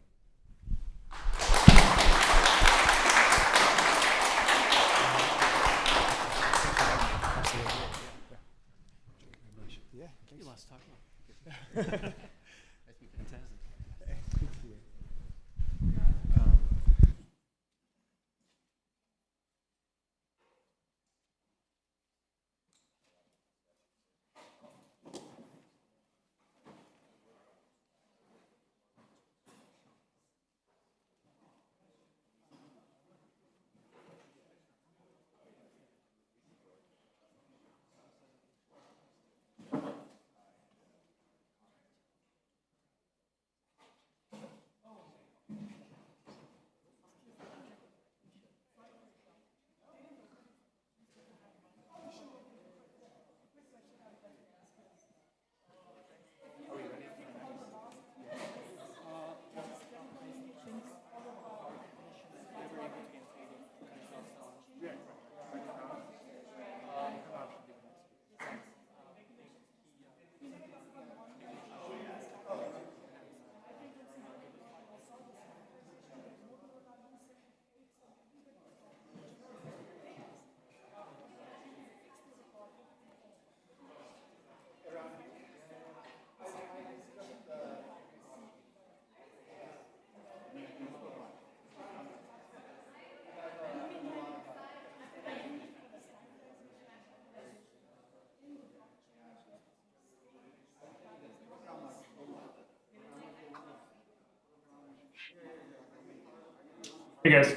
Hey guys.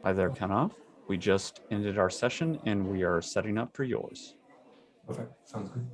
Hi there, Kenneth. We just ended our session and we are setting up for yours. Okay, sounds good.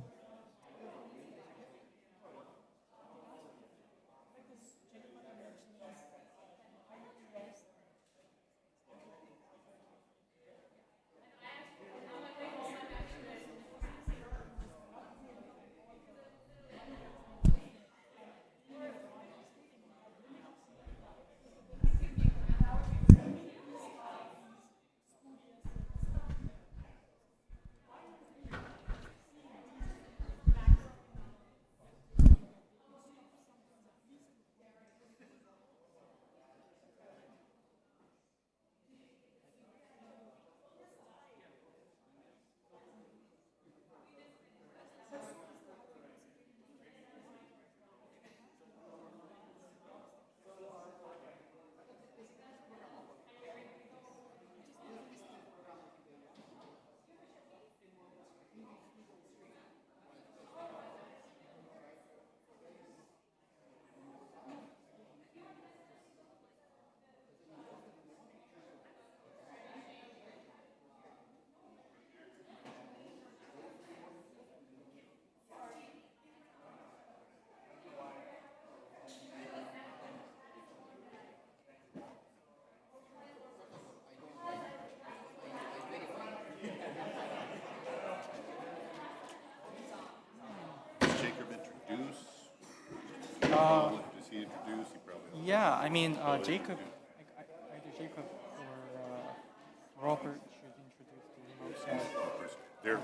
Does he introduce? He probably. Yeah, I mean, Jacob, either Jacob or Robert should introduce the most. They're,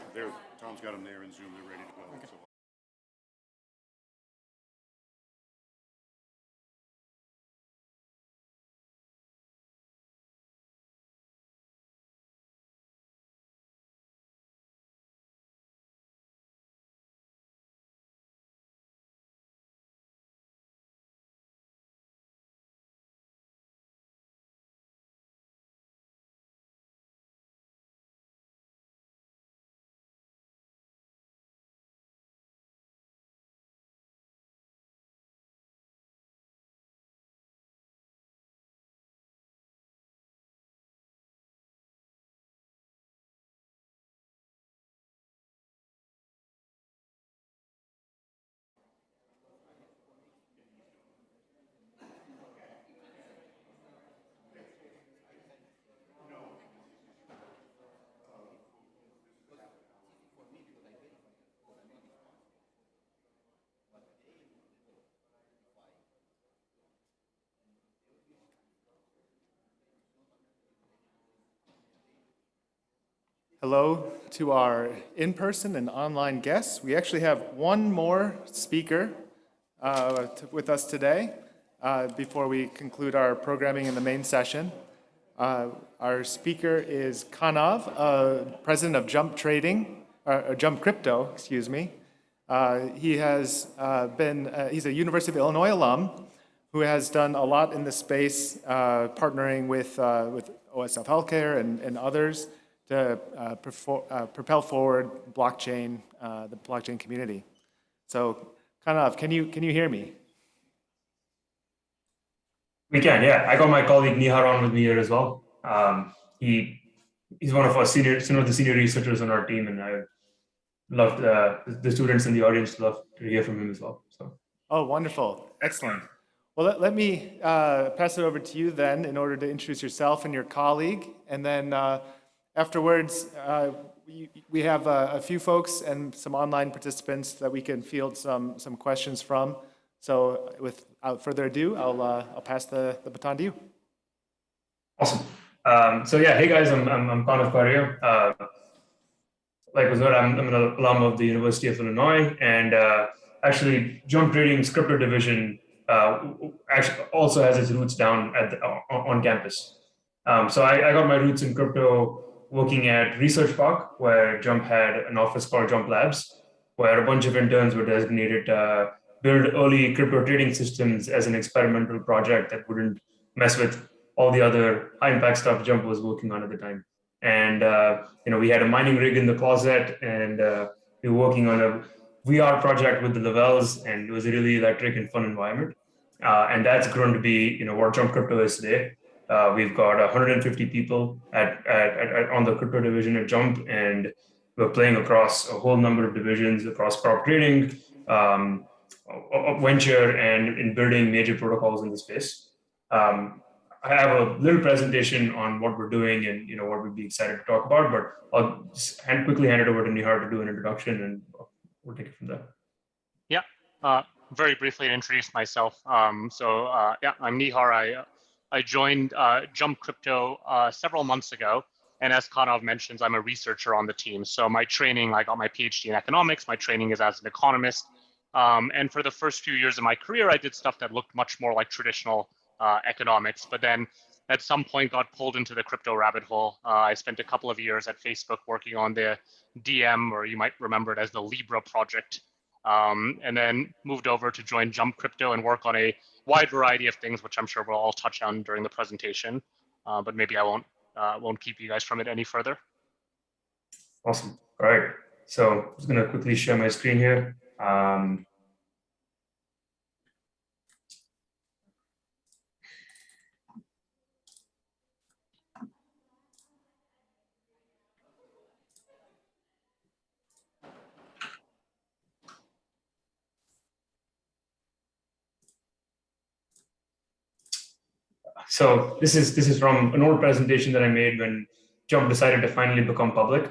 Tom's got them there in Zoom. They're ready to go. Okay. So. Hello to our in-person and online guests. We actually have one more speaker with us today before we conclude our programming in the main session. Our speaker is Kanav, president of Jump Trading, Jump Crypto, excuse me. He has he's a University of Illinois alum who has done a lot in the space, partnering with OSF Healthcare and others to propel forward blockchain, the blockchain community. So, Kanav, can you hear me? We can, yeah. I got my colleague Nihar on with me here as well. He's one of the senior researchers on our team, and I love the students in the audience love to hear from him as well. So. Oh, wonderful, excellent. Well, let me pass it over to you then, in order to introduce yourself and your colleague, and then. Afterwards, we have a few folks and some online participants that we can field some questions from. So without further ado, I'll pass the baton to you. Awesome. So yeah, hey guys, I'm Kanav Paria. Like was heard, I'm an alum of the University of Illinois, and actually Jump Trading's crypto division actually also has its roots down on campus. So I got my roots in crypto working at Research Park, where Jump had an office called Jump Labs, where a bunch of interns were designated to build early crypto trading systems as an experimental project that wouldn't mess with all the other high impact stuff Jump was working on at the time. And we had a mining rig in the closet, and we were working on a VR project with the Lavelles, and it was a really electric and fun environment. And that's grown to be what Jump Crypto is today. We've got 150 people on the crypto division at Jump, and we're playing across a whole number of divisions across prop trading, venture, and in building major protocols in the space. I have a little presentation on what we're doing and what we'd be excited to talk about, but I'll just quickly hand it over to Nihar to do an introduction, and we'll take it from there. Yeah, very briefly to introduce myself. Yeah, I'm Nihar. I joined Jump Crypto several months ago, and as Kanav mentions, I'm a researcher on the team. So my training, I got my PhD in economics. My training is as an economist, and for the first few years of my career, I did stuff that looked much more like traditional economics. But then, at some point, got pulled into the crypto rabbit hole. I spent a couple of years at Facebook working on the DM, or you might remember it as the Libra project. And then moved over to join Jump Crypto and work on a wide variety of things, which I'm sure we'll all touch on during the presentation. But maybe I won't keep you guys from it any further. Awesome. All right. So I'm just going to quickly share my screen here. So this is from an old presentation that I made when Jump decided to finally become public.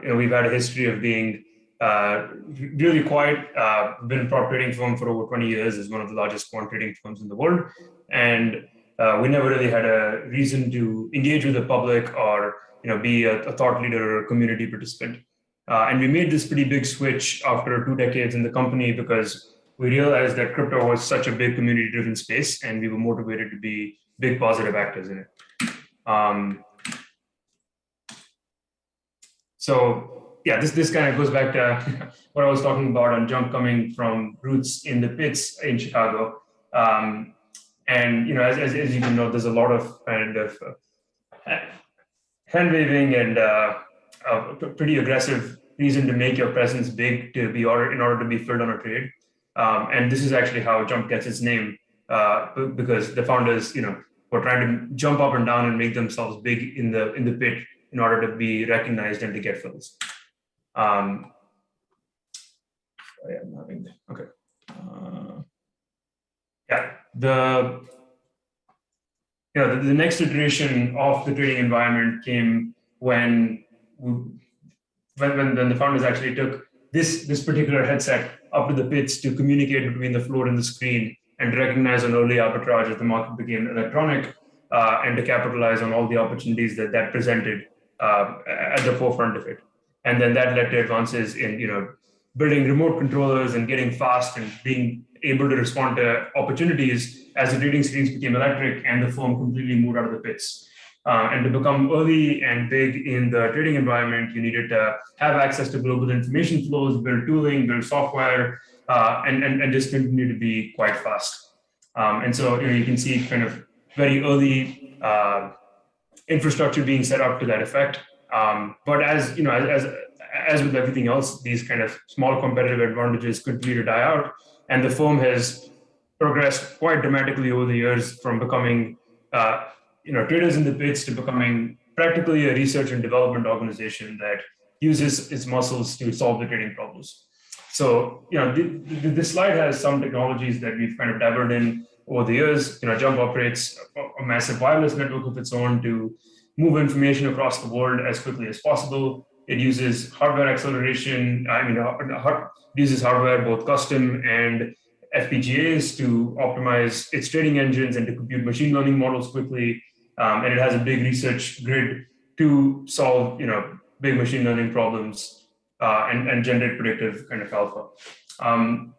We've had a history of being really quiet. Been a prop trading firm for over 20 years, is one of the largest quant trading firms in the world. And we never really had a reason to engage with the public or be a thought leader or a community participant. And we made this pretty big switch after 2 decades in the company because we realized that crypto was such a big community-driven space, and we were motivated to be big positive actors in it. So yeah, this kind of goes back to what I was talking about on Jump coming from roots in the pits in Chicago. And as you can know, there's a lot of kind of hand waving and a pretty aggressive reason to make your presence big to be in order to be filled on a trade. And this is actually how Jump gets its name, because the founders, were trying to jump up and down and make themselves big in the pit in order to be recognized and to get fills. Okay. The next iteration of the trading environment came when the founders actually took this particular headset up to the pits to communicate between the floor and the screen and to recognize an early arbitrage as the market became electronic, and to capitalize on all the opportunities that presented at the forefront of it. And then that led to advances in building remote controllers and getting fast and being able to respond to opportunities as the trading screens became electric and the firm completely moved out of the pits. And to become early and big in the trading environment, you needed to have access to global information flows, build tooling, build software, and just continue to be quite fast. And so you can see kind of very early infrastructure being set up to that effect. But as with everything else, these kind of small competitive advantages continue to die out, and the firm has progressed quite dramatically over the years from becoming traders in the pits to becoming practically a research and development organization that uses its muscles to solve the trading problems. So this slide has some technologies that we've kind of dabbled in over the years. Jump operates a massive wireless network of its own to move information across the world as quickly as possible. It uses hardware acceleration. It uses hardware, both custom and FPGAs, to optimize its trading engines and to compute machine learning models quickly. And it has a big research grid to solve, big machine learning problems and generate predictive kind of alpha. And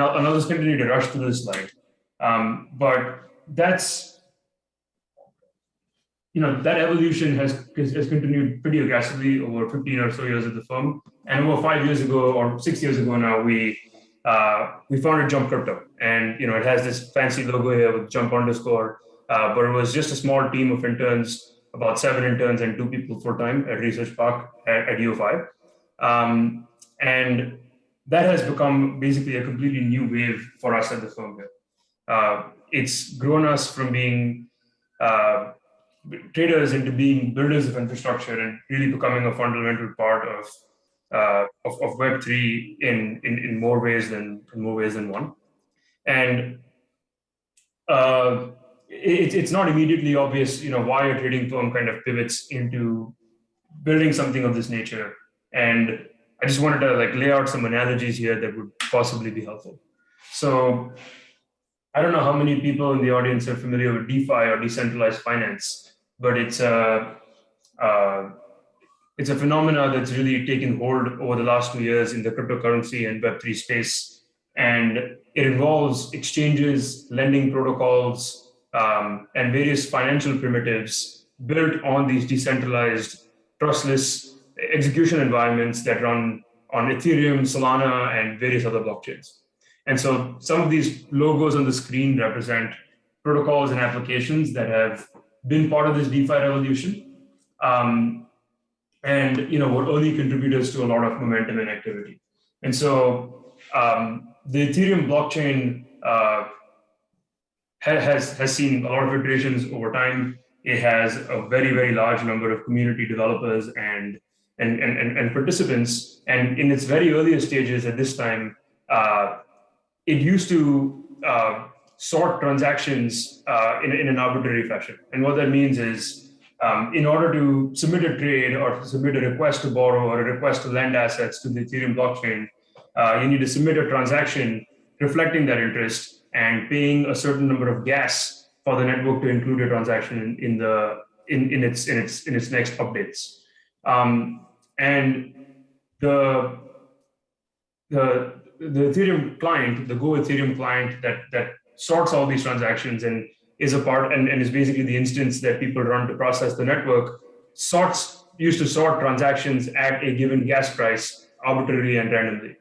I'll just continue to rush through this slide. But that's, that evolution has continued pretty aggressively over 15 or so years at the firm. And over 5 years ago, or 6 years ago now, we founded Jump Crypto. And it has this fancy logo here with Jump _ but it was just a small team of interns, about 7 interns and 2 people full-time at Research Park at U5. And that has become basically a completely new wave for us at the firm here. It's grown us from being traders into being builders of infrastructure and really becoming a fundamental part of Web3 in more ways than one. And it's not immediately obvious, why a trading firm kind of pivots into building something of this nature. And I just wanted to lay out some analogies here that would possibly be helpful. So I don't know how many people in the audience are familiar with DeFi or decentralized finance, but it's a phenomena that's really taken hold over the last 2 years in the cryptocurrency and Web3 space. And it involves exchanges, lending protocols, and various financial primitives built on these decentralized, trustless execution environments that run on Ethereum, Solana, and various other blockchains. And so some of these logos on the screen represent protocols and applications that have been part of this DeFi revolution, and were early contributors to a lot of momentum and activity. And so the Ethereum blockchain has seen a lot of iterations over time. It has a very, very large number of community developers and participants. And in its very earliest stages at this time, it used to sort transactions in an arbitrary fashion. And what that means is In order to submit a trade or to submit a request to borrow or a request to lend assets to the Ethereum blockchain, you need to submit a transaction reflecting that interest and paying a certain number of gas for the network to include a transaction in its next updates. And the Ethereum client, the Go Ethereum client that sorts all these transactions and is a part and is basically the instance that people run to process the network, used to sort transactions at a given gas price arbitrarily and randomly.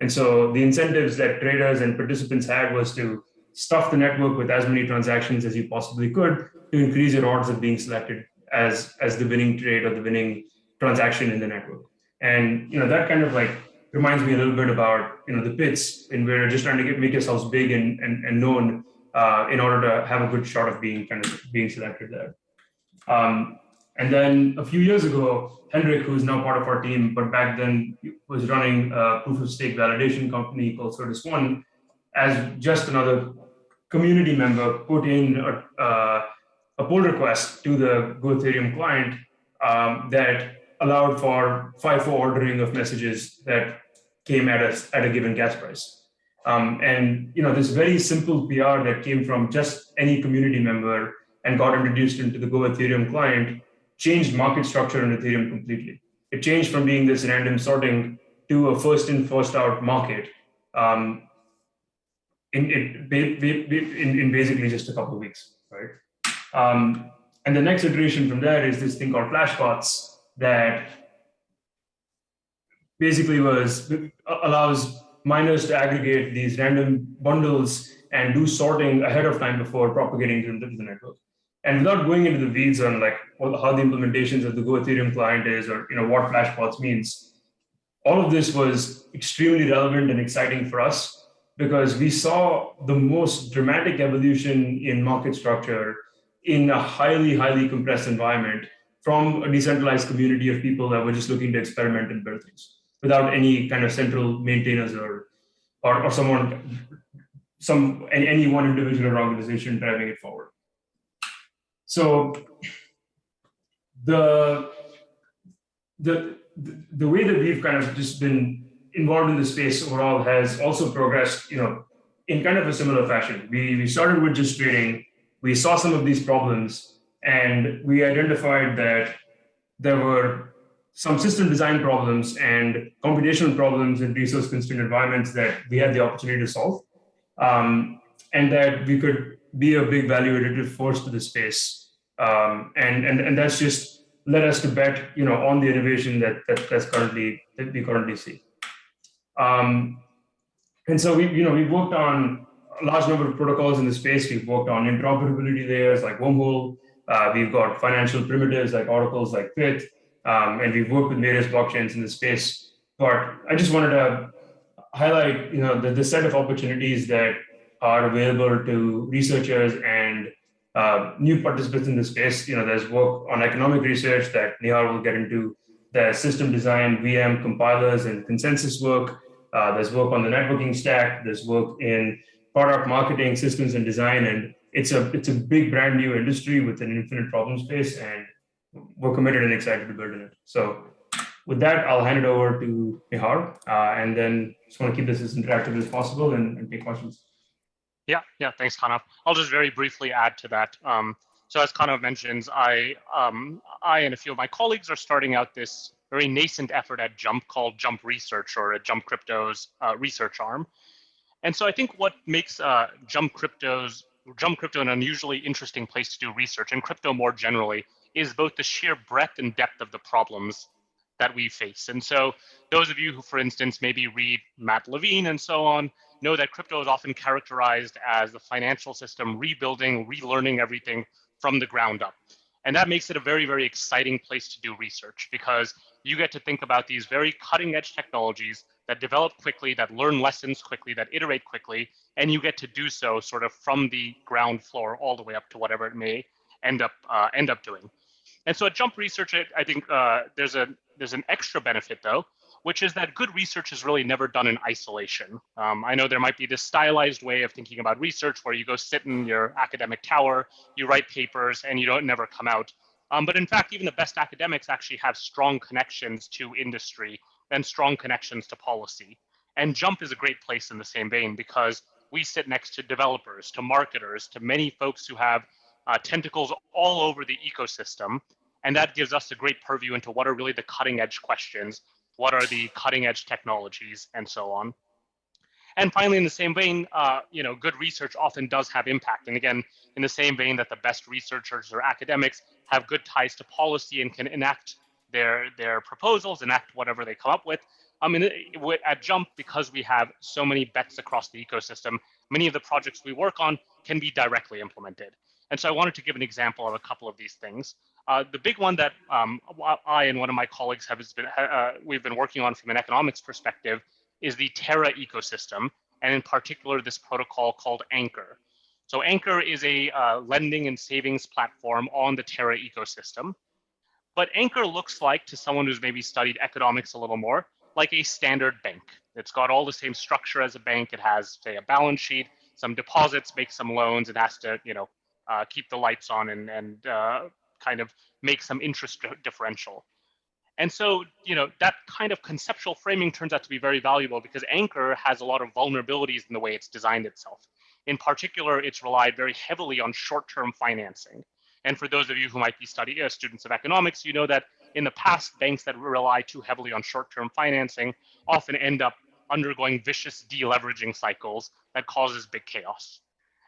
And so the incentives that traders and participants had was to stuff the network with as many transactions as you possibly could to increase your odds of being selected as the winning trade or the winning transaction in the network. And that kind of like reminds me a little bit about the pits, and we're just trying to make yourselves big and known in order to have a good shot of being selected there. And then a few years ago, Henrik, who's now part of our team, but back then was running a proof of stake validation company called Certus One, as just another community member, put in a pull request to the Go Ethereum client that allowed for FIFO ordering of messages that came at a given gas price. And this very simple PR that came from just any community member and got introduced into the Go Ethereum client changed market structure in Ethereum completely. It changed from being this random sorting to a first in, first out market in basically just a couple of weeks, right? And the next iteration from there is this thing called flashbots that basically allows miners to aggregate these random bundles and do sorting ahead of time before propagating them to the network. And without going into the weeds on like how the implementations of the Go Ethereum client is or what flashbots means, all of this was extremely relevant and exciting for us because we saw the most dramatic evolution in market structure in a highly, highly compressed environment from a decentralized community of people that were just looking to experiment and build things without any kind of central maintainers or any one individual or organization driving it forward. So the way that we've kind of just been involved in the space overall has also progressed, in kind of a similar fashion. We started with just trading. We saw some of these problems, and we identified that there were some system design problems and computational problems in resource-constrained environments that we had the opportunity to solve, and that we could be a big value additive force to the space. And that's just led us to bet, on the innovation that we currently see. And so we've worked on a large number of protocols in the space. We've worked on interoperability layers like Wormhole. We've got financial primitives like oracles like Pit, and we've worked with various blockchains in the space. But I just wanted to highlight, the set of opportunities that are available to researchers and new participants in the space. There's work on economic research that Nihar will get into. There's system design, VM compilers, and consensus work. There's work on the networking stack. There's work in product marketing, systems, and design. And it's a big, brand new industry with an infinite problem space, and we're committed and excited to build in it. So with that, I'll hand it over to Nihar, and then just want to keep this as interactive as possible and take questions. Yeah, thanks, Kanav. I'll just very briefly add to that. So as Kanav mentions, I and a few of my colleagues are starting out this very nascent effort at Jump called Jump Research, or at Jump Crypto's research arm. And so I think what makes Jump Crypto an unusually interesting place to do research, and crypto more generally, is both the sheer breadth and depth of the problems that we face. And so those of you who, for instance, maybe read Matt Levine and so on, know that crypto is often characterized as the financial system rebuilding, relearning everything from the ground up. And that makes it a very, very exciting place to do research, because you get to think about these very cutting edge technologies that develop quickly, that learn lessons quickly, that iterate quickly, and you get to do so sort of from the ground floor all the way up to whatever it may end up doing. And so at Jump Research, I think there's an extra benefit though, which is that good research is really never done in isolation. I know there might be this stylized way of thinking about research where you go sit in your academic tower, you write papers, and you don't never come out But in fact, even the best academics actually have strong connections to industry and strong connections to policy. And Jump is a great place in the same vein because we sit next to developers, to marketers, to many folks who have tentacles all over the ecosystem. And that gives us a great purview into what are really the cutting edge questions, what are the cutting edge technologies, and so on. And finally, in the same vein, good research often does have impact. And again, in the same vein that the best researchers or academics have good ties to policy and can enact their proposals, enact whatever they come up with. At Jump, because we have so many bets across the ecosystem, many of the projects we work on can be directly implemented. And so I wanted to give an example of a couple of these things. The big one that I and one of my colleagues we've been working on from an economics perspective is the Terra ecosystem, and in particular, this protocol called Anchor. So Anchor is a lending and savings platform on the Terra ecosystem. But Anchor looks like, to someone who's maybe studied economics a little more, like a standard bank. It's got all the same structure as a bank. It has, say, a balance sheet, some deposits, make some loans. It has to, keep the lights on and kind of make some interest differential. And so, that kind of conceptual framing turns out to be very valuable because Anchor has a lot of vulnerabilities in the way it's designed itself. In particular, it's relied very heavily on short-term financing. And for those of you who might be students of economics, you know that in the past, banks that rely too heavily on short-term financing often end up undergoing vicious deleveraging cycles that causes big chaos.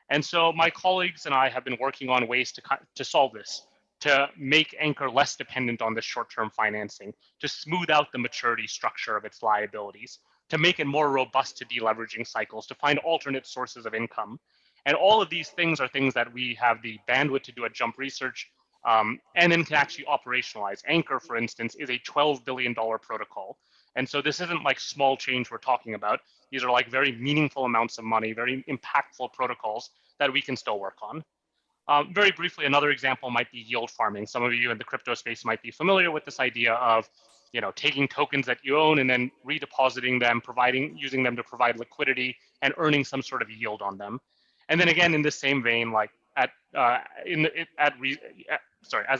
And so my colleagues and I have been working on ways to solve this, to make Anchor less dependent on this short-term financing, to smooth out the maturity structure of its liabilities, to make it more robust to deleveraging cycles, to find alternate sources of income. And all of these things are things that we have the bandwidth to do at Jump Research, and then can actually operationalize. Anchor, for instance, is a $12 billion protocol. And so this isn't like small change we're talking about. These are like very meaningful amounts of money, very impactful protocols that we can still work on. Very briefly, another example might be yield farming. Some of you in the crypto space might be familiar with this idea of, taking tokens that you own and then redepositing them, using them to provide liquidity and earning some sort of yield on them. And then again, in the same vein, like as a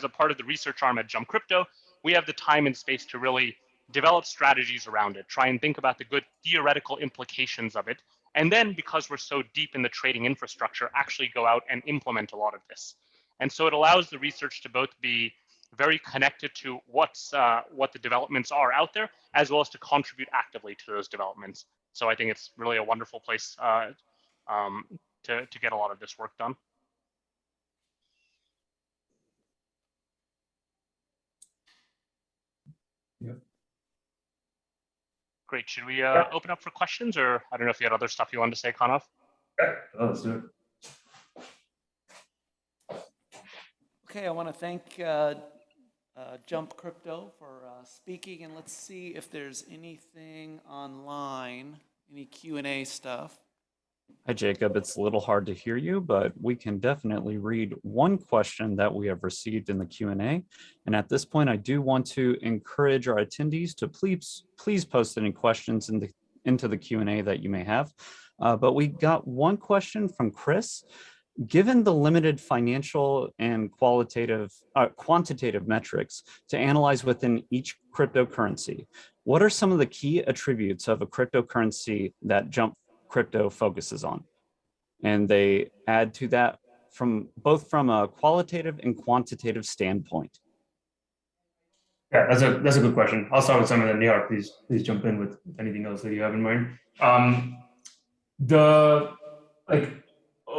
part of the research arm at Jump Crypto, we have the time and space to really develop strategies around it, try and think about the good theoretical implications of it. And then, because we're so deep in the trading infrastructure, actually go out and implement a lot of this. And so it allows the research to both be very connected to what the developments are out there, as well as to contribute actively to those developments. So I think it's really a wonderful place to get a lot of this work done. Yep. Great. Should we open up for questions, or I don't know if you had other stuff you wanted to say, Kanav? Yeah, let's do it. Okay, I want to thank Jump Crypto for speaking, and let's see if there's anything online, any Q&A stuff. Hi, Jacob. It's a little hard to hear you, but we can definitely read one question that we have received in the Q&A. And at this point, I do want to encourage our attendees to please post any questions into the Q&A that you may have. But we got one question from Chris. Given the limited financial and quantitative metrics to analyze within each cryptocurrency, what are some of the key attributes of a cryptocurrency that Jump Crypto focuses on? And they add to that both from a qualitative and quantitative standpoint. Yeah, that's a good question. I'll start with some, and then Nihar, please jump in with anything else that you have in mind.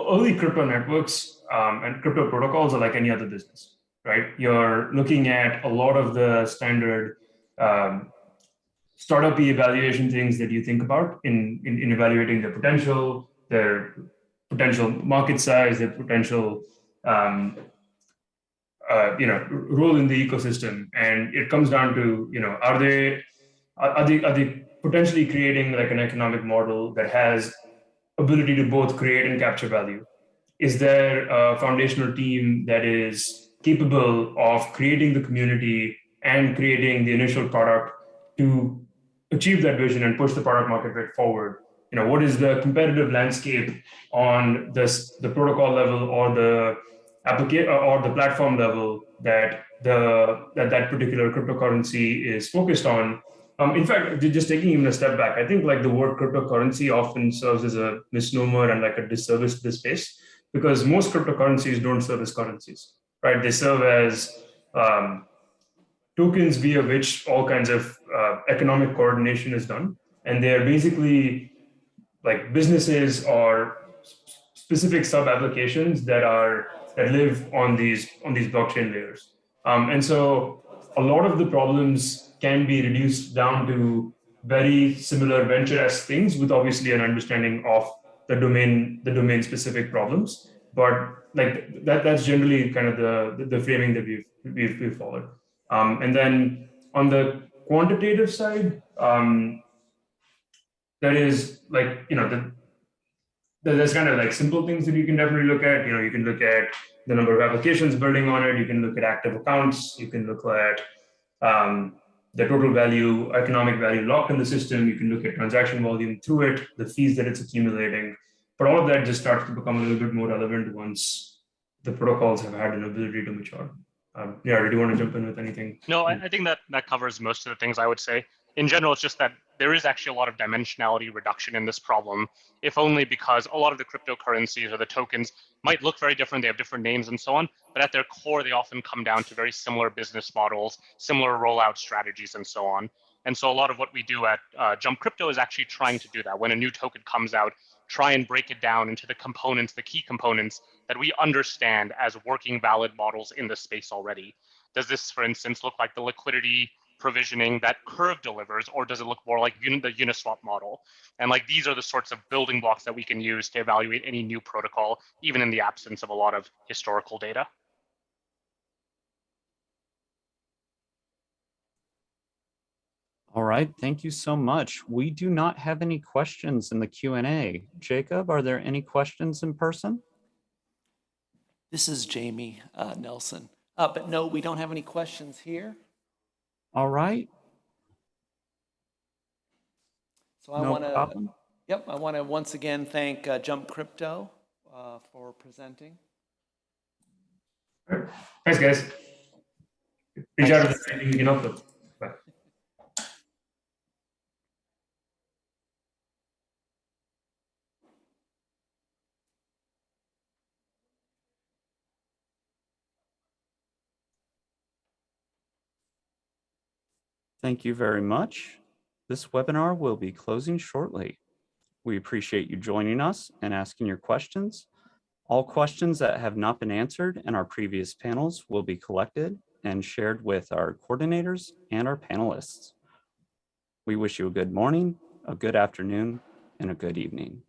Early crypto networks and crypto protocols are like any other business, right? You're looking at a lot of the standard startup evaluation things that you think about in evaluating their potential market size, their potential role in the ecosystem. And it comes down to, are they potentially creating like an economic model that has ability to both create and capture value? Is there a foundational team that is capable of creating the community and creating the initial product to achieve that vision and push the product market fit forward? What is the competitive landscape on the protocol level or the application or the platform level that that particular cryptocurrency is focused on. In fact, just taking even a step back, I think like the word cryptocurrency often serves as a misnomer and like a disservice to the space, because most cryptocurrencies don't serve as currencies, right? They serve as tokens via which all kinds of economic coordination is done. And they are basically like businesses or specific sub-applications that live on these blockchain layers. And so a lot of the problems can be reduced down to very similar venture-esque things with obviously an understanding of the domain specific problems. But like that's generally kind of the framing that we've followed. And then on the quantitative side, there is like, there's kind of like simple things that you can definitely look at. You can look at the number of applications building on it. You can look at active accounts. You can look at the total value, economic value locked in the system. You can look at transaction volume through it, the fees that it's accumulating. But all of that just starts to become a little bit more relevant once the protocols have had an ability to mature. Yeah, do you want to jump in with anything? No, I think that covers most of the things I would say. In general, it's just that there is actually a lot of dimensionality reduction in this problem, if only because a lot of the cryptocurrencies or the tokens might look very different, they have different names and so on, but at their core, they often come down to very similar business models, similar rollout strategies, and so on. And so a lot of what we do at Jump Crypto is actually trying to do that. When a new token comes out, try and break it down into the components, the key components that we understand as working valid models in the space already. Does this, for instance, look like the liquidity provisioning that Curve delivers, or does it look more like the Uniswap model? And like these are the sorts of building blocks that we can use to evaluate any new protocol, even in the absence of a lot of historical data. All right, thank you so much. We do not have any questions in the Q&A. Jacob, are there any questions in person? This is Jamie Nelson. But no, we don't have any questions here. All right. So I want to, I want to once again thank Jump Crypto for presenting. Thanks, guys. Reach out if there's anything you can help with. Bye. Thank you very much. This webinar will be closing shortly. We appreciate you joining us and asking your questions. All questions that have not been answered in our previous panels will be collected and shared with our coordinators and our panelists. We wish you a good morning, a good afternoon, and a good evening.